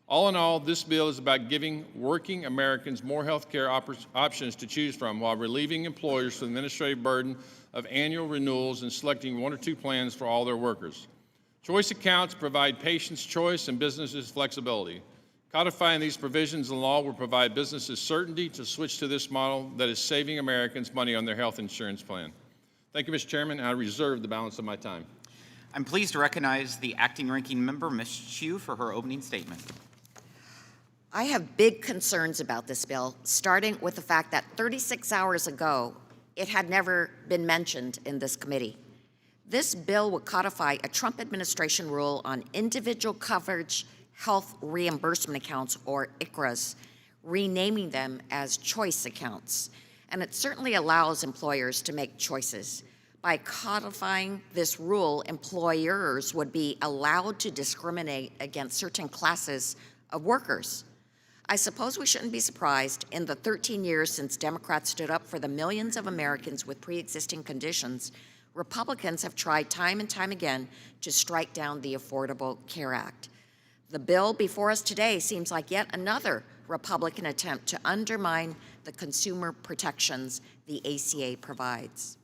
All in all, this bill is about giving working Americans more health care options to choose from while relieving employers from the administrative burden of annual renewals and selecting 1 or 2 plans for all their workers. Choice accounts provide patients choice and businesses flexibility. Codifying these provisions in law will provide businesses certainty to switch to this model that is saving Americans money on their health insurance plan. Thank you, Mr. Chairman. I reserve the balance of my time. I'm pleased to recognize the acting ranking member, Ms. Chu, for her opening statement. I have big concerns about this bill, starting with the fact that 36 hours ago, it had never been mentioned in this committee. This bill would codify a Trump administration rule on individual coverage health reimbursement accounts, or ICHRAs, renaming them as choice accounts. And it certainly allows employers to make choices. By codifying this rule, employers would be allowed to discriminate against certain classes of workers. I suppose we shouldn't be surprised in the 13 years since Democrats stood up for the millions of Americans with pre-existing conditions, Republicans have tried time and time again to strike down the Affordable Care Act. The bill before us today seems like yet another Republican attempt to undermine the consumer protections the ACA provides.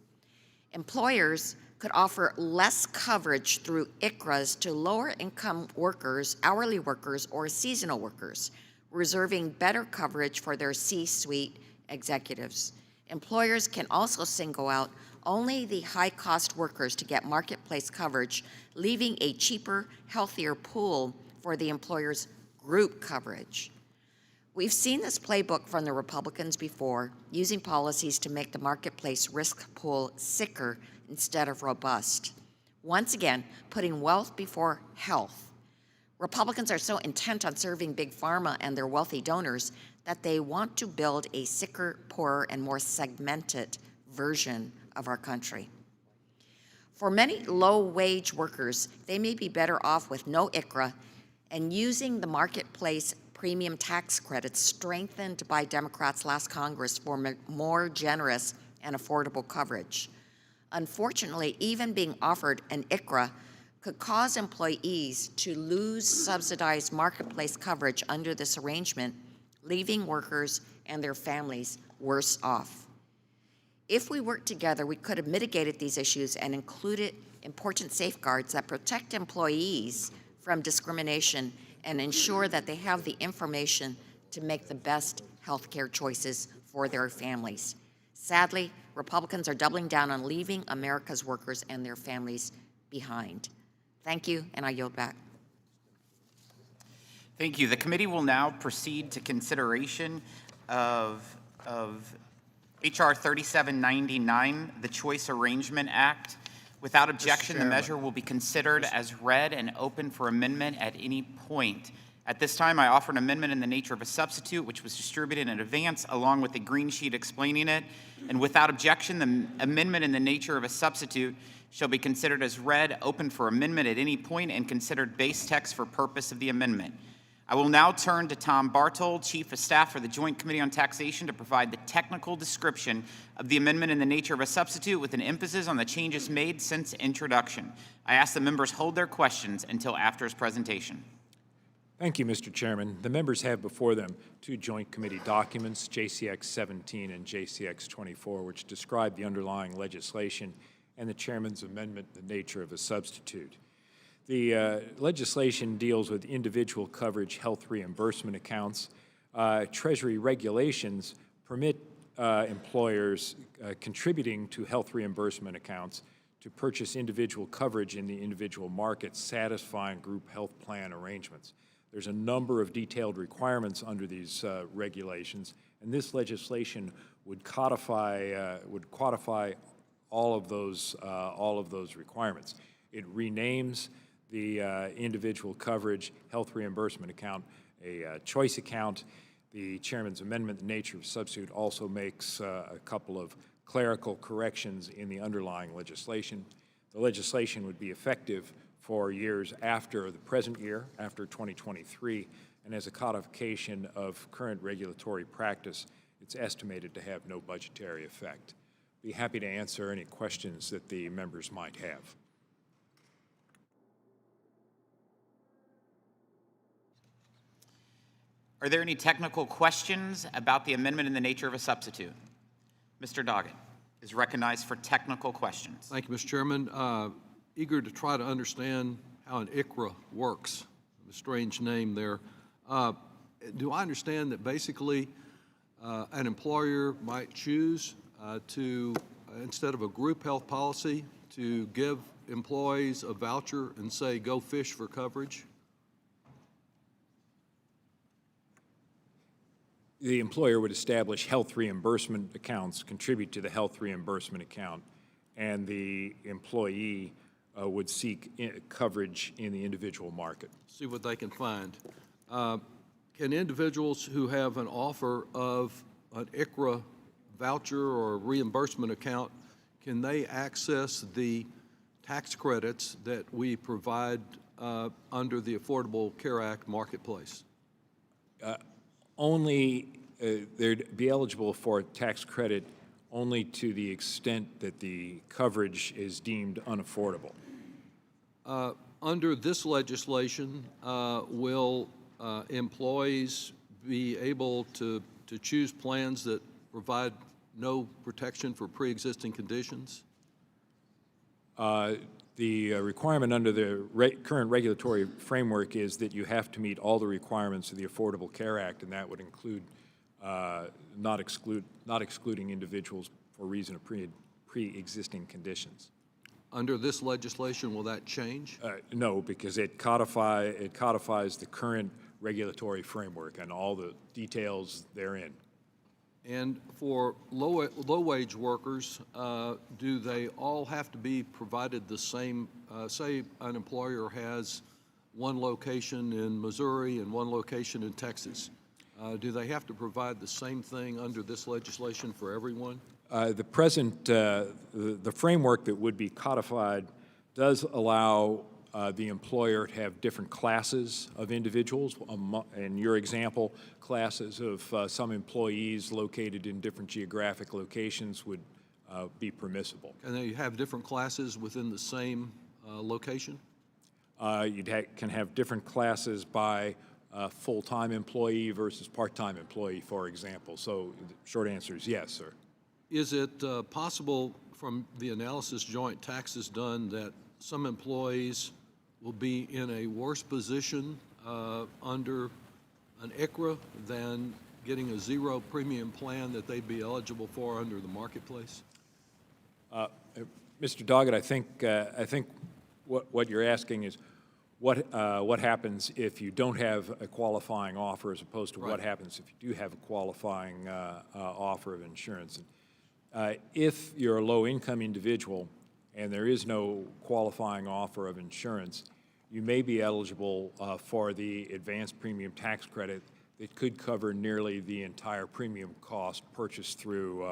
Employers could offer less coverage through ICHRAs to lower-income workers, hourly workers, or seasonal workers, reserving better coverage for their C-suite executives. Employers can also single out only the high-cost workers to get marketplace coverage, leaving a cheaper, healthier pool for the employer's group coverage. We've seen this playbook from the Republicans before, using policies to make the marketplace risk pool sicker instead of robust. Once again, putting wealth before health. Republicans are so intent on serving big pharma and their wealthy donors that they want to build a sicker, poorer, and more segmented version of our country. For many low-wage workers, they may be better off with no ICHRA and using the marketplace premium tax credits strengthened by Democrats last Congress for more generous and affordable coverage. Unfortunately, even being offered an ICHRA could cause employees to lose subsidized marketplace coverage under this arrangement, leaving workers and their families worse off. If we worked together, we could have mitigated these issues and included important safeguards that protect employees from discrimination and ensure that they have the information to make the best healthcare choices for their families. Sadly, Republicans are doubling down on leaving America's workers and their families behind. Thank you, and I yield back. Thank you. The committee will now proceed to consideration of H.R. 3799, the Choice Arrangement Act. Without objection, the measure will be considered as read and open for amendment at any point. At this time, I offer an amendment in the nature of a substitute, which was distributed in advance, along with a green sheet explaining it. And without objection, the amendment in the nature of a substitute shall be considered as read, open for amendment at any point, and considered base text for purpose of the amendment. I will now turn to Tom Bartold, Chief of Staff for the Joint Committee on Taxation, to provide the technical description of the amendment in the nature of a substitute with an emphasis on the changes made since introduction. I ask the members hold their questions until after his presentation. Thank you, Mr. Chairman. The members have before them two joint committee documents, JCX 17 and JCX 24, which describe the underlying legislation and the chairman's amendment, the nature of a substitute. The legislation deals with individual coverage health reimbursement accounts. Treasury regulations permit employers contributing to health reimbursement accounts to purchase individual coverage in the individual markets, satisfying group health plan arrangements. There's a number of detailed requirements under these regulations, and this legislation would codify all of those requirements. It renames the individual coverage health reimbursement account a choice account. The chairman's amendment, the nature of substitute, also makes a couple of clerical corrections in the underlying legislation. The legislation would be effective for years after the present year, after 2023, and as a codification of current regulatory practice, it's estimated to have no budgetary effect. Be happy to answer any questions that the members might have. Are there any technical questions about the amendment in the nature of a substitute? Mr. Doggett is recognized for technical questions. Thank you, Mr. Chairman. Eager to try to understand how an ICRA works. A strange name there. Do I understand that basically an employer might choose to, instead of a group health policy, to give employees a voucher and say, go fish for coverage? The employer would establish health reimbursement accounts, contribute to the health reimbursement account, and the employee would seek coverage in the individual market. See what they can find. Can individuals who have an offer of an ICRA voucher or reimbursement account, can they access the tax credits that we provide under the Affordable Care Act marketplace? They'd be eligible for tax credit only to the extent that the coverage is deemed unaffordable. Under this legislation, will employees be able to choose plans that provide no protection for pre-existing conditions? The requirement under the current regulatory framework is that you have to meet all the requirements of the Affordable Care Act, and that would include not excluding individuals for reason of pre-existing conditions. Under this legislation, will that change? No, because it codifies the current regulatory framework and all the details therein. And for low-wage workers, do they all have to be provided the same? Say an employer has one location in Missouri and one location in Texas. Do they have to provide the same thing under this legislation for everyone? The framework that would be codified does allow the employer to have different classes of individuals. In your example, classes of some employees located in different geographic locations would be permissible. Can they have different classes within the same location? You can have different classes by full-time employee versus part-time employee, for example. So the short answer is yes, sir. Is it possible from the analysis joint taxes done that some employees will be in a worse position under an ICRA than getting a zero premium plan that they'd be eligible for under the marketplace? Mr. Doggett, I think what you're asking is what happens if you don't have a qualifying offer as opposed to what happens if you do have a qualifying offer of insurance. If you're a low-income individual and there is no qualifying offer of insurance, you may be eligible for the advanced premium tax credit that could cover nearly the entire premium cost purchased through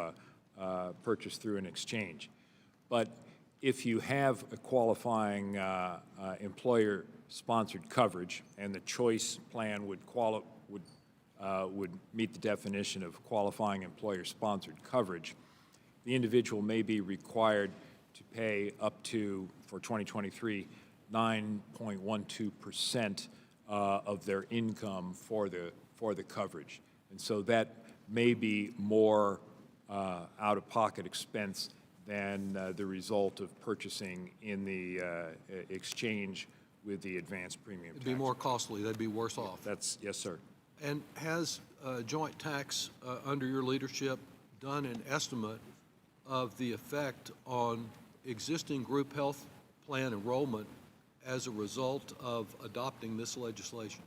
an exchange. But if you have a qualifying employer-sponsored coverage, and the choice plan would meet the definition of qualifying employer-sponsored coverage, the individual may be required to pay up to, for 2023, 9.12% of their income for the coverage. And so that may be more out-of-pocket expense than the result of purchasing in the exchange with the advanced premium tax. It'd be more costly, they'd be worse off. That's, yes, sir. And has joint tax under your leadership done an estimate of the effect on existing group health plan enrollment as a result of adopting this legislation?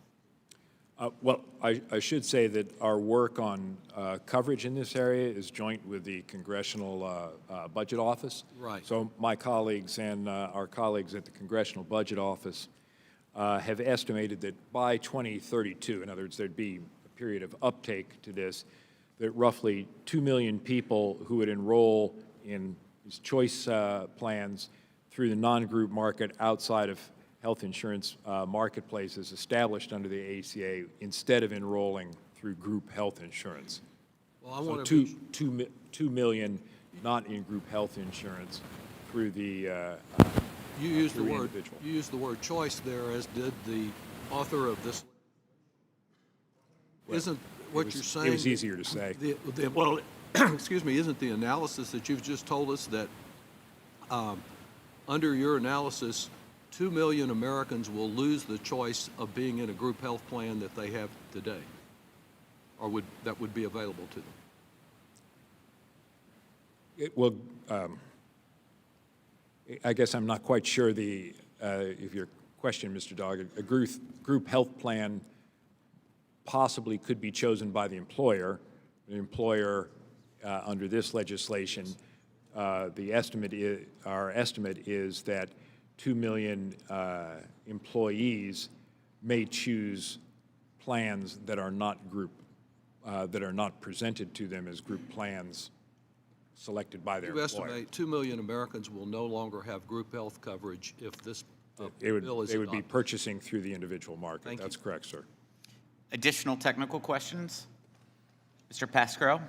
Well, I should say that our work on coverage in this area is joint with the Congressional Budget Office. Right. So my colleagues and our colleagues at the Congressional Budget Office have estimated that by 2032, in other words, there'd be a period of uptake to this, that roughly 2 million people who would enroll in these choice plans through the non-group market outside of health insurance marketplaces established under the ACA instead of enrolling through group health insurance. Well, I So want to 2 million not in group health insurance through the you used the through word individual. you used the word choice there, as did the author of this. Well, Isn't what you're saying? It was easier to say. Well, excuse me. Isn't the analysis that you've just told us that under your analysis, 2 million Americans will lose the choice of being in a group health plan that they have today, or that would be available to them? I guess I'm not quite sure of your question, Mr. Dogg. A group health plan possibly could be chosen by the employer. The employer, under this legislation, our estimate is that 2 million employees may choose plans that are not presented to them as group plans selected by their You employer. estimate 2 million Americans will no longer have group health coverage if this bill is They would be adopted. purchasing through the individual market. Thank you. That's correct, sir. Additional technical questions? Mr. Pascrell?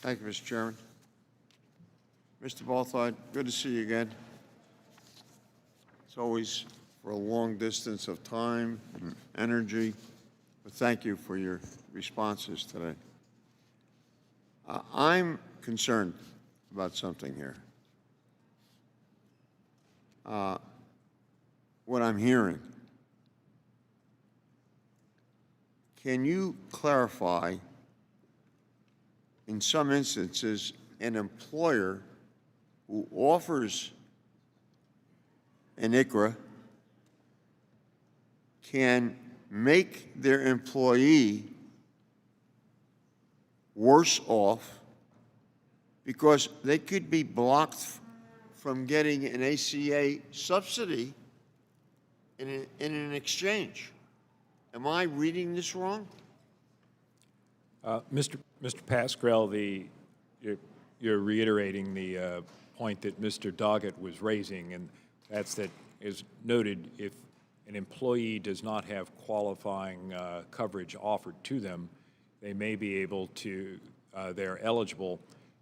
Thank you, Mr. Chairman. Mr. Balthard, good to see you again. It's always for a long distance of time and energy, but thank you for your responses today. I'm concerned about something here. What I'm hearing. Can you clarify, in some instances, an employer who offers an ICRA can make their employee worse off because they could be blocked from getting an ACA subsidy in an exchange? Am I reading this wrong? Mr. Pascrell, you're reiterating the point that Mr. Doggett was raising, and that's that, as noted, if an employee does not have qualifying coverage offered to them, they may be able to, they're eligible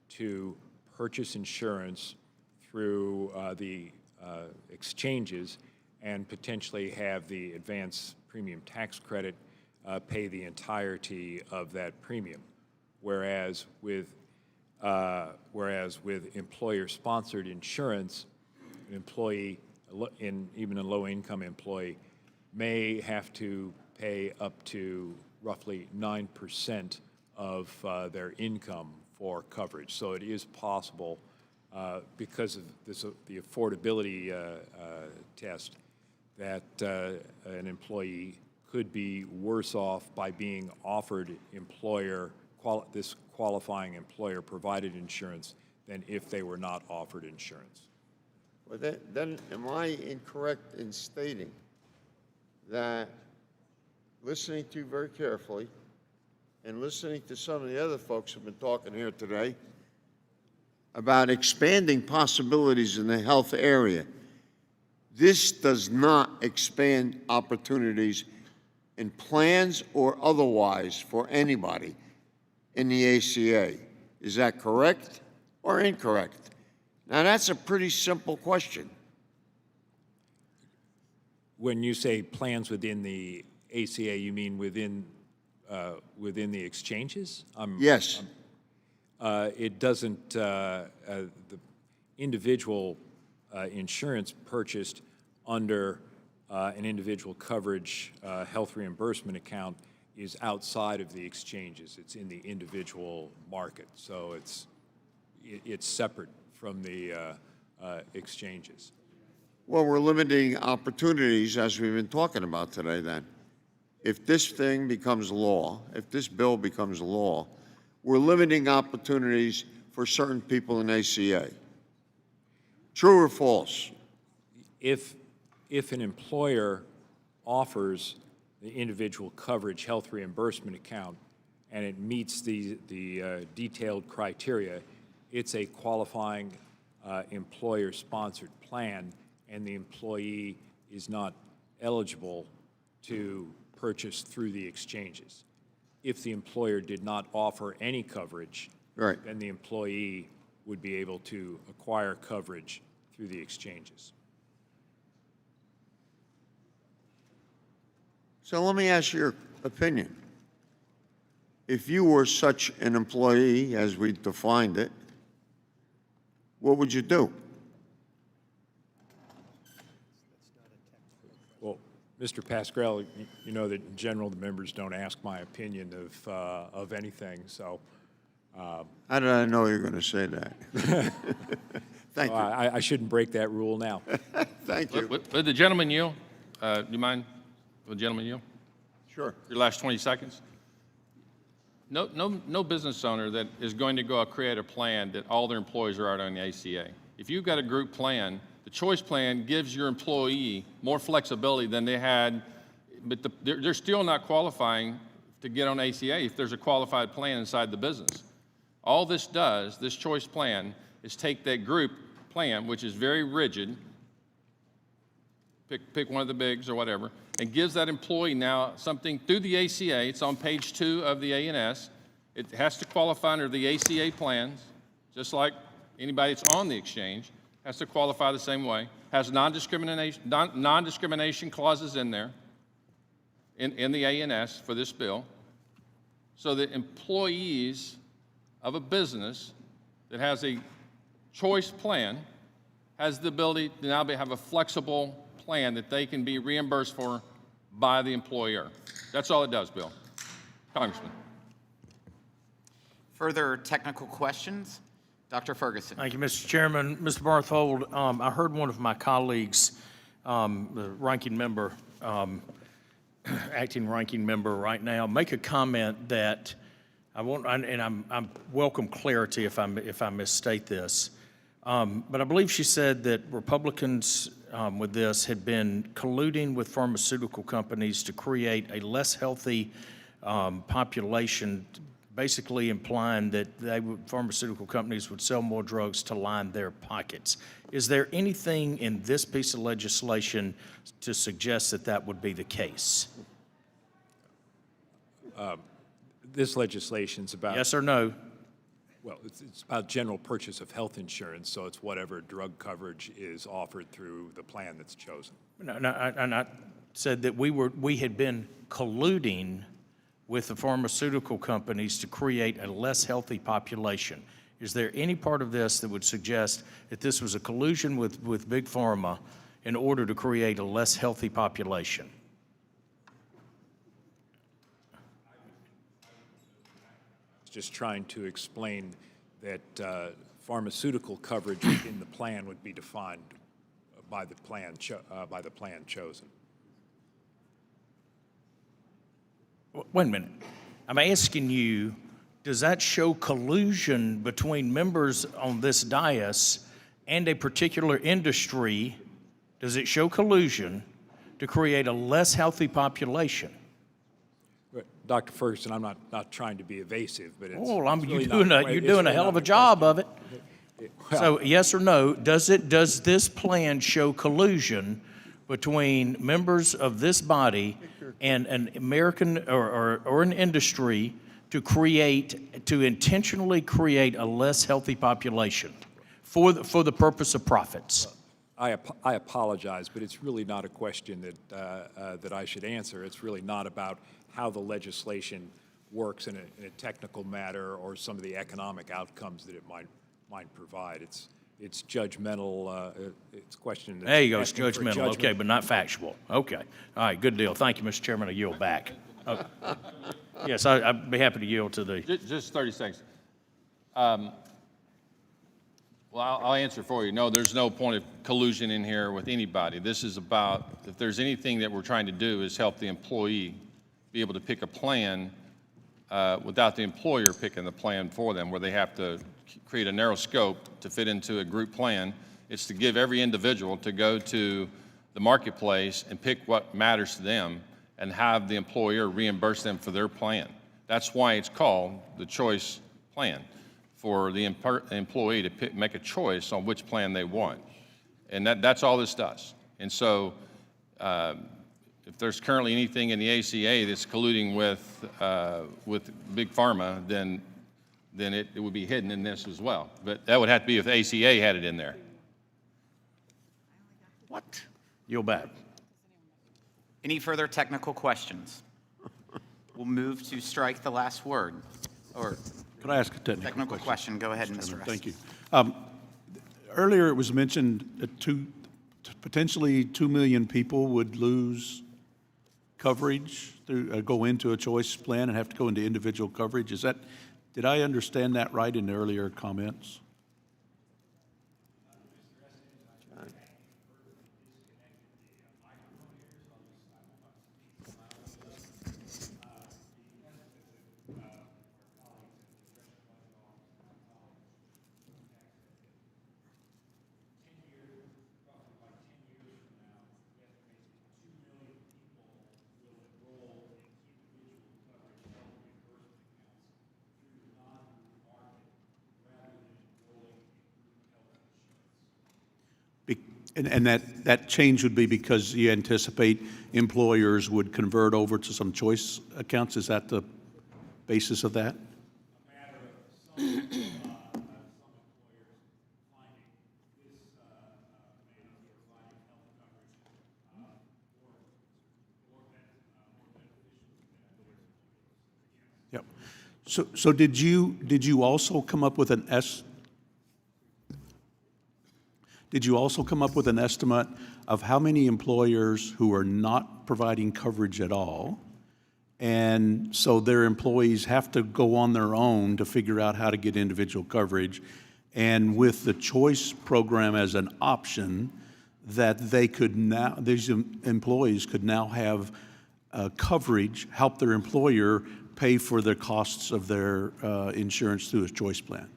to purchase insurance through the exchanges and potentially have the advanced premium tax credit pay the entirety of that premium. Whereas with employer-sponsored insurance, an employee, even a low-income employee, may have to pay up to roughly 9% of their income for coverage. So it is possible, because of the affordability test, that an employee could be worse off by being offered this qualifying employer-provided insurance than if they were not offered insurance. Well, then am I incorrect in stating that, listening to you very carefully and listening to some of the other folks who've been talking here today about expanding possibilities in the health area, this does not expand opportunities in plans or otherwise for anybody in the ACA? Is that correct or incorrect? Now, that's a pretty simple question. When you say plans within the ACA, you mean within the exchanges? Yes. It doesn't, the individual insurance purchased under an individual coverage health reimbursement account is outside of the exchanges. It's in the individual market. So it's separate from the exchanges. Well, we're limiting opportunities, as we've been talking about today, then. If this thing becomes law, if this bill becomes law, we're limiting opportunities for certain people in ACA. True or false? If an employer offers the individual coverage health reimbursement account and it meets the detailed criteria, it's a qualifying employer-sponsored plan, and the employee is not eligible to purchase through the exchanges. If the employer did not offer any coverage, right, then the employee would be able to acquire coverage through the exchanges. So let me ask your opinion. If you were such an employee, as we defined it, what would you do? Well, Mr. Pasquale, you know that in general the members don't ask my opinion of anything, so. How did I know you were going to say that? Thank you. I shouldn't break that rule now. Thank you. Would the gentleman yield? Do you mind? Will the gentleman yield? Sure. Your last 20 seconds. No business owner that is going to go create a plan that all their employees are out on the ACA. If you've got a group plan, the choice plan gives your employee more flexibility than they had, but they're still not qualifying to get on ACA if there's a qualified plan inside the business. All this does, this choice plan, is take that group plan, which is very rigid, pick one of the bigs or whatever, and gives that employee now something through the ACA. It's on page 2 of the ANS. It has to qualify under the ACA plans, just like anybody that's on the exchange has to qualify the same way. Has non-discrimination clauses in there, in the ANS for this bill, so that employees of a business that has a choice plan has the ability to now have a flexible plan that they can be reimbursed for by the employer. That's all it does, Bill. Congressman. Further technical questions? Dr. Ferguson. Thank you, Mr. Chairman. Mr. Barthold, I heard one of my colleagues, the ranking member, acting ranking member right now, make a comment that I welcome clarity if I misstate this. But I believe she said that Republicans with this had been colluding with pharmaceutical companies to create a less healthy population, basically implying that pharmaceutical companies would sell more drugs to line their pockets. Is there anything in this piece of legislation to suggest that that would be the case? This legislation's about... Yes or no? Well, it's about general purchase of health insurance, so it's whatever drug coverage is offered through the plan that's chosen. And I said that we had been colluding with the pharmaceutical companies to create a less healthy population. Is there any part of this that would suggest that this was a collusion with Big Pharma in order to create a less healthy population? Just trying to explain that pharmaceutical coverage in the plan would be defined by the plan chosen. Wait a minute. I'm asking you, does that show collusion between members on this dais and a particular industry? Does it show collusion to create a less healthy population? Dr. Ferguson, I'm not trying to be evasive, but it's Oh, really you're doing a hell of a job of it. So, yes or no, does this plan show collusion between members of this body and an American or an industry to intentionally create a less healthy population for the purpose of profits? I apologize, but it's really not a question that I should answer. It's really not about how the legislation works in a technical matter or some of the economic outcomes that it might provide. It's judgmental. It's a question. There you go. It's judgmental. Okay, but not factual. Okay. All right. Good deal. Thank you, Mr. Chairman. I yield back. Okay. Yes, I'd be happy to yield to the. Just 30 seconds. Well, I'll answer for you. No, there's no point of collusion in here with anybody. This is about, if there's anything that we're trying to do, is help the employee be able to pick a plan without the employer picking the plan for them, where they have to create a narrow scope to fit into a group plan. It's to give every individual to go to the marketplace and pick what matters to them and have the employer reimburse them for their plan. That's why it's called the choice plan, for the employee to make a choice on which plan they want. And that's all this does. And so if there's currently anything in the ACA that's colluding with Big Pharma, then it would be hidden in this as well. But that would have to be if the ACA had it in there. What? Yield back. Any further technical questions? We'll move to strike the last word. Or Could I ask a technical question? Go ahead, Mr. Rest. Thank you. Earlier, it was mentioned that potentially 2 million people would lose coverage, go into a choice plan and have to go into individual coverage. Did I understand that right in the earlier comments? And that change would be because you anticipate employers would convert over to some choice accounts? Is that the basis of that? Yep. So did you also come up with an Did you also come up with an estimate of how many employers who are not providing coverage at all, and so their employees have to go on their own to figure out how to get individual coverage, and with the choice program as an option, that these employees could now have coverage, help their employer pay for the costs of their insurance through a choice plan?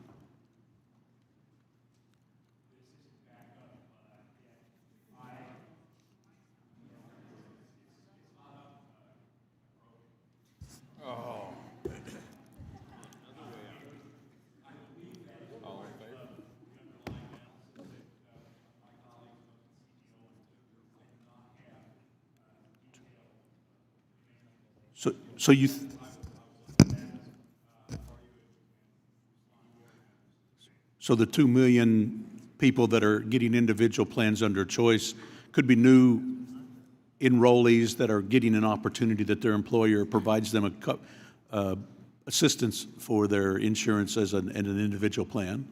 So the 2 million people that are getting individual plans under choice could be new enrollees that are getting an opportunity that their employer provides them assistance for their insurance as an individual plan?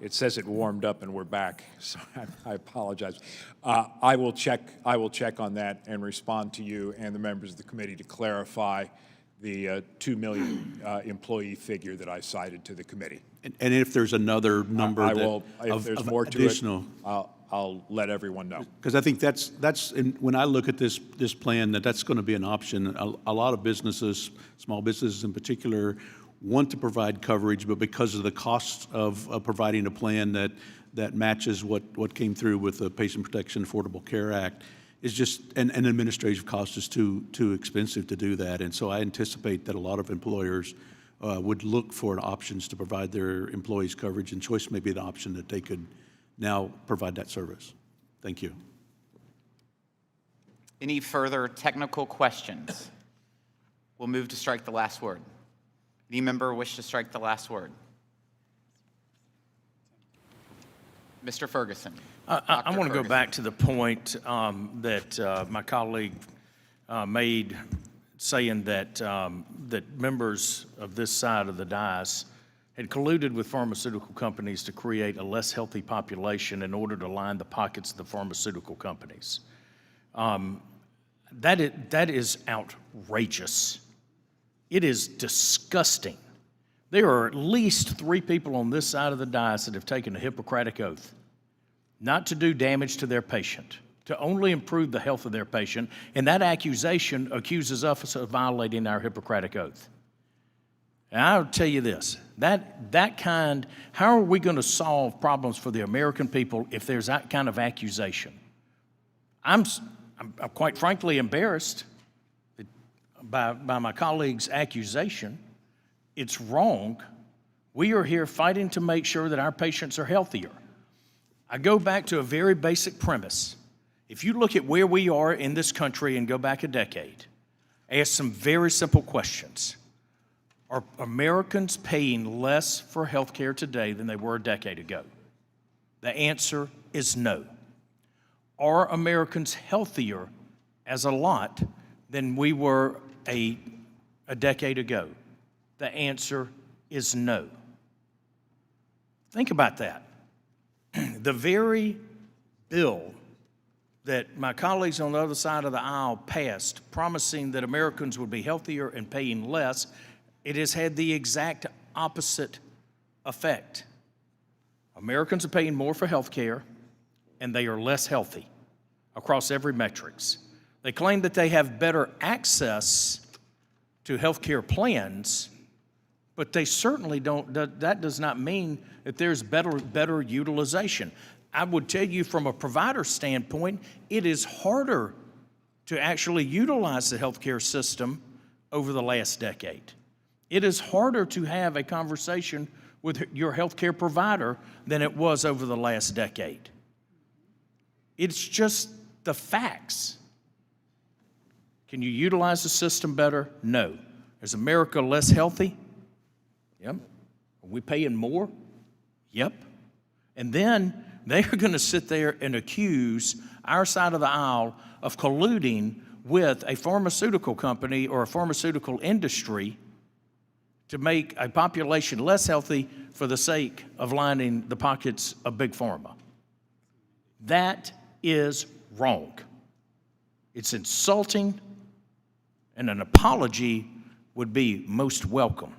It says it warmed up and we're back, so I apologize. I will check on that and respond to you and the members of the committee to clarify the 2 million employee figure that I cited to the committee. And if there's another number if there's more to additional, it, I'll let everyone know. Because I think when I look at this plan, that's going to be an option. A lot of businesses, small businesses in particular, want to provide coverage, but because of the cost of providing a plan that matches what came through with the Patient Protection Affordable Care Act, is just an administrative cost is too expensive to do that. And so I anticipate that a lot of employers would look for options to provide their employees coverage, and Choice may be an option that they could now provide that service. Thank you. Any further technical questions? We'll move to strike the last word. Any member wish to strike the last word? Mr. Ferguson. I want to go back to the point that my colleague made, saying that that members of this side of the dais had colluded with pharmaceutical companies to create a less healthy population in order to line the pockets of the pharmaceutical companies. That is outrageous. It is disgusting. There are at least 3 people on this side of the dais that have taken a Hippocratic oath not to do damage to their patient, to only improve the health of their patient, and that accusation accuses us of violating our Hippocratic oath. And I'll tell you this, how are we going to solve problems for the American people if there's that kind of accusation? I'm quite frankly embarrassed by my colleague's accusation. It's wrong. We are here fighting to make sure that our patients are healthier. I go back to a very basic premise. If you look at where we are in this country and go back a decade, ask some very simple questions. Are Americans paying less for health care today than they were a decade ago? The answer is no. Are Americans healthier as a lot than we were a decade ago? The answer is no. Think about that. The very bill that my colleagues on the other side of the aisle passed, promising that Americans would be healthier and paying less, it has had the exact opposite effect. Americans are paying more for health care, and they are less healthy across every metrics. They claim that they have better access to health care plans, but they certainly don't. That does not mean that there's better utilization. I would tell you from a provider standpoint, it is harder to actually utilize the healthcare system over the last decade. It is harder to have a conversation with your healthcare provider than it was over the last decade. It's just the facts. Can you utilize the system better? No. Is America less healthy? Yep. Are we paying more? Yep. And then they are going to sit there and accuse our side of the aisle of colluding with a pharmaceutical company or a pharmaceutical industry to make a population less healthy for the sake of lining the pockets of Big Pharma. That is wrong. It's insulting, and an apology would be most welcome.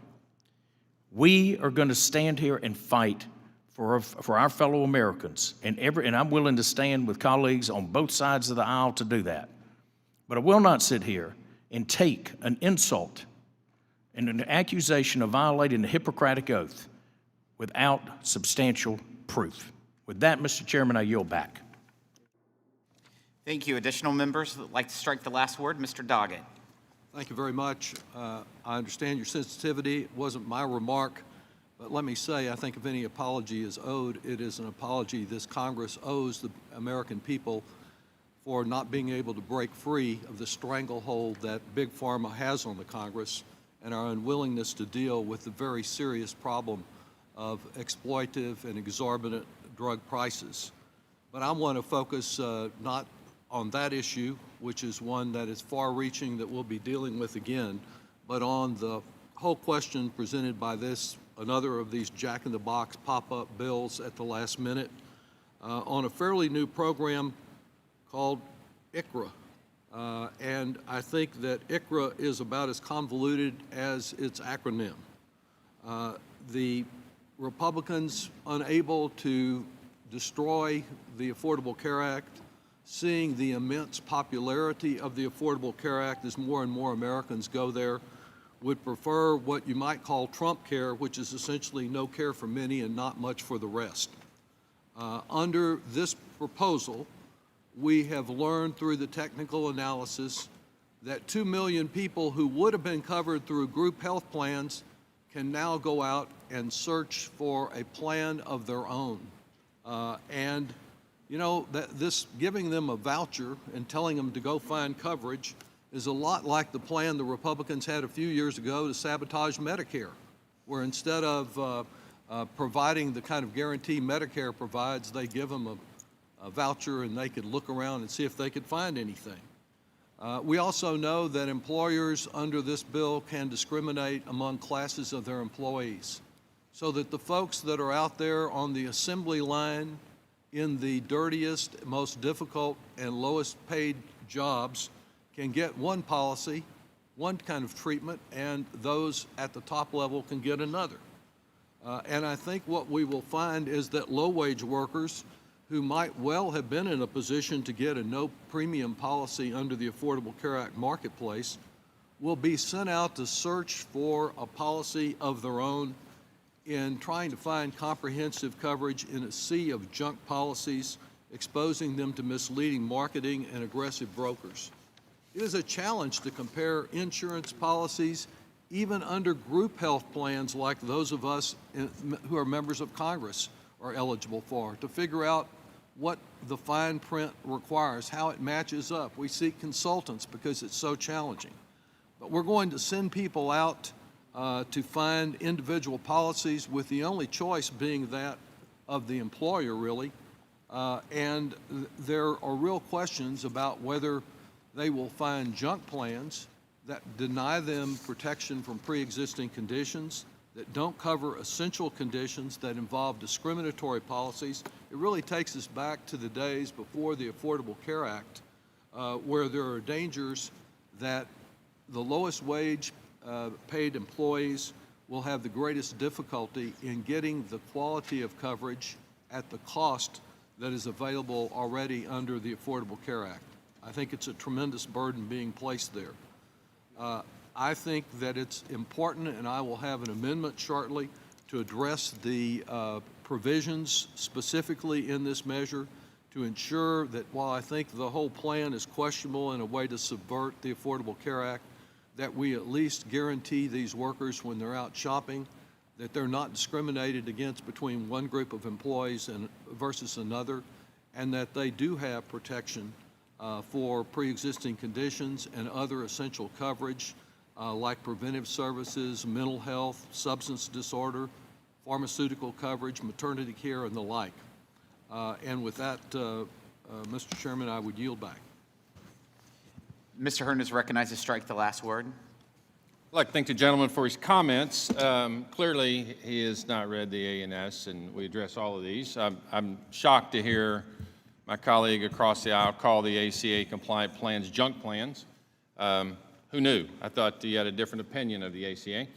We are going to stand here and fight for our fellow Americans, and I'm willing to stand with colleagues on both sides of the aisle to do that. But I will not sit here and take an insult and an accusation of violating the Hippocratic Oath without substantial proof. With that, Mr. Chairman, I yield back. Thank you. Additional members that would like to strike the last word? Mr. Doggett. Thank you very much. I understand your sensitivity. It wasn't my remark, but let me say, I think if any apology is owed, it is an apology this Congress owes the American people for not being able to break free of the stranglehold that Big Pharma has on the Congress and our unwillingness to deal with the very serious problem of exploitive and exorbitant drug prices. But I want to focus not on that issue, which is one that is far-reaching that we'll be dealing with again, but on the whole question presented by another of these jack-in-the-box pop-up bills at the last minute on a fairly new program called ICHRA. And I think that ICHRA is about as convoluted as its acronym. The Republicans, unable to destroy the Affordable Care Act, seeing the immense popularity of the Affordable Care Act as more and more Americans go there, would prefer what you might call Trump care, which is essentially no care for many and not much for the rest. Under this proposal, we have learned through the technical analysis that 2 million people who would have been covered through group health plans can now go out and search for a plan of their own. And you know, this giving them a voucher and telling them to go find coverage is a lot like the plan the Republicans had a few years ago to sabotage Medicare, where instead of providing the kind of guarantee Medicare provides, they give them a voucher and they could look around and see if they could find anything. We also know that employers under this bill can discriminate among classes of their employees, so that the folks that are out there on the assembly line in the dirtiest, most difficult, and lowest paid jobs can get one policy, one kind of treatment, and those at the top level can get another. And I think what we will find is that low-wage workers who might well have been in a position to get a no-premium policy under the Affordable Care Act marketplace will be sent out to search for a policy of their own in trying to find comprehensive coverage in a sea of junk policies, exposing them to misleading marketing and aggressive brokers. It is a challenge to compare insurance policies even under group health plans like those of us who are members of Congress are eligible for, to figure out what the fine print requires, how it matches up. We seek consultants because it's so challenging. But we're going to send people out to find individual policies with the only choice being that of the employer, really. And there are real questions about whether they will find junk plans that deny them protection from pre-existing conditions, that don't cover essential conditions, that involve discriminatory policies. It really takes us back to the days before the Affordable Care Act, where there are dangers that the lowest wage paid employees will have the greatest difficulty in getting the quality of coverage at the cost that is available already under the Affordable Care Act. I think it's a tremendous burden being placed there. I think that it's important, and I will have an amendment shortly to address the provisions specifically in this measure to ensure that while I think the whole plan is questionable in a way to subvert the Affordable Care Act, that we at least guarantee these workers when they're out shopping that they're not discriminated against between one group of employees versus another, and that they do have protection for pre-existing conditions and other essential coverage like preventive services, mental health, substance disorder, pharmaceutical coverage, maternity care, and the like. And with that, Mr. Chairman, I would yield back. Mr. Hearn is recognized to strike the last word. I'd like to thank the gentleman for his comments. Clearly, he has not read the A&S, and we address all of these. I'm shocked to hear my colleague across the aisle call the ACA compliant plans junk plans. Who knew? I thought he had a different opinion of the ACA.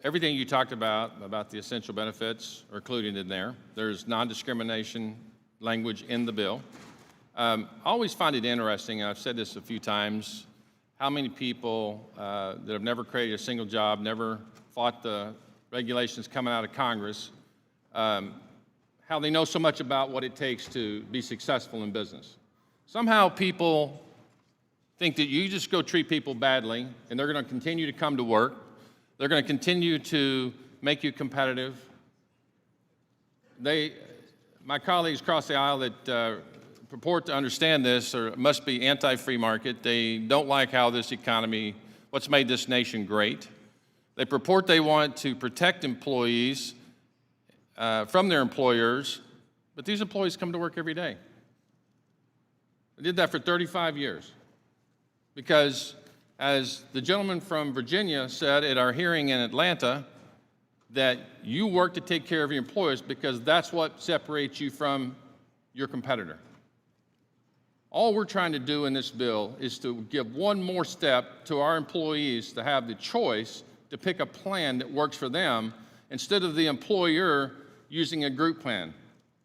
Everything you talked about the essential benefits are included in there. There's non-discrimination language in the bill. I always find it interesting, and I've said this a few times, how many people that have never created a single job, never fought the regulations coming out of Congress, how they know so much about what it takes to be successful in business. Somehow people think that you just go treat people badly and they're going to continue to come to work. They're going to continue to make you competitive. My colleagues across the aisle that purport to understand this must be anti-free market. They don't like how this economy, what's made this nation great. They purport they want to protect employees from their employers, but these employees come to work every day. They did that for 35 years because, as the gentleman from Virginia said at our hearing in Atlanta, that you work to take care of your employers because that's what separates you from your competitor. All we're trying to do in this bill is to give one more step to our employees to have the choice to pick a plan that works for them instead of the employer using a group plan.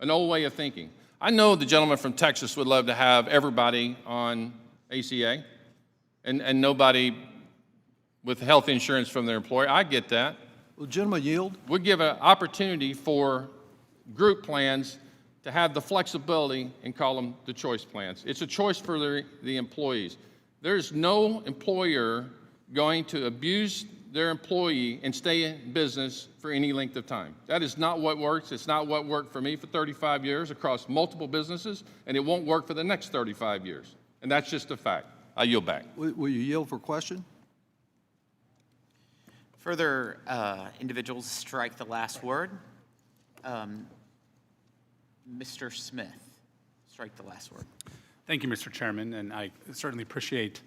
an old way of thinking. I know the gentleman from Texas would love to have everybody on ACA and nobody with health insurance from their employer. I get that. Will the gentleman yield? We give an opportunity for group plans to have the flexibility and call them the choice plans. It's a choice for the employees. There's no employer going to abuse their employee and stay in business for any length of time. That is not what works. It's not what worked for me for 35 years across multiple businesses, and it won't work for the next 35 years. And that's just a fact. I yield back. Will you yield for question? Further individuals strike the last word. Mr. Smith, strike the last word. Thank you, Mr. Chairman, and I certainly appreciate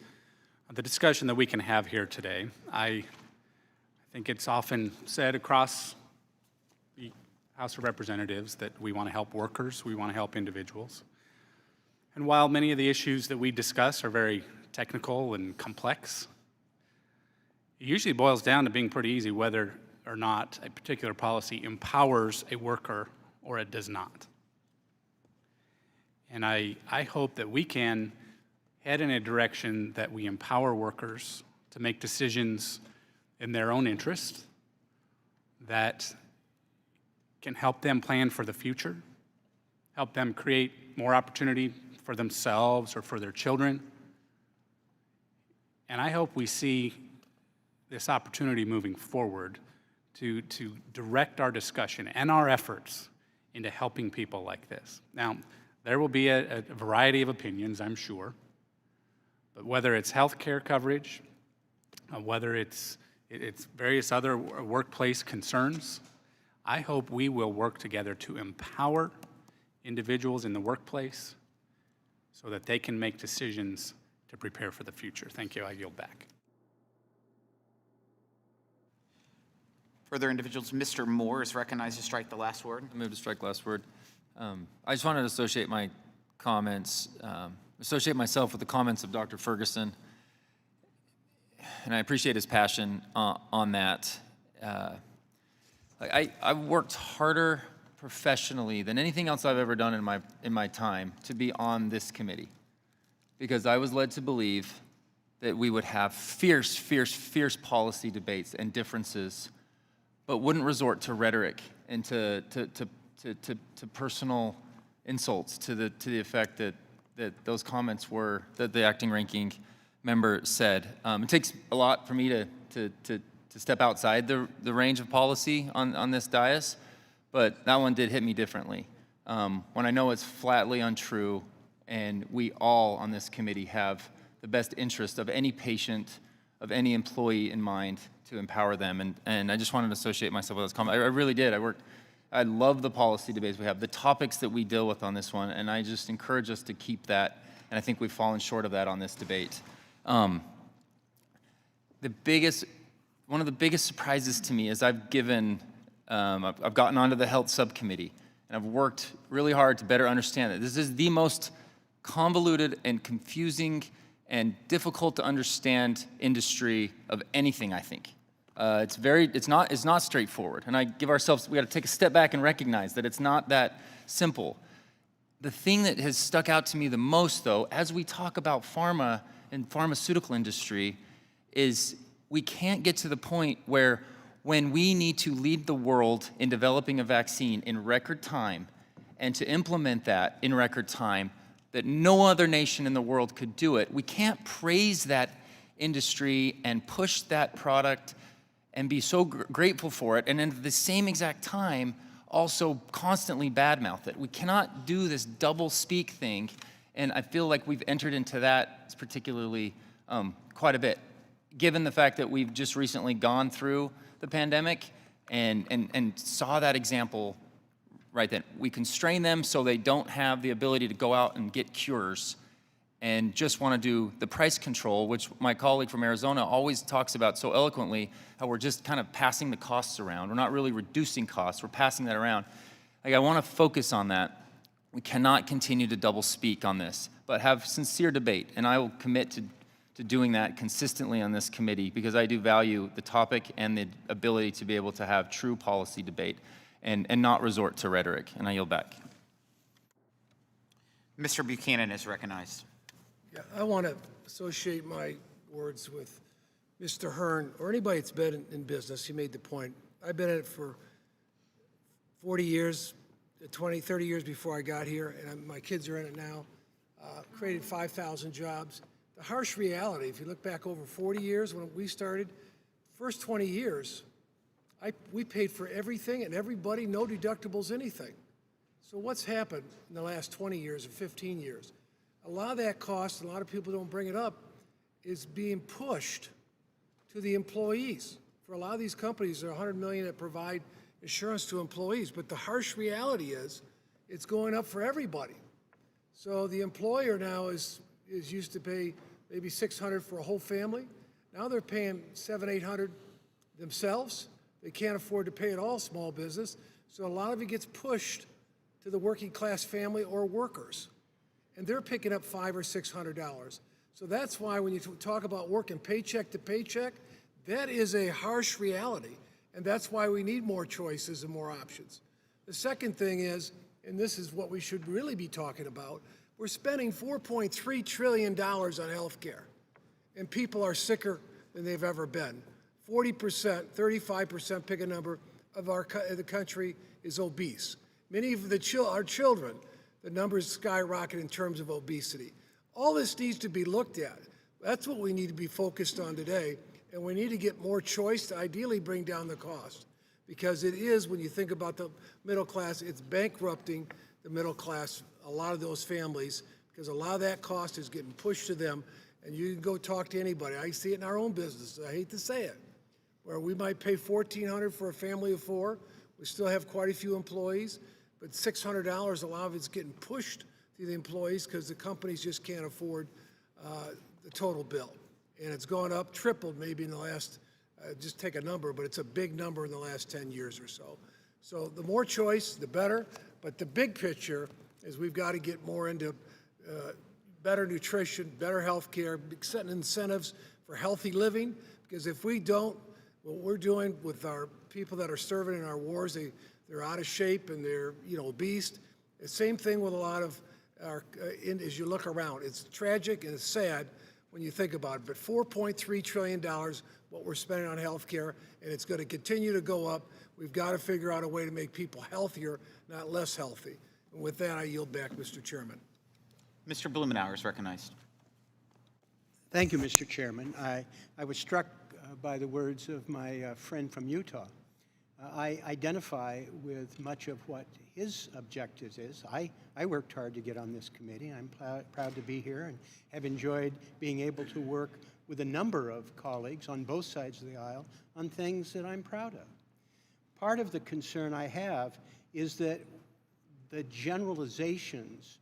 the discussion that we can have here today. I think it's often said across the House of Representatives that we want to help workers, we want to help individuals. And while many of the issues that we discuss are very technical and complex, it usually boils down to being pretty easy whether or not a particular policy empowers a worker or it does not. And I hope that we can head in a direction that we empower workers to make decisions in their own interest that can help them plan for the future, help them create more opportunity for themselves or for their children. And I hope we see this opportunity moving forward to direct our discussion and our efforts into helping people like this. Now, there will be a variety of opinions, I'm sure, but whether it's health care coverage, whether it's various other workplace concerns, I hope we will work together to empower individuals in the workplace so that they can make decisions to prepare for the future. Thank you. I yield back. Further individuals, Mr. Moore is recognized to strike the last word. I move to strike last word. I just wanted to associate my comments, associate myself with the comments of Dr. Ferguson, and I appreciate his passion on that. I worked harder professionally than anything else I've ever done in my time to be on this committee, because I was led to believe that we would have fierce policy debates and differences, but wouldn't resort to rhetoric and to personal insults to the effect that those comments were that the acting ranking member said. It takes a lot for me to step outside the range of policy on this dais, but that one did hit me differently. When I know it's flatly untrue, and we all on this committee have the best interest of any patient, of any employee in mind to empower them, and I just wanted to associate myself with those comments. I really did. I love the policy debates we have, the topics that we deal with on this one, and I just encourage us to keep that, and I think we've fallen short of that on this debate. One of the biggest surprises to me is I've gotten onto the health subcommittee, and I've worked really hard to better understand it. This is the most convoluted and confusing and difficult to understand industry of anything, I think. It's not straightforward, and we got to take a step back and recognize that it's not that simple. The thing that has stuck out to me the most, though, as we talk about pharma and pharmaceutical industry, is we can't get to the point where when we need to lead the world in developing a vaccine in record time and to implement that in record time, that no other nation in the world could do it. We can't praise that industry and push that product and be so grateful for it, and at the same exact time, also constantly badmouth it. We cannot do this double speak thing, and I feel like we've entered into that particularly quite a bit, given the fact that we've just recently gone through the pandemic and saw that example right then. We constrain them so they don't have the ability to go out and get cures and just want to do the price control, which my colleague from Arizona always talks about so eloquently, how we're just kind of passing the costs around. We're not really reducing costs, we're passing that around. I want to focus on that. We cannot continue to double speak on this, but have sincere debate, and I will commit to doing that consistently on this committee, because I do value the topic and the ability to be able to have true policy debate and not resort to rhetoric, and I yield back. Mr. Buchanan is recognized. Yeah, I want to associate my words with Mr. Hearn, or anybody that's been in business. He made the point. I've been in it for 40 years, 20, 30 years before I got here, and my kids are in it now. Created 5,000 jobs. The harsh reality, if you look back over 40 years when we started, first 20 years, we paid for everything and everybody, no deductibles, anything. So what's happened in the last 20 years or 15 years? A lot of that cost, and a lot of people don't bring it up, is being pushed to the employees. For a lot of these companies, there are 100 million that provide insurance to employees, but the harsh reality is it's going up for everybody. So the employer now is used to pay maybe $600 for a whole family. Now they're paying $700, $800 themselves. They can't afford to pay it all, small business. So a lot of it gets pushed to the working class family or workers. And they're picking up $500 or $600. So that's why when you talk about working paycheck to paycheck, that is a harsh reality. And that's why we need more choices and more options. The second thing is, and this is what we should really be talking about, we're spending $4.3 trillion on health care, and people are sicker than they've ever been. 40%, 35%, pick a number, of the country is obese. Many of our children, the numbers skyrocket in terms of obesity. All this needs to be looked at. That's what we need to be focused on today, and we need to get more choice to ideally bring down the cost. Because it is, when you think about the middle class, it's bankrupting the middle class, a lot of those families, because a lot of that cost is getting pushed to them. And you can go talk to anybody. I see it in our own business. I hate to say it, where we might pay $1,400 for a family of 4. We still have quite a few employees, but $600, a lot of it's getting pushed to the employees because the companies just can't afford the total bill. And it's gone up, tripled maybe in the last, just take a number, but it's a big number in the last 10 years or so. So the more choice, the better. But the big picture is we've got to get more into better nutrition, better health care, setting incentives for healthy living. Because if we don't, what we're doing with our people that are serving in our wars, they're out of shape and they're obese. The same thing with a lot of our, as you look around. It's tragic and it's sad when you think about it. But $4.3 trillion, what we're spending on health care, and it's going to continue to go up. We've got to figure out a way to make people healthier, not less healthy. And with that, I yield back, Mr. Chairman. Mr. Blumenauer is recognized. Thank you, Mr. Chairman. I was struck by the words of my friend from Utah. I identify with much of what his objectives is. I worked hard to get on this committee. I'm proud to be here and have enjoyed being able to work with a number of colleagues on both sides of the aisle on things that I'm proud of. Part of the concern I have is that the generalizations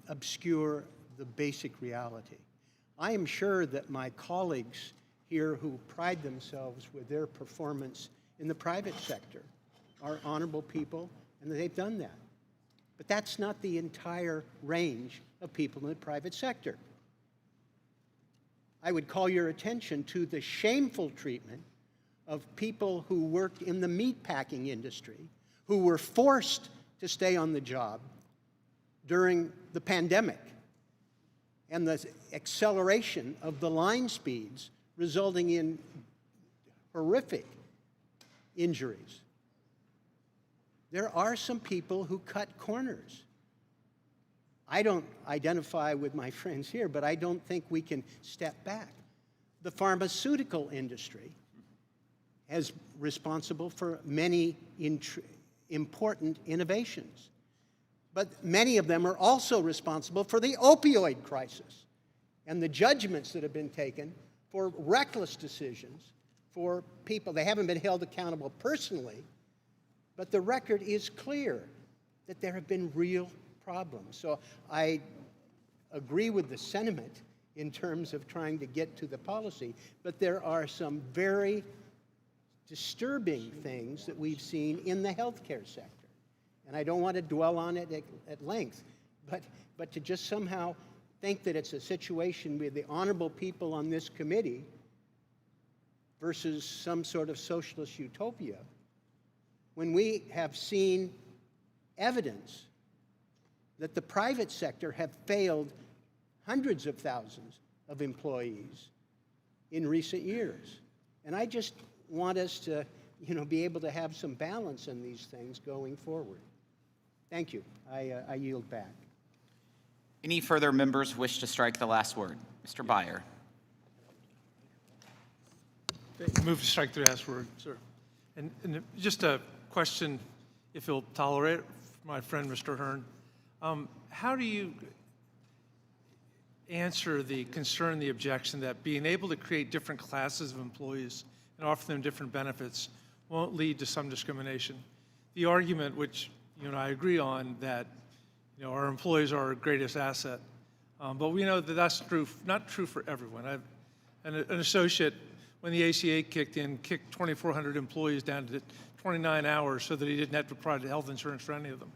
obscure the basic reality. I am sure that my colleagues here who pride themselves with their performance in the private sector are honorable people, and they've done that. But that's not the entire range of people in the private sector. I would call your attention to the shameful treatment of people who worked in the meatpacking industry, who were forced to stay on the job during the pandemic, and the acceleration of the line speeds resulting in horrific injuries. There are some people who cut corners. I don't identify with my friends here, but I don't think we can step back. The pharmaceutical industry is responsible for many important innovations. But many of them are also responsible for the opioid crisis and the judgments that have been taken for reckless decisions for people. They haven't been held accountable personally, but the record is clear that there have been real problems. So I agree with the sentiment in terms of trying to get to the policy, but there are some very disturbing things that we've seen in the healthcare sector. And I don't want to dwell on it at length, but to just somehow think that it's a situation with the honorable people on this committee versus some sort of socialist utopia, when we have seen evidence that the private sector have failed hundreds of thousands of employees in recent years. And I just want us to, be able to have some balance in these things going forward. Thank you. I yield back. Any further members wish to strike the last word? Mr. Byer. Move to strike the last word, sir. And just a question, if you'll tolerate it, my friend, Mr. Hearn. How do you answer the concern, the objection that being able to create different classes of employees and offer them different benefits won't lead to some discrimination? The argument, which you and I agree on, that our employees are our greatest asset, but we know that that's not true for everyone. I've an associate, when the ACA kicked in, kicked 2,400 employees down to 29 hours so that he didn't have to provide health insurance for any of them.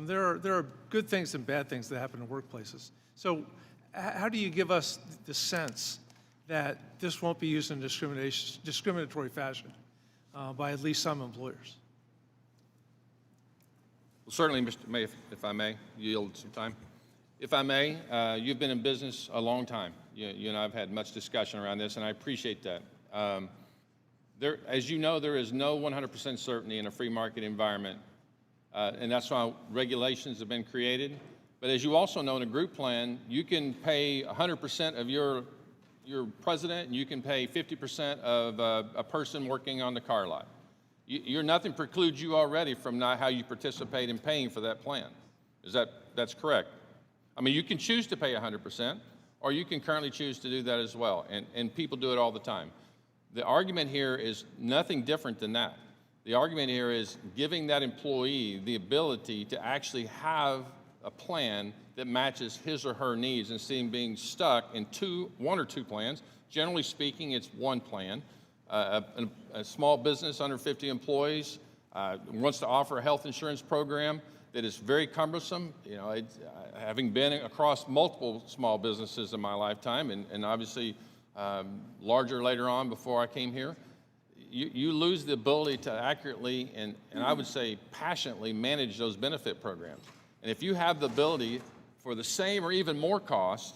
There are good things and bad things that happen in workplaces. So how do you give us the sense that this won't be used in discriminatory fashion by at least some employers? Well, certainly, Mr. May, if I may, yield some time. If I may, you've been in business a long time. You and I have had much discussion around this, and I appreciate that. As you know, there is no 100% certainty in a free market environment, and that's why regulations have been created. But as you also know, in a group plan, you can pay 100% of your president, and you can pay 50% of a person working on the car lot. Nothing precludes you already from not how you participate in paying for that plan. That's correct? I mean, you can choose to pay 100%, or you can currently choose to do that as well, and people do it all the time. The argument here is nothing different than that. The argument here is giving that employee the ability to actually have a plan that matches his or her needs instead of being stuck in one or two plans. Generally speaking, it's one plan. A small business under 50 employees wants to offer a health insurance program that is very cumbersome. Having been across multiple small businesses in my lifetime, and obviously larger later on before I came here, you lose the ability to accurately and I would say passionately manage those benefit programs. And if you have the ability for the same or even more cost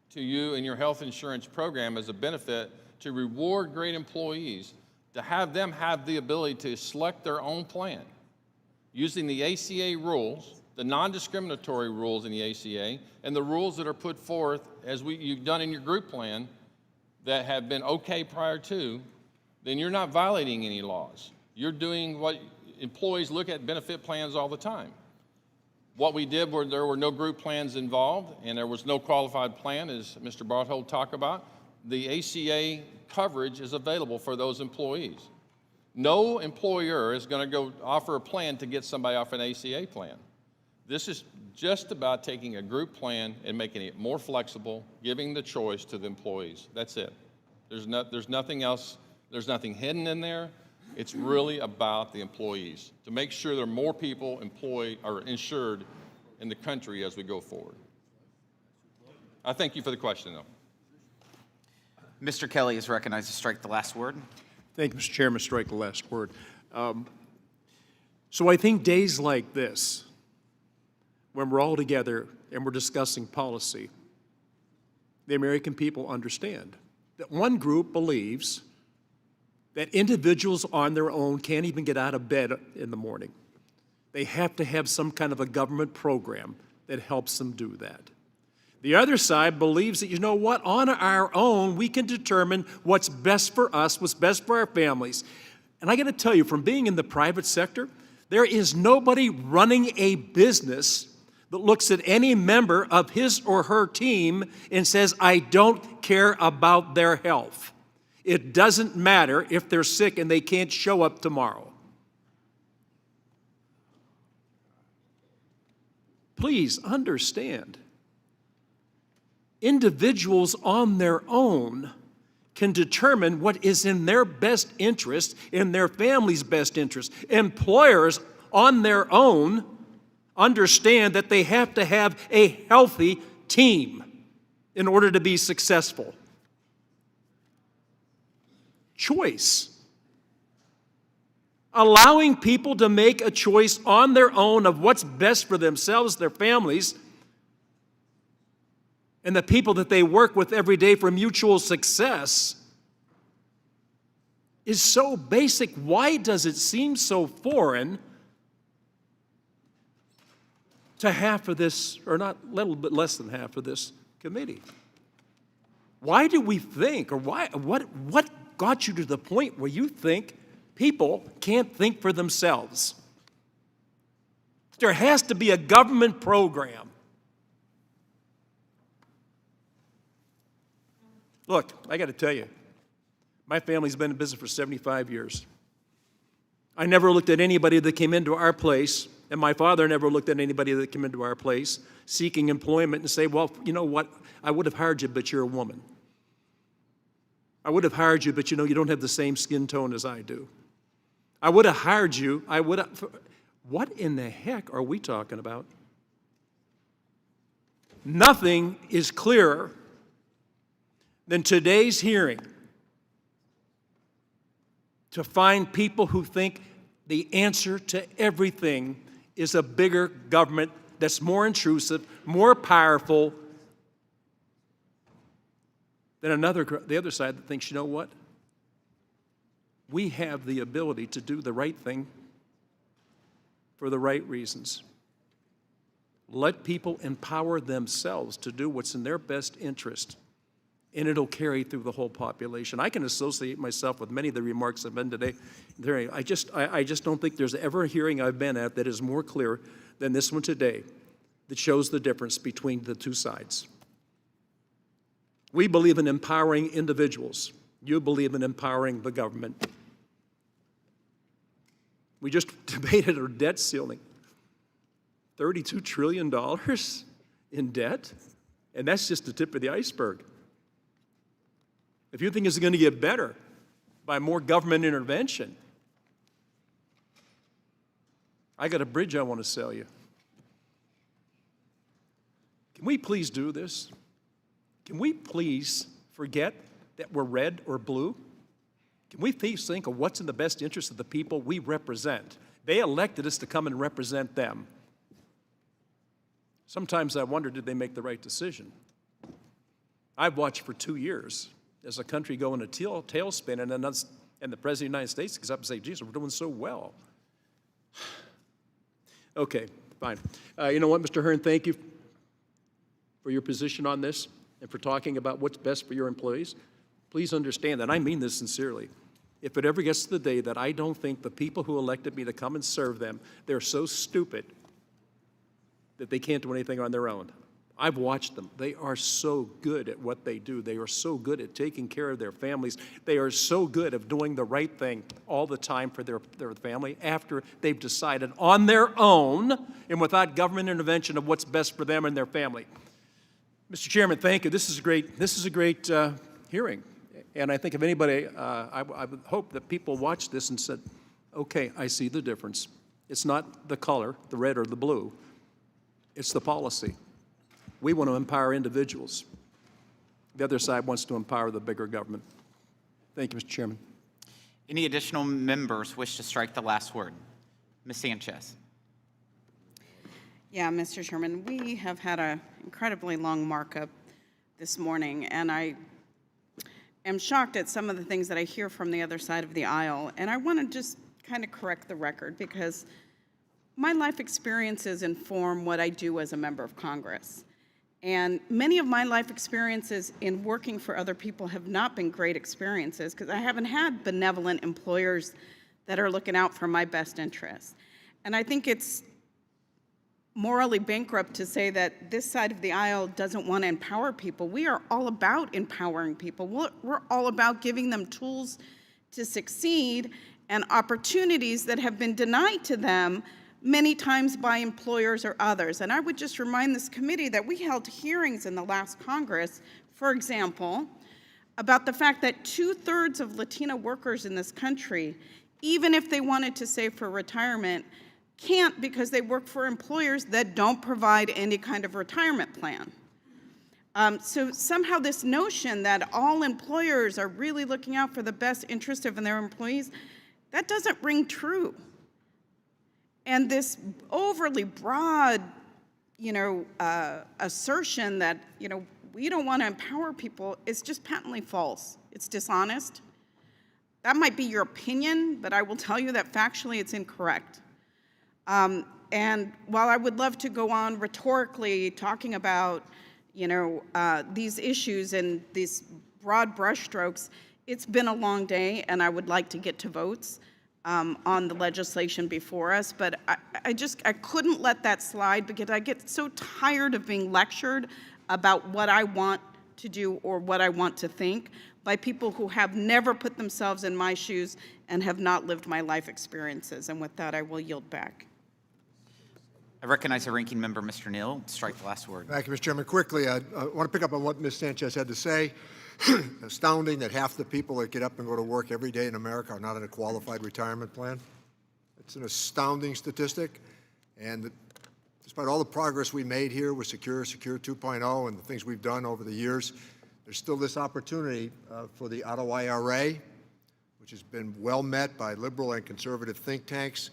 to you and your health insurance program as a benefit to reward great employees, to have them have the ability to select their own plan using the ACA rules, the non-discriminatory rules in the ACA, and the rules that are put forth as you've done in your group plan that have been okay prior to, then you're not violating any laws. You're doing what employees look at benefit plans all the time. What we did were there were no group plans involved and there was no qualified plan, as Mr. Barthold talked about. The ACA coverage is available for those employees. No employer is going to go offer a plan to get somebody off an ACA plan. This is just about taking a group plan and making it more flexible, giving the choice to the employees. That's it. There's nothing else. There's nothing hidden in there. It's really about the employees to make sure there are more people insured in the country as we go forward. I thank you for the question, though. Mr. Kelly is recognized to strike the last word. Thank you, Mr. Chairman. Strike the last word. So I think days like this, when we're all together and we're discussing policy, the American people understand that one group believes that individuals on their own can't even get out of bed in the morning. They have to have some kind of a government program that helps them do that. The other side believes that, on our own, we can determine what's best for us, what's best for our families. And I got to tell you, from being in the private sector, there is nobody running a business that looks at any member of his or her team and says, I don't care about their health. It doesn't matter if they're sick and they can't show up tomorrow. Please understand, individuals on their own can determine what is in their best interest, in their family's best interest. Employers on their own understand that they have to have a healthy team in order to be successful. Choice allowing people to make a choice on their own of what's best for themselves, their families, and the people that they work with every day for mutual success is so basic. Why does it seem so foreign to half of this, or not a little bit less than half of this committee? Why do we think, or what got you to the point where you think people can't think for themselves? There has to be a government program. Look, I got to tell you, my family's been in business for 75 years. I never looked at anybody that came into our place, and my father never looked at anybody that came into our place seeking employment and say, well, you know what, I would have hired you, but you're a woman. I would have hired you, but you don't have the same skin tone as I do. I would have hired you, what in the heck are we talking about? Nothing is clearer than today's hearing to find people who think the answer to everything is a bigger government that's more intrusive, more powerful than the other side that thinks, you know what? We have the ability to do the right thing for the right reasons. Let people empower themselves to do what's in their best interest, and it'll carry through the whole population. I can associate myself with many of the remarks I've been today. I just don't think there's ever a hearing I've been at that is more clear than this one today that shows the difference between the two sides. We believe in empowering individuals. You believe in empowering the government. We just debated our debt ceiling. $32 trillion in debt, and that's just the tip of the iceberg. If you think it's going to get better by more government intervention, I got a bridge I want to sell you. Can we please do this? Can we please forget that we're red or blue? Can we please think of what's in the best interest of the people we represent? They elected us to come and represent them. Sometimes I wonder, did they make the right decision? I've watched for 2 years as a country go in a tailspin, and the President of the United States comes up and says, geez, we're doing so well. Okay, fine. You know what, Mr. Hearn, thank you for your position on this and for talking about what's best for your employees. Please understand that I mean this sincerely. If it ever gets to the day that I don't think the people who elected me to come and serve them, they're so stupid that they can't do anything on their own. I've watched them. They are so good at what they do. They are so good at taking care of their families. They are so good at doing the right thing all the time for their family after they've decided on their own and without government intervention of what's best for them and their family. Mr. Chairman, thank you. This is a great hearing. And I think if anybody, I would hope that people watched this and said, okay, I see the difference. It's not the color, the red or the blue. It's the policy. We want to empower individuals. The other side wants to empower the bigger government. Thank you, Mr. Chairman. Any additional members wish to strike the last word? Ms. Sanchez. Yeah, Mr. Chairman, we have had an incredibly long markup this morning, and I am shocked at some of the things that I hear from the other side of the aisle. And I want to just kind of correct the record, because my life experiences inform what I do as a member of Congress. And many of my life experiences in working for other people have not been great experiences, because I haven't had benevolent employers that are looking out for my best interests. And I think it's morally bankrupt to say that this side of the aisle doesn't want to empower people. We are all about empowering people. We're all about giving them tools to succeed and opportunities that have been denied to them many times by employers or others. And I would just remind this committee that we held hearings in the last Congress, for example, about the fact that 2/3 of Latina workers in this country, even if they wanted to save for retirement, can't, because they work for employers that don't provide any kind of retirement plan. So somehow this notion that all employers are really looking out for the best interest of their employees That doesn't ring true. And this overly broad, assertion that, we don't want to empower people is just patently false. It's dishonest. That might be your opinion, but I will tell you that factually it's incorrect. And while I would love to go on rhetorically talking about, these issues and these broad brushstrokes, it's been a long day, and I would like to get to votes on the legislation before us. But I couldn't let that slide because I get so tired of being lectured about what I want to do or what I want to think by people who have never put themselves in my shoes and have not lived my life experiences. And with that, I will yield back. I recognize the ranking member, Mr. Neal. Strike the last word. Thank you, Mr. Chairman. Quickly, I want to pick up on what Ms. Sanchez had to say. Astounding that half the people that get up and go to work every day in America are not in a qualified retirement plan. It's an astounding statistic. And despite all the progress we made here with Secure 2.0 and the things we've done over the years, there's still this opportunity for the auto IRA, which has been well met by liberal and conservative think tanks.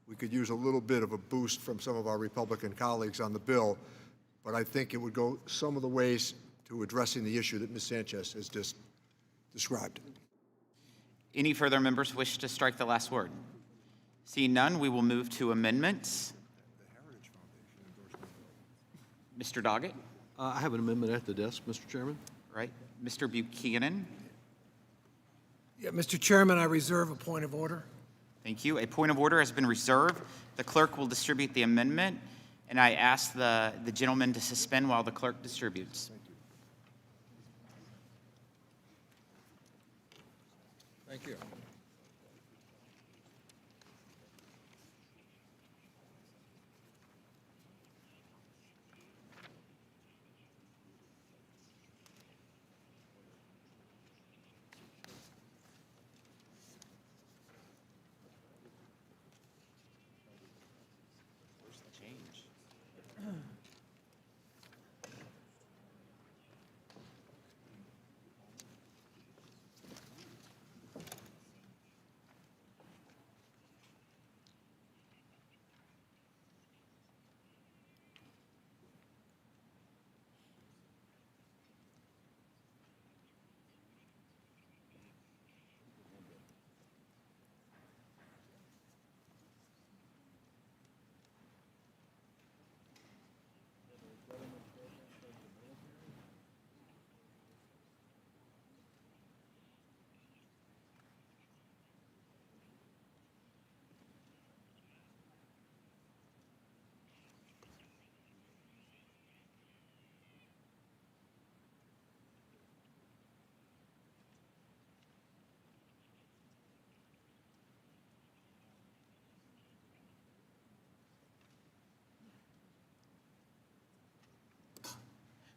We could use a little bit of a boost from some of our Republican colleagues on the bill, but I think it would go some of the ways to addressing the issue that Ms. Sanchez has just described. Any further members wish to strike the last word? Seeing none, we will move to amendments. Mr. Doggett? I have an amendment at the desk, Mr. Chairman. Right. Mr. Buchanan? Yeah, Mr. Chairman, I reserve a point of order. Thank you. A point of order has been reserved. The clerk will distribute the amendment, and I ask the gentleman to suspend while the clerk distributes. Thank you.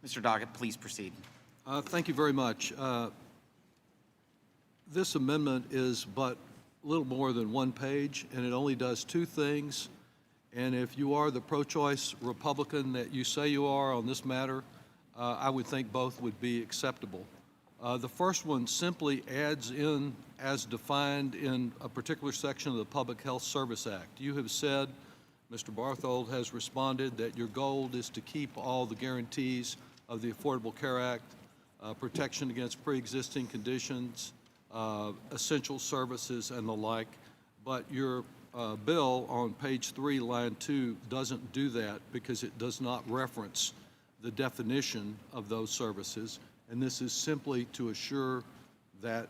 Mr. Doggett, please proceed. Thank you very much. This amendment is but a little more than one page, and it only does two things. And if you are the pro-choice Republican that you say you are on this matter, I would think both would be acceptable. The first one simply adds in, as defined in a particular section of the Public Health Service Act. You have said, Mr. Barthold has responded, that your goal is to keep all the guarantees of the Affordable Care Act, protection against pre-existing conditions, essential services, and the like. But your bill on page 3, line 2, doesn't do that because it does not reference the definition of those services. And this is simply to assure that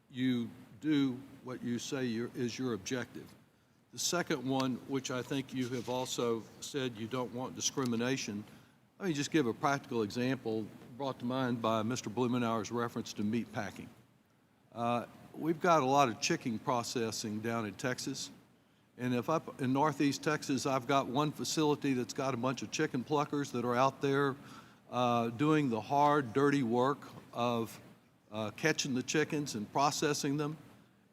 you do what you say is your objective. The second one, which I think you have also said you don't want discrimination. Let me just give a practical example brought to mind by Mr. Blumenauer's reference to meat packing. We've got a lot of chicken processing down in Texas. And if up in Northeast Texas, I've got one facility that's got a bunch of chicken pluckers that are out there doing the hard, dirty work of catching the chickens and processing them.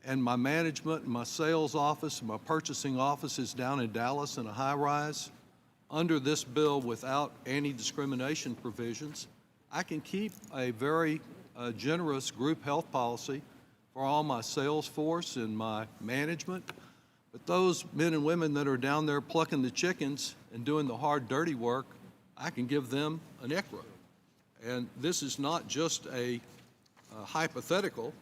And my management and my sales office and my purchasing office is down in Dallas in a high-rise. Under this bill, without any discrimination provisions, I can keep a very generous group health policy for for all my sales force and my management. But those men and women that are down there plucking the chickens and doing the hard, dirty work, I can give them an ICHRA. And this is not just a hypothetical,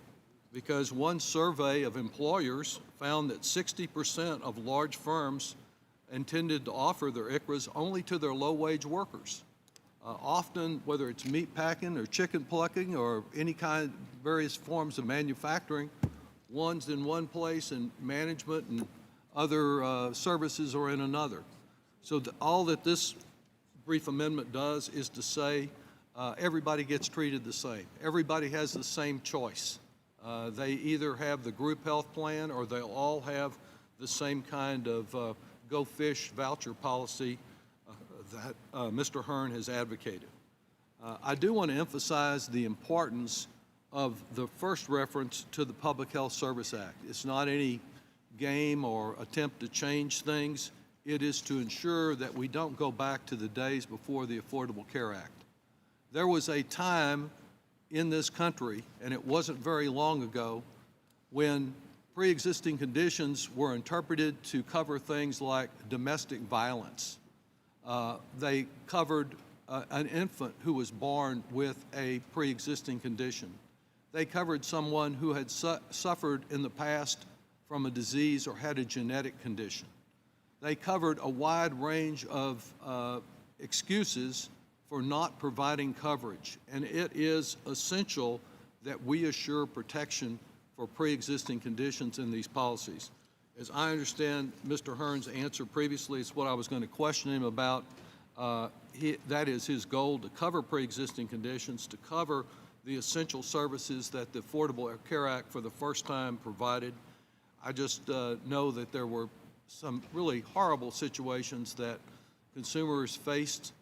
because one survey of employers found that 60% of large firms intended to offer their ICHRAs only to their low-wage workers. Often, whether it's meat packing or chicken plucking or any kind, various forms of manufacturing, one's in one place and management and other services are in another. So all that this brief amendment does is to say everybody gets treated the same. Everybody has the same choice. They either have the group health plan or they'll all have the same kind of Go Fish voucher policy that Mr. Hearn has advocated. I do want to emphasize the importance of the first reference to the Public Health Service Act. It's not any game or attempt to change things. It is to ensure that we don't go back to the days before the Affordable Care Act. There was a time in this country, and it wasn't very long ago, when pre-existing conditions were interpreted to cover things like domestic violence. They covered an infant who was born with a pre-existing condition. They covered someone who had suffered in the past from a disease or had a genetic condition. They covered a wide range of excuses for not providing coverage, and it is essential that we assure protection for pre-existing conditions in these policies. As I understand Mr. Hearn's answer previously, it's what I was going to question him about. That is his goal, to cover pre-existing conditions, to cover the essential services that the Affordable Care Act for the first time provided. I just know that there were some really horrible situations that consumers faced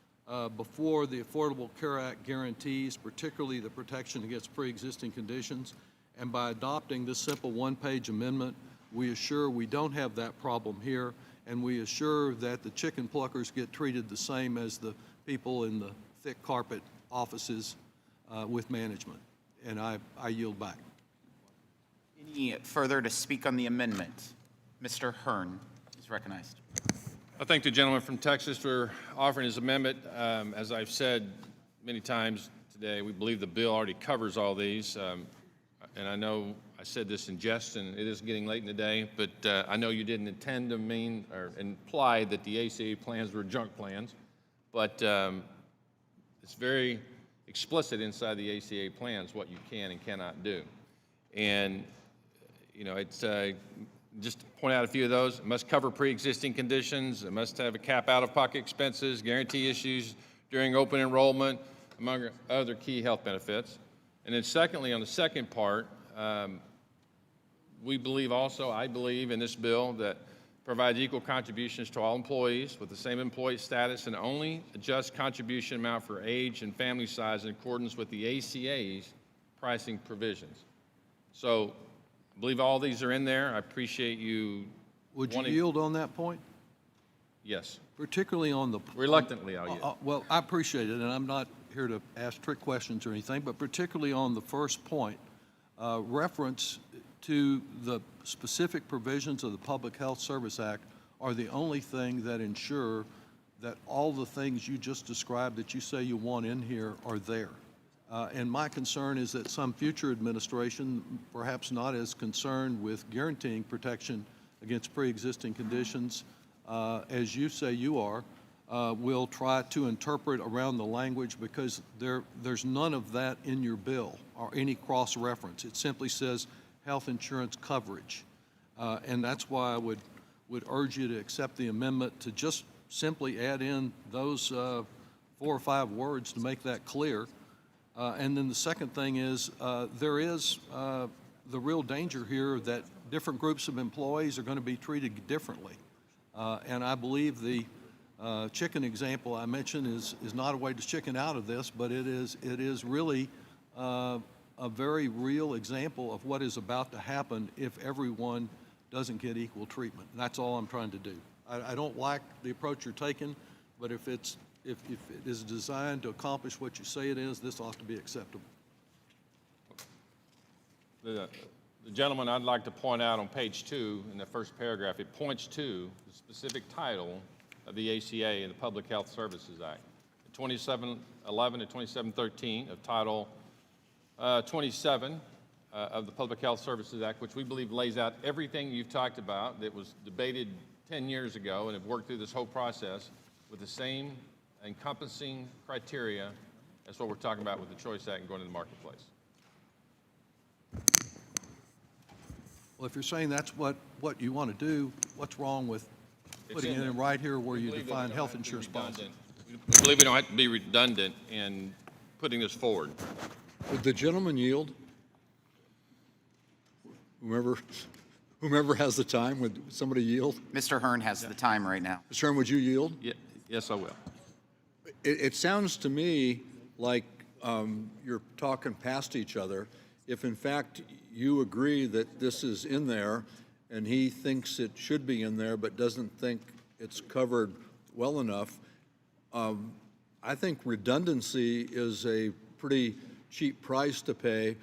before the Affordable Care Act guarantees, particularly the protection against pre-existing conditions. And by adopting this simple one-page amendment, we assure we don't have that problem here, and we assure that the chicken pluckers get treated the same as the people in the thick carpet offices with management. And I yield back. Any further to speak on the amendment? Mr. Hearn is recognized. I thank the gentleman from Texas for offering his amendment. As I've said many times today, we believe the bill already covers all these. And I know I said this in jest, and it is getting late in the day, but I know you didn't intend to mean or imply that the ACA plans were junk plans, but it's very explicit inside the ACA plans what you can and cannot do. And, you know, it's just to point out a few of those. It must cover pre-existing conditions. It must have a cap out-of-pocket expenses, guarantee issues during open enrollment, among other key health benefits. And then secondly, on the second part, we believe also, I believe in this bill that provides equal contributions to all employees with the same employee status and only adjust contribution amount for age and family size in accordance with the ACA's pricing provisions. So I believe all these are in there. I appreciate you. Would you yield on that point? Yes. Particularly on the... Reluctantly, I'll yield. Well, I appreciate it, and I'm not here to ask trick questions or anything, but particularly on the first point, reference to the specific provisions of the Public Health Service Act are the only thing that ensure that all the things you just described that you say you want in here are there. And my concern is that some future administration, perhaps not as concerned with guaranteeing protection against pre-existing conditions as you say you are, will try to interpret around the language, because there's none of that in your bill or any cross-reference. It simply says health insurance coverage. And that's why I would urge you to accept the amendment to just simply add in those 4 or 5 words to make that clear. And then the second thing is there is the real danger here that different groups of employees are going to be treated differently. And I believe the chicken example I mentioned is not a way to chicken out of this, but it is really a very real example of what is about to happen if everyone doesn't get equal treatment. And that's all I'm trying to do. I don't like the approach you're taking, but if it is designed to accomplish what you say it is, this ought to be acceptable. The The gentleman, I'd like to point out on page 2 in the first paragraph, it points to the specific title of the ACA and the Public Health Services Act. 2711 and 2713 of Title 27 of the Public Health Services Act, which we believe lays out everything you've talked about that was debated 10 years ago and have worked through this whole process with the same encompassing criteria as what we're talking about with the Choice Act and going to the marketplace. Well, if you're saying that's what you want to do, what's wrong with putting it in right here where you define health insurance policy? We believe we don't have to be redundant in putting this forward. Would the gentleman yield? Whomever has the time, would somebody yield? Mr. Hearn has the time right now. Mr. Hearn, would you yield? Yes, I will. It sounds to me like you're talking past each other. If in fact you agree that this is in there and he thinks it should be in there but doesn't think it's covered well enough, I think redundancy is a pretty cheap price to pay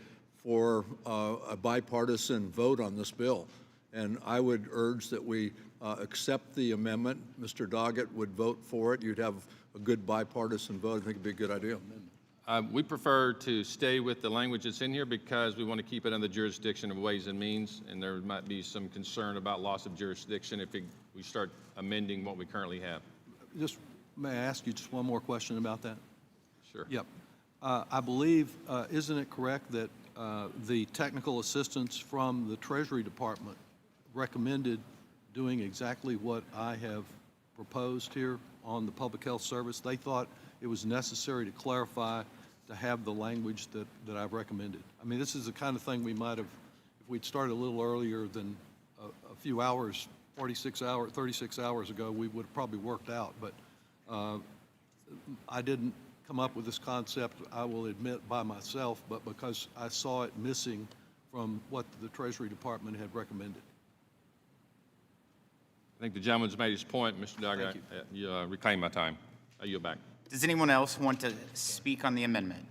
for a bipartisan vote on this bill. And I would urge that we accept the amendment. Mr. Doggett would vote for it. You'd have a good bipartisan vote. I think it'd be a good idea. We prefer to stay with the language that's in here because we want to keep it under the jurisdiction of Ways and Means, and there might be some concern about loss of jurisdiction if we start amending what we currently have. Just may I ask you just one more question about that? Sure. Yep. I believe, isn't it correct that the technical assistance from the Treasury Department recommended doing exactly what I have proposed here on the Public Health Service? They thought it was necessary to clarify, to have the language that I've recommended. I mean, this is the kind of thing we might have, if we'd started a little earlier than a few hours, 36 hours ago, we would have probably worked out. But I didn't come up with this concept, I will admit, by myself, but because I saw it missing from what the Treasury Department had recommended. I think the gentleman's made his point, Mr. Doggett. You reclaim my time. I yield back. Does anyone else want to speak on the amendment?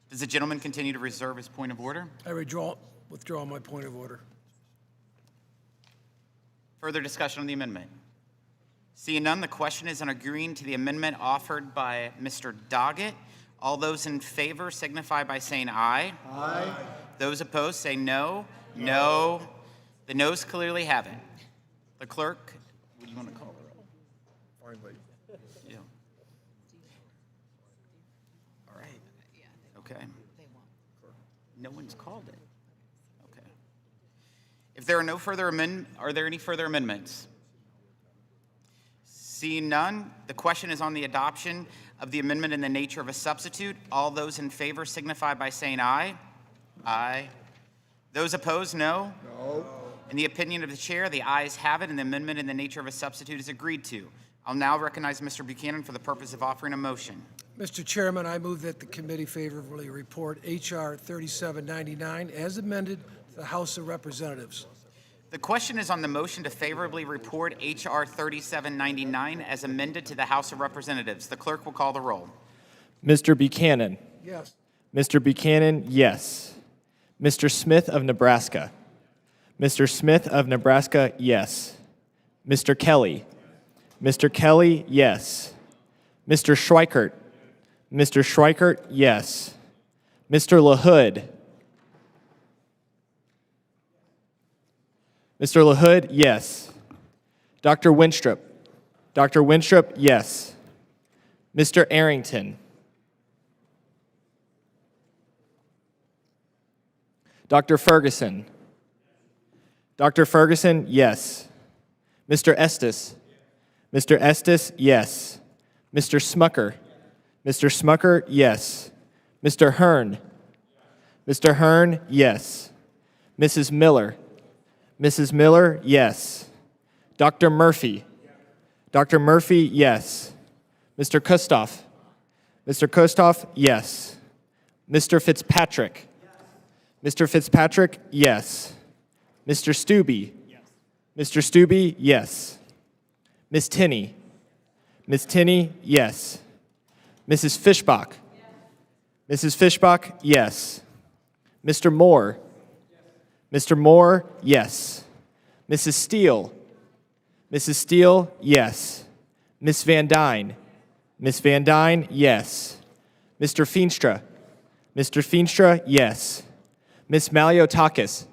Does the gentleman continue to reserve his point of order? I withdraw my point of order. Further discussion on the amendment? Seeing none, the question is on agreeing to the amendment offered by Mr. Doggett. All those in favor signify by saying aye. Aye. Those opposed say no. No. The noes clearly have it. The clerk, what do you want to call the roll? Finally. Yeah. All right. Okay. No one's called it. Okay. If there are no further are there any further amendments? Seeing none, the question is on the adoption of the amendment in the nature of a substitute. All those in favor signify by saying aye. Aye. Those opposed, no. No. In the opinion of the chair, the ayes have it, and the amendment in the nature of a substitute is agreed to. I'll now recognize Mr. Buchanan for the purpose of offering a motion. Mr. Chairman, I move that the committee favorably report H.R. 3799 as amended to the House of Representatives. The question is on the motion to favorably report H.R. 3799 as amended to the House of Representatives. The clerk will call the roll. Mr. Buchanan. Yes. Mr. Buchanan, yes. Mr. Smith of Nebraska. Mr. Smith of Nebraska, yes. Mr. Kelly. Mr. Kelly, yes. Mr. Schweikert. Mr. Schweikert, yes. Mr. LaHood. Mr. LaHood, yes. Dr. Winstrup. Dr. Winstrup, yes. Mr. Arrington. Dr. Ferguson. Dr. Ferguson, yes. Mr. Estes. Mr. Estes, yes. Mr. Smucker. Mr. Smucker, yes. Mr. Hearn. Mr. Hearn, yes. Mrs. Miller. Mrs. Miller, yes. Dr. Murphy. Dr. Murphy, yes. Mr. Kustoff. Mr. Kustoff, yes. Mr. Fitzpatrick. Mr. Fitzpatrick, yes. Mr. Stubbe. Mr. Stubbe, yes. Ms. Tinney. Ms. Tinney, yes. Mrs. Fishbach. Mrs. Fishbach, yes. Mr. Moore. Mr. Moore, yes. Mrs. Steele. Mrs. Steele, yes. Ms. Van Dyne. Ms. Van Dyne, yes. Mr. Feenstra. Mr. Feenstra, yes. Ms. Maliotakis.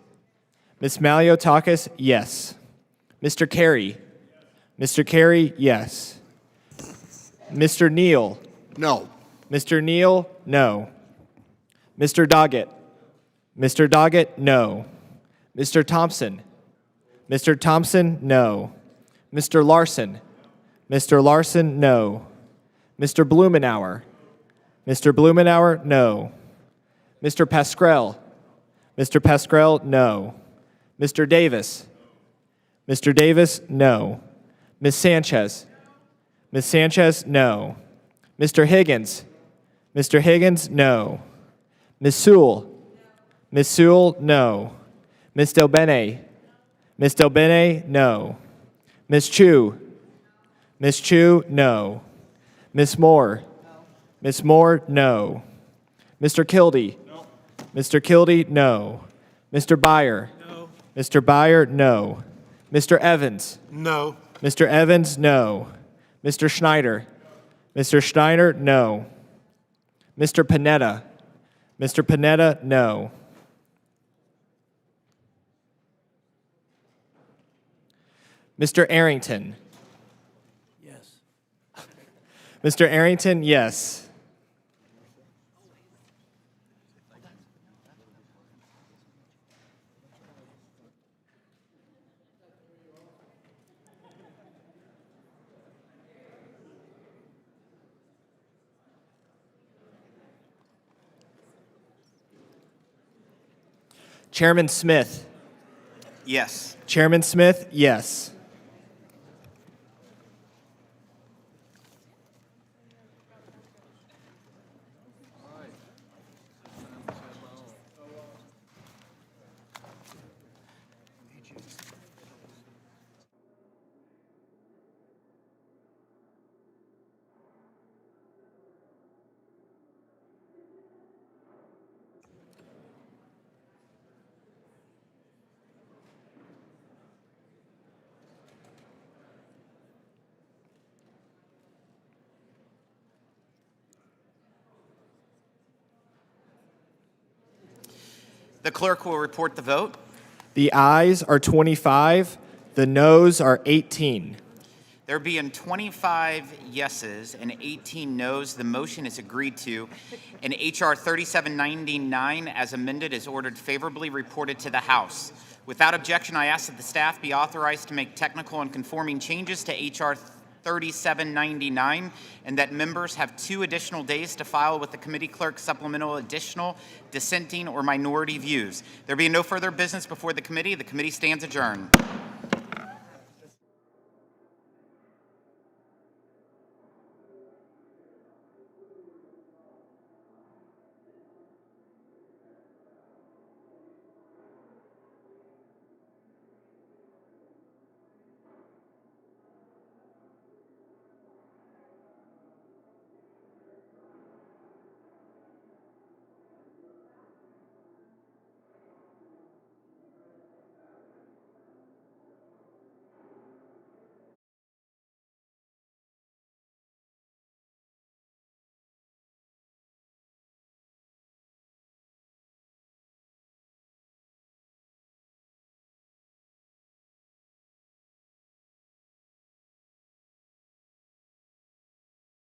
Ms. Maliotakis, yes. Mr. Carey. Mr. Carey, yes. Mr. Neal. No. Mr. Neal, no. Mr. Doggett. Mr. Doggett, no. Mr. Thompson. Mr. Thompson, no. Mr. Larson. Mr. Larson, no. Mr. Blumenauer. Mr. Blumenauer, no. Mr. Pascrell. Mr. Pascrell, no. Mr. Davis. Mr. Davis, no. Ms. Sanchez. Ms. Sanchez, no. Mr. Higgins. Mr. Higgins, no. Ms. Sewell. Ms. Sewell, no. Ms. Delbene. Ms. Delbene, no. Ms. Chu. Ms. Chu, no. Ms. Moore. Ms. Moore, no. Mr. Kildee. No. Mr. Kildee, no. Mr. Byer. No. Mr. Byer, no. Mr. Evans. No. Mr. Evans, no. Mr. Schneider. Mr. Schneider, no. Mr. Panetta. Mr. Panetta, no. Mr. Arrington. Yes. Mr. Arrington, yes. Chairman Smith. Yes. Chairman Smith, yes. The clerk will report the vote. The ayes are 25, the noes are 18. There being 25 yeses and 18 noes, the motion is agreed to, and H.R. 3799 as amended is ordered favorably reported to the House. Without objection, I ask that the staff be authorized to make technical and conforming changes to H.R. 3799 and that members have 2 additional days to file with the committee clerk supplemental additional dissenting or minority views. There being no further business before the committee stands adjourned.